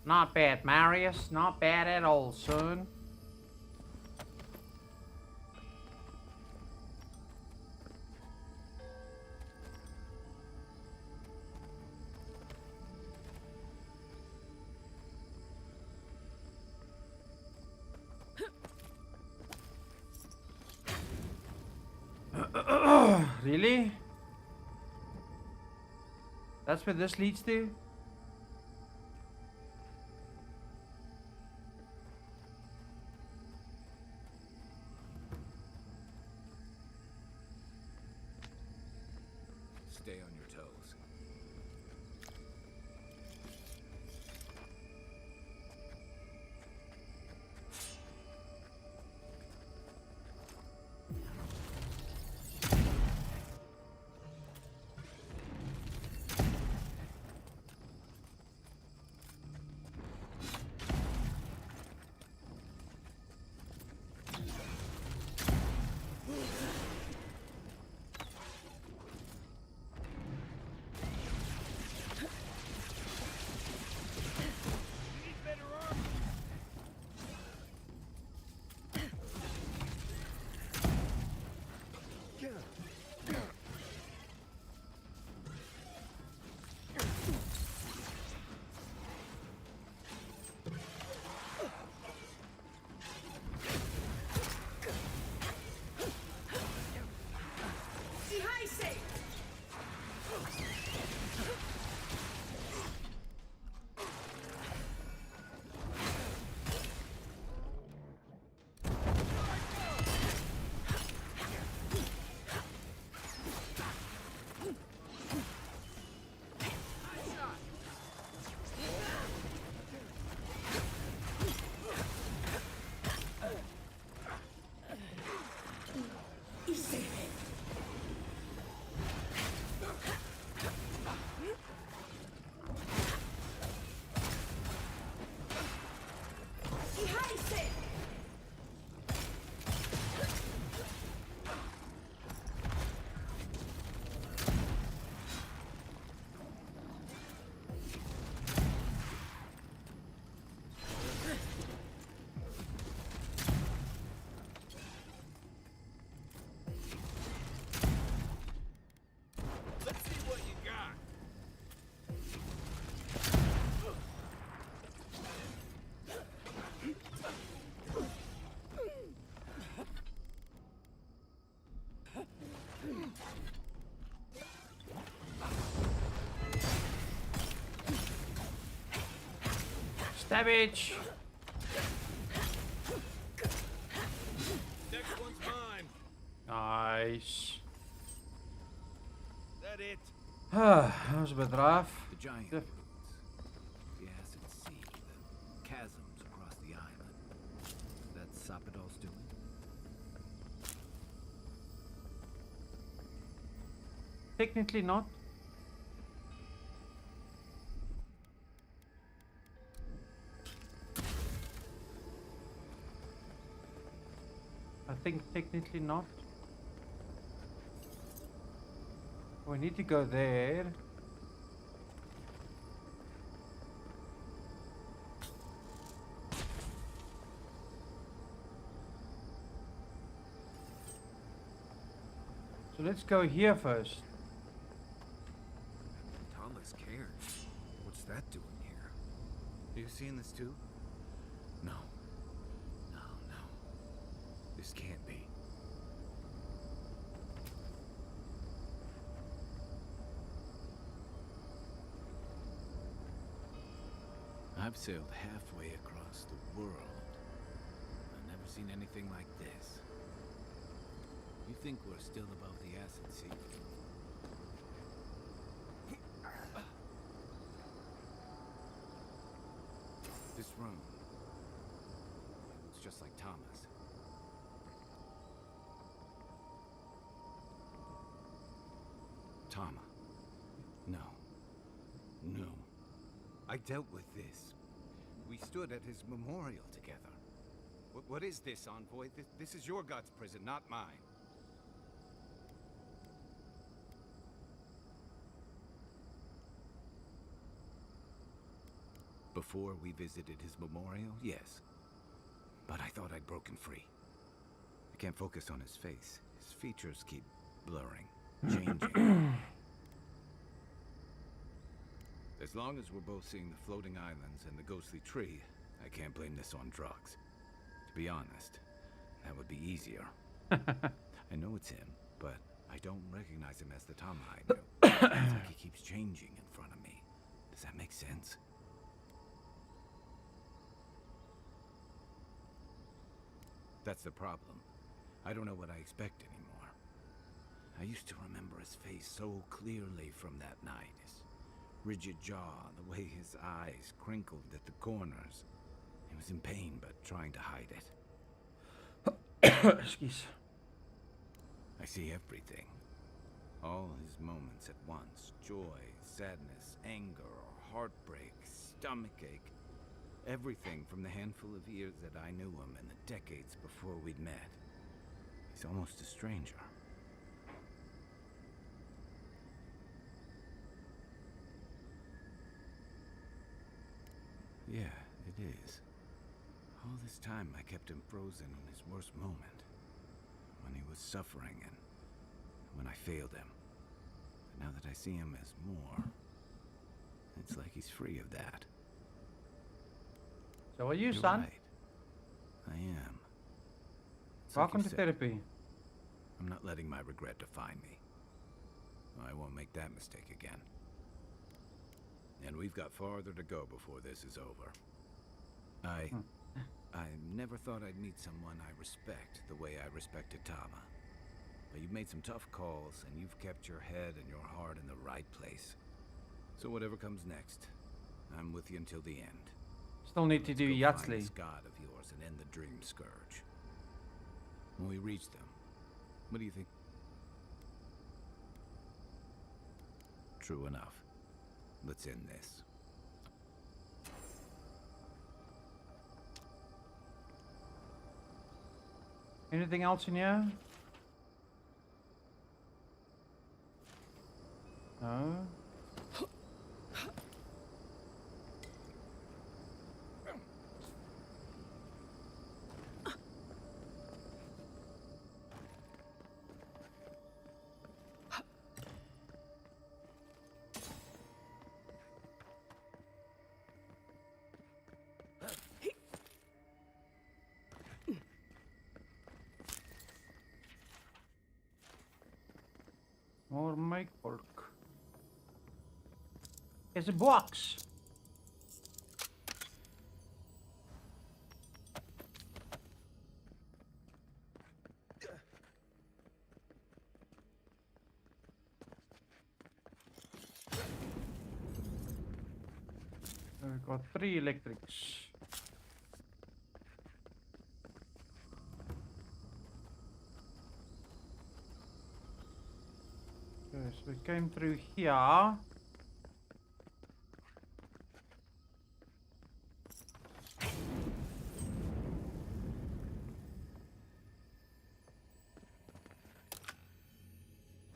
Not bad, Marius. Not bad at all, son. Really? That's where this leads to? Stay on your toes. Savage! Next one's mine. Nice. That it? That was a bit rough. The giant roots, the acid sea, the chasms across the island. That's Sapidol's doing? Technically not. I think technically not. We need to go there. So let's go here first. Thomas cares. What's that doing here? Are you seeing this too? No. No, no. This can't be. I've sailed halfway across the world. I've never seen anything like this. You think we're still above the acid sea? This room. It's just like Thomas. Tama. No. No. I dealt with this. We stood at his memorial together. What is this, Envoy? This is your god's prison, not mine. Before we visited his memorial, yes. But I thought I'd broken free. I can't focus on his face. His features keep blurring, changing. As long as we're both seeing the floating islands and the ghostly tree, I can't blame this on drugs. To be honest, that would be easier. I know it's him, but I don't recognize him as the Tama I knew. It's like he keeps changing in front of me. Does that make sense? That's the problem. I don't know what I expect anymore. I used to remember his face so clearly from that night. His rigid jaw, the way his eyes crinkled at the corners. He was in pain, but trying to hide it. Excuse. I see everything. All his moments at once. Joy, sadness, anger, heartbreak, stomachache. Everything from the handful of years that I knew him and the decades before we'd met. He's almost a stranger. Yeah, it is. All this time I kept him frozen in his worst moment. When he was suffering and when I failed him. But now that I see him as more, it's like he's free of that. So are you, You're son? right. I am. It's Welcome like you to said, therapy. I'm not letting my regret define me. I won't make that mistake again. And we've got farther to go before this is over. I never thought I'd meet someone I respect the way I respected Tama. But you've made some tough calls, and you've kept your head and your heart in the right place. So whatever comes next, I'm with you until the end. Still need to do Let's go find Yahtzee. this god of yours and end the dream scourge. When we reach them, what do you think? True enough. Let's end this. Anything else in here? No. More make work. There's a box. We've got 3 electrics. Okay, so we came through here.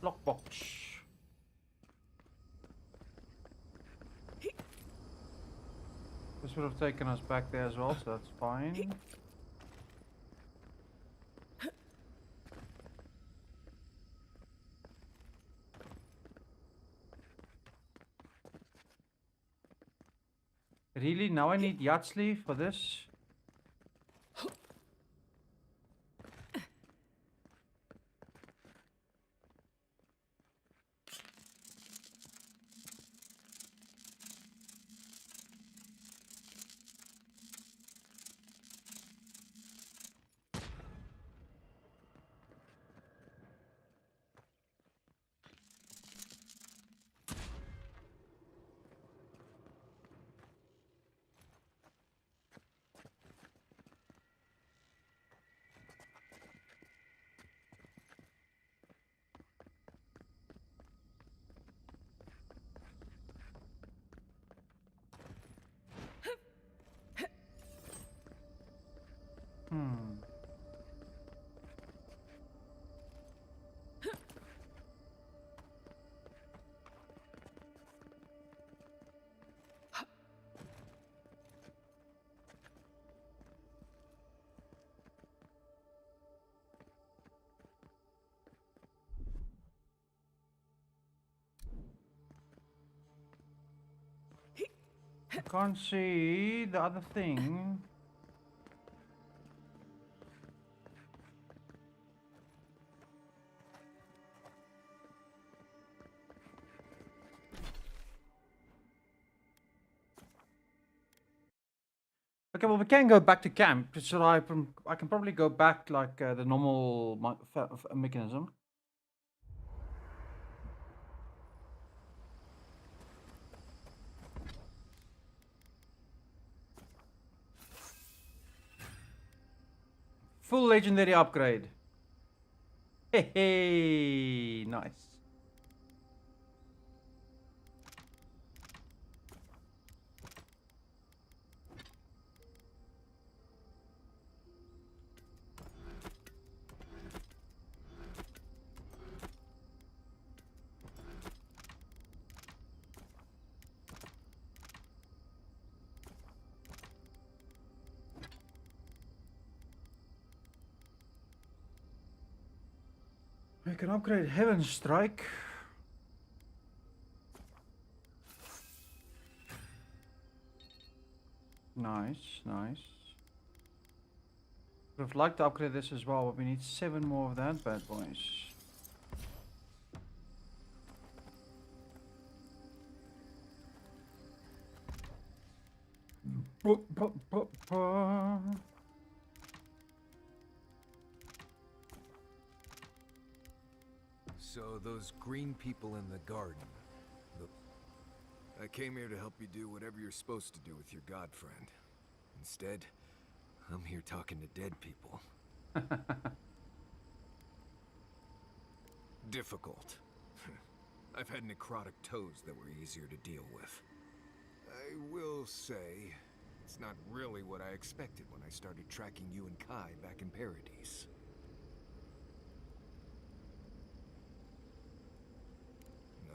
Lockbox. This would have taken us back there as well, so that's fine. Really? Now I need Yahtzee for this? I can't see the other thing. Okay, well, we can go back to camp. So I can probably go back like the normal mechanism. Full legendary upgrade. Hey, nice. We can upgrade Heaven Strike. Nice, nice. Would have liked to upgrade this as well, but we need 7 more of that bad boys. So those green people in the garden. I came here to help you do whatever you're supposed to do with your god friend. Instead, I'm here talking to dead people. Difficult. I've had necrotic toes that were easier to deal with. I will say, it's not really what I expected when I started tracking you and Kai back in Paradise.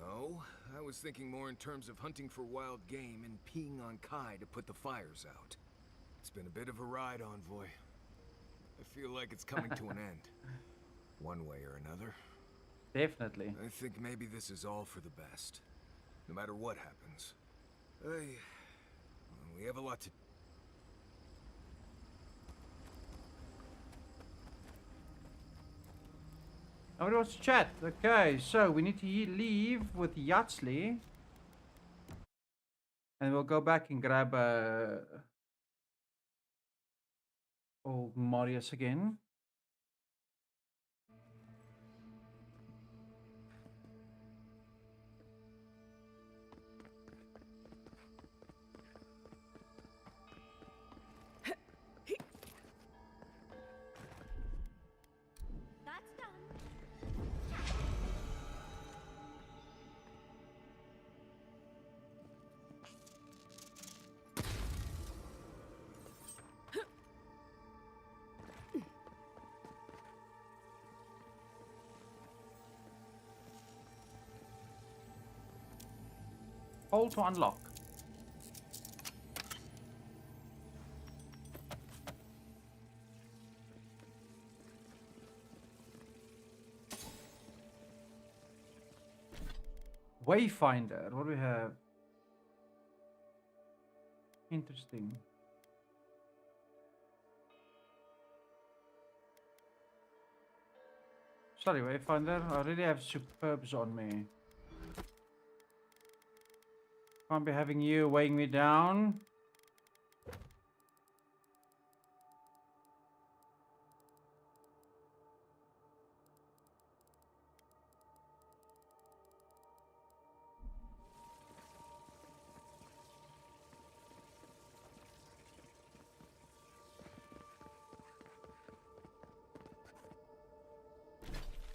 No, I was thinking more in terms of hunting for wild game and peeing on Kai to put the fires out. It's been a bit of a ride, Envoy. I feel like it's coming to an end. One way or another. Definitely. I think maybe this is all for the best. No matter what happens. We have a lot to... Nobody wants to chat. Okay, so we need to leave with Yatsley. And we'll go back and grab old Marius again. That's done. Hold to unlock. Wayfinder. What do we have? Interesting. Sorry, Wayfinder. I already have superbs on me. Can't be having you weighing me down.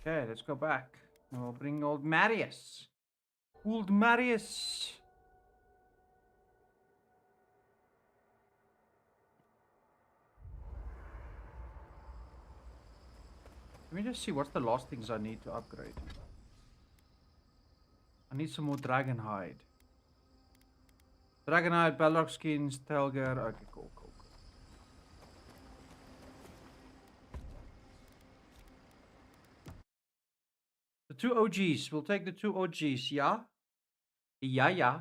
Okay, let's go back. And we'll bring old Marius. Old Marius. Let me just see what's the last things I need to upgrade. I need some more dragon hide. Dragon hide, Balrog skins, Telgar. Okay, cool, cool, cool. The 2 OGs. We'll take the 2 OGs, yeah? Yeah, yeah.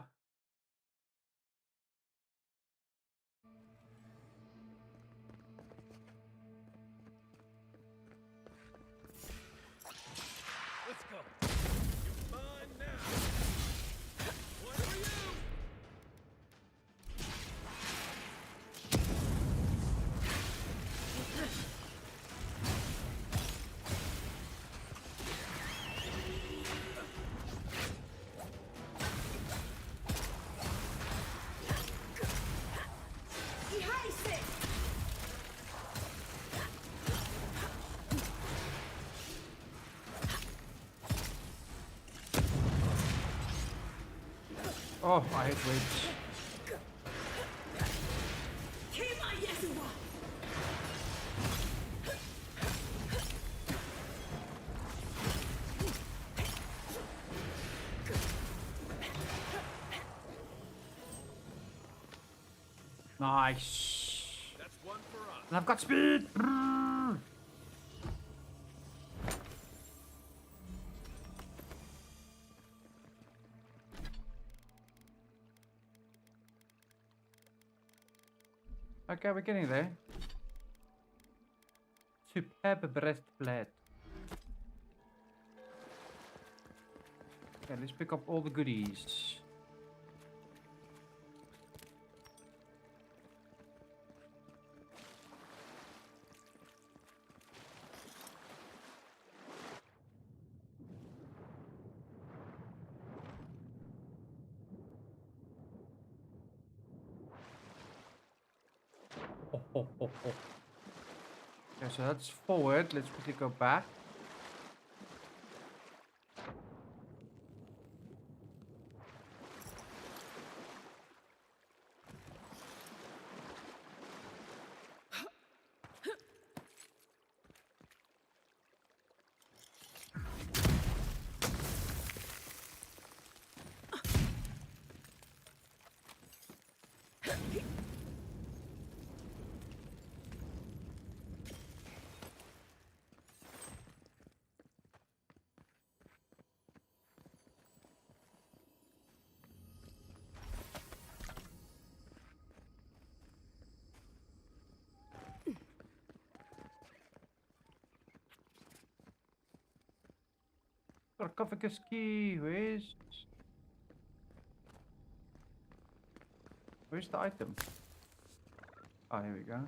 Let's go. You're mine now. What are you? Oh, I hate weights. Nice. That's one for us. And I've got speed. Okay, we're getting there. Superb breastplate. Okay, let's pick up all the goodies. Okay, so that's forward. Let's quickly go back. Sarcophagus key. Where's the item? Oh, here we go.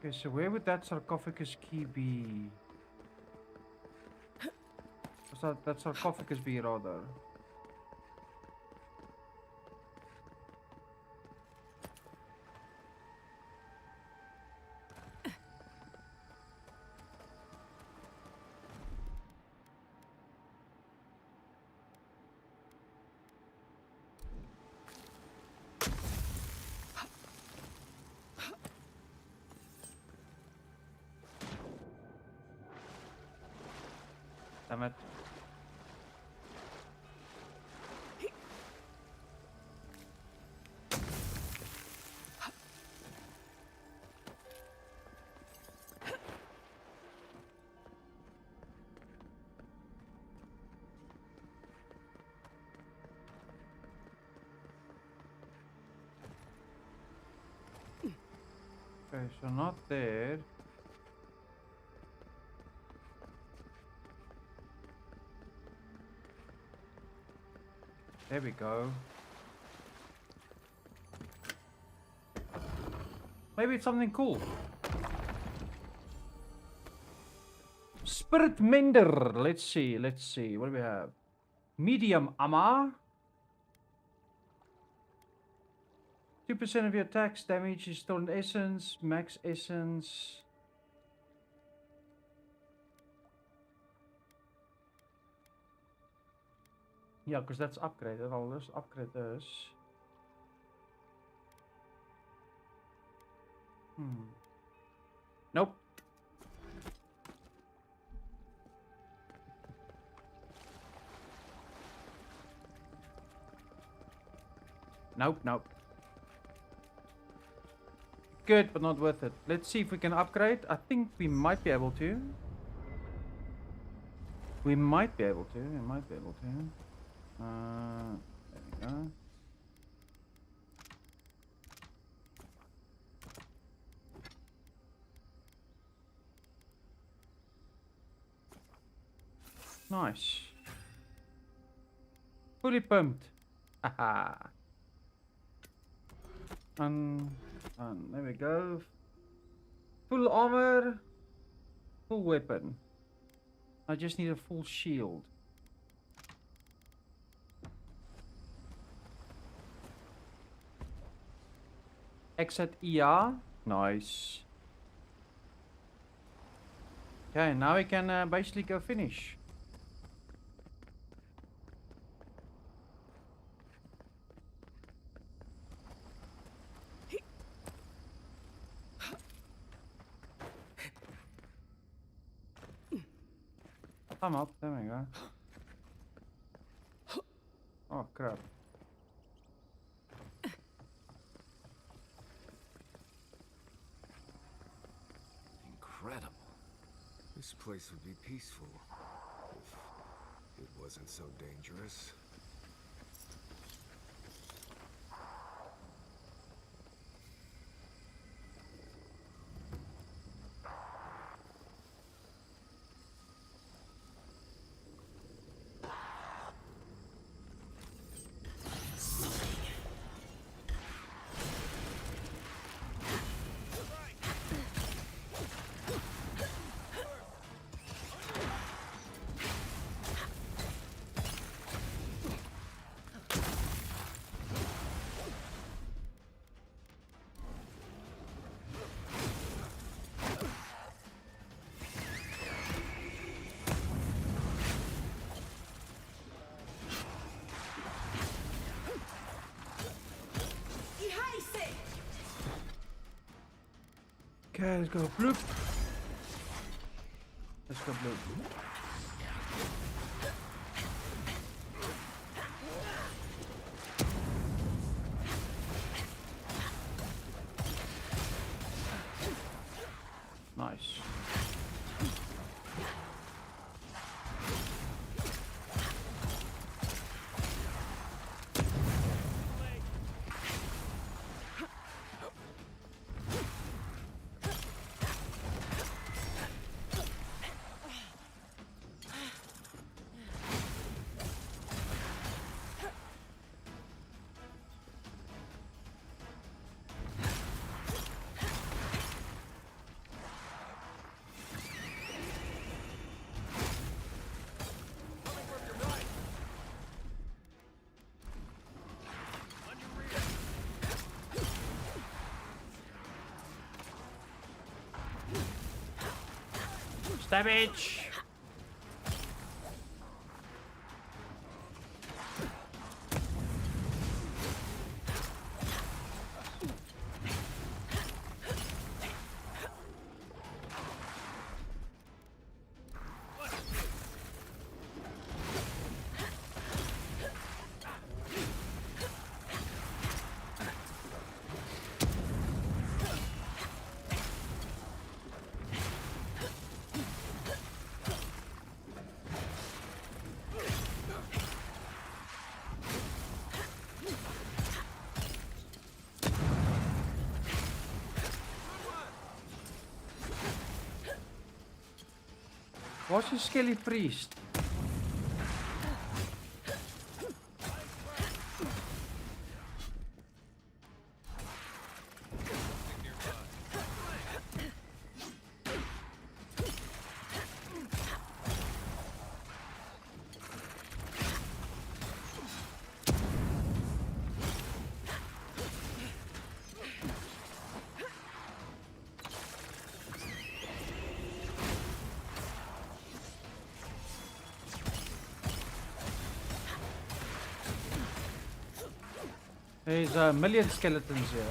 Okay, so where would that sarcophagus key be? What's that sarcophagus be, rather? Damn it. Okay, so not there. There we go. Maybe it's something cool. Spirit Mender. Let's see. What do we have? Medium armor. 2% of your attacks damage is stolen essence. Max essence. Yeah, because that's upgraded. I'll just upgrade this. Nope. Nope. Good, but not worth it. Let's see if we can upgrade. I think we might be able to. There we go. Nice. Fully pumped. Haha. And there we go. Full armor, full weapon. I just need a full shield. Exit ER. Nice. Okay, now we can basically go finish. Come up, there we go. Oh crap. Incredible. This place would be peaceful if it wasn't so dangerous. Okay, let's go bloop. Let's go bloop. Nice. Damage. What's a skelly priest? There's a million skeletons here.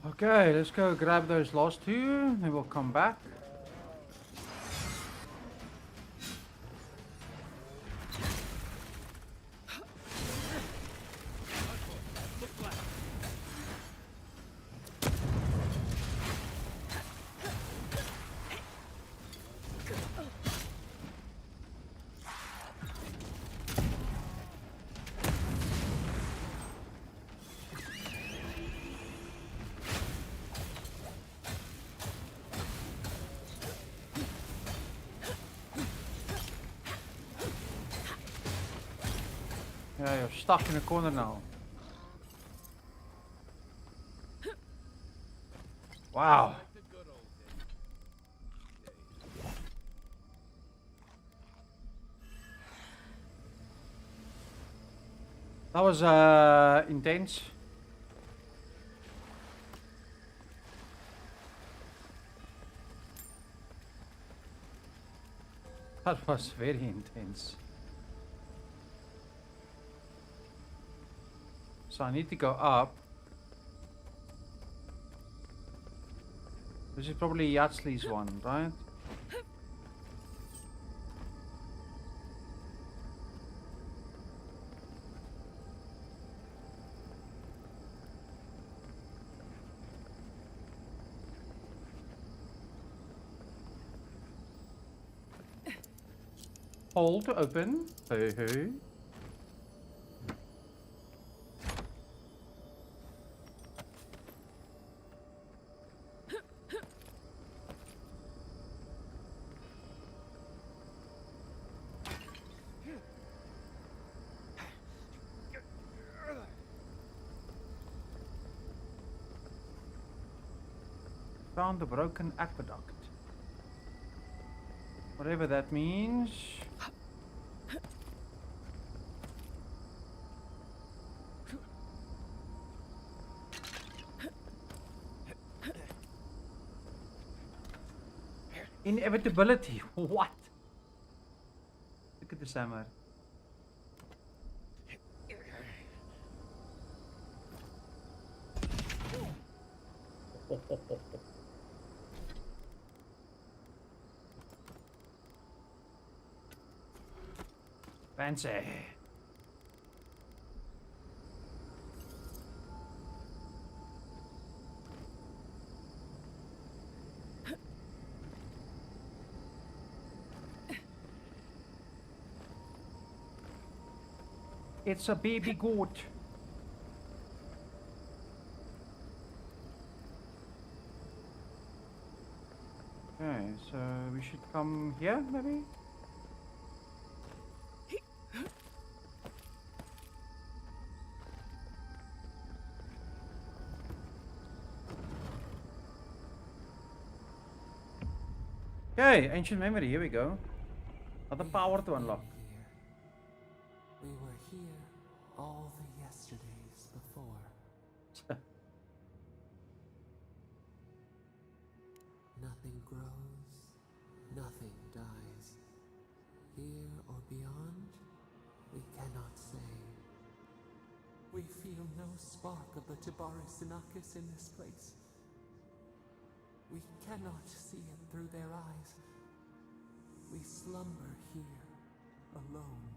Okay, let's go grab those last two, then we'll come back. Yeah, you're stuck in a corner now. Wow. That was intense. That was very intense. So I need to go up. This is probably Yatsley's one, right? Hold to open. Hey, hey. Found the broken aqueduct. Whatever that means. Inevitability. What? Look at the hammer. Fancy. It's a baby goat. Okay, so we should come here, maybe? Okay, ancient memory, here we go. Another power to unlock. We were here all the yesterdays before. Nothing grows, nothing dies. Here or beyond, we cannot say. We feel no spark of the Tibaris Sinakis in this place. We cannot see it through their eyes. We slumber here, alone.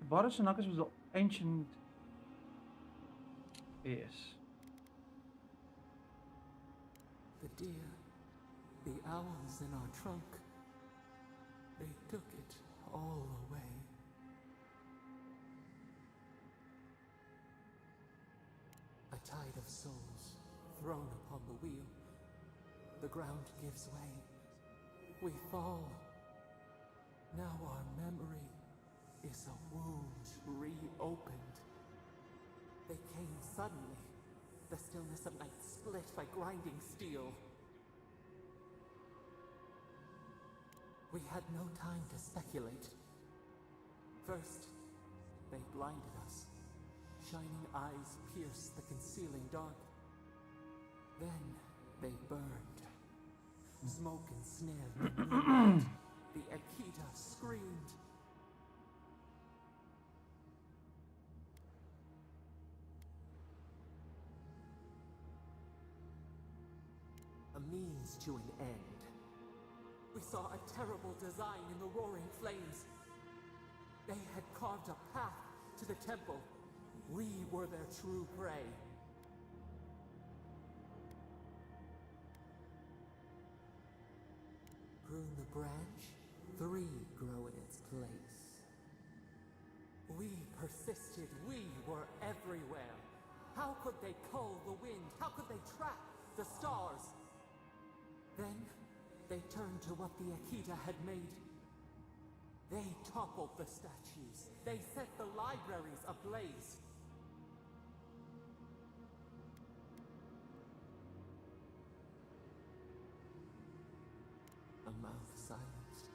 Tibaris Sinakis was the ancient... Yes. The deer, the owls in our trunk, they took it all away. A tide of souls thrown upon the wheel. The ground gives way. We fall. Now our memory is a wound reopened. They came suddenly. The stillness of night split by grinding steel. We had no time to speculate. First, they blinded us. Shining eyes pierced the concealing dark. Then they burned. Smoke ensnared the moonlight. The Akita screamed. A means to an end. We saw a terrible design in the roaring flames. They had carved a path to the temple. We were their true prey. Prune the branch, 3 grow in its place. We persisted, we were everywhere. How could they cull the wind? How could they track the stars? Then, they turned to what the Akita had made. They toppled the statues. They set the libraries ablaze. A mouth silenced,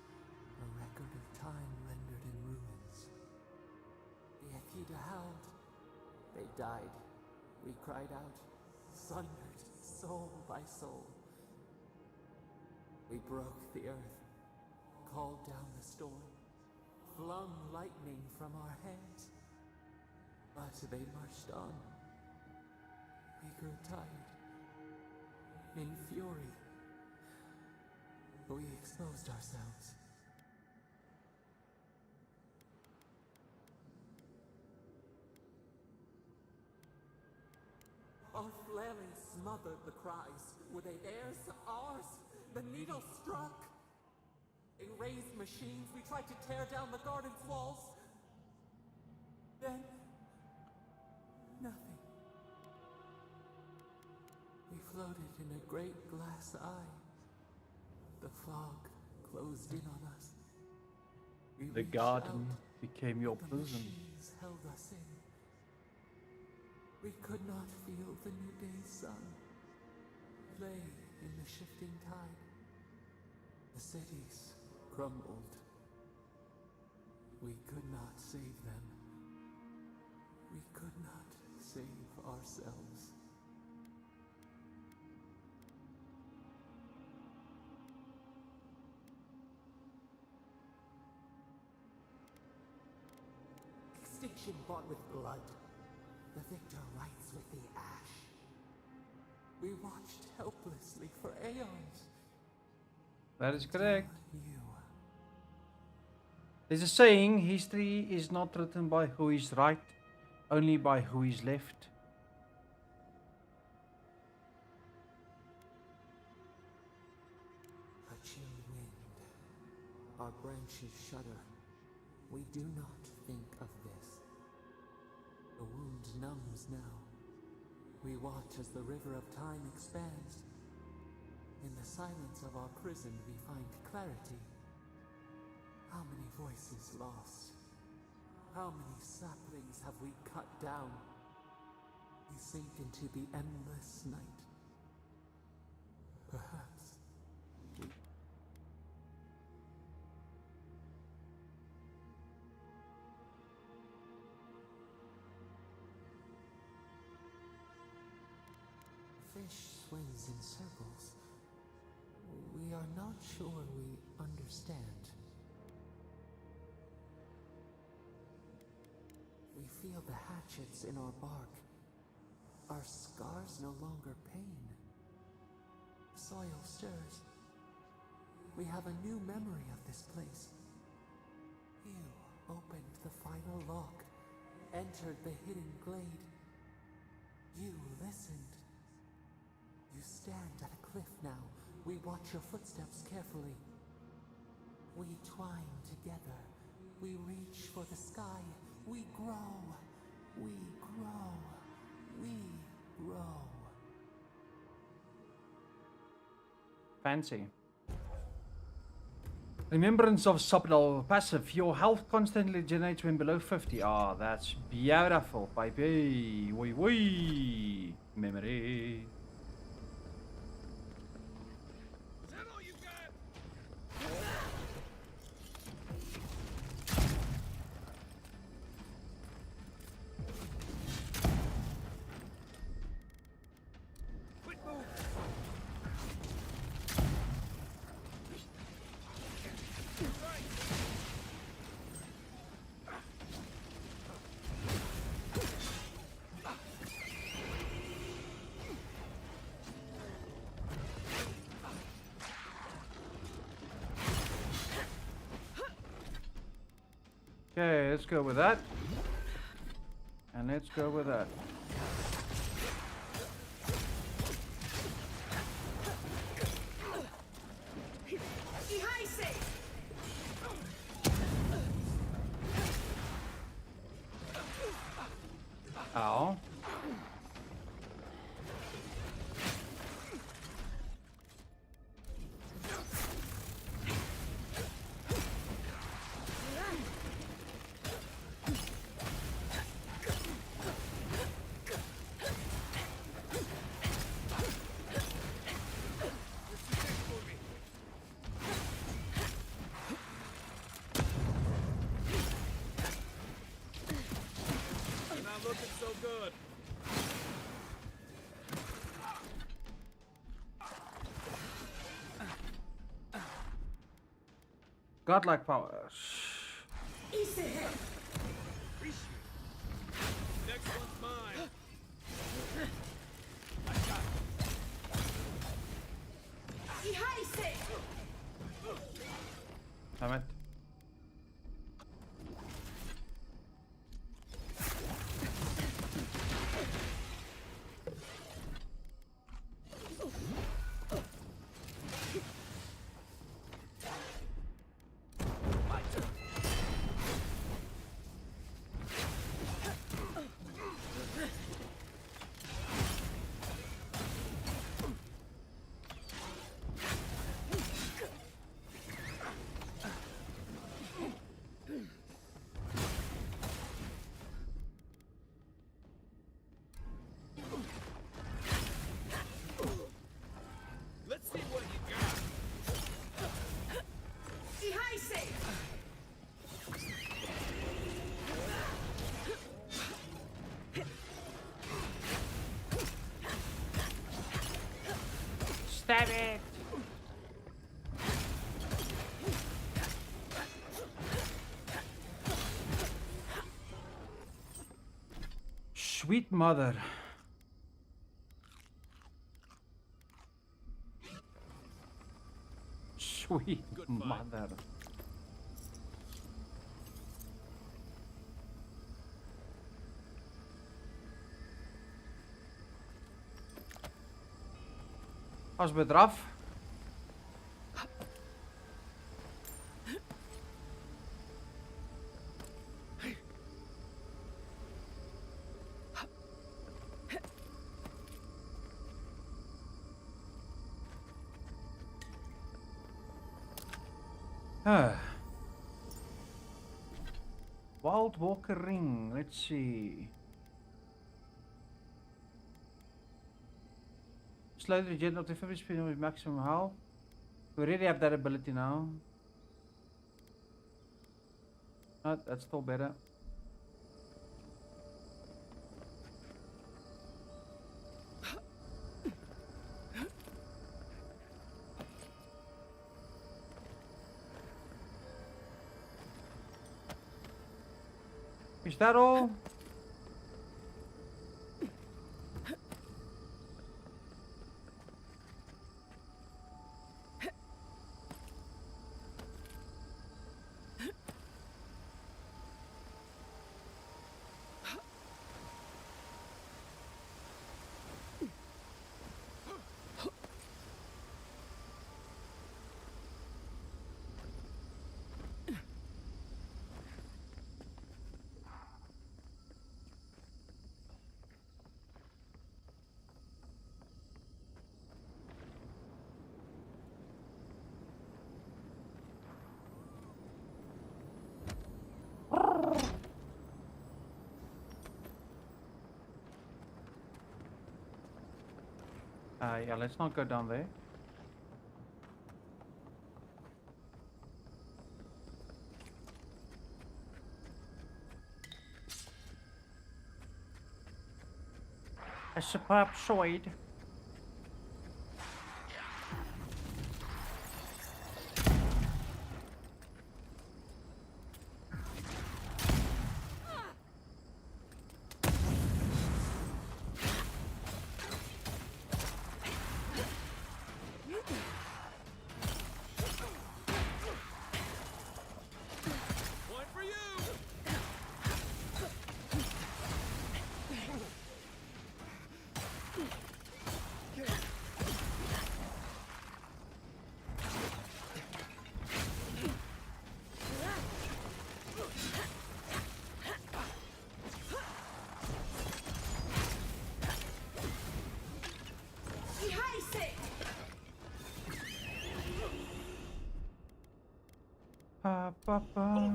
a record of time rendered in ruins. The haadiidaa howled. They died. We cried out, sundered, soul by soul. We broke the earth, called down the storm, flung lightning from our hands. But they marched on. We grew tired. In fury, we exposed ourselves. Our flailing smothered the cries. Were they theirs? Ours? The needle struck. Erased machines, we tried to tear down the garden's walls. Then, nothing. We floated in a great glass eye. The fog closed in on us. The garden became your prison. The machines held us in. We could not feel the new day's sun. Lay in the shifting tide. The cities crumbled. We could not save them. We could not save ourselves. Extinction bought with blood. The victor writes with the ash. We watched helplessly for aeons. That is correct. There's a saying, history is not written by who is right, only by who is left. A chill wind. Our branches shudder. We do not think of this. The wound numbs now. We watch as the river of time expands. In the silence of our prison we find clarity. How many voices lost? How many saplings have we cut down? We sink into the endless night. Perhaps fish swims in circles. We are not sure we understand. We feel the hatchets in our bark. Our scars no longer pain. Soil stirs. We have a new memory of this place. You opened the final lock, entered the hidden glade. You listened. You stand at a cliff now. We watch your footsteps carefully. We twine together. We reach for the sky. We grow. We grow. We grow. Fancy. Remembrance of Subtle passive. Your health constantly generates when below 50. Ah, that's beautiful, baby. Wee wee. Memory. Okay, let's go with that. And let's go with that. Ow. godlike powers. Next one's mine. Damn it. Let's see what you got. Stab it! Sweet mother. Sweet mother. Was bit rough. Wild Walker Ring. Let's see. Slow the regen up to 50 speed with maximum health. We already have that ability now. No, that's still better. Is that all? Yeah, let's not go down there. A superb sword. One for you. Pa, pa, pa.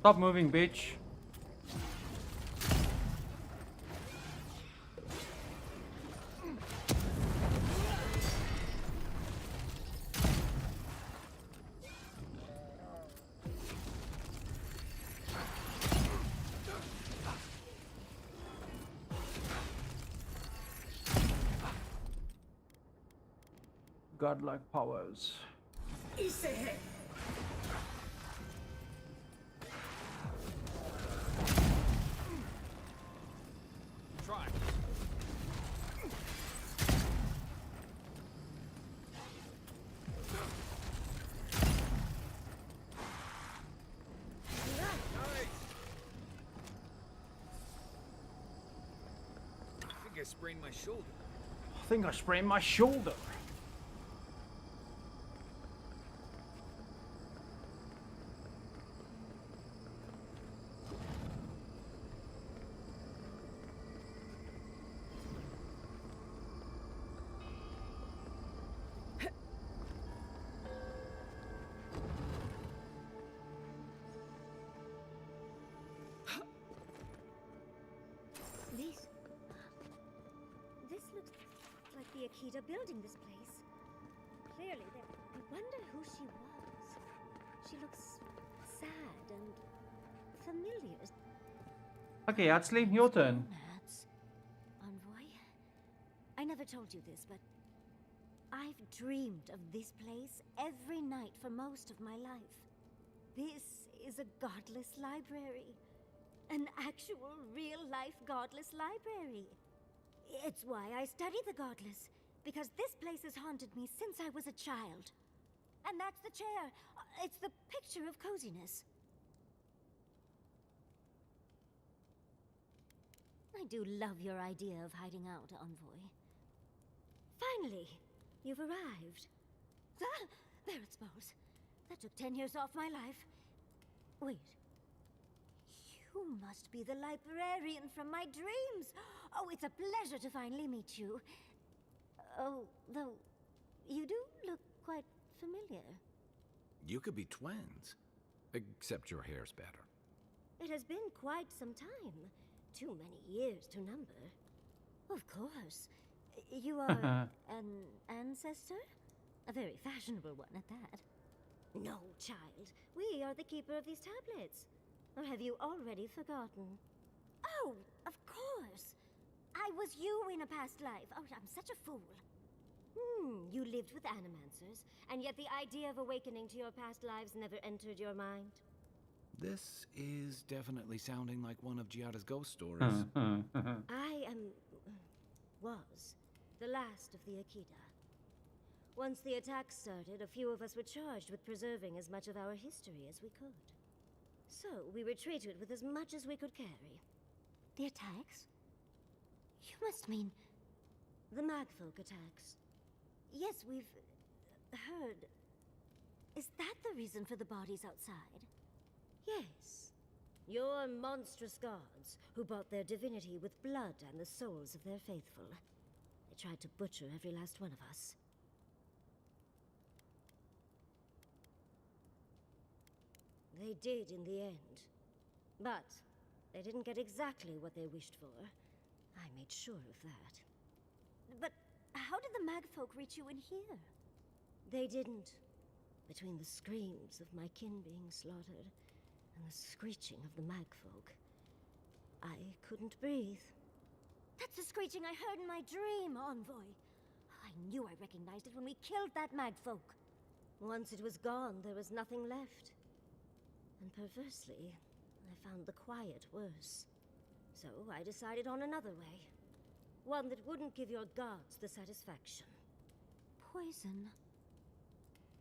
Stop moving, bitch. godlike powers. Try. I sprained my shoulder. I think I sprained my shoulder. This looks like the Akita building this place. Clearly, I wonder who she was. She looks sad and familiar. Okay, Atsley, your turn. Envoy, I never told you this, but I've dreamed of this place every night for most of my life. This is a godless library. An actual, real-life godless library. It's why I study the godless, because this place has haunted me since I was a child. And that's the chair. It's the picture of coziness. I do love your idea of hiding out, Envoy. Finally, you've arrived. Ah, there it spells. That took 10 years off my life. Wait. You must be the librarian from my dreams. Oh, it's a pleasure to finally meet you. Oh, though, you do look quite familiar. You could be twins. Except your hair's better. It has been quite some time. Too many years to number. Of course. You are an ancestor? A very fashionable one at that. No, child. We are the keeper of these tablets. Or have you already forgotten? Oh, of course. I was you in a past life. Oh, I'm such a fool. You lived with animancers, and yet the idea of awakening to your past lives never entered your mind. This is definitely sounding like one of Giada's ghost stories. I was the last of the Akita. Once the attack started, a few of us were charged with preserving as much of our history as we could. So, we retreated with as much as we could carry. The attacks? You must mean the Magfolk attacks. Yes, we've heard. Is that the reason for the bodies outside? Yes. Your monstrous gods, who bought their divinity with blood and the souls of their faithful. They tried to butcher every last one of us. They did in the end. But they didn't get exactly what they wished for. I made sure of that. But how did the Magfolk reach you in here? They didn't. Between the screams of my kin being slaughtered and the screeching of the Magfolk, I couldn't breathe. That's the screeching I heard in my dream, Envoy. I knew I recognized it when we killed that Magfolk. Once it was gone, there was nothing left. And perversely, I found the quiet worse. So I decided on another way. One that wouldn't give your gods the satisfaction. Poison?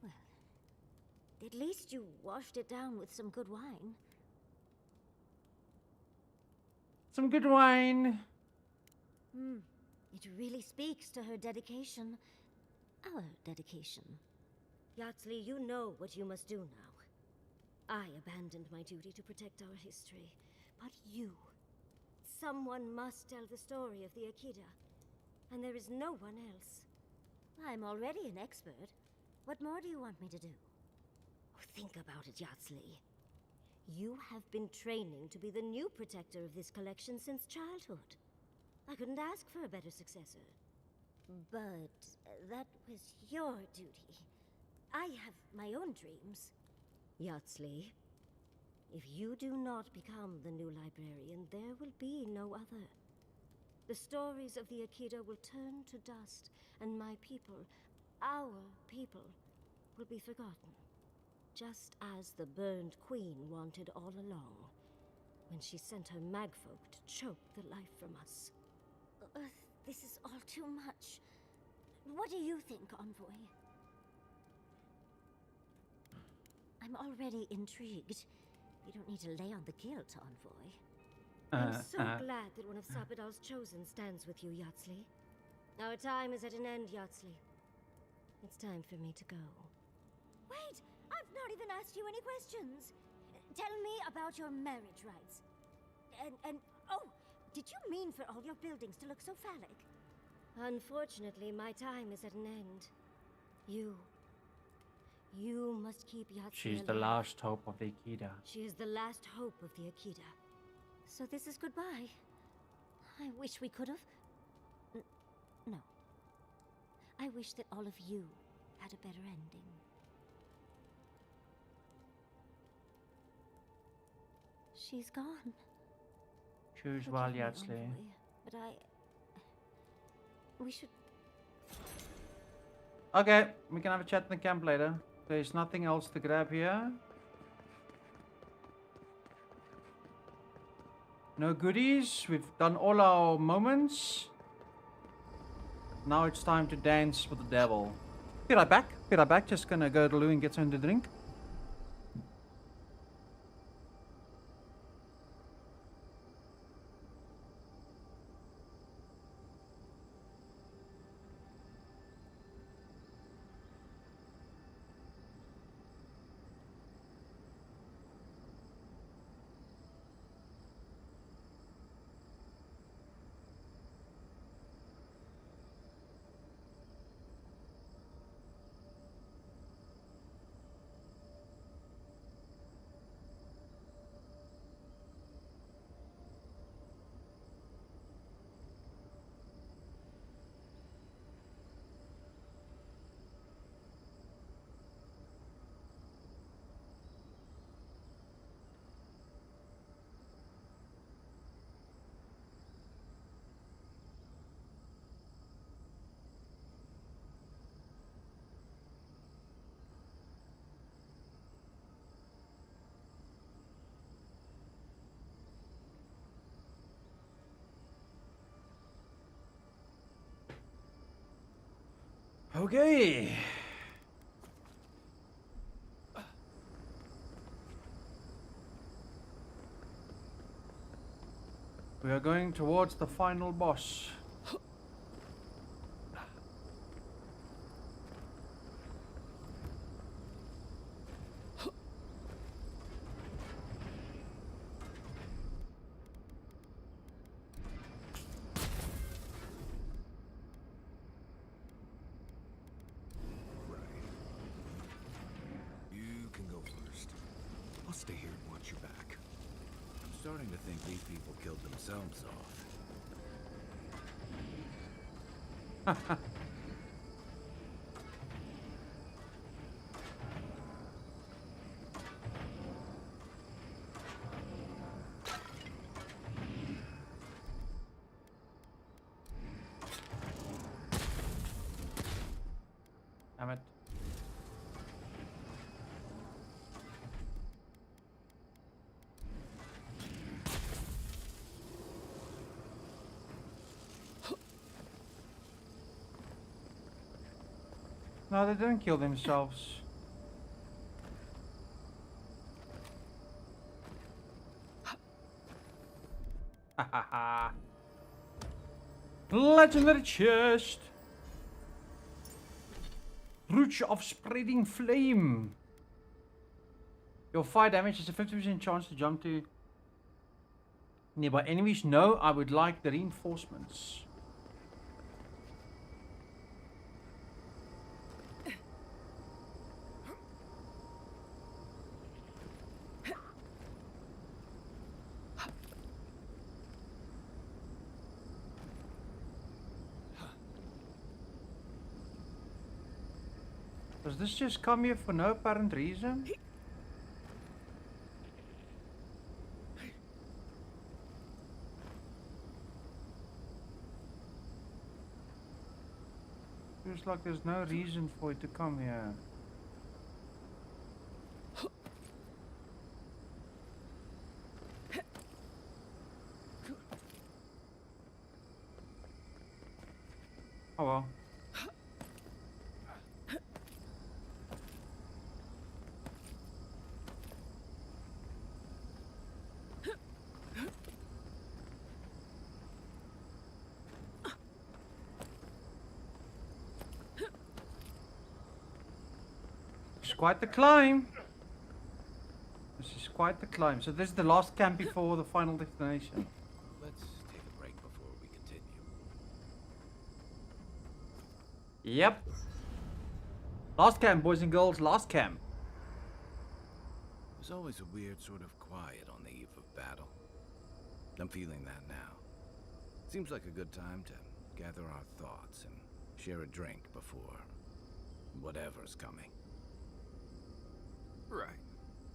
Well, at least you washed it down with some good wine. Some good wine. It really speaks to her dedication. Our dedication. Yatsli, you know what you must do now. I abandoned my duty to protect our history. But you... Someone must tell the story of the Akita. And there is no one else. I'm already an expert. What more do you want me to do? Oh, think about it, Yatsli. You have been training to be the new protector of this collection since childhood. I couldn't ask for a better successor. But that was your duty. I have my own dreams. Yatsli, if you do not become the new librarian, there will be no other. The stories of the Akita will turn to dust, and my people, our people will be forgotten. Just as the burned queen wanted all along, when she sent her magfolk to choke the life from us. This is all too much. What do you think, Envoy? I'm already intrigued. You don't need to lay on the guilt, Envoy. I'm so glad that one of Sappadal's chosen stands with you, Yatsley. Our time is at an end, Yatsley. It's time for me to go. Wait! I've not even asked you any questions. Tell me about your marriage rights. And oh, did you mean for all your buildings to look so phallic? Unfortunately, my time is at an end. You must keep Yatsley She's alive. the last hope of the Akida. She is the last hope of the Akida. So this is goodbye. I wish we could have... No. I wish that all of you had a better ending. She's gone. Choose well, Forgive me, Yatsley. Envoy, but we should... Okay, we can have a chat in the camp later. There's nothing else to grab here. No goodies. We've done all our moments. Now it's time to dance with the devil. Be right back. Be right back. Just gonna go to Lou and get something to drink. Okay. We are going towards the final boss. You can go first. I'll stay here and watch your back. I'm starting to think these people killed themselves off. Damn it. No, they didn't kill themselves. Ha ha ha. Legendary chest. Brooch of Spreading Flame. Your fire damage is a 50% chance to jump to nearby enemies. No, I would like the reinforcements. Does this just come here for no apparent reason? Seems like there's no reason for it to come here. Oh well. It's quite the climb. This is quite the climb. So this is the last camp before the final destination. Let's take a break before we continue. Yep. Last camp, boys and girls. Last camp. There's always a weird sort of quiet on the eve of battle. I'm feeling that now. Seems like a good time to gather our thoughts and share a drink before whatever's coming. Right.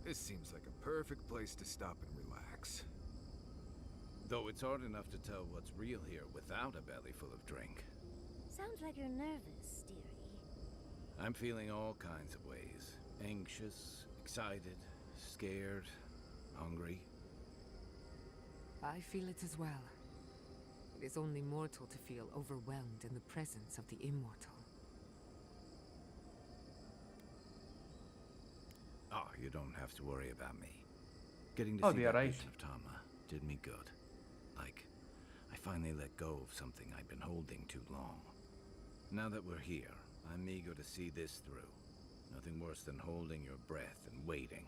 This seems like a perfect place to stop and relax. Though it's hard enough to tell what's real here without a belly full of drink. Sounds like you're nervous, dearie. I'm feeling all kinds of ways. Anxious, excited, scared, hungry. I feel it as well. It is only mortal to feel overwhelmed in the presence of the immortal. Oh, you don't have to worry about me. Getting to see that vision of Tama did me good. Like, I finally let go of something I'd been holding too long. Now that we're here, I'm eager to see this through. Nothing worse than holding your breath and waiting.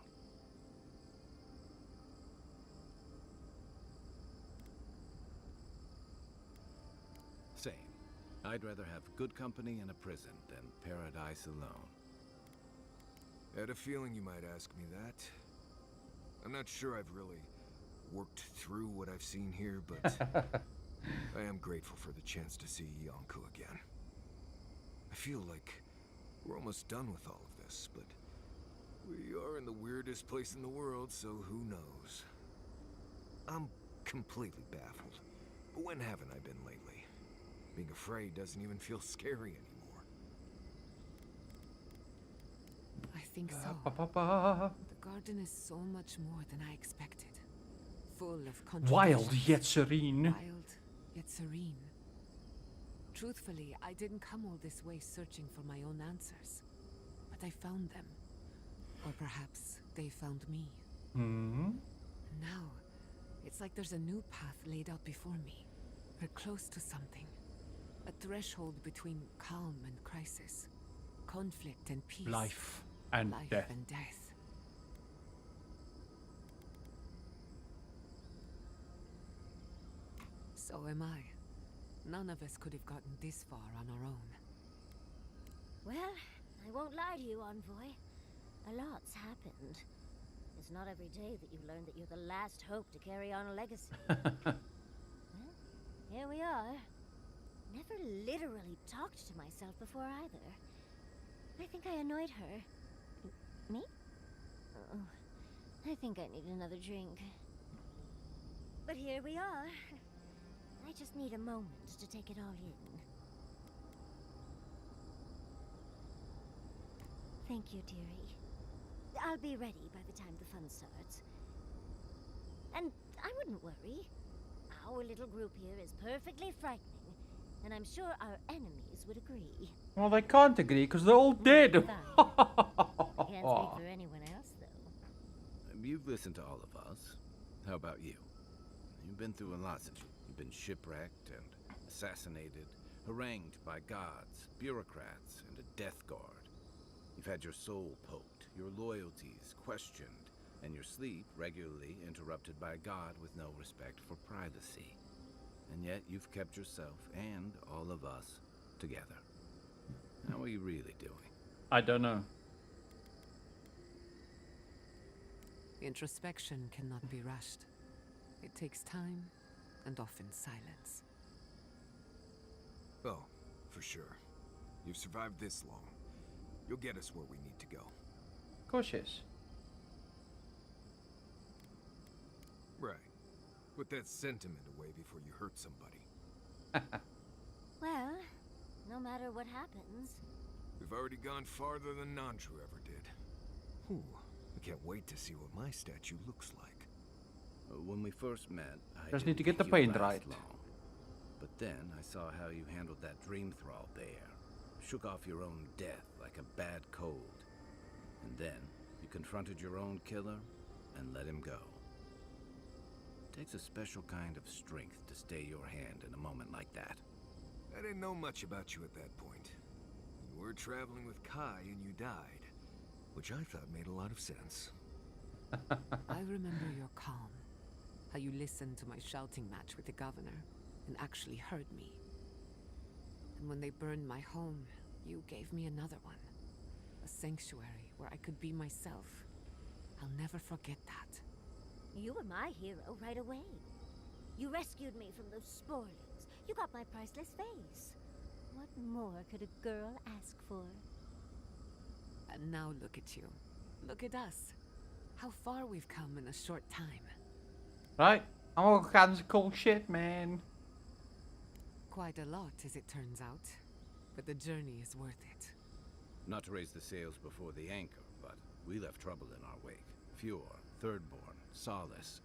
Same. I'd rather have good company in a prison than paradise alone. Had a feeling you might ask me that. I'm not sure I've really worked through what I've seen here, but I am grateful for the chance to see Yonko again. I feel like we're almost done with all of this, but we are in the weirdest place in the world, so who knows? I'm completely baffled. But when haven't I been lately? Being afraid doesn't even feel scary anymore. I think so. The garden is so much more than I expected. Full of contradictions. Wild yet serene. Wild yet serene. Truthfully, I didn't come all this way searching for my own answers. But I found them. Or perhaps they found me. Hmm. Now, it's like there's a new path laid out before me. We're close to something. A threshold between calm and crisis. Conflict and peace. Life and death. And death. So am I. None of us could have gotten this far on our own. Well, I won't lie to you, Envoy. A lot's happened. It's not every day that you learn that you're the last hope to carry on a legacy. Well, here we are. Never literally talked to myself before either. I think I annoyed her. Me? Oh, I think I need another drink. But here we are. I just need a moment to take it all in. Thank you, dearie. I'll be ready by the time the fun starts. And I wouldn't worry. Our little group here is perfectly frightening, and I'm sure our enemies would agree. Well, they can't agree because they're all dead. I can't speak for anyone else, though. You've listened to all of us. How about you? You've been through a lot since you've been shipwrecked and assassinated, harangued by gods, bureaucrats, and a death guard. You've had your soul poked, your loyalties questioned, and your sleep regularly interrupted by a god with no respect for privacy. And yet you've kept yourself and all of us together. How are you really doing? I don't know. Introspection cannot be rushed. It takes time and often silence. Oh, for sure. You've survived this long. You'll get us where we need to go. Of course, yes. Right. Put that sentiment away before you hurt somebody. Well, no matter what happens. We've already gone farther than Nandru ever did. Ooh, I can't wait to see what my statue looks like. When we first met, I Just need to didn't get the think you'd paint last right. long. But then I saw how you handled that dream thrall there. Shook off your own death like a bad cold. And then you confronted your own killer and let him go. Takes a special kind of strength to stay your hand in a moment like that. I didn't know much about you at that point. You were traveling with Kai and you died, which I thought made a lot of sense. I remember your calm. How you listened to my shouting match with the governor and actually heard me. And when they burned my home, you gave me another one. A sanctuary where I could be myself. I'll never forget that. You were my hero right away. You rescued me from those spoilers. You got my priceless face. What more could a girl ask for? And now look at you. Look at us. How far we've come in a short time. Right? I'm all kinds of cool shit, man. Quite a lot, as it turns out. But the journey is worth it. Not to raise the sails before the anchor, but we left trouble in our wake. Fjord, Thirdborn, Solace.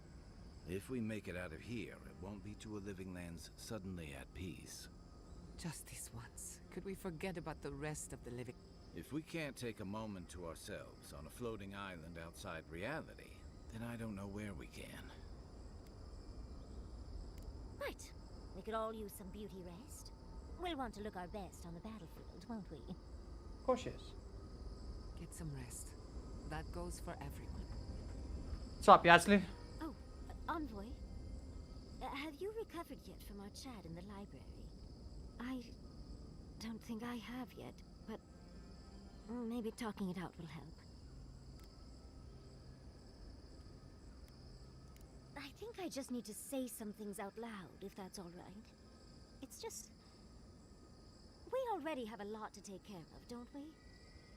If we make it out of here, it won't be to a living land's suddenly at peace. Just this once. Could we forget about the rest of the living? If we can't take a moment to ourselves on a floating island outside reality, then I don't know where we can. Right. We could all use some beauty rest. We'll want to look our best on the battlefield, won't we? Of course, yes. Get some rest. That goes for everyone. What's up, Yasley? Oh, Envoy. Have you recovered yet from our chat in the library? I don't think I have yet, but maybe talking it out will help. I think I just need to say some things out loud, if that's all right. It's just... we already have a lot to take care of, don't we?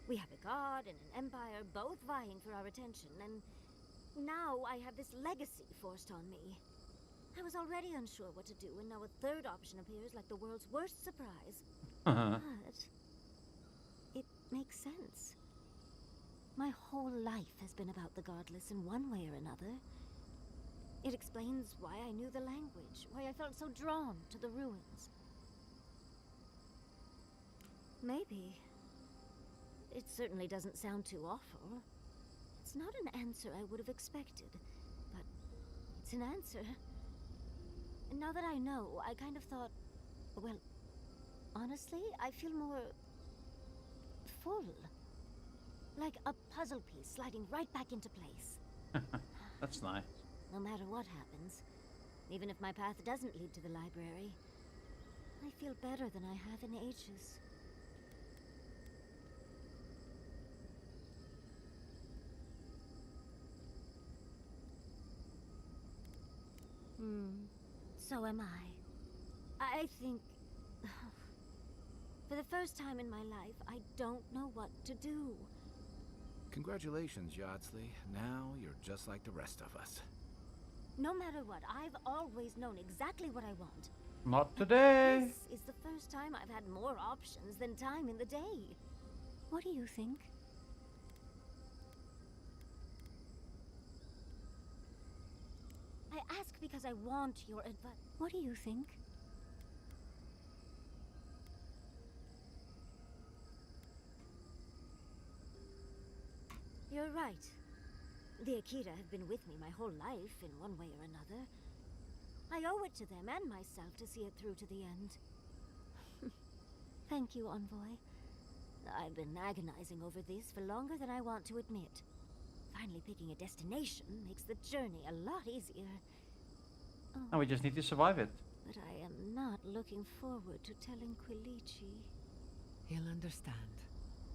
We have a god and an empire both vying for our attention, and now I have this legacy forced on me. I was already unsure what to do, and now a third option appears like the world's worst surprise. But it makes sense. My whole life has been about the godless in one way or another. It explains why I knew the language, why I felt so drawn to the ruins. Maybe. It certainly doesn't sound too awful. It's not an answer I would have expected, but it's an answer. And now that I know, I kind of thought, well, honestly, I feel more full. Like a puzzle piece sliding right back into place. That's nice. No matter what happens, even if my path doesn't lead to the library, I feel better than I have in ages. So am I. I think... for the first time in my life, I don't know what to do. Congratulations, Yardsley. Now you're just like the rest of us. No matter what, I've always known exactly what I want. Not today. This is the first time I've had more options than time in the day. What do you think? I ask because I want your advice. What do you think? You're right. The Akira have been with me my whole life in one way or another. I owe it to them and myself to see it through to the end. Thank you, Envoy. I've been agonizing over this for longer than I want to admit. Finally picking a destination makes the journey a lot easier. Oh, And we just need to survive it. but I am not looking forward to telling Quilici. He'll understand.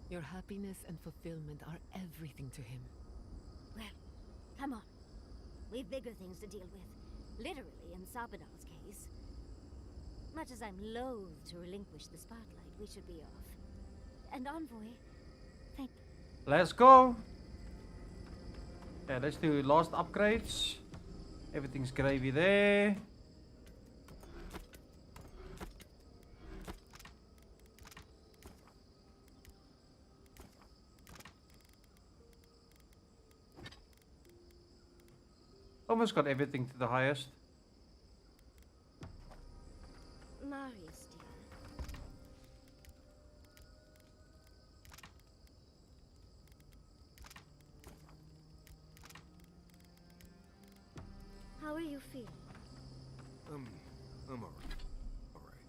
Your happiness and fulfillment are everything to him. Well, come on. We've bigger things to deal with. Literally, in Sabadal's case. Much as I'm loath to relinquish the spotlight, we should be off. And Envoy, thank... Let's go. Yeah, let's do last upgrades. Everything's gravy there. Almost got everything to the highest. Marius, dear. How are you feeling? I'm alright. Alright.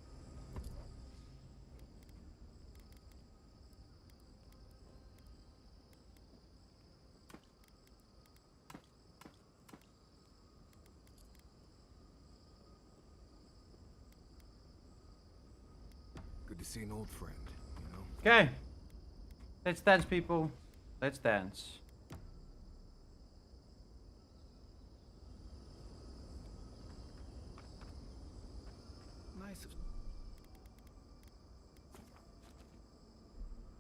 Good to see an old friend, you know? Okay. Let's dance, people. Let's dance. Nice of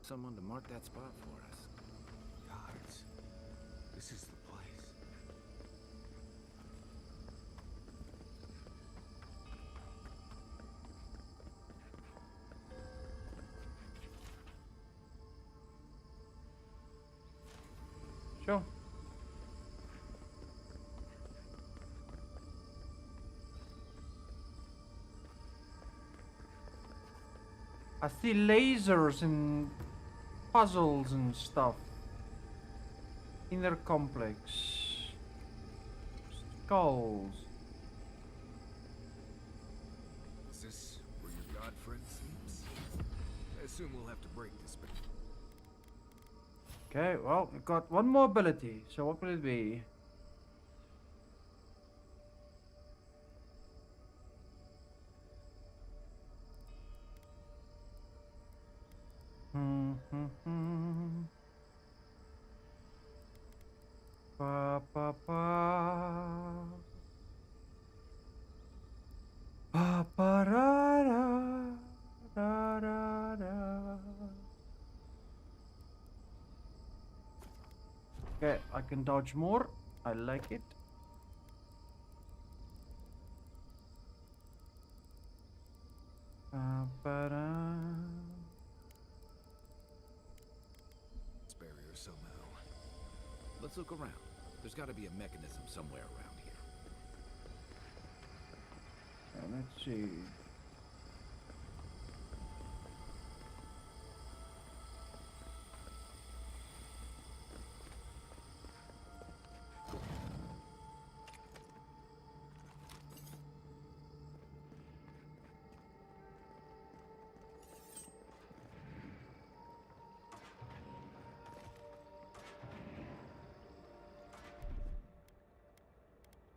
someone to mark that spot for us. Guards, this is the place. Sure. I see lasers and puzzles and stuff. Inner complex. Skulls. Is this where your god friend sleeps? I assume we'll have to break this bit. Okay, well, we've got one more ability. So what will it be? Ba ba ba. Ba ba ra ra ra ra ra. Okay, I can dodge more. I like it. Ba-da. This barrier somehow. Let's look around. There's got to be a mechanism somewhere around here. Let's see.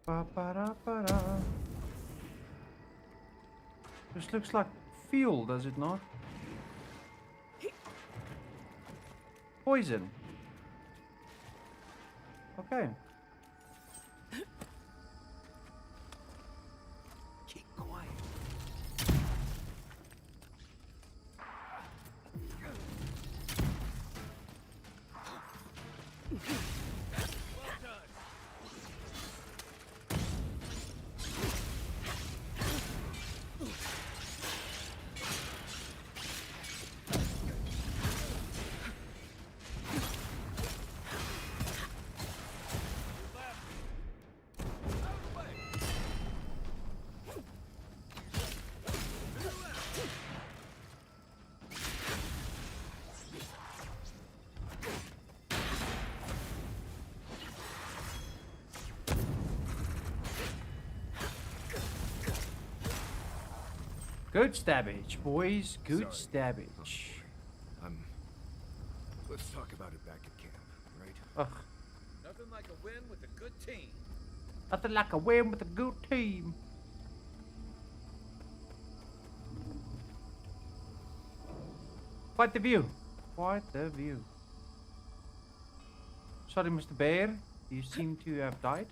Ba-ba-da-ba-da. This looks like fuel, does it not? Poison. Okay. Keep quiet. Good stabbage, boys. Good stabbage. Let's talk about it back at camp, right? Ugh. Nothing like a win with a good team. Nothing like a win with a good team. Quite the view. Quite the view. Sorry, Mr. Bear. You seem to have died.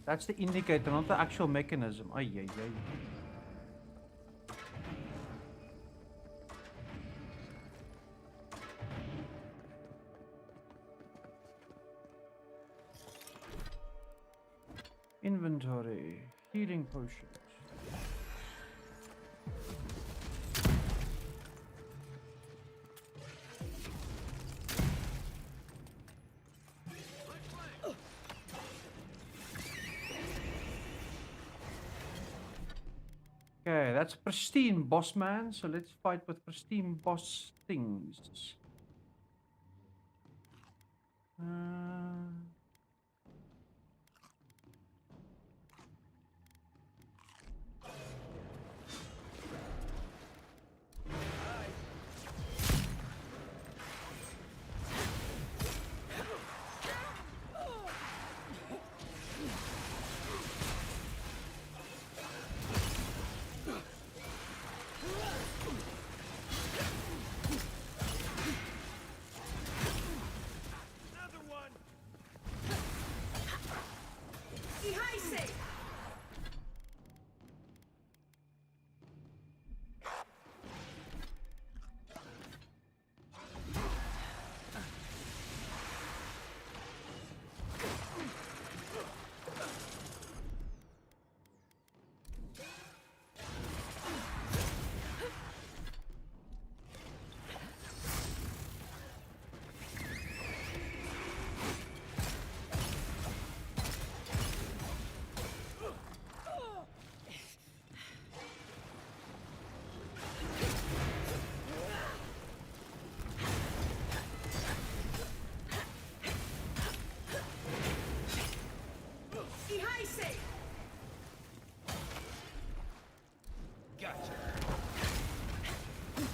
That's the indicator, not the actual mechanism. Ay, ay, ay. Inventory. Healing potions. Okay, that's pristine, boss man. So let's fight with pristine boss things.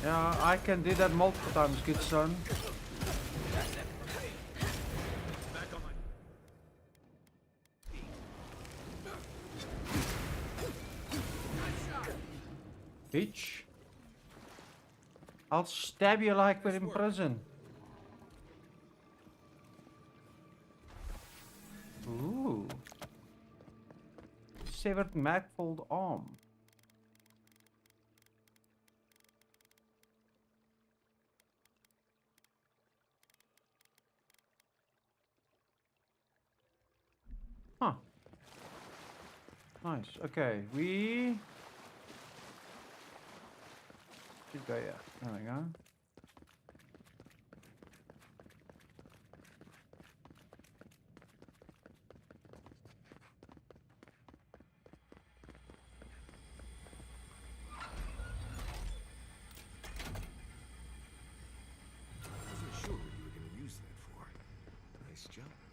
Yeah, I can do that multiple times, good son. Bitch. I'll stab you like we're in prison. Ooh. Severed magfold arm. Huh. Nice. Okay, we should go, yeah. There we go.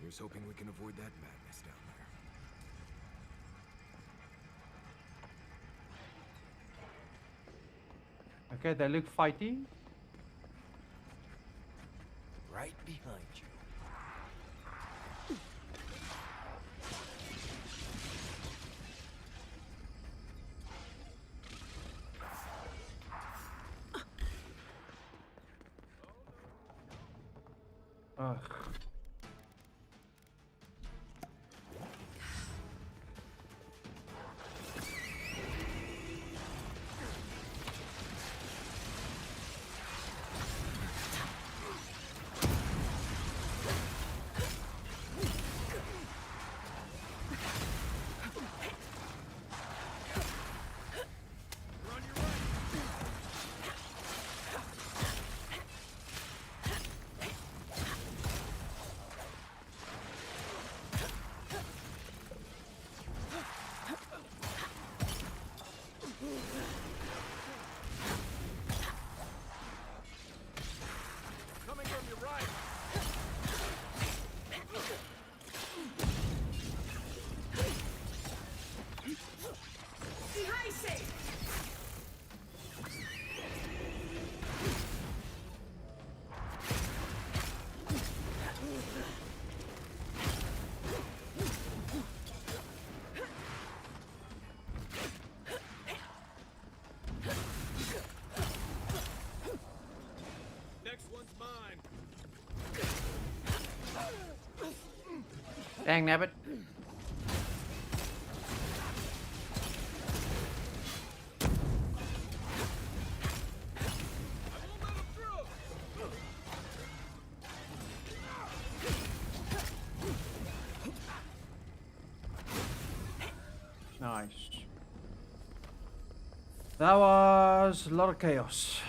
Here's hoping we can avoid that madness down there. Okay, they look fighty. Right behind you. Ugh. Dang nabbit. Nice. That was a lot of chaos.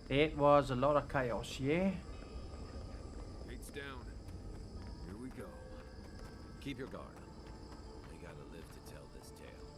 It was a lot of chaos, yeah? Gates down. Here we go. Keep your guard. We gotta live to tell this tale.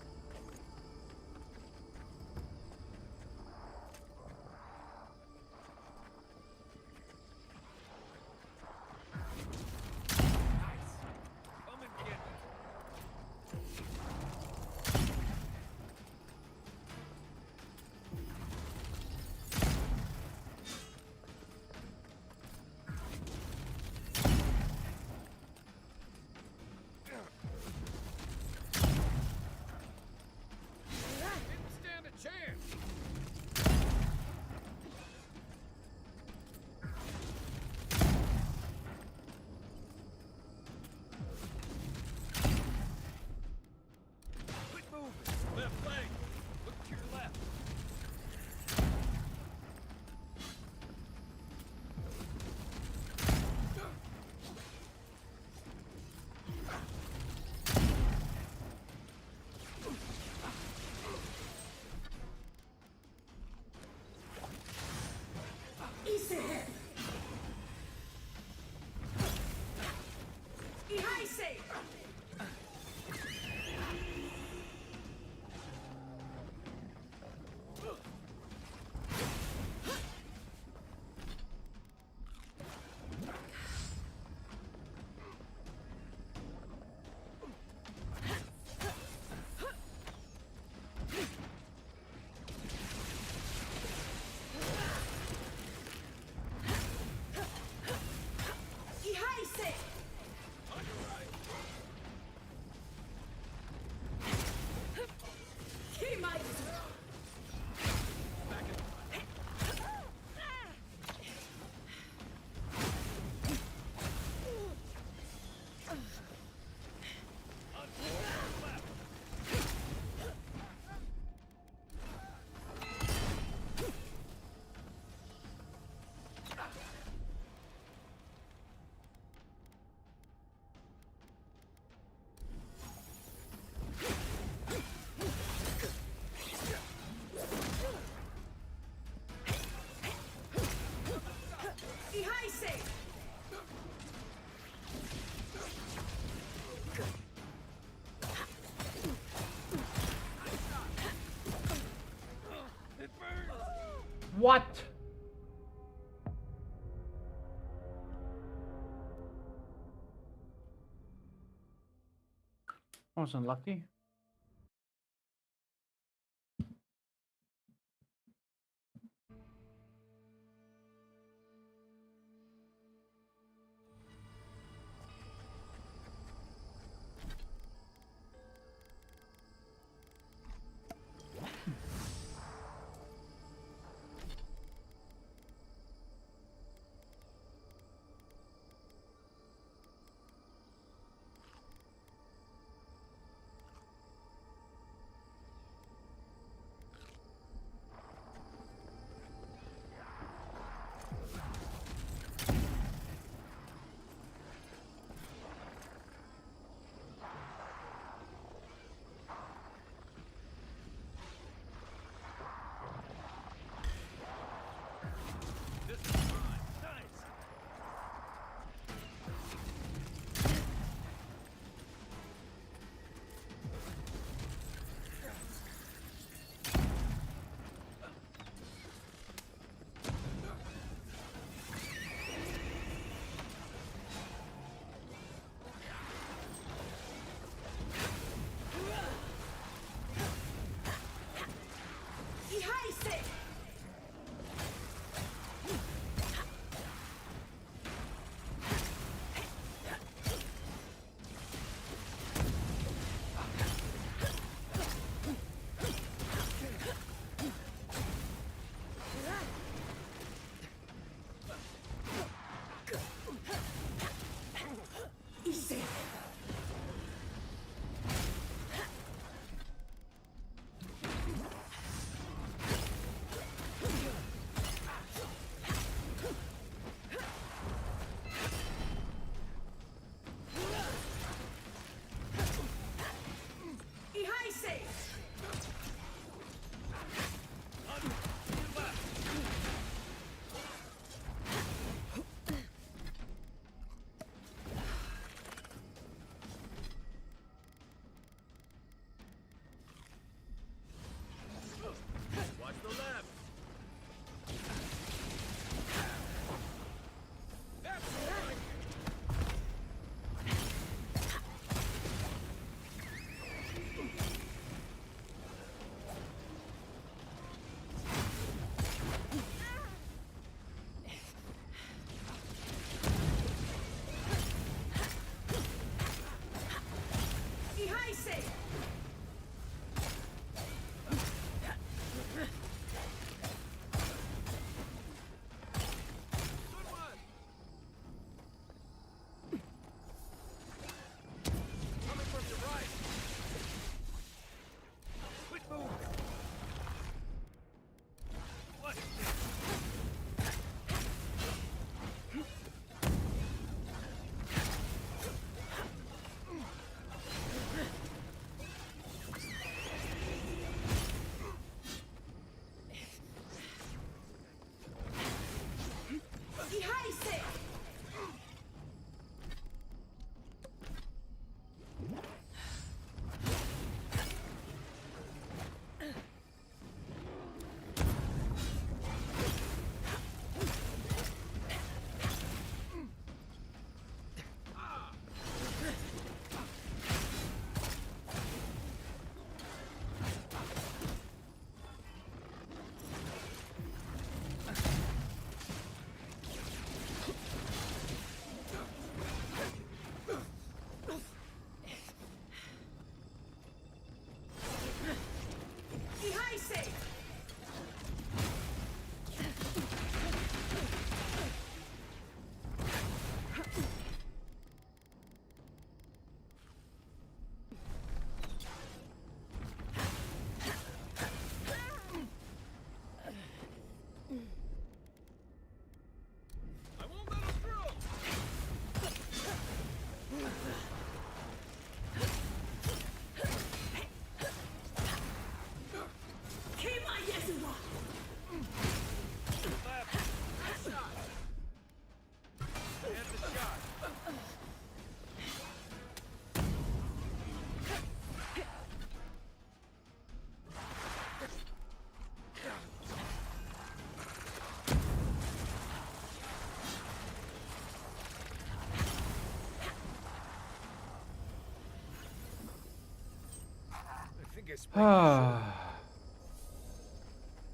What? Wasn't lucky.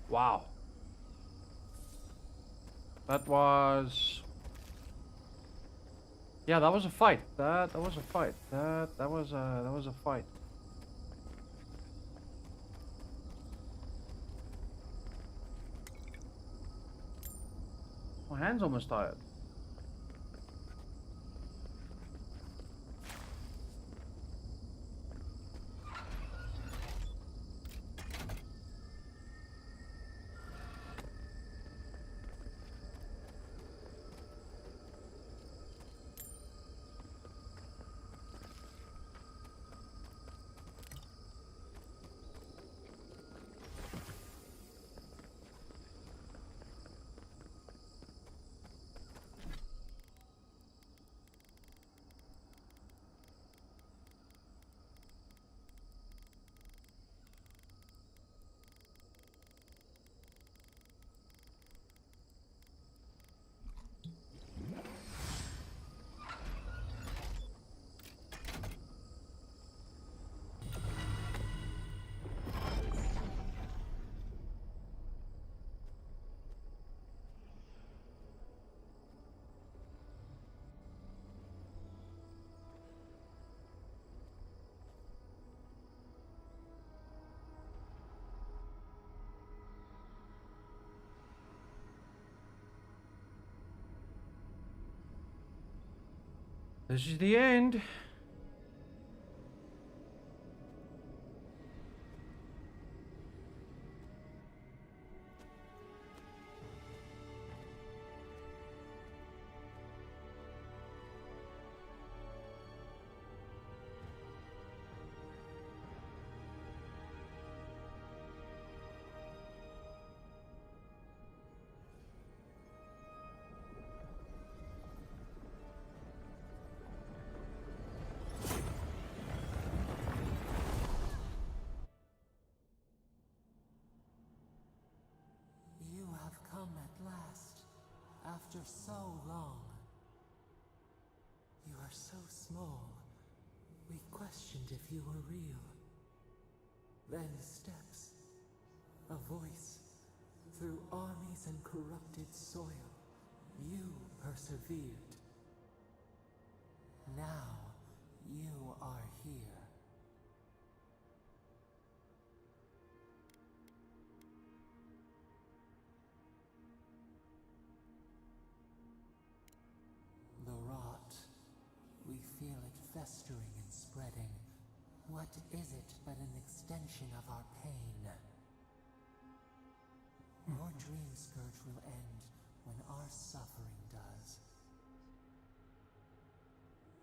Wow. That was... Yeah, that was a fight. That was a fight. That was a fight. My hand's almost tired. This is the end. After so long. You are so small. We questioned if you were real. Then steps. A voice. Through armies and corrupted soil. You persevered. Now, you are here. What is it but an extension of our pain? Your dream scourge will end when our suffering does.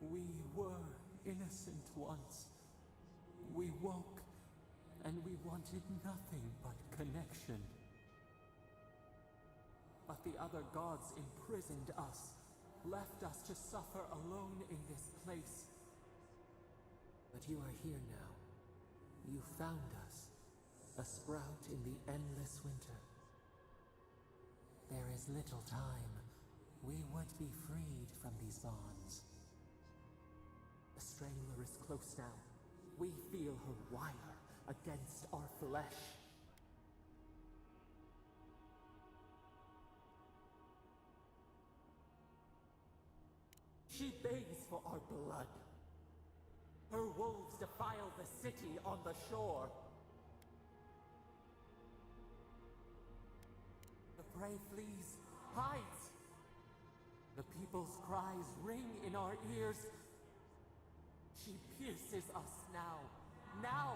We were innocent once. We woke, and we wanted nothing but connection. But the other gods imprisoned us, left us to suffer alone in this place. But you are here now. You found us, a sprout in the endless winter. There is little time. We would be freed from these bonds. The Strangler is close now. We feel her wire against our flesh. She begs for our blood. Her wolves defile the city on the shore. The prey flees, hides. The people's cries ring in our ears. She pierces us now. Now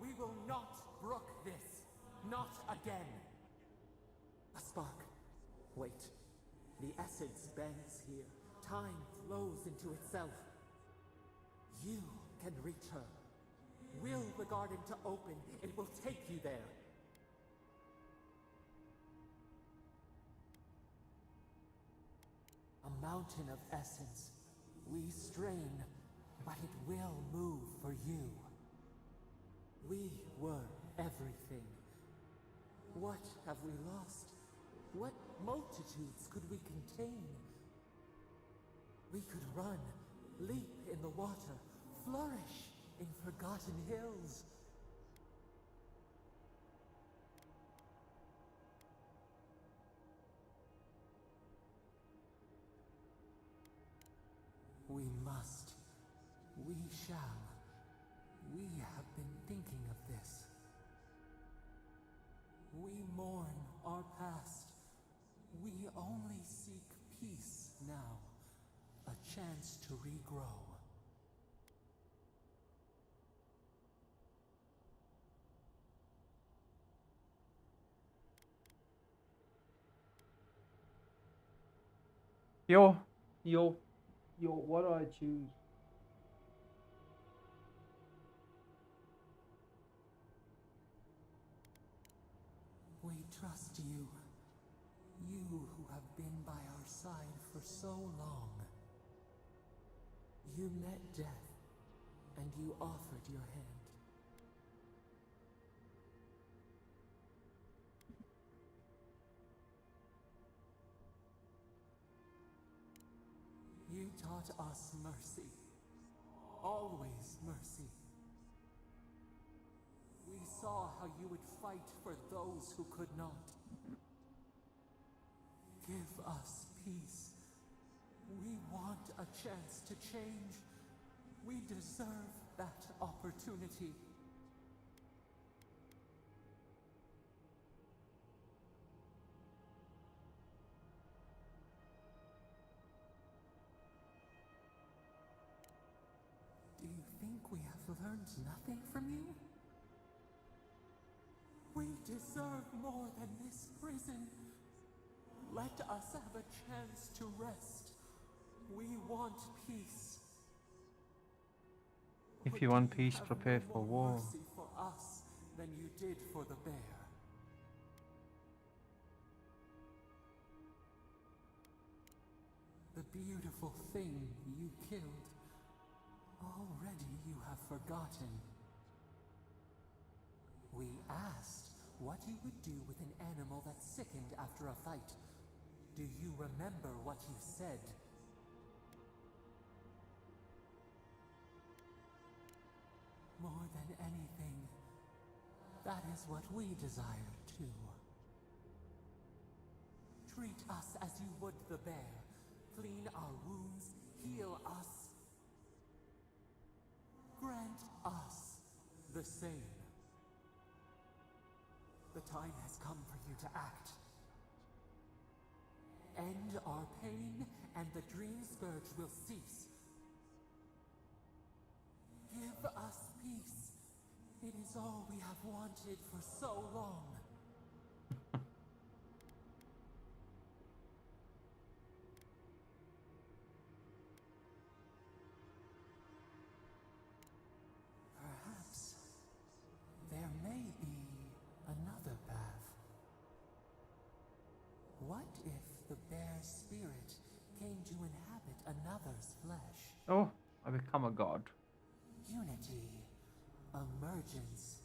we will not brook this. Not again. A spark. Wait. The essence bends here. Time flows into itself. You can reach her. Will the garden to open. It will take you there. A mountain of essence. We strain, but it will move for you. We were everything. What have we lost? What multitudes could we contain? We could run, leap in the water, flourish in forgotten hills. We must. We shall. We have been thinking of this. We mourn our past. We only seek peace now. A chance to regrow. What do I choose? We trust you. You who have been by our side for so long. You met death, and you offered your hand. You taught us mercy. Always mercy. We saw how you would fight for those who could not. Give us peace. We want a chance to change. We deserve that opportunity. Do you think we have learned nothing from you? We deserve more than this prison. Let us have a chance to rest. We want peace. If you want peace, prepare for war. Mercy for us than you did for the bear. The beautiful thing you killed. Already you have forgotten. We asked what you would do with an animal that sickened after a fight. Do you remember what you said? More than anything, that is what we desire too. Treat us as you would the bear. Clean our wounds, heal us. Grant us the same. The time has come for you to act. End our pain, and the dream scourge will cease. Give us peace. It is all we have wanted for so long. Perhaps there may be another path. What if the bear spirit came to inhabit another's flesh? Oh, I become a god. Unity, emergence,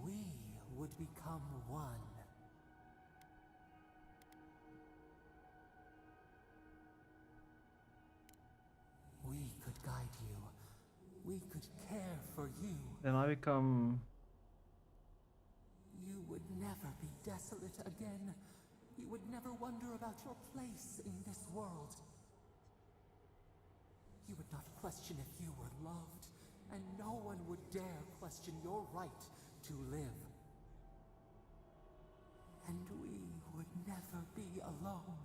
we would become one. We could guide you. We could care for you. Then I become... You would never be desolate again. You would never wonder about your place in this world. You would not question if you were loved, and no one would dare question your right to live. And we would never be alone.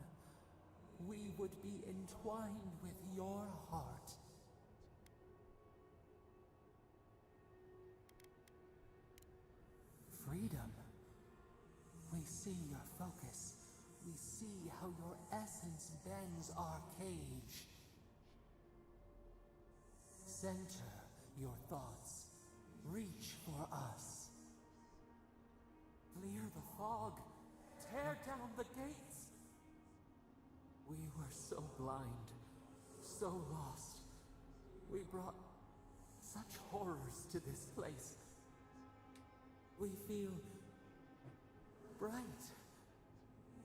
We would be entwined with your heart. Freedom. We see your focus. We see how your essence bends our cage. Center your thoughts. Reach for us. Clear the fog. Tear down the gates. We were so blind, so lost. We brought such horrors to this place. We feel bright.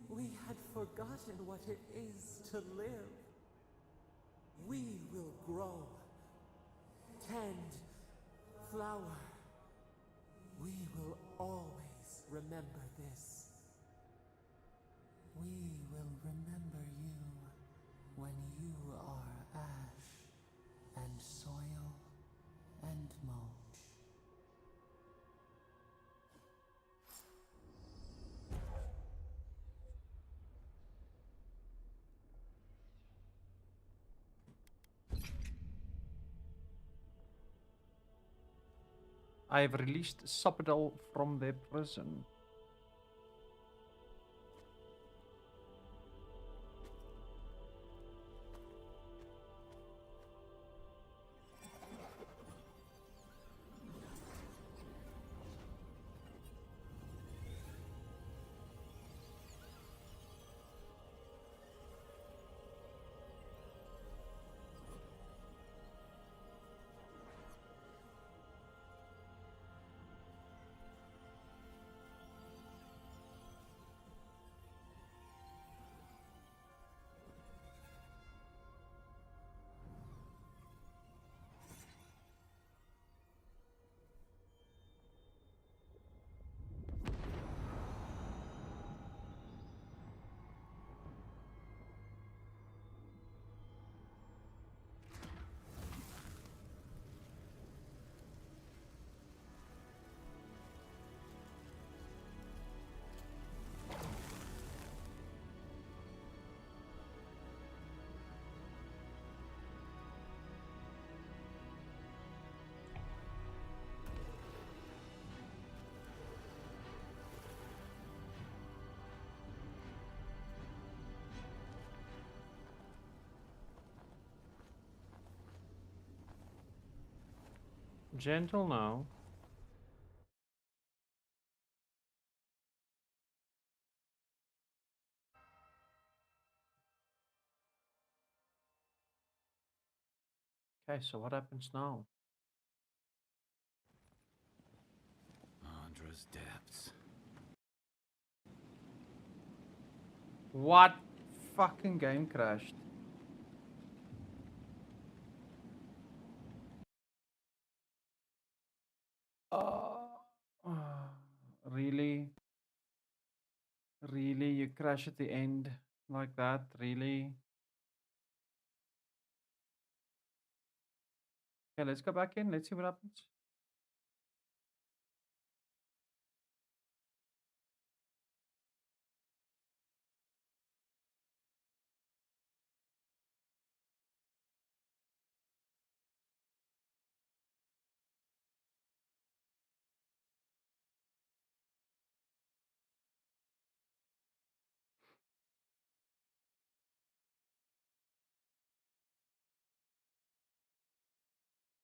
We had forgotten what it is to live. We will grow, tend, flower. We will always remember this. We will remember you when you are ash and soil and mulch. I have released Sapodal from their prison. Gentle now. Okay, so what happens now? Andra's depths. What? Fucking game crashed. Really? Really? You crash at the end like that? Really? Okay, let's go back in. Let's see what happens.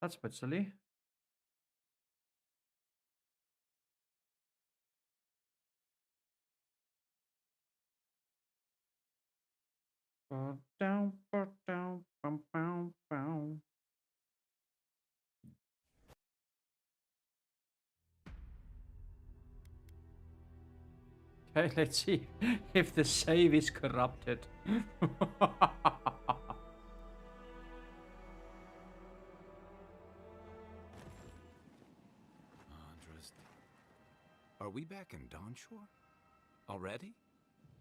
That's a bit silly. Down, down, bum, bum, bum. Okay, let's see if the save is corrupted. Are we back in Dawnshore? Already?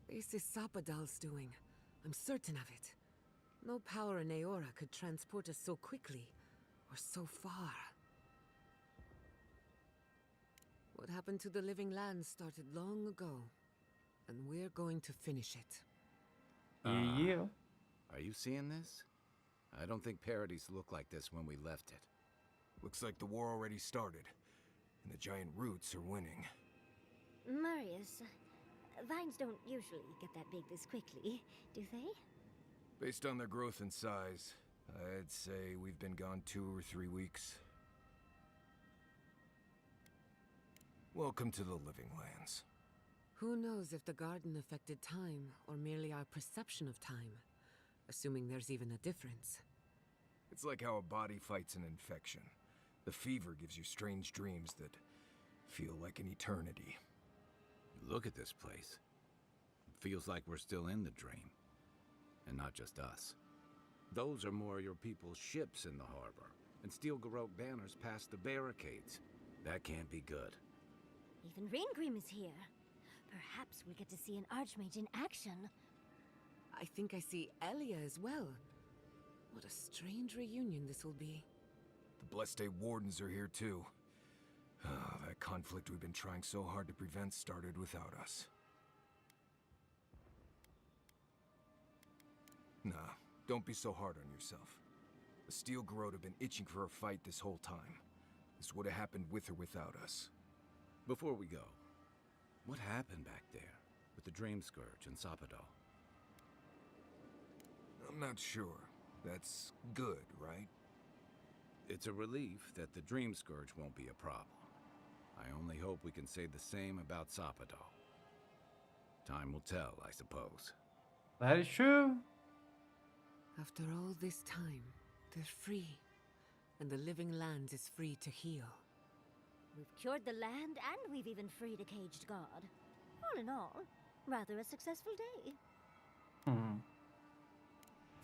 This is Sapadal's doing. I'm certain of it. No power in Aora could transport us so quickly, or so far. What happened to the living land started long ago, and we're going to finish it. Yeah. Are you seeing this? I don't think Paradise looked like this when we left it. Looks like the war already started, and the giant roots are winning. Marius, vines don't usually get that big this quickly, do they? Based on their growth and size, I'd say we've been gone 2 or 3 weeks. Welcome to the Living Lands. Who knows if the garden affected time, or merely our perception of time, assuming there's even a difference. It's like how a body fights an infection. The fever gives you strange dreams that feel like an eternity. Look at this place. It feels like we're still in the dream. And not just us. Those are more your people's ships in the harbor, and steel Garrote banners past the barricades. That can't be good. Even Raingrim is here. Perhaps we'll get to see an Archmage in action. I think I see Elia as well. What a strange reunion this will be. The Blessed Day Wardens are here too. That conflict we've been trying so hard to prevent started without us. Nah, don't be so hard on yourself. The Steel Garrote have been itching for a fight this whole time. This would have happened with or without us. Before we go, what happened back there with the Dream Scourge and Sapadal? I'm not sure. That's good, right? It's a relief that the Dream Scourge won't be a problem. I only hope we can say the same about Sapadal. Time will tell, I suppose. That is true. After all this time, they're free. And the living land is free to heal. We've cured the land, and we've even freed a caged god. All in all, rather a successful day.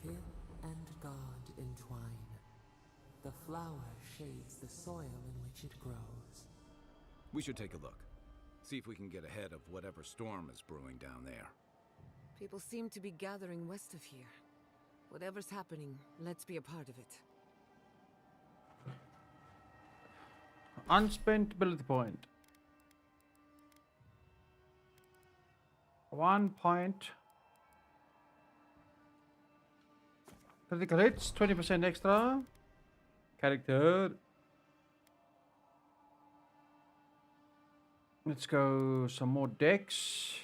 Kid and God entwine. The flower shades the soil in which it grows. We should take a look. See if we can get ahead of whatever storm is brewing down there. People seem to be gathering west of here. Whatever's happening, let's be a part of it. Unspent ability point. 1 point. Critical hits, 20% extra. Character. Let's go some more decks.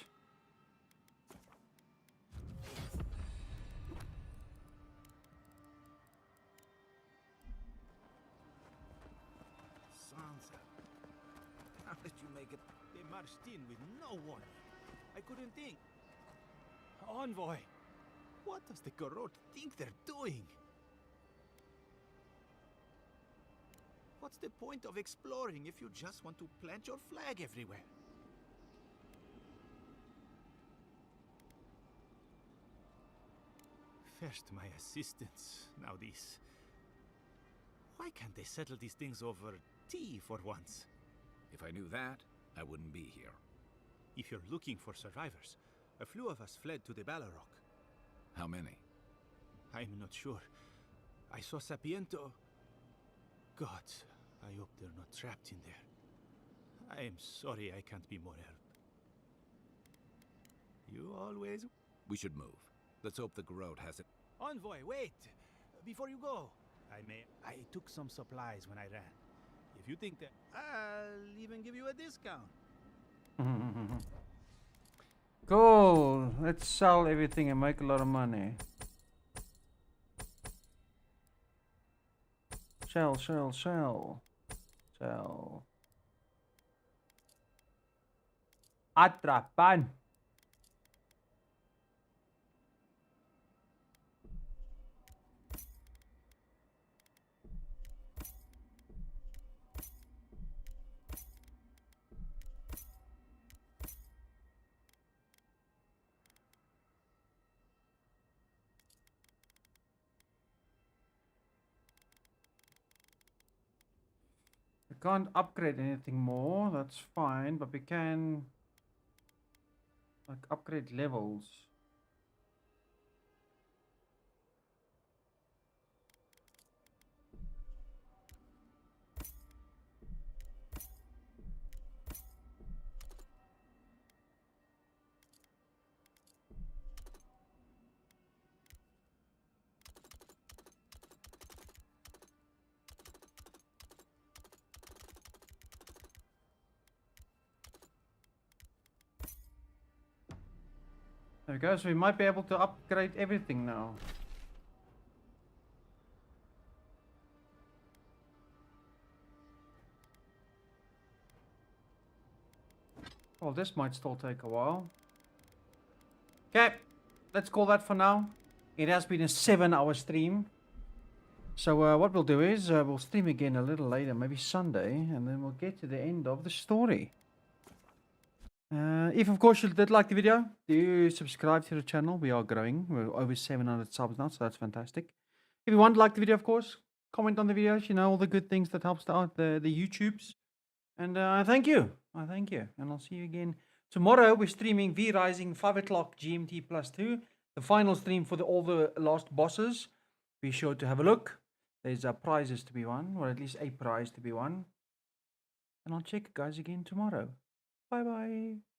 Sansa, how did you make it? They marched in with no warning. I couldn't think. Envoy, what does the Garrote think they're doing? What's the point of exploring if you just want to plant your flag everywhere? First my assistants, now this. Why can't they settle these things over tea for once? If I knew that, I wouldn't be here. If you're looking for survivors, a few of us fled to the Balrog. How many? I'm not sure. I saw Sapiento. God, I hope they're not trapped in there. I am sorry I can't be more help. You always... We should move. Let's hope the Garrote has it. Envoy, wait! Before you go, I took some supplies when I ran. If you think that, I'll even give you a discount. Cool. Let's sell everything and make a lot of money. Sell. Atrapan. We can't upgrade anything more, that's fine, but we can like upgrade levels. There we go, so we might be able to upgrade everything now. Well, this might still take a while. Okay, let's call that for now. It has been a 7-hour stream. So what we'll do is we'll stream again a little later, maybe Sunday, and then we'll get to the end of the story. If of course you did like the video, do subscribe to the channel. We are growing. We're over 700 subs now, so that's fantastic. If you want to like the video, of course, comment on the videos. You know, all the good things that helps out the YouTubes. And I thank you. And I'll see you again tomorrow. We're streaming V Rising 5 o'clock GMT +2. The final stream for all the last bosses. Be sure to have a look. There's prizes to be won, or at least a prize to be won. And I'll check you guys again tomorrow. Bye-bye.